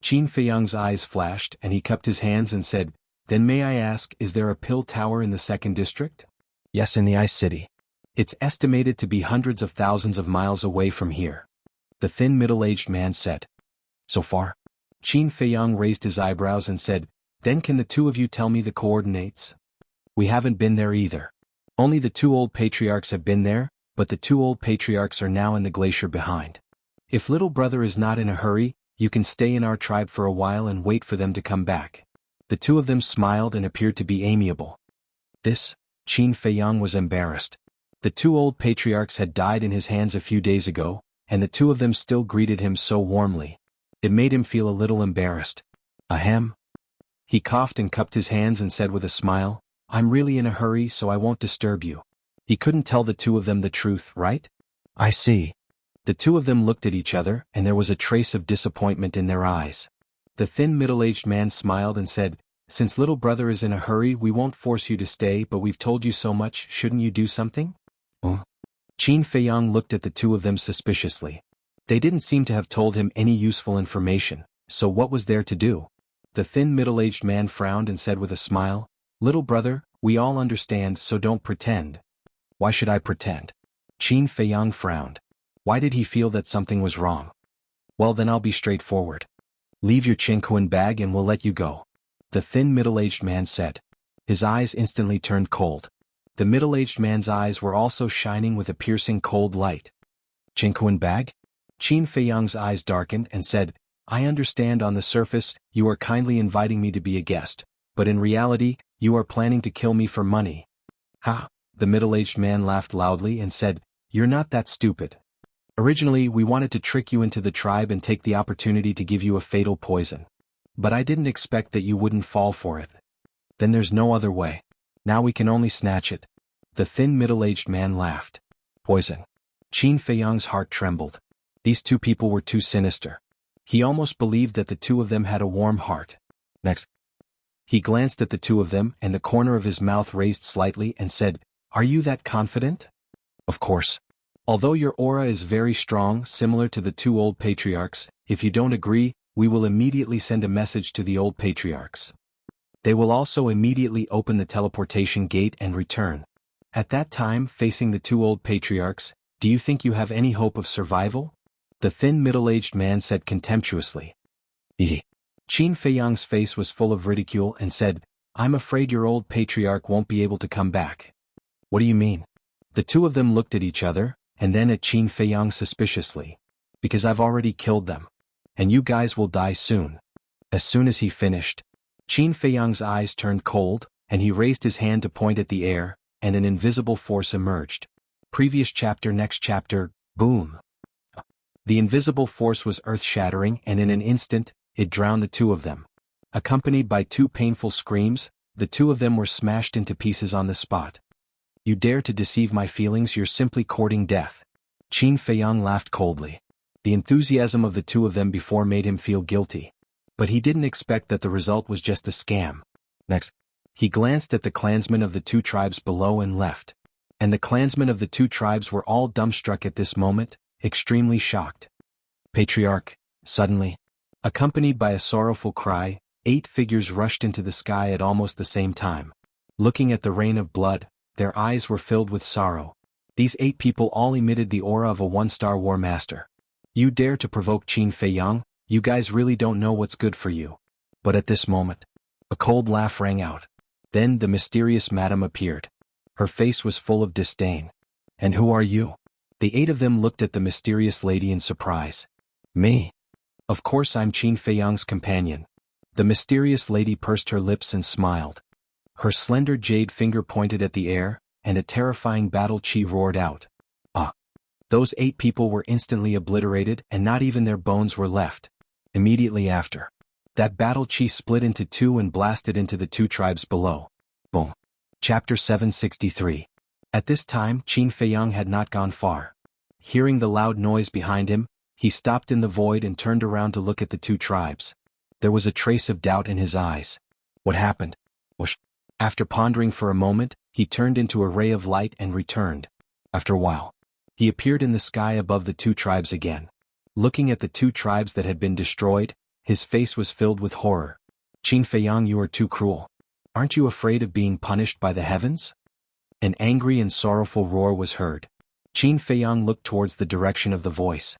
Qin Feiyang's eyes flashed and he cupped his hands and said, "Then may I ask, is there a pill tower in the second district?" "Yes, in the Ice City. It's estimated to be hundreds of thousands of miles away from here," the thin middle-aged man said. "So far?" Qin Feiyang raised his eyebrows and said, "Then can the two of you tell me the coordinates?" "We haven't been there either. Only the two old patriarchs have been there, but the two old patriarchs are now in the glacier behind. If little brother is not in a hurry, you can stay in our tribe for a while and wait for them to come back." The two of them smiled and appeared to be amiable. Qin Feiyang was embarrassed. The two old patriarchs had died in his hands a few days ago, and the two of them still greeted him so warmly. It made him feel a little embarrassed. "Ahem." He coughed and cupped his hands and said with a smile, "I'm really in a hurry, so I won't disturb you." He couldn't tell the two of them the truth, right? "I see." The two of them looked at each other, and there was a trace of disappointment in their eyes. The thin middle-aged man smiled and said, "Since little brother is in a hurry, we won't force you to stay, but we've told you so much, shouldn't you do something?" Qin Feiyang looked at the two of them suspiciously. They didn't seem to have told him any useful information, so what was there to do? The thin middle-aged man frowned and said with a smile, "Little brother, we all understand, so don't pretend." "Why should I pretend?" Qin Feiyang frowned. Why did he feel that something was wrong? "Well, then I'll be straightforward. Leave your Jianghu bag and we'll let you go," the thin middle-aged man said. His eyes instantly turned cold. The middle-aged man's eyes were also shining with a piercing cold light. "Jianghu bag?" Qin Feiyang's eyes darkened and said, "I understand on the surface, you are kindly inviting me to be a guest, but in reality, you are planning to kill me for money." "Ha!" The middle-aged man laughed loudly and said, "You're not that stupid. Originally, we wanted to trick you into the tribe and take the opportunity to give you a fatal poison. But I didn't expect that you wouldn't fall for it. Then there's no other way. Now we can only snatch it." The thin middle-aged man laughed. "Poison." Qin Feiyang's heart trembled. These two people were too sinister. He almost believed that the two of them had a warm heart. Next, he glanced at the two of them and the corner of his mouth raised slightly and said, "Are you that confident?" "Of course. Although your aura is very strong, similar to the two old patriarchs, if you don't agree, we will immediately send a message to the old patriarchs. They will also immediately open the teleportation gate and return. At that time, facing the two old patriarchs, do you think you have any hope of survival?" The thin middle-aged man said contemptuously. Qin Feiyang's face was full of ridicule and said, "I'm afraid your old patriarch won't be able to come back." "What do you mean?" The two of them looked at each other, and then at Qin Feiyang suspiciously. "Because I've already killed them. And you guys will die soon." As soon as he finished, Qin Feiyang's eyes turned cold, and he raised his hand to point at the air, and an invisible force emerged. Previous chapter, next chapter, boom. The invisible force was earth-shattering, and in an instant, it drowned the two of them. Accompanied by two painful screams, the two of them were smashed into pieces on the spot. "You dare to deceive my feelings, you're simply courting death." Qin Feiyang laughed coldly. The enthusiasm of the two of them before made him feel guilty. But he didn't expect that the result was just a scam. Next, he glanced at the clansmen of the two tribes below and left. And the clansmen of the two tribes were all dumbstruck at this moment, extremely shocked. Patriarch, suddenly, accompanied by a sorrowful cry, 8 figures rushed into the sky at almost the same time. Looking at the rain of blood, their eyes were filled with sorrow. These 8 people all emitted the aura of a 1-star war master. "You dare to provoke Qin Feiyang? You guys really don't know what's good for you." But at this moment, a cold laugh rang out. Then the mysterious madam appeared. Her face was full of disdain. "And who are you?" The 8 of them looked at the mysterious lady in surprise. "Me?" Of course I'm Qin Feiyang's companion. The mysterious lady pursed her lips and smiled. Her slender jade finger pointed at the air, and a terrifying battle chi roared out. Ah! Those 8 people were instantly obliterated and not even their bones were left. Immediately after, that battle chi split into 2 and blasted into the 2 tribes below. Boom. Chapter 763. At this time Qin Feiyang had not gone far. Hearing the loud noise behind him, he stopped in the void and turned around to look at the 2 tribes. There was a trace of doubt in his eyes. What happened? Whoosh. After pondering for a moment, he turned into a ray of light and returned. After a while, he appeared in the sky above the 2 tribes again. Looking at the 2 tribes that had been destroyed, his face was filled with horror. Qin Feiyang, you are too cruel. Aren't you afraid of being punished by the heavens? An angry and sorrowful roar was heard. Qin Feiyang looked towards the direction of the voice.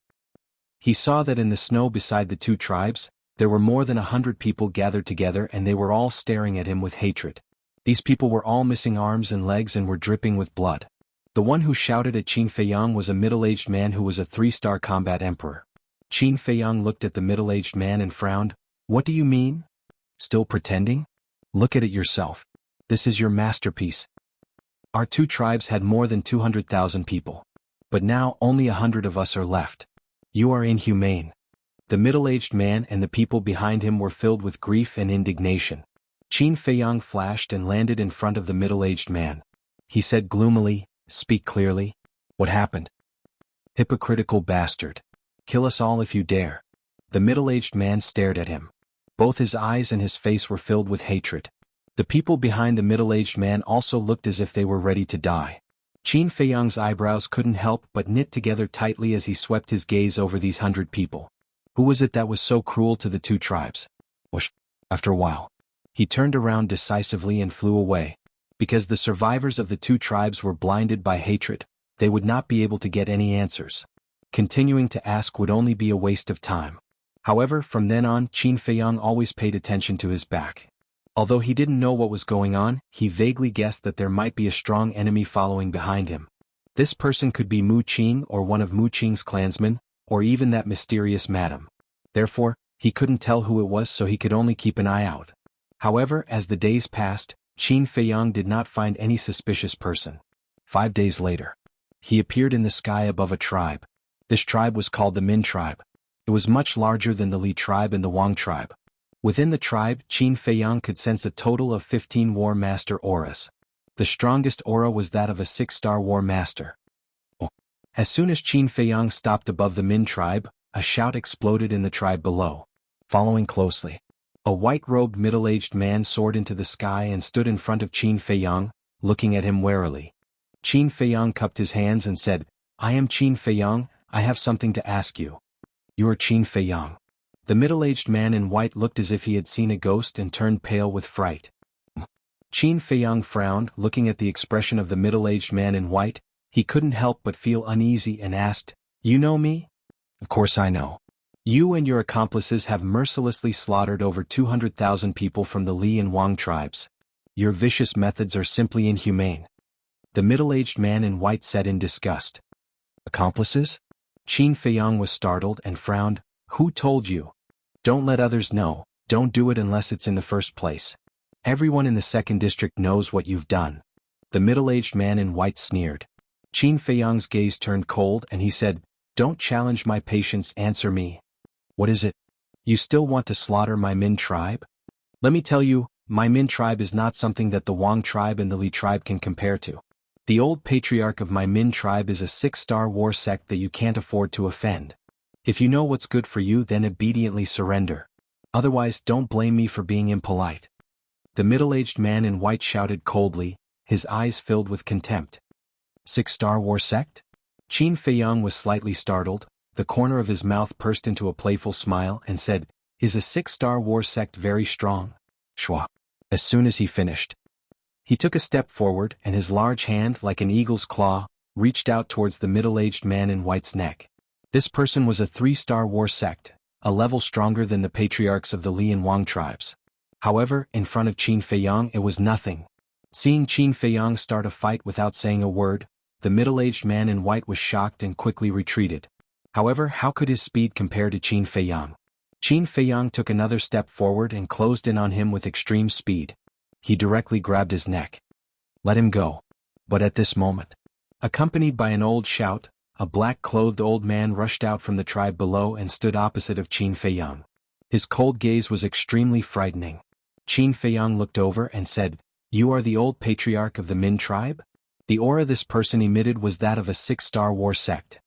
He saw that in the snow beside the 2 tribes, there were more than 100 people gathered together and they were all staring at him with hatred. These people were all missing arms and legs and were dripping with blood. The one who shouted at Qin Feiyang was a middle-aged man who was a 3-star combat emperor. Qin Feiyang looked at the middle-aged man and frowned. What do you mean? Still pretending? Look at it yourself. This is your masterpiece. Our 2 tribes had more than 200,000 people. But now only 100 of us are left. You are inhumane. The middle-aged man and the people behind him were filled with grief and indignation. Qin Feiyang flashed and landed in front of the middle-aged man. He said gloomily, Speak clearly. What happened? Hypocritical bastard. Kill us all if you dare. The middle-aged man stared at him. Both his eyes and his face were filled with hatred. The people behind the middle-aged man also looked as if they were ready to die. Qin Feiyang's eyebrows couldn't help but knit together tightly as he swept his gaze over these 100 people. Who was it that was so cruel to the 2 tribes? Whoosh. After a while, he turned around decisively and flew away. Because the survivors of the 2 tribes were blinded by hatred, they would not be able to get any answers. Continuing to ask would only be a waste of time. However, from then on, Qin Feiyang always paid attention to his back. Although he didn't know what was going on, he vaguely guessed that there might be a strong enemy following behind him. This person could be Mu Qing or one of Mu Qing's clansmen, or even that mysterious madam. Therefore, he couldn't tell who it was, so he could only keep an eye out. However, as the days passed, Qin Feiyang did not find any suspicious person. 5 days later, he appeared in the sky above a tribe. This tribe was called the Min tribe. It was much larger than the Li tribe and the Wang tribe. Within the tribe, Qin Feiyang could sense a total of 15 War Master auras. The strongest aura was that of a 6-star War Master. As soon as Qin Feiyang stopped above the Min tribe, a shout exploded in the tribe below. Following closely, a white-robed middle-aged man soared into the sky and stood in front of Qin Feiyang, looking at him warily. Qin Feiyang cupped his hands and said, I am Qin Feiyang, I have something to ask you. You are Qin Feiyang. The middle-aged man in white looked as if he had seen a ghost and turned pale with fright. Qin Feiyang frowned, looking at the expression of the middle-aged man in white. He couldn't help but feel uneasy and asked, You know me? Of course I know. You and your accomplices have mercilessly slaughtered over 200,000 people from the Li and Wang tribes. Your vicious methods are simply inhumane. The middle-aged man in white said in disgust. Accomplices? Qin Feiyang was startled and frowned. Who told you? Don't let others know, don't do it unless it's in the first place. Everyone in the 2nd district knows what you've done. The middle-aged man in white sneered. Qin Feiyang's gaze turned cold and he said, Don't challenge my patience, answer me. What is it? You still want to slaughter my Min tribe? Let me tell you, my Min tribe is not something that the Wang tribe and the Li tribe can compare to. The old patriarch of my Min tribe is a 6-star war sect that you can't afford to offend. If you know what's good for you, then obediently surrender. Otherwise, don't blame me for being impolite. The middle-aged man in white shouted coldly, his eyes filled with contempt. 6-star war sect? Qin Feiyang was slightly startled. The corner of his mouth pursed into a playful smile and said, Is a 6-star war sect very strong? Shwa. As soon as he finished, he took a step forward and his large hand, like an eagle's claw, reached out towards the middle-aged man in white's neck. This person was a 3-star war sect, a level stronger than the patriarchs of the Li and Wang tribes. However, in front of Qin Feiyang it was nothing. Seeing Qin Feiyang start a fight without saying a word, the middle-aged man in white was shocked and quickly retreated. However, how could his speed compare to Qin Feiyang? Qin Feiyang took another step forward and closed in on him with extreme speed. He directly grabbed his neck. Let him go. But at this moment, accompanied by an old shout, a black-clothed old man rushed out from the tribe below and stood opposite of Qin Feiyang. His cold gaze was extremely frightening. Qin Feiyang looked over and said, "You are the old patriarch of the Min tribe?" The aura this person emitted was that of a six-star war sect.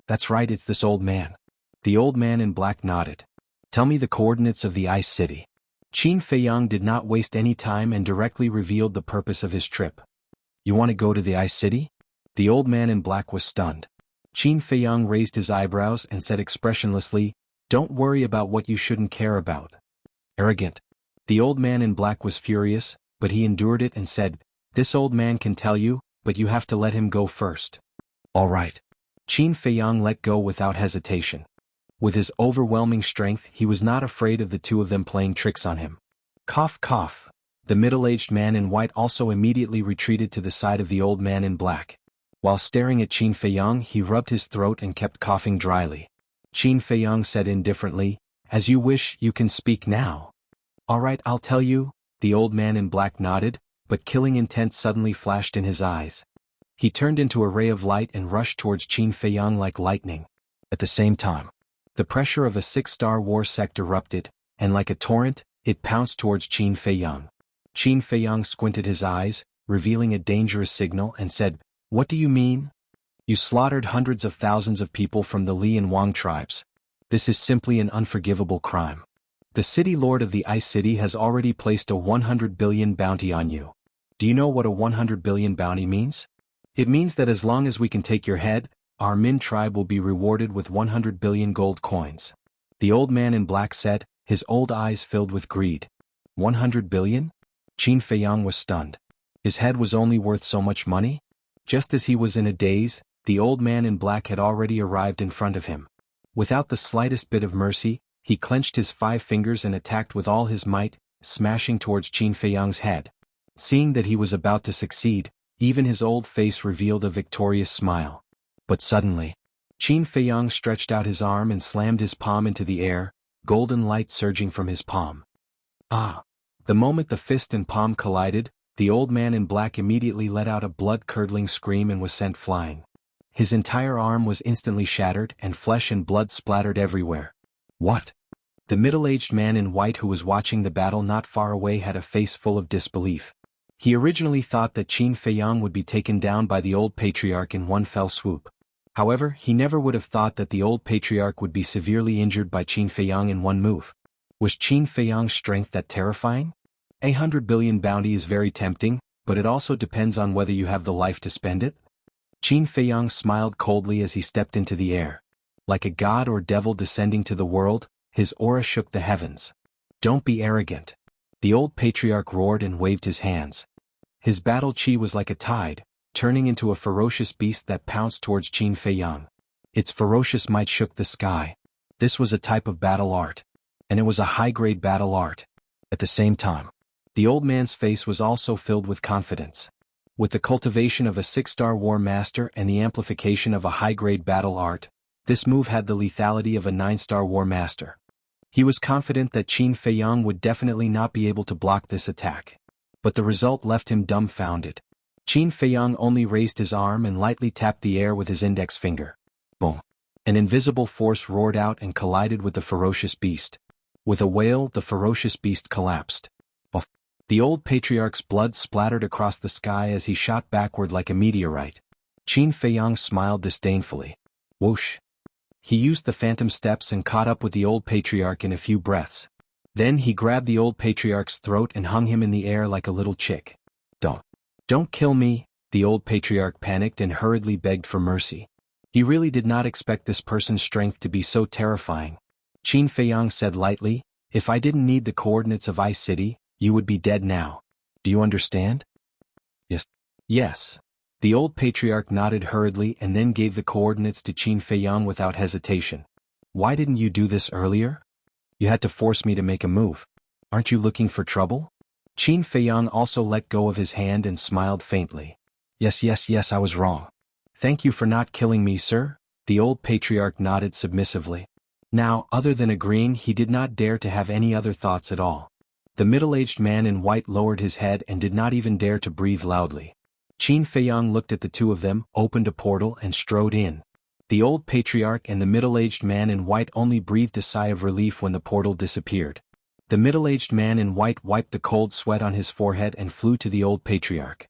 "That's right, it's this old man." The old man in black nodded. "Tell me the coordinates of the Ice City." Qin Feiyang did not waste any time and directly revealed the purpose of his trip. "You want to go to the Ice City?" The old man in black was stunned. Qin Feiyang raised his eyebrows and said expressionlessly, "Don't worry about what you shouldn't care about." Arrogant. The old man in black was furious, but he endured it and said, "This old man can tell you, but you have to let him go first." "All right." Qin Feiyang let go without hesitation. With his overwhelming strength, he was not afraid of the two of them playing tricks on him. Cough cough. The middle-aged man in white also immediately retreated to the side of the old man in black. While staring at Qin Feiyang, he rubbed his throat and kept coughing dryly. Qin Feiyang said indifferently, "As you wish, you can speak now." "All right, I'll tell you." The old man in black nodded, but killing intent suddenly flashed in his eyes. He turned into a ray of light and rushed towards Qin Feiyang like lightning. At the same time, the pressure of a six-star war sect erupted, and like a torrent, it pounced towards Qin Feiyang. Qin Feiyang squinted his eyes, revealing a dangerous signal, and said, "What do you mean? You slaughtered hundreds of thousands of people from the Li and Wang tribes. This is simply an unforgivable crime. The city lord of the Ice City has already placed a 100 billion bounty on you. Do you know what a 100 billion bounty means? It means that as long as we can take your head, our Min tribe will be rewarded with 100 billion gold coins." The old man in black said, his old eyes filled with greed. 100 billion? Qin Feiyang was stunned. His head was only worth so much money? Just as he was in a daze, the old man in black had already arrived in front of him. Without the slightest bit of mercy, he clenched his 5 fingers and attacked with all his might, smashing towards Qin Feiyang's head. Seeing that he was about to succeed, even his old face revealed a victorious smile. But suddenly, Qin Feiyang stretched out his arm and slammed his palm into the air, golden light surging from his palm. Ah! The moment the fist and palm collided, the old man in black immediately let out a blood-curdling scream and was sent flying. His entire arm was instantly shattered and flesh and blood splattered everywhere. What? The middle-aged man in white who was watching the battle not far away had a face full of disbelief. He originally thought that Qin Feiyang would be taken down by the old patriarch in one fell swoop. However, he never would have thought that the old patriarch would be severely injured by Qin Feiyang in one move. Was Qin Feiyang's strength that terrifying? 100 billion bounty is very tempting, but it also depends on whether you have the life to spend it. Qin Feiyang smiled coldly as he stepped into the air. Like a god or devil descending to the world, his aura shook the heavens. "Don't be arrogant." The old patriarch roared and waved his hands. His battle chi was like a tide, turning into a ferocious beast that pounced towards Qin Feiyang. Its ferocious might shook the sky. This was a type of battle art. And it was a high-grade battle art. At the same time, the old man's face was also filled with confidence. With the cultivation of a 6-star war master and the amplification of a high-grade battle art, this move had the lethality of a 9-star war master. He was confident that Qin Feiyang would definitely not be able to block this attack. But the result left him dumbfounded. Qin Feiyang only raised his arm and lightly tapped the air with his index finger. Boom! An invisible force roared out and collided with the ferocious beast. With a wail, the ferocious beast collapsed. Off. The old patriarch's blood splattered across the sky as he shot backward like a meteorite. Qin Feiyang smiled disdainfully. Whoosh! He used the phantom steps and caught up with the old patriarch in a few breaths. Then he grabbed the old patriarch's throat and hung him in the air like a little chick. Don't kill me," the old patriarch panicked and hurriedly begged for mercy. He really did not expect this person's strength to be so terrifying. Qin Feiyang said lightly, "If I didn't need the coordinates of Ice City, you would be dead now. Do you understand?" "Yes." "Yes." The old patriarch nodded hurriedly and then gave the coordinates to Qin Feiyang without hesitation. "Why didn't you do this earlier? You had to force me to make a move. Aren't you looking for trouble?" Qin Feiyang also let go of his hand and smiled faintly. Yes, I was wrong. Thank you for not killing me, sir." The old patriarch nodded submissively. Now, other than agreeing, he did not dare to have any other thoughts at all. The middle-aged man in white lowered his head and did not even dare to breathe loudly. Qin Feiyang looked at the two of them, opened a portal and strode in. The old patriarch and the middle-aged man in white only breathed a sigh of relief when the portal disappeared. The middle-aged man in white wiped the cold sweat on his forehead and flew to the old patriarch.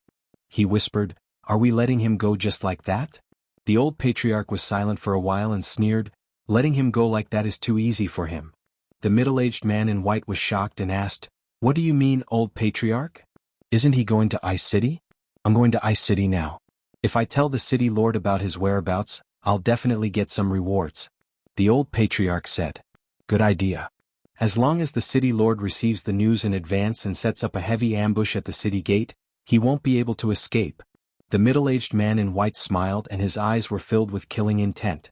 He whispered, "Are we letting him go just like that?" The old patriarch was silent for a while and sneered, "Letting him go like that is too easy for him." The middle-aged man in white was shocked and asked, "What do you mean, old patriarch? Isn't he going to Ice City?" "I'm going to Ice City now. If I tell the city lord about his whereabouts, I'll definitely get some rewards," the old patriarch said. "Good idea. As long as the city lord receives the news in advance and sets up a heavy ambush at the city gate, he won't be able to escape." The middle-aged man in white smiled and his eyes were filled with killing intent.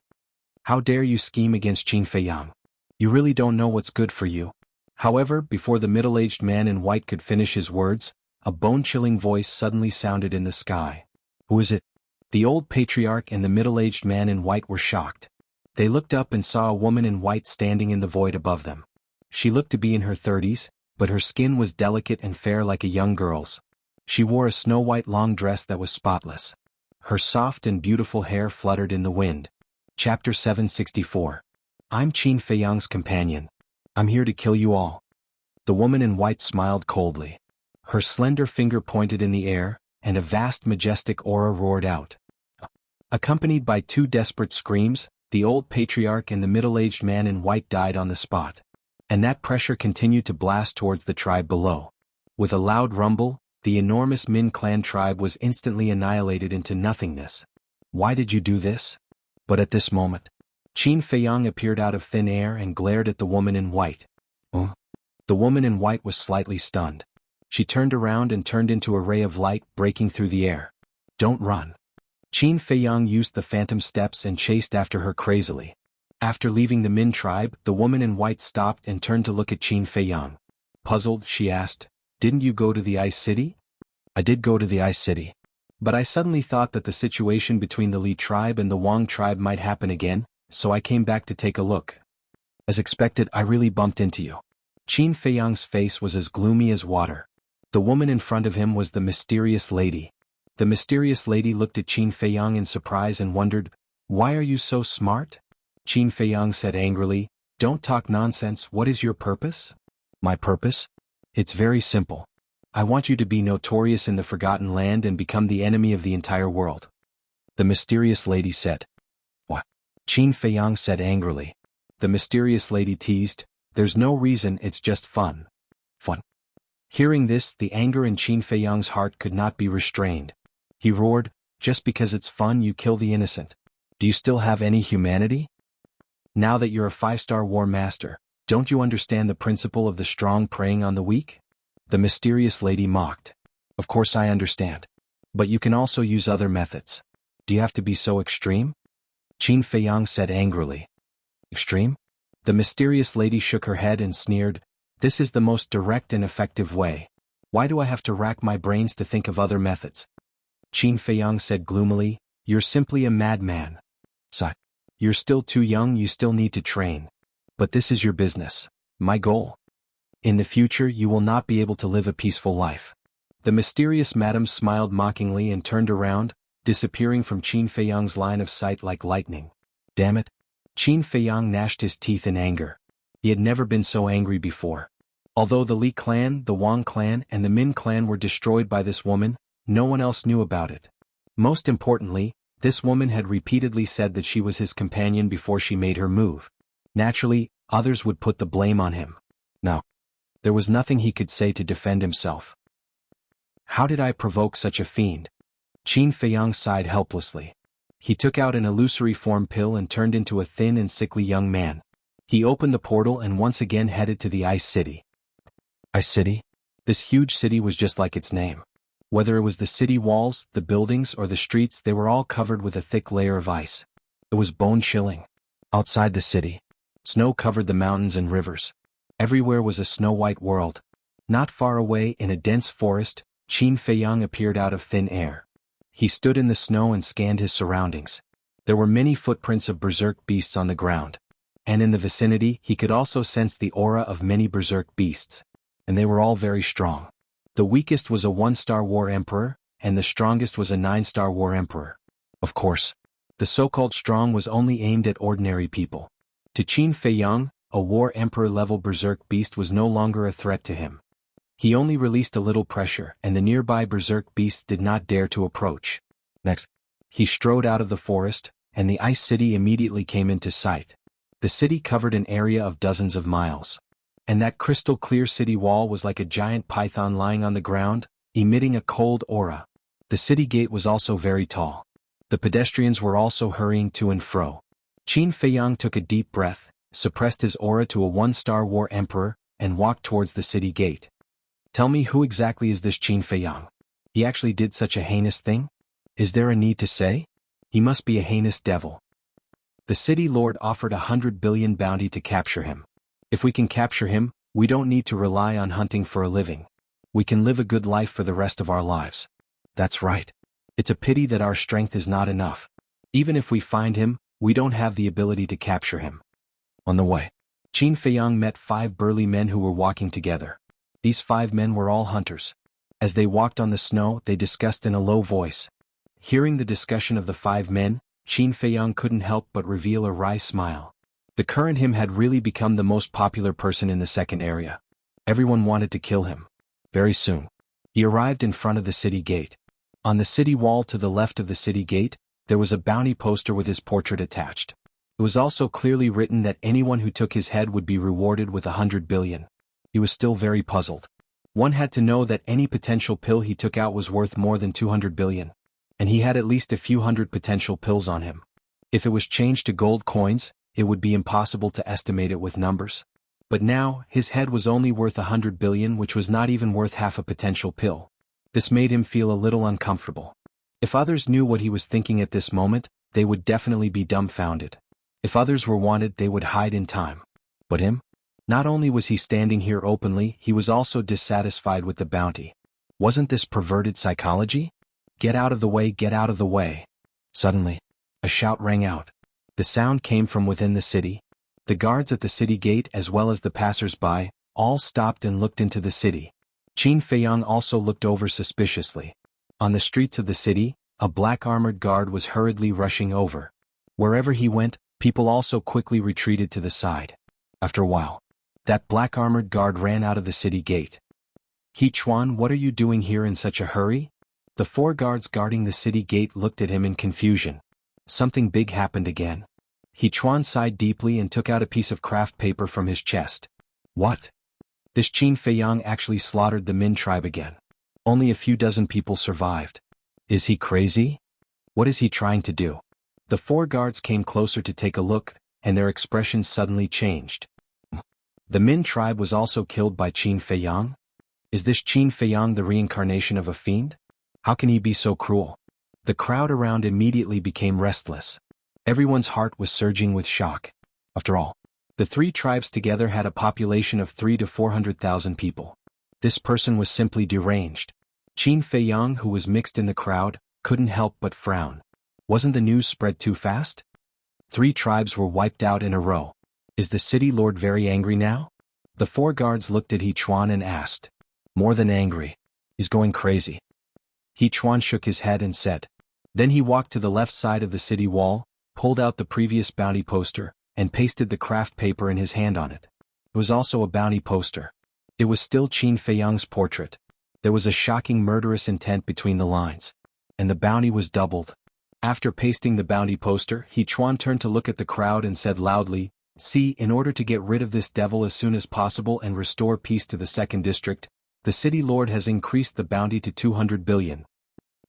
"How dare you scheme against Qin Feiyang? You really don't know what's good for you." However, before the middle-aged man in white could finish his words, a bone-chilling voice suddenly sounded in the sky. "Who is it?" The old patriarch and the middle-aged man in white were shocked. They looked up and saw a woman in white standing in the void above them. She looked to be in her 30s, but her skin was delicate and fair like a young girl's. She wore a snow-white long dress that was spotless. Her soft and beautiful hair fluttered in the wind. Chapter 764. "I'm Qin Feiyang's companion. I'm here to kill you all." The woman in white smiled coldly. Her slender finger pointed in the air, and a vast majestic aura roared out. Accompanied by two desperate screams, the old patriarch and the middle-aged man in white died on the spot. And that pressure continued to blast towards the tribe below. With a loud rumble, the enormous Min clan tribe was instantly annihilated into nothingness. "Why did you do this?" But at this moment, Qin Feiyang appeared out of thin air and glared at the woman in white. "Oh?" The woman in white was slightly stunned. She turned around and turned into a ray of light breaking through the air. "Don't run." Qin Feiyang used the phantom steps and chased after her crazily. After leaving the Min tribe, the woman in white stopped and turned to look at Qin Feiyang. Puzzled, she asked, "Didn't you go to the Ice City?" "I did go to the Ice City. But I suddenly thought that the situation between the Li tribe and the Wang tribe might happen again, so I came back to take a look. As expected, I really bumped into you." Qin Feiyang's face was as gloomy as water. The woman in front of him was the mysterious lady. The mysterious lady looked at Qin Feiyang in surprise and wondered, "Why are you so smart?" Qin Feiyang said angrily, "Don't talk nonsense. What is your purpose?" "My purpose? It's very simple. I want you to be notorious in the Forgotten Land and become the enemy of the entire world," the mysterious lady said. "What?" Qin Feiyang said angrily. The mysterious lady teased, "There's no reason, it's just fun." "Fun?" Hearing this, the anger in Qin Feiyang's heart could not be restrained. He roared, "Just because it's fun you kill the innocent. Do you still have any humanity? Now that you're a 5-star war master, don't you understand the principle of the strong preying on the weak?" The mysterious lady mocked. "Of course I understand. But you can also use other methods. Do you have to be so extreme?" Qin Feiyang said angrily. "Extreme?" The mysterious lady shook her head and sneered, "This is the most direct and effective way. Why do I have to rack my brains to think of other methods?" Qin Feiyang said gloomily, "You're simply a madman. Sigh. You're still too young, you still need to train. But this is your business. My goal. In the future you will not be able to live a peaceful life." The mysterious madam smiled mockingly and turned around, disappearing from Qin Feiyang's line of sight like lightning. Damn it. Qin Feiyang gnashed his teeth in anger. He had never been so angry before. Although the Li clan, the Wang clan, and the Min clan were destroyed by this woman, no one else knew about it. Most importantly, this woman had repeatedly said that she was his companion before she made her move. Naturally, others would put the blame on him. No. There was nothing he could say to defend himself. How did I provoke such a fiend? Qin Feiyang sighed helplessly. He took out an illusory form pill and turned into a thin and sickly young man. He opened the portal and once again headed to the Ice City. Ice City? This huge city was just like its name. Whether it was the city walls, the buildings, or the streets, they were all covered with a thick layer of ice. It was bone-chilling. Outside the city, snow covered the mountains and rivers. Everywhere was a snow-white world. Not far away, in a dense forest, Qin Feiyang appeared out of thin air. He stood in the snow and scanned his surroundings. There were many footprints of berserk beasts on the ground. and in the vicinity he could also sense the aura of many berserk beasts. And they were all very strong. The weakest was a 1-star war emperor, and the strongest was a 9-star war emperor. Of course, the so-called strong was only aimed at ordinary people. To Qin Feiyang, a war emperor-level berserk beast was no longer a threat to him. He only released a little pressure, and the nearby berserk beasts did not dare to approach. Next, he strode out of the forest, and the ice city immediately came into sight. The city covered an area of dozens of miles. And that crystal-clear city wall was like a giant python lying on the ground, emitting a cold aura. The city gate was also very tall. The pedestrians were also hurrying to and fro. Qin Feiyang took a deep breath, suppressed his aura to a 1-star war emperor, and walked towards the city gate. Tell me, who exactly is this Qin Feiyang? He actually did such a heinous thing? Is there a need to say? He must be a heinous devil. The city lord offered 100 billion bounty to capture him. If we can capture him, we don't need to rely on hunting for a living. We can live a good life for the rest of our lives. That's right. It's a pity that our strength is not enough. Even if we find him, we don't have the ability to capture him. On the way, Qin Feiyang met 5 burly men who were walking together. These 5 men were all hunters. As they walked on the snow, they discussed in a low voice. Hearing the discussion of the 5 men, Qin Feiyang couldn't help but reveal a wry smile. The current him had really become the most popular person in the second area. Everyone wanted to kill him. Very soon, he arrived in front of the city gate. On the city wall to the left of the city gate, there was a bounty poster with his portrait attached. It was also clearly written that anyone who took his head would be rewarded with 100 billion. He was still very puzzled. One had to know that any potential pill he took out was worth more than 200 billion. And he had at least a few hundred potential pills on him. If it was changed to gold coins, it would be impossible to estimate it with numbers. But now, his head was only worth 100 billion, which was not even worth half a potential pill. This made him feel a little uncomfortable. If others knew what he was thinking at this moment, they would definitely be dumbfounded. If others were wanted, they would hide in time. But him? Not only was he standing here openly, he was also dissatisfied with the bounty. Wasn't this perverted psychology? Get out of the way, get out of the way. Suddenly, a shout rang out. The sound came from within the city. The guards at the city gate as well as the passers-by, all stopped and looked into the city. Qin Feiyang also looked over suspiciously. On the streets of the city, a black armored guard was hurriedly rushing over. Wherever he went, people also quickly retreated to the side. After a while, that black armored guard ran out of the city gate. He Chuan, what are you doing here in such a hurry? The 4 guards guarding the city gate looked at him in confusion. Something big happened again. He Chuan sighed deeply and took out a piece of craft paper from his chest. What? This Qin Feiyang actually slaughtered the Min tribe again. Only a few dozen people survived. Is he crazy? What is he trying to do? The 4 guards came closer to take a look, and their expressions suddenly changed. The Min tribe was also killed by Qin Feiyang? Is this Qin Feiyang the reincarnation of a fiend? How can he be so cruel? The crowd around immediately became restless. Everyone's heart was surging with shock. After all, the 3 tribes together had a population of 300,000 to 400,000 people. This person was simply deranged. Qin Feiyang, who was mixed in the crowd, couldn't help but frown. Wasn't the news spread too fast? 3 tribes were wiped out in a row. Is the city lord very angry now? The 4 guards looked at He Chuan and asked. More than angry. He's going crazy. He Chuan shook his head and said. Then he walked to the left side of the city wall, pulled out the previous bounty poster, and pasted the craft paper in his hand on it. It was also a bounty poster. It was still Qin Feiyang's portrait. There was a shocking murderous intent between the lines. And the bounty was doubled. After pasting the bounty poster, He Chuan turned to look at the crowd and said loudly, See, in order to get rid of this devil as soon as possible and restore peace to the second district, the city lord has increased the bounty to 200 billion.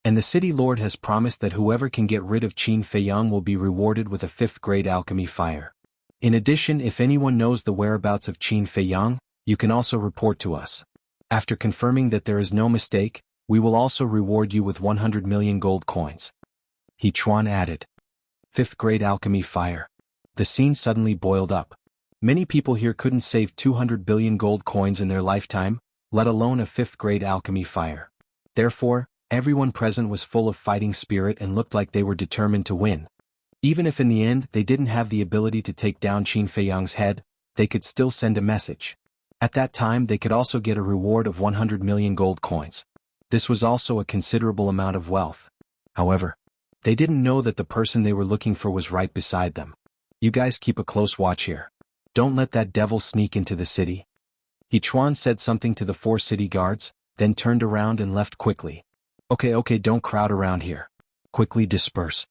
And the city lord has promised that whoever can get rid of Qin Feiyang will be rewarded with a 5th-grade alchemy fire. In addition, if anyone knows the whereabouts of Qin Feiyang, you can also report to us. After confirming that there is no mistake, we will also reward you with 100 million gold coins. He Chuan added. 5th-grade alchemy fire. The scene suddenly boiled up. Many people here couldn't save 200 billion gold coins in their lifetime, let alone a 5th-grade alchemy fire. Therefore, everyone present was full of fighting spirit and looked like they were determined to win. Even if in the end they didn't have the ability to take down Qin Feiyang's head, they could still send a message. At that time they could also get a reward of 100 million gold coins. This was also a considerable amount of wealth. However, they didn't know that the person they were looking for was right beside them. You guys keep a close watch here. Don't let that devil sneak into the city. He Chuan said something to the 4 city guards, then turned around and left quickly. Okay, don't crowd around here. Quickly disperse.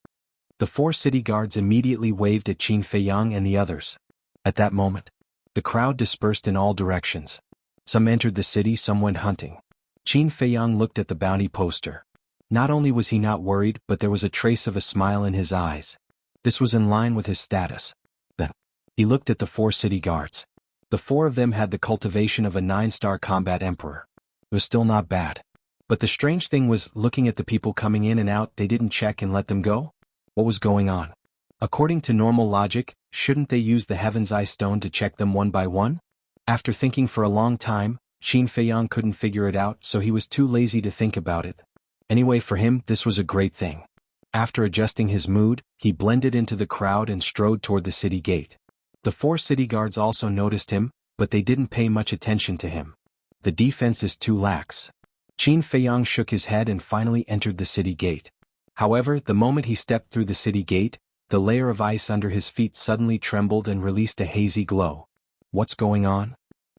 The 4 city guards immediately waved at Qin Feiyang and the others. At that moment, the crowd dispersed in all directions. Some entered the city, some went hunting. Qin Feiyang looked at the bounty poster. Not only was he not worried, but there was a trace of a smile in his eyes. This was in line with his status. Then, he looked at the 4 city guards. The 4 of them had the cultivation of a 9-star combat emperor. It was still not bad. But the strange thing was, looking at the people coming in and out, they didn't check and let them go? What was going on? According to normal logic, shouldn't they use the Heaven's Eye Stone to check them one by one? After thinking for a long time, Qin Feiyang couldn't figure it out, so he was too lazy to think about it. Anyway, for him, this was a great thing. After adjusting his mood, he blended into the crowd and strode toward the city gate. The 4 city guards also noticed him, but they didn't pay much attention to him. The defense is too lax. Qin Feiyang shook his head and finally entered the city gate. However, the moment he stepped through the city gate, the layer of ice under his feet suddenly trembled and released a hazy glow. What's going on?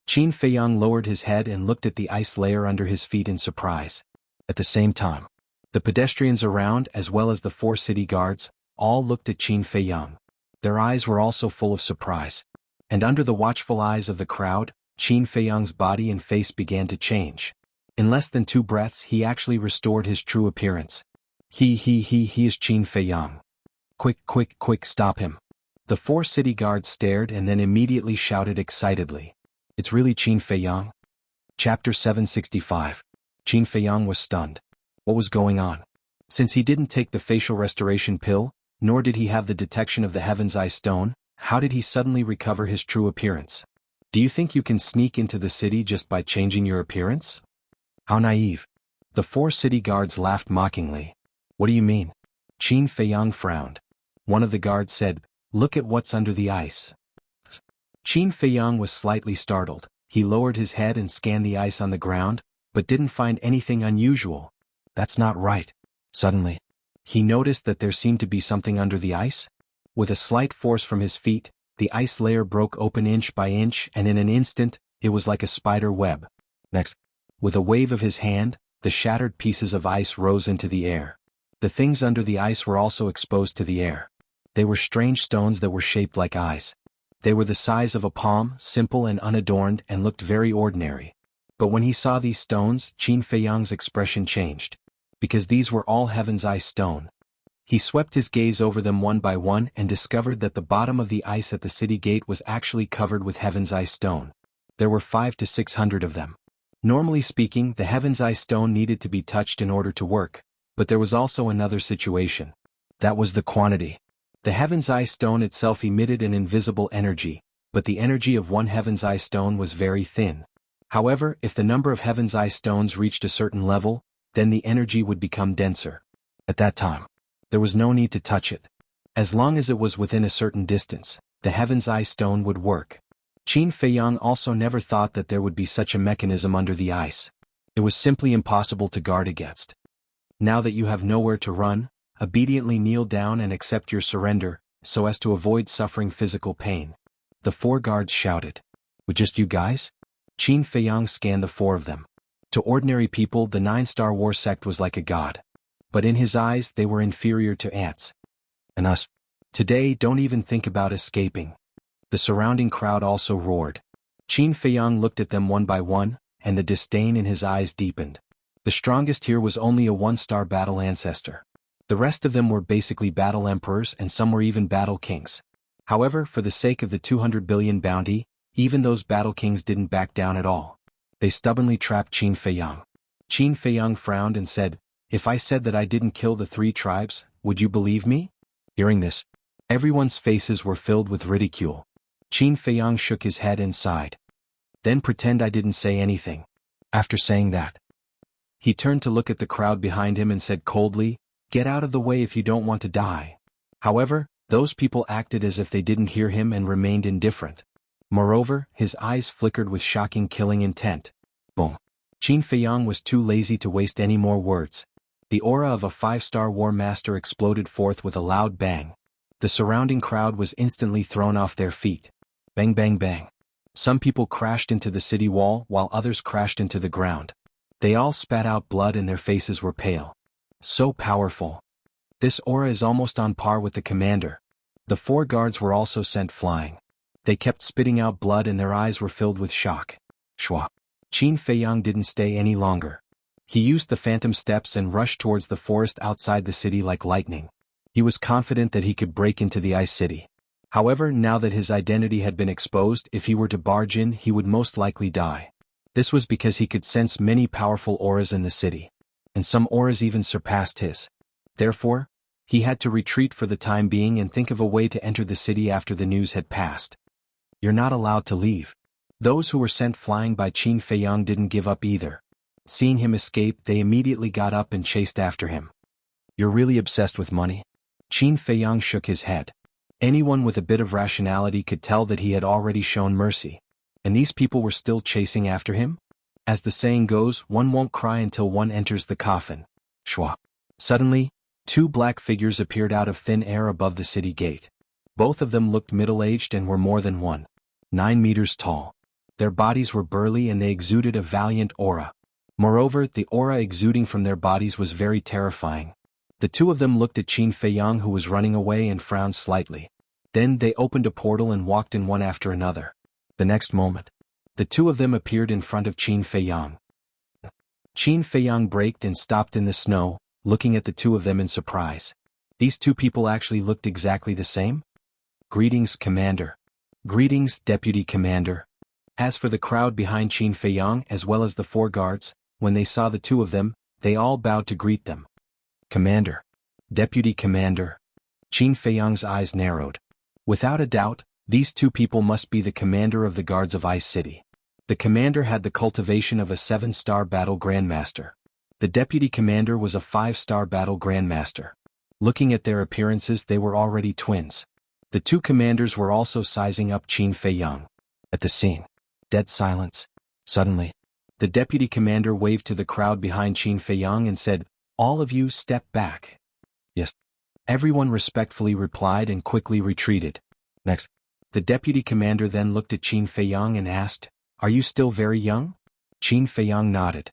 Qin Feiyang lowered his head and looked at the ice layer under his feet in surprise. At the same time, the pedestrians around, as well as the 4 city guards, all looked at Qin Feiyang. Their eyes were also full of surprise. And under the watchful eyes of the crowd, Qin Feiyang's body and face began to change. In less than 2 breaths he actually restored his true appearance. He is Qin Feiyang. Quick, stop him. The 4 city guards stared and then immediately shouted excitedly. It's really Qin Feiyang? Chapter 765. Qin Feiyang was stunned. What was going on? Since he didn't take the facial restoration pill, nor did he have the detection of the Heaven's Eye Stone, how did he suddenly recover his true appearance? Do you think you can sneak into the city just by changing your appearance? How naive. The 4 city guards laughed mockingly. What do you mean? Qin Feiyang frowned. One of the guards said, look at what's under the ice. Qin Feiyang was slightly startled. He lowered his head and scanned the ice on the ground, but didn't find anything unusual. That's not right. Suddenly, he noticed that there seemed to be something under the ice. With a slight force from his feet, the ice layer broke open inch by inch, and in an instant, it was like a spider web. Next, with a wave of his hand, the shattered pieces of ice rose into the air. The things under the ice were also exposed to the air. They were strange stones that were shaped like eyes. They were the size of a palm, simple and unadorned, and looked very ordinary. But when he saw these stones, Qin Feiyang's expression changed. Because these were all Heaven's Eye Stone. He swept his gaze over them one by one and discovered that the bottom of the ice at the city gate was actually covered with Heaven's Eye Stone. There were 500 to 600 of them. Normally speaking, the Heaven's Eye Stone needed to be touched in order to work, but there was also another situation. That was the quantity. The Heaven's Eye Stone itself emitted an invisible energy, but the energy of one Heaven's Eye Stone was very thin. However, if the number of Heaven's Eye Stones reached a certain level, then the energy would become denser. At that time, there was no need to touch it. As long as it was within a certain distance, the Heaven's Eye Stone would work. Qin Feiyang also never thought that there would be such a mechanism under the ice. It was simply impossible to guard against. Now that you have nowhere to run, obediently kneel down and accept your surrender, so as to avoid suffering physical pain. The 4 guards shouted. With just you guys? Qin Feiyang scanned the 4 of them. To ordinary people, the 9-star war sect was like a god. But in his eyes, they were inferior to ants. And us. Today, don't even think about escaping. The surrounding crowd also roared. Qin Feiyang looked at them one by one, and the disdain in his eyes deepened. The strongest here was only a 1-star battle ancestor. The rest of them were basically battle emperors and some were even battle kings. However, for the sake of the 200 billion bounty, even those battle kings didn't back down at all. They stubbornly trapped Qin Feiyang. Qin Feiyang frowned and said, if I said that I didn't kill the 3 tribes, would you believe me? Hearing this, everyone's faces were filled with ridicule. Qin Feiyang shook his head and sighed. Then pretend I didn't say anything. After saying that, he turned to look at the crowd behind him and said coldly, get out of the way if you don't want to die. However, Those people acted as if they didn't hear him and remained indifferent. Moreover, his eyes flickered with shocking killing intent. Boom. Qin Feiyang was too lazy to waste any more words. The aura of a 5-star war master exploded forth with a loud bang. The surrounding crowd was instantly thrown off their feet. Bang bang bang. Some people crashed into the city wall while others crashed into the ground. They all spat out blood and their faces were pale. So powerful. This aura is almost on par with the commander. The 4 guards were also sent flying. They kept spitting out blood and their eyes were filled with shock. Shwa. Qin Feiyang didn't stay any longer. He used the phantom steps and rushed towards the forest outside the city like lightning. He was confident that he could break into the Ice City. However, now that his identity had been exposed, if he were to barge in, he would most likely die. This was because he could sense many powerful auras in the city. And some auras even surpassed his. Therefore, he had to retreat for the time being and think of a way to enter the city after the news had passed. You're not allowed to leave. Those who were sent flying by Qin Feiyang didn't give up either. Seeing him escape, they immediately got up and chased after him. You're really obsessed with money? Qin Feiyang shook his head. Anyone with a bit of rationality could tell that he had already shown mercy. And these people were still chasing after him? As the saying goes, one won't cry until one enters the coffin. Shwa. Suddenly, 2 black figures appeared out of thin air above the city gate. Both of them looked middle-aged and were more than 9 meters tall. Their bodies were burly and they exuded a valiant aura. Moreover, the aura exuding from their bodies was very terrifying. The 2 of them looked at Qin Feiyang, who was running away, and frowned slightly. Then they opened a portal and walked in one after another. The next moment, the 2 of them appeared in front of Qin Feiyang. Qin Feiyang braked and stopped in the snow, looking at the 2 of them in surprise. These 2 people actually looked exactly the same? Greetings, Commander. Greetings, Deputy Commander. As for the crowd behind Qin Feiyang as well as the 4 guards, when they saw the 2 of them, they all bowed to greet them. Commander. Deputy Commander. Qin Feiyang's eyes narrowed. Without a doubt, these 2 people must be the commander of the guards of Ice City. The commander had the cultivation of a 7-star battle grandmaster. The deputy commander was a 5-star battle grandmaster. Looking at their appearances, they were already twins. The 2 commanders were also sizing up Qin Feiyang. At the scene, dead silence. Suddenly, the deputy commander waved to the crowd behind Qin Feiyang and said, "All of you step back." Yes. Everyone respectfully replied and quickly retreated. Next, the deputy commander then looked at Qin Feiyang and asked, "Are you still very young?" Qin Feiyang nodded.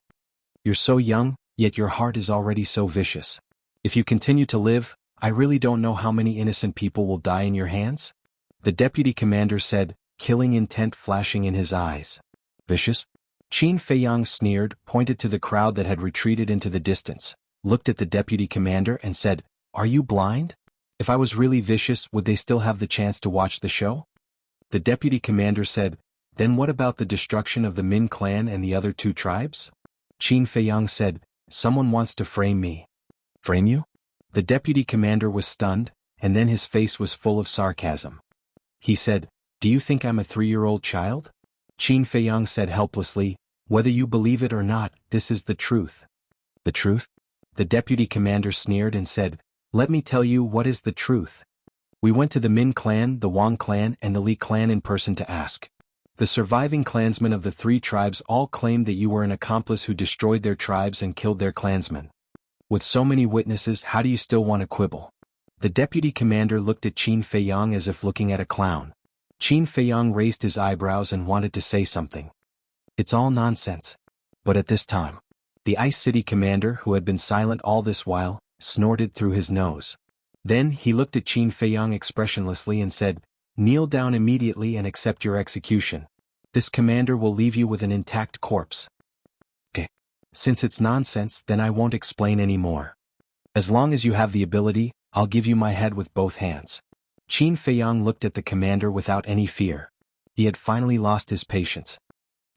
"You're so young, yet your heart is already so vicious. If you continue to live, I really don't know how many innocent people will die in your hands?" The deputy commander said, killing intent flashing in his eyes. "Vicious?" Qin Feiyang sneered, pointed to the crowd that had retreated into the distance, looked at the deputy commander and said, "Are you blind? If I was really vicious, would they still have the chance to watch the show?" The deputy commander said, "Then what about the destruction of the Min clan and the other 2 tribes?" Qin Feiyang said, "Someone wants to frame me." "Frame you?" The deputy commander was stunned, and then his face was full of sarcasm. He said, "Do you think I'm a 3-year-old child?" Qin Feiyang said helplessly, "Whether you believe it or not, this is the truth." "The truth?" The deputy commander sneered and said, "Let me tell you what is the truth. We went to the Min clan, the Wang clan and the Li clan in person to ask. The surviving clansmen of the 3 tribes all claimed that you were an accomplice who destroyed their tribes and killed their clansmen. With so many witnesses, how do you still want to quibble?" The deputy commander looked at Qin Feiyang as if looking at a clown. Qin Feiyang raised his eyebrows and wanted to say something. "It's all nonsense." But at this time, the Ice City commander, who had been silent all this while, snorted through his nose. Then he looked at Qin Feiyang expressionlessly and said, "Kneel down immediately and accept your execution. This commander will leave you with an intact corpse." "Okay. Since it's nonsense, then I won't explain any more. As long as you have the ability, I'll give you my head with both hands." Qin Feiyang looked at the commander without any fear. He had finally lost his patience.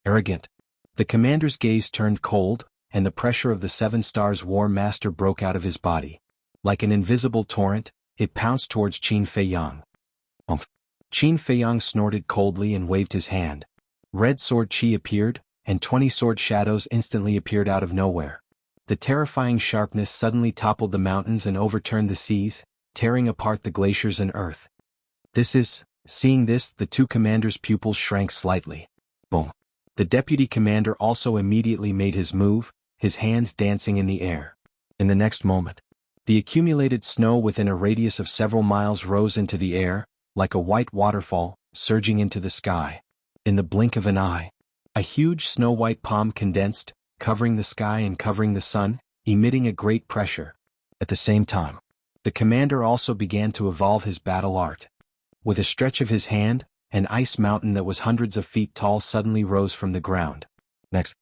Arrogant. The commander's gaze turned cold, and the pressure of the 7 stars war master broke out of his body. Like an invisible torrent, it pounced towards Qin Feiyang. Umph. Qin Feiyang snorted coldly and waved his hand. Red sword chi appeared, and 20 sword shadows instantly appeared out of nowhere. The terrifying sharpness suddenly toppled the mountains and overturned the seas, tearing apart the glaciers and earth. Seeing this, the two commanders' pupils shrank slightly. Boom. The deputy commander also immediately made his move, his hands dancing in the air. In the next moment, the accumulated snow within a radius of several miles rose into the air, like a white waterfall, surging into the sky. In the blink of an eye, a huge snow-white palm condensed, covering the sky and covering the sun, emitting a great pressure. At the same time, the commander also began to evolve his battle art. With a stretch of his hand, an ice mountain that was hundreds of feet tall suddenly rose from the ground. Next,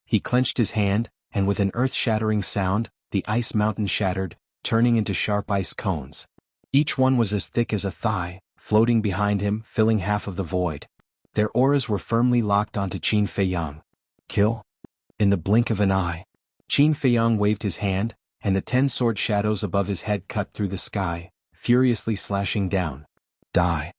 he clenched his hand, and with an earth-shattering sound, the ice mountain shattered, turning into sharp ice cones. Each one was as thick as a thigh, floating behind him, filling half of the void. Their auras were firmly locked onto Qin Feiyang. Kill? In the blink of an eye, Qin Feiyang waved his hand, and the 10 sword shadows above his head cut through the sky, furiously slashing down. Die.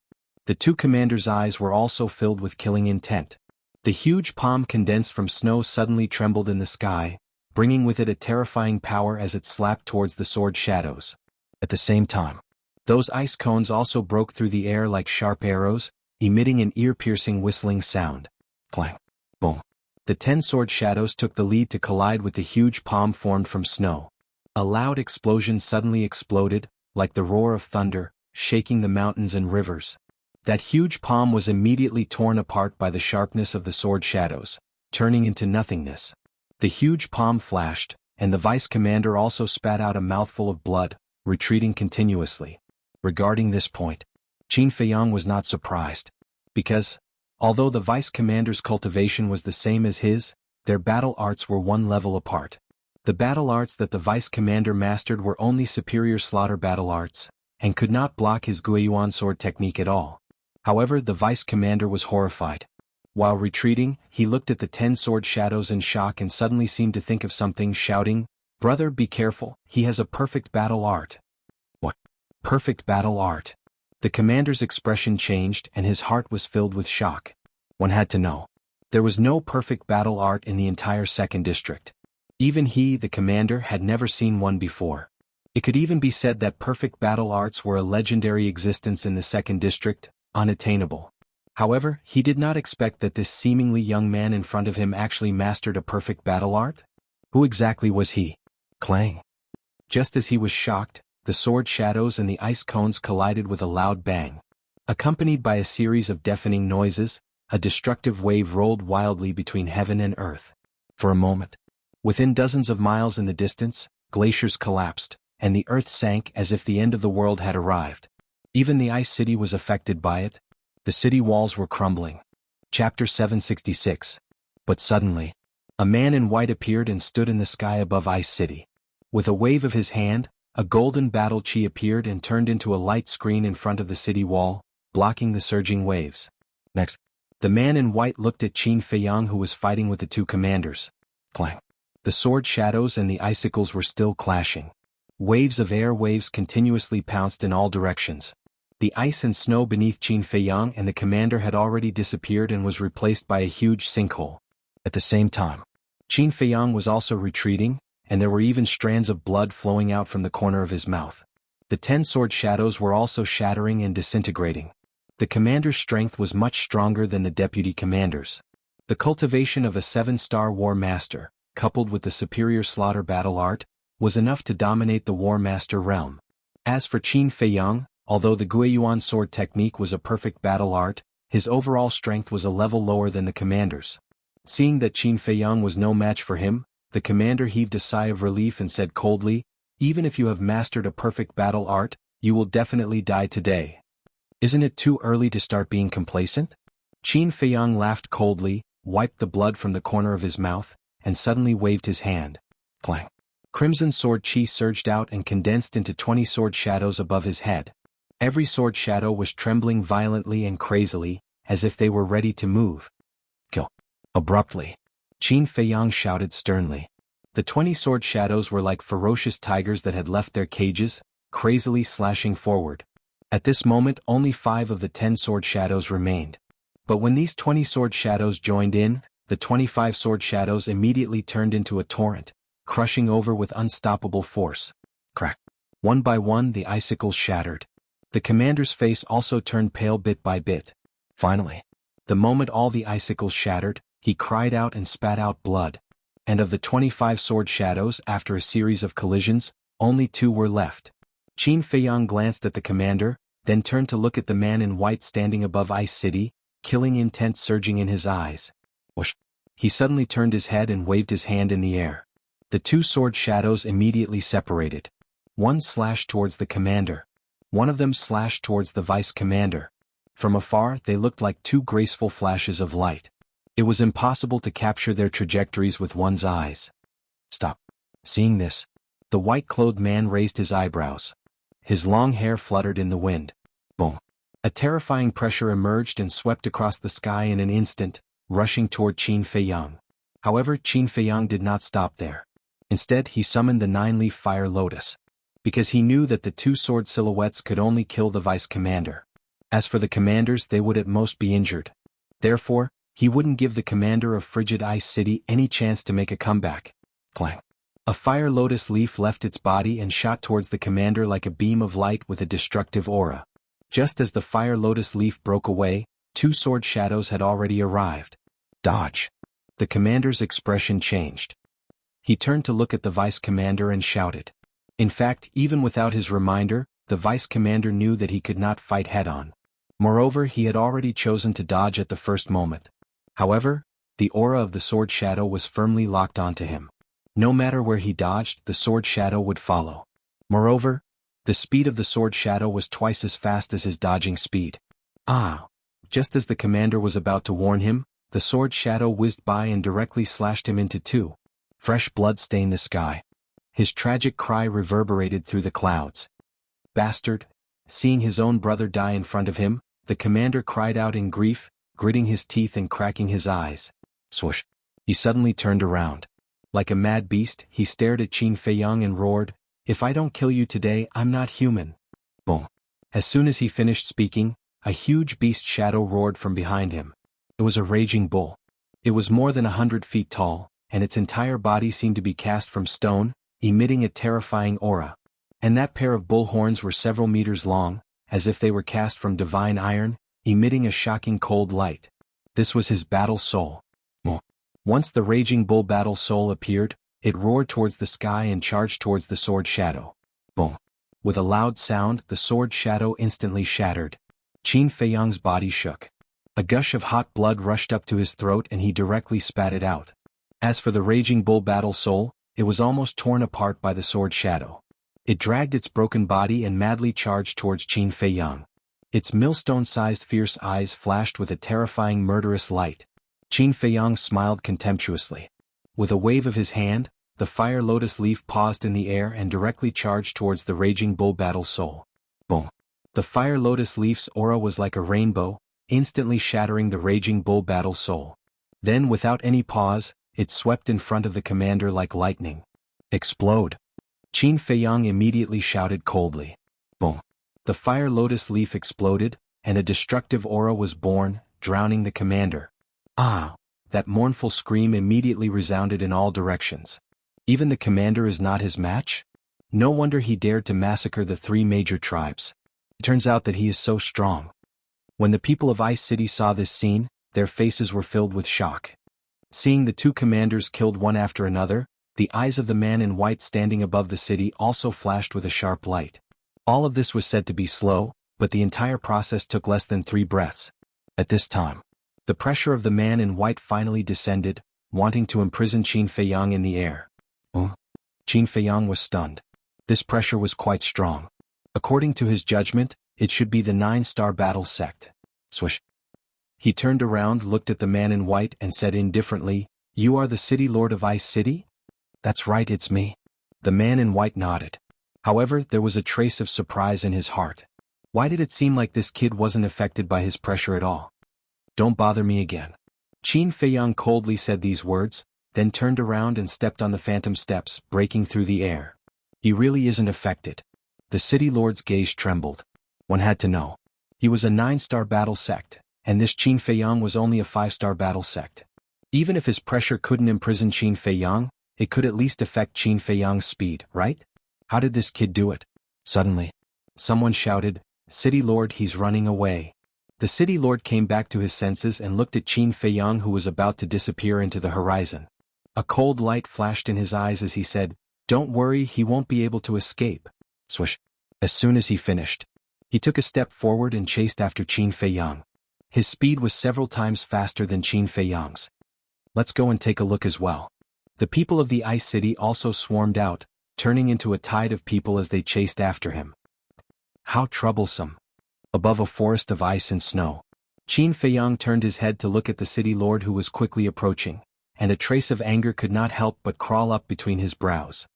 The two commanders' eyes were also filled with killing intent. The huge palm condensed from snow suddenly trembled in the sky, bringing with it a terrifying power as it slapped towards the sword shadows. At the same time, those ice cones also broke through the air like sharp arrows, emitting an ear-piercing whistling sound. Clang. Boom. The 10 sword shadows took the lead to collide with the huge palm formed from snow. A loud explosion suddenly exploded, like the roar of thunder, shaking the mountains and rivers. That huge palm was immediately torn apart by the sharpness of the sword shadows, turning into nothingness. The huge palm flashed, and the vice commander also spat out a mouthful of blood, retreating continuously. Regarding this point, Qin Feiyang was not surprised, because, although the vice commander's cultivation was the same as his, their battle arts were one level apart. The battle arts that the vice commander mastered were only superior slaughter battle arts, and could not block his Guiyuan sword technique at all. However, the vice commander was horrified. While retreating, he looked at the 10 sword shadows in shock and suddenly seemed to think of something, shouting, "Brother, be careful, he has a perfect battle art." What? Perfect battle art? The commander's expression changed and his heart was filled with shock. One had to know. There was no perfect battle art in the entire second district. Even he, the commander, had never seen one before. It could even be said that perfect battle arts were a legendary existence in the second district, unattainable. However, he did not expect that this seemingly young man in front of him actually mastered a perfect battle art. Who exactly was he? Clang. Just as he was shocked, the sword shadows and the ice cones collided with a loud bang. Accompanied by a series of deafening noises, a destructive wave rolled wildly between heaven and earth. For a moment, within dozens of miles in the distance, glaciers collapsed, and the earth sank as if the end of the world had arrived. Even the ice city was affected by it. The city walls were crumbling. Chapter 766. But suddenly, a man in white appeared and stood in the sky above Ice City. With a wave of his hand, a golden battle chi appeared and turned into a light screen in front of the city wall, blocking the surging waves. Next, the man in white looked at Qin Feiyang, who was fighting with the two commanders. Clang. The sword shadows and the icicles were still clashing. Waves of air waves continuously pounced in all directions. The ice and snow beneath Qin Feiyang and the commander had already disappeared and was replaced by a huge sinkhole. At the same time, Qin Feiyang was also retreating, and there were even strands of blood flowing out from the corner of his mouth. The 10 sword shadows were also shattering and disintegrating. The commander's strength was much stronger than the deputy commander's. The cultivation of a 7-star war master, coupled with the superior slaughter battle art, was enough to dominate the war master realm. As for Qin Feiyang, although the Guiyuan sword technique was a perfect battle art, his overall strength was a level lower than the commander's. Seeing that Qin Feiyang was no match for him, the commander heaved a sigh of relief and said coldly, "Even if you have mastered a perfect battle art, you will definitely die today. Isn't it too early to start being complacent?" Qin Feiyang laughed coldly, wiped the blood from the corner of his mouth, and suddenly waved his hand. Clang. Crimson sword chi surged out and condensed into 20 sword shadows above his head. Every sword shadow was trembling violently and crazily, as if they were ready to move. Kill. Abruptly, Qin Feiyang shouted sternly. The 20 sword shadows were like ferocious tigers that had left their cages, crazily slashing forward. At this moment only 5 of the 10 sword shadows remained. But when these 20 sword shadows joined in, the 25 sword shadows immediately turned into a torrent, crushing over with unstoppable force. Crack. One by one the icicles shattered. The commander's face also turned pale bit by bit. Finally, the moment all the icicles shattered, he cried out and spat out blood. And of the 25 sword shadows after a series of collisions, only 2 were left. Qin Feiyang glanced at the commander, then turned to look at the man in white standing above Ice City, killing intent surging in his eyes. Whoosh! He suddenly turned his head and waved his hand in the air. The 2 sword shadows immediately separated. One slashed towards the commander. One of them slashed towards the vice commander. From afar they looked like 2 graceful flashes of light. It was impossible to capture their trajectories with one's eyes. Stop. Seeing this, the white-clothed man raised his eyebrows. His long hair fluttered in the wind. Boom. A terrifying pressure emerged and swept across the sky in an instant, rushing toward Qin Feiyang. However, Qin Feiyang did not stop there. Instead, he summoned the 9-leaf fire lotus. Because he knew that the 2 sword silhouettes could only kill the vice commander. As for the commanders, they would at most be injured. Therefore, he wouldn't give the commander of Frigid Ice City any chance to make a comeback. Clang. A fire lotus leaf left its body and shot towards the commander like a beam of light with a destructive aura. Just as the fire lotus leaf broke away, 2 sword shadows had already arrived. Dodge. The commander's expression changed. He turned to look at the vice commander and shouted. In fact, even without his reminder, the vice commander knew that he could not fight head-on. Moreover, he had already chosen to dodge at the first moment. However, the aura of the sword shadow was firmly locked onto him. No matter where he dodged, the sword shadow would follow. Moreover, the speed of the sword shadow was twice as fast as his dodging speed. Just as the commander was about to warn him, the sword shadow whizzed by and directly slashed him into 2. Fresh blood stained the sky. His tragic cry reverberated through the clouds. Bastard! Seeing his own brother die in front of him, the commander cried out in grief, gritting his teeth and cracking his eyes. Swoosh! He suddenly turned around. Like a mad beast, he stared at Qin Feiyang and roared, "If I don't kill you today, I'm not human." Boom. As soon as he finished speaking, a huge beast shadow roared from behind him. It was a raging bull. It was more than 100 feet tall, and its entire body seemed to be cast from stone, emitting a terrifying aura. And that pair of bull horns were several meters long, as if they were cast from divine iron, emitting a shocking cold light. This was his battle soul. Once the raging bull battle soul appeared, it roared towards the sky and charged towards the sword shadow. Boom. With a loud sound, the sword shadow instantly shattered. Qin Feiyang's body shook. A gush of hot blood rushed up to his throat and he directly spat it out. As for the raging bull battle soul, it was almost torn apart by the sword shadow. It dragged its broken body and madly charged towards Qin Feiyang. Its millstone-sized fierce eyes flashed with a terrifying murderous light. Qin Feiyang smiled contemptuously. With a wave of his hand, the fire lotus leaf paused in the air and directly charged towards the raging bull battle soul. Boom. The fire lotus leaf's aura was like a rainbow, instantly shattering the raging bull battle soul. Then without any pause, it swept in front of the commander like lightning. Explode! Qin Feiyang immediately shouted coldly. Boom. The fire lotus leaf exploded, and a destructive aura was born, drowning the commander. That mournful scream immediately resounded in all directions. Even the commander is not his match? No wonder he dared to massacre the 3 major tribes. It turns out that he is so strong. When the people of Ice City saw this scene, their faces were filled with shock. Seeing the 2 commanders killed one after another, the eyes of the man in white standing above the city also flashed with a sharp light. All of this was said to be slow, but the entire process took less than 3 breaths. At this time, the pressure of the man in white finally descended, wanting to imprison Qin Feiyang in the air. Qin Feiyang was stunned. This pressure was quite strong. According to his judgment, it should be the 9-star battle sect. Swish. He turned around, looked at the man in white and said indifferently, "You are the city lord of Ice City?" "That's right, it's me." The man in white nodded. However, there was a trace of surprise in his heart. Why did it seem like this kid wasn't affected by his pressure at all? "Don't bother me again." Qin Feiyang coldly said these words, then turned around and stepped on the phantom steps, breaking through the air. He really isn't affected. The city lord's gaze trembled. One had to know. He was a 9-star battle sect, and this Qin Feiyang was only a 5-star battle sect. Even if his pressure couldn't imprison Qin Feiyang, it could at least affect Qin Feiyang's speed, right? How did this kid do it? Suddenly, someone shouted, "City Lord, he's running away." The City Lord came back to his senses and looked at Qin Feiyang, who was about to disappear into the horizon. A cold light flashed in his eyes as he said, "Don't worry, he won't be able to escape." Swish. As soon as he finished, he took a step forward and chased after Qin Feiyang. His speed was several times faster than Qin Feiyang's. Let's go and take a look as well. The people of the Ice City also swarmed out, turning into a tide of people as they chased after him. How troublesome. Above a forest of ice and snow, Qin Feiyang turned his head to look at the City Lord, who was quickly approaching, and a trace of anger could not help but crawl up between his brows.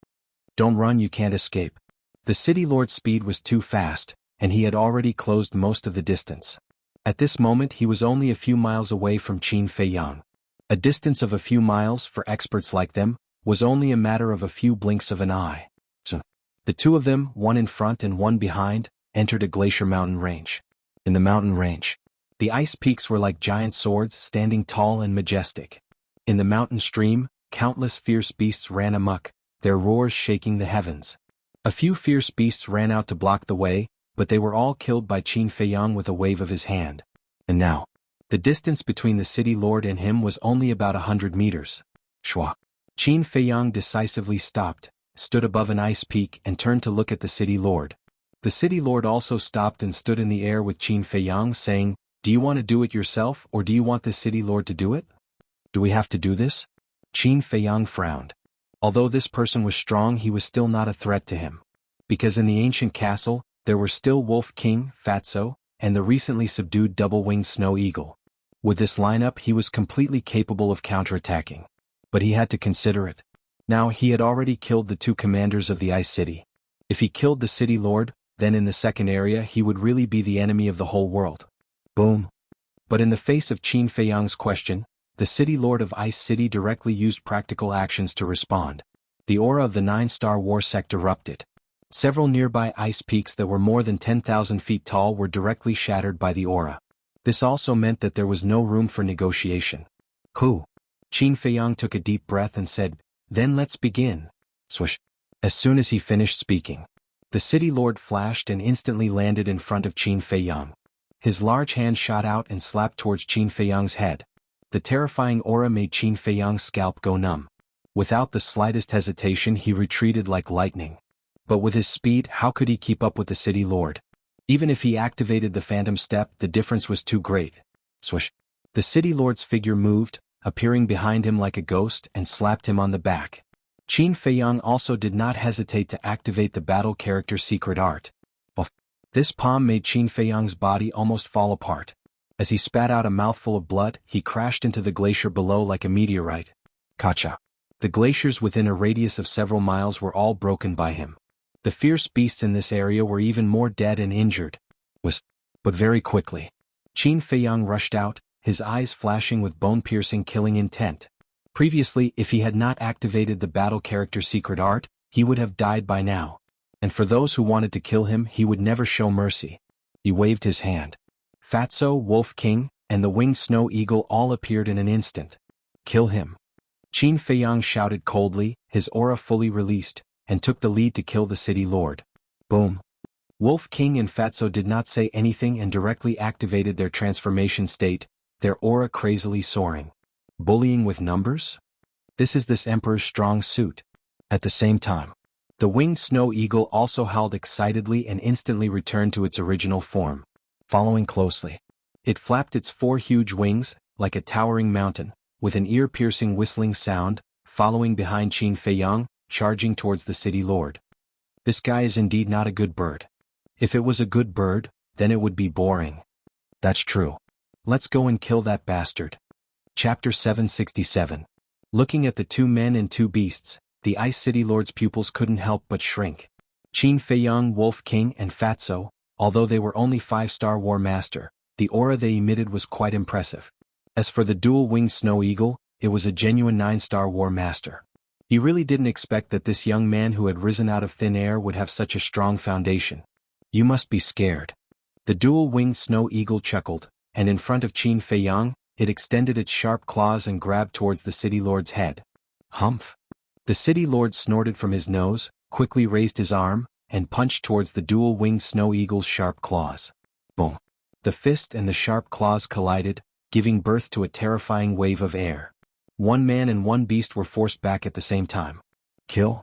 Don't run, you can't escape. The City Lord's speed was too fast, and he had already closed most of the distance. At this moment he was only a few miles away from Qin Feiyang. A distance of a few miles, for experts like them, was only a matter of a few blinks of an eye. So, the two of them, one in front and one behind, entered a glacier mountain range. In the mountain range, the ice peaks were like giant swords standing tall and majestic. In the mountain stream, countless fierce beasts ran amok, their roars shaking the heavens. A few fierce beasts ran out to block the way, but they were all killed by Qin Feiyang with a wave of his hand. And now, the distance between the City Lord and him was only about 100 meters. Shwa. Qin Feiyang decisively stopped, stood above an ice peak and turned to look at the City Lord. The City Lord also stopped and stood in the air with Qin Feiyang, saying, "Do you want to do it yourself, or do you want the City Lord to do it? Do we have to do this?" Qin Feiyang frowned. Although this person was strong, he was still not a threat to him. Because in the ancient castle, there were still Wolf King, Fatso, and the recently subdued double-winged snow eagle. With this lineup he was completely capable of counterattacking. But he had to consider it. Now he had already killed the two commanders of the Ice City. If he killed the City Lord, then in the second area he would really be the enemy of the whole world. Boom. But in the face of Qin Feiyang's question, the City Lord of Ice City directly used practical actions to respond. The aura of the 9-star war sect erupted. Several nearby ice peaks that were more than 10,000 feet tall were directly shattered by the aura. This also meant that there was no room for negotiation. Qin Feiyang took a deep breath and said, "Then let's begin." Swish. As soon as he finished speaking, the City Lord flashed and instantly landed in front of Qin Feiyang. His large hand shot out and slapped towards Qin Feiyang's head. The terrifying aura made Qin Feiyang's scalp go numb. Without the slightest hesitation he retreated like lightning. But with his speed, how could he keep up with the City Lord? Even if he activated the Phantom Step, the difference was too great. Swish. The City Lord's figure moved, appearing behind him like a ghost, and slapped him on the back. Qin Feiyang also did not hesitate to activate the battle character secret art. This palm made Qin Feiyang's body almost fall apart. As he spat out a mouthful of blood, he crashed into the glacier below like a meteorite. Kacha. The glaciers within a radius of several miles were all broken by him. The fierce beasts in this area were even more dead and injured. But very quickly, Qin Feiyang rushed out, his eyes flashing with bone-piercing killing intent. Previously, if he had not activated the battle character secret art, he would have died by now. And for those who wanted to kill him, he would never show mercy. He waved his hand. Fatso, Wolf King, and the winged snow eagle all appeared in an instant. Kill him. Qin Feiyang shouted coldly, his aura fully released, and took the lead to kill the City Lord. Boom. Wolf King and Fatso did not say anything and directly activated their transformation state, their aura crazily soaring. Bullying with numbers? This is this Emperor's strong suit. At the same time, the winged snow eagle also howled excitedly and instantly returned to its original form. Following closely, it flapped its 4 huge wings, like a towering mountain, with an ear-piercing whistling sound, following behind Qin Feiyang, charging towards the City Lord. This guy is indeed not a good bird. If it was a good bird, then it would be boring. That's true. Let's go and kill that bastard. Chapter 767. Looking at the 2 men and 2 beasts, the Ice City Lord's pupils couldn't help but shrink. Qin Feiyang, Wolf King, and Fatso, although they were only 5-star War Master, the aura they emitted was quite impressive. As for the dual-winged snow eagle, it was a genuine 9-star War Master. He really didn't expect that this young man who had risen out of thin air would have such a strong foundation. You must be scared. The dual-winged snow eagle chuckled, and in front of Qin Feiyang, it extended its sharp claws and grabbed towards the City Lord's head. Humph! The City Lord snorted from his nose, quickly raised his arm, and punched towards the dual-winged snow eagle's sharp claws. Boom! The fist and the sharp claws collided, giving birth to a terrifying wave of air. One man and one beast were forced back at the same time. Kill?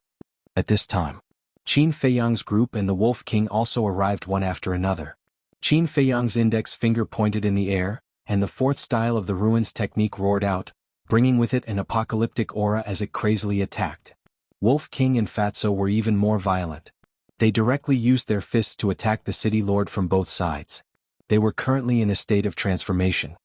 At this time, Qin Feiyang's group and the Wolf King also arrived one after another. Qin Feiyang's index finger pointed in the air, and the fourth style of the ruins technique roared out, bringing with it an apocalyptic aura as it crazily attacked. Wolf King and Fatso were even more violent. They directly used their fists to attack the city lord from both sides. They were currently in a state of transformation.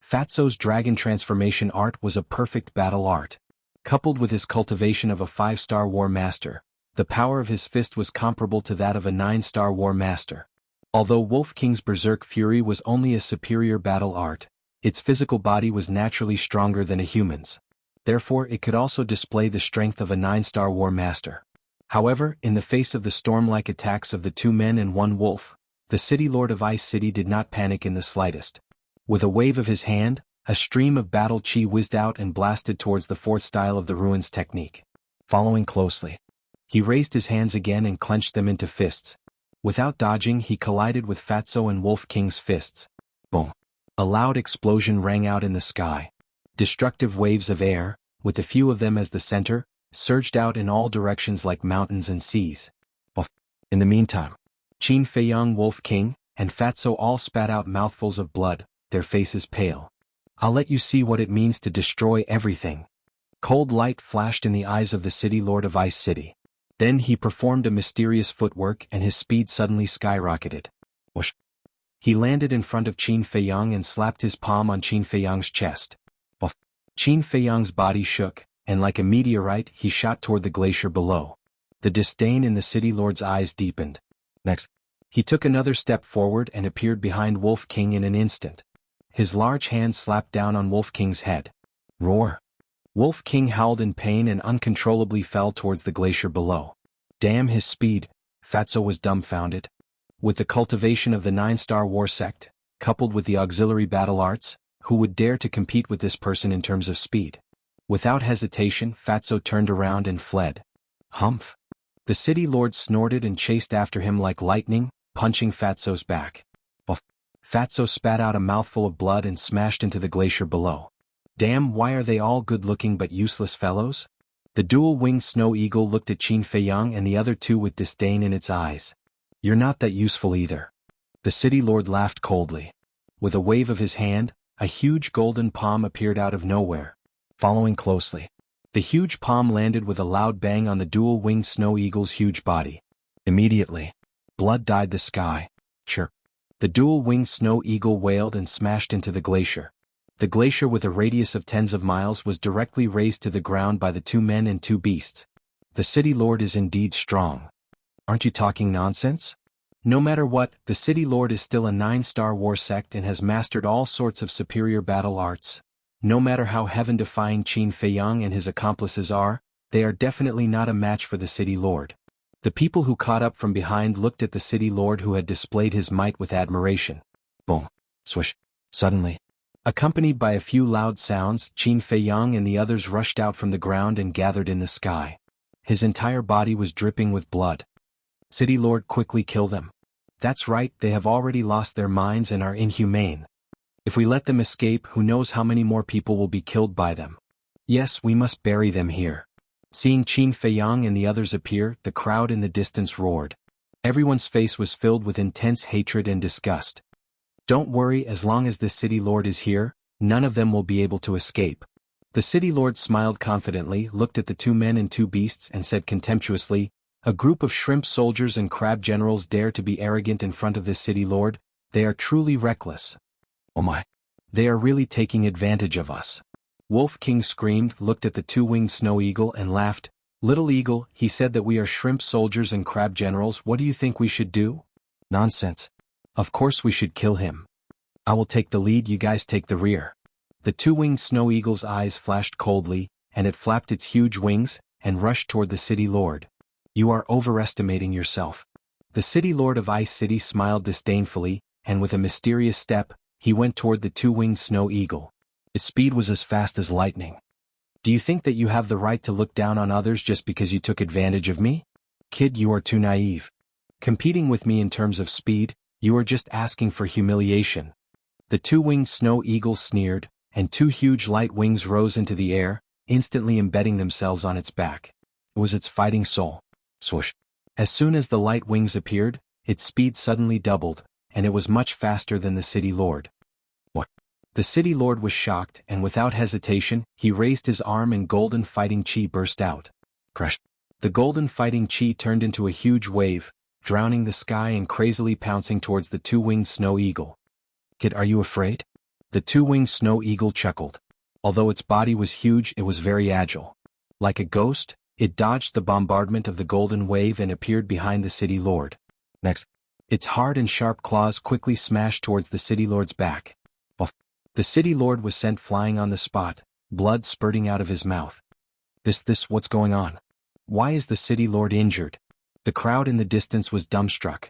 Fatso's dragon transformation art was a perfect battle art. Coupled with his cultivation of a 5-star war master, the power of his fist was comparable to that of a 9-star war master. Although Wolf King's berserk fury was only a superior battle art, its physical body was naturally stronger than a human's. Therefore it could also display the strength of a 9-star war master. However, in the face of the storm-like attacks of the 2 men and 1 wolf, the city lord of Ice City did not panic in the slightest. With a wave of his hand, a stream of battle chi whizzed out and blasted towards the 4th style of the ruins technique. Following closely, he raised his hands again and clenched them into fists. Without dodging, he collided with Fatso and Wolf King's fists. Boom! A loud explosion rang out in the sky. Destructive waves of air, with a few of them as the center, surged out in all directions like mountains and seas. In the meantime, Qin Feiyang, Wolf King, and Fatso all spat out mouthfuls of blood, their faces pale. I'll let you see what it means to destroy everything. Cold light flashed in the eyes of the city lord of Ice City. Then he performed a mysterious footwork and his speed suddenly skyrocketed. Whoosh! He landed in front of Qin Feiyang and slapped his palm on Qin Feiyang's chest. Qin Feiyang's body shook, and like a meteorite he shot toward the glacier below. The disdain in the city lord's eyes deepened. Next, he took another step forward and appeared behind Wolf King in an instant. His large hand slapped down on Wolf King's head. Roar! Wolf King howled in pain and uncontrollably fell towards the glacier below. Damn his speed, Fatso was dumbfounded. With the cultivation of the 9-star war sect, coupled with the auxiliary battle arts, who would dare to compete with this person in terms of speed? Without hesitation, Fatso turned around and fled. Humph! The city lord snorted and chased after him like lightning, punching Fatso's back. Fatso spat out a mouthful of blood and smashed into the glacier below. Damn, why are they all good-looking but useless fellows? The dual-winged snow eagle looked at Qin Feiyang and the other 2 with disdain in its eyes. You're not that useful either. The city lord laughed coldly. With a wave of his hand, a huge golden palm appeared out of nowhere. Following closely, the huge palm landed with a loud bang on the dual-winged snow eagle's huge body. Immediately, blood dyed the sky. Chirp! The dual-winged snow eagle wailed and smashed into the glacier. The glacier with a radius of tens of miles was directly razed to the ground by the 2 men and 2 beasts. The city lord is indeed strong. Aren't you talking nonsense? No matter what, the city lord is still a 9-star war sect and has mastered all sorts of superior battle arts. No matter how heaven-defying Qin Feiyang and his accomplices are, they are definitely not a match for the city lord. The people who caught up from behind looked at the city lord who had displayed his might with admiration. Boom! Swish! Suddenly, accompanied by a few loud sounds, Qin Feiyang and the others rushed out from the ground and gathered in the sky. His entire body was dripping with blood. City lord, quickly kill them. That's right, they have already lost their minds and are inhumane. If we let them escape, who knows how many more people will be killed by them. Yes, we must bury them here. Seeing Qin Feiyang and the others appear, the crowd in the distance roared. Everyone's face was filled with intense hatred and disgust. Don't worry, as long as this city lord is here, none of them will be able to escape. The city lord smiled confidently, looked at the 2 men and 2 beasts and said contemptuously, a group of shrimp soldiers and crab generals dare to be arrogant in front of this city lord? They are truly reckless. Oh my! They are really taking advantage of us. Wolf King screamed, looked at the 2-winged snow eagle and laughed. Little eagle, he said that we are shrimp soldiers and crab generals. What do you think we should do? Nonsense. Of course we should kill him. I will take the lead, you guys take the rear. The 2-winged snow eagle's eyes flashed coldly, and it flapped its huge wings, and rushed toward the city lord. You are overestimating yourself. The city lord of Ice City smiled disdainfully, and with a mysterious step, he went toward the 2-winged snow eagle. Its speed was as fast as lightning. Do you think that you have the right to look down on others just because you took advantage of me? Kid, you are too naive. Competing with me in terms of speed, you are just asking for humiliation. The two-winged snow eagle sneered, and two huge light wings rose into the air, instantly embedding themselves on its back. It was its fighting soul. Swoosh. As soon as the light wings appeared, its speed suddenly doubled, and it was much faster than the city lord. What? The city lord was shocked, and without hesitation, he raised his arm and golden fighting chi burst out. Crash. The golden fighting chi turned into a huge wave, drowning the sky and crazily pouncing towards the two-winged snow eagle. Kid, are you afraid? The two-winged snow eagle chuckled. Although its body was huge, it was very agile. Like a ghost, it dodged the bombardment of the golden wave and appeared behind the city lord. Next, its hard and sharp claws quickly smashed towards the city lord's back. Off. The city lord was sent flying on the spot, blood spurting out of his mouth. What's going on? Why is the city lord injured? The crowd in the distance was dumbstruck.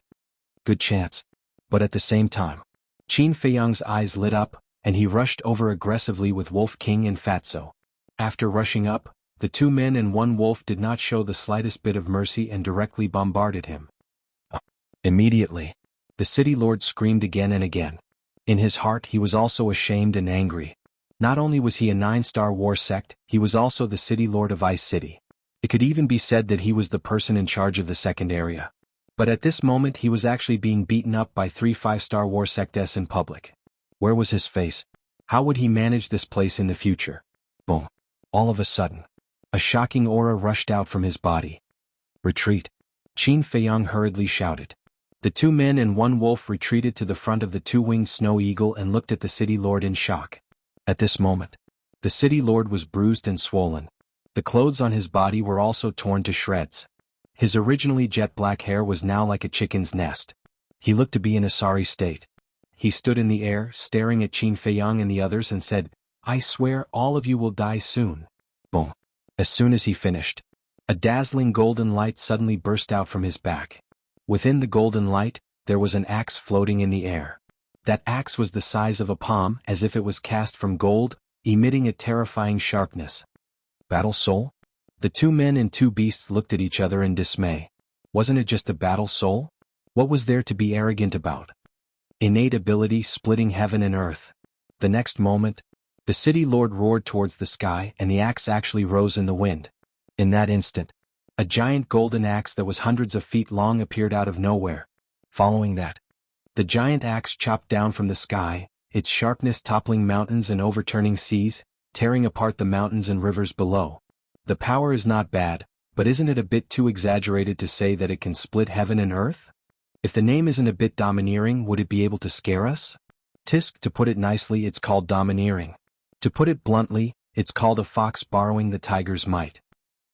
Good chance. But at the same time, Qin Feiyang's eyes lit up, and he rushed over aggressively with Wolf King and Fatso. After rushing up, the two men and one wolf did not show the slightest bit of mercy and directly bombarded him. Immediately, the city lord screamed again and again. In his heart he was also ashamed and angry. Not only was he a 9-star war sect, he was also the city lord of Ice City. It could even be said that he was the person in charge of the second area. But at this moment he was actually being beaten up by 3 5-star war sects in public. Where was his face? How would he manage this place in the future? Boom. All of a sudden, a shocking aura rushed out from his body. Retreat. Qin Feiyang hurriedly shouted. The two men and one wolf retreated to the front of the two-winged snow eagle and looked at the city lord in shock. At this moment, the city lord was bruised and swollen. The clothes on his body were also torn to shreds. His originally jet-black hair was now like a chicken's nest. He looked to be in a sorry state. He stood in the air, staring at Qin Feiyang and the others and said, "I swear all of you will die soon." Boom. As soon as he finished, a dazzling golden light suddenly burst out from his back. Within the golden light, there was an axe floating in the air. That axe was the size of a palm, as if it was cast from gold, emitting a terrifying sharpness. Battle soul? The two men and two beasts looked at each other in dismay. Wasn't it just a battle soul? What was there to be arrogant about? Innate ability splitting heaven and earth. The next moment, the city lord roared towards the sky and the axe actually rose in the wind. In that instant, a giant golden axe that was hundreds of feet long appeared out of nowhere. Following that, the giant axe chopped down from the sky, its sharpness toppling mountains and overturning seas, tearing apart the mountains and rivers below. The power is not bad, but isn't it a bit too exaggerated to say that it can split heaven and earth? If the name isn't a bit domineering, would it be able to scare us? Tisk, to put it nicely, it's called domineering. To put it bluntly, it's called a fox borrowing the tiger's might.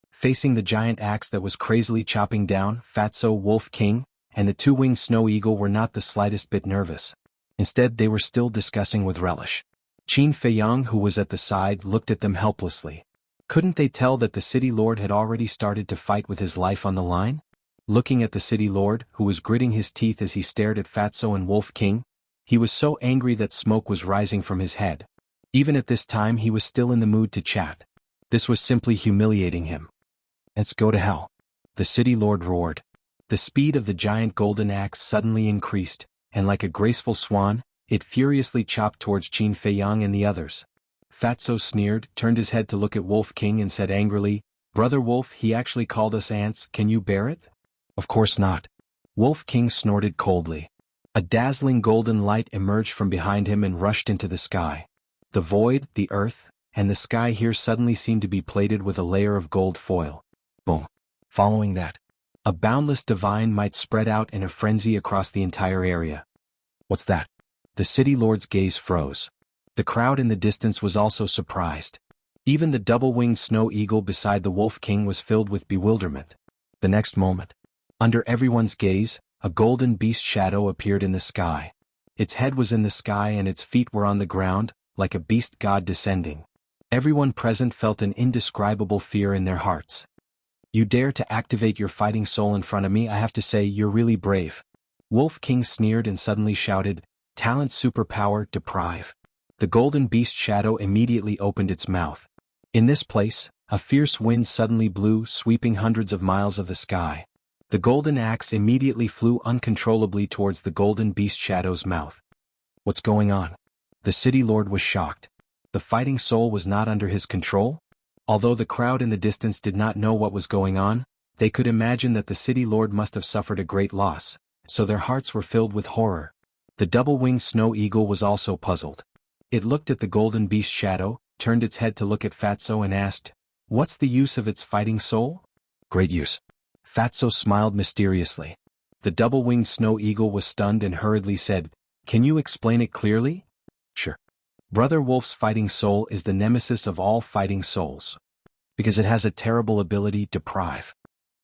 Facing the giant axe that was crazily chopping down, Fatso, Wolf King, and the two-winged snow eagle were not the slightest bit nervous. Instead, they were still discussing with relish. Qin Feiyang, who was at the side, looked at them helplessly. Couldn't they tell that the city lord had already started to fight with his life on the line? Looking at the city lord, who was gritting his teeth as he stared at Fatso and Wolf King, he was so angry that smoke was rising from his head. Even at this time he was still in the mood to chat. This was simply humiliating him. "Let's go to hell," the city lord roared. The speed of the giant golden axe suddenly increased, and like a graceful swan, it furiously chopped towards Qin Feiyang and the others. Fatso sneered, turned his head to look at Wolf King and said angrily, "Brother Wolf, he actually called us ants, can you bear it?" "Of course not." Wolf King snorted coldly. A dazzling golden light emerged from behind him and rushed into the sky. The void, the earth, and the sky here suddenly seemed to be plated with a layer of gold foil. Boom. Following that, a boundless divine might spread out in a frenzy across the entire area. "What's that?" The city lord's gaze froze. The crowd in the distance was also surprised. Even the double-winged snow eagle beside the Wolf King was filled with bewilderment. The next moment, under everyone's gaze, a golden beast shadow appeared in the sky. Its head was in the sky and its feet were on the ground, like a beast god descending. Everyone present felt an indescribable fear in their hearts. "You dare to activate your fighting soul in front of me? I have to say, you're really brave." Wolf King sneered and suddenly shouted, "Talent superpower, deprive." The golden beast shadow immediately opened its mouth. In this place, a fierce wind suddenly blew, sweeping hundreds of miles of the sky. The golden axe immediately flew uncontrollably towards the golden beast Shadow's mouth. What's going on? The city lord was shocked. The fighting soul was not under his control? Although the crowd in the distance did not know what was going on, they could imagine that the city lord must have suffered a great loss, so their hearts were filled with horror. The double-winged snow eagle was also puzzled. It looked at the golden beast Shadow, turned its head to look at Fatso and asked, "What's the use of its fighting soul?" "Great use." Fatso smiled mysteriously. The double-winged snow eagle was stunned and hurriedly said, "Can you explain it clearly?" "Sure. Brother Wolf's fighting soul is the nemesis of all fighting souls. Because it has a terrible ability to deprive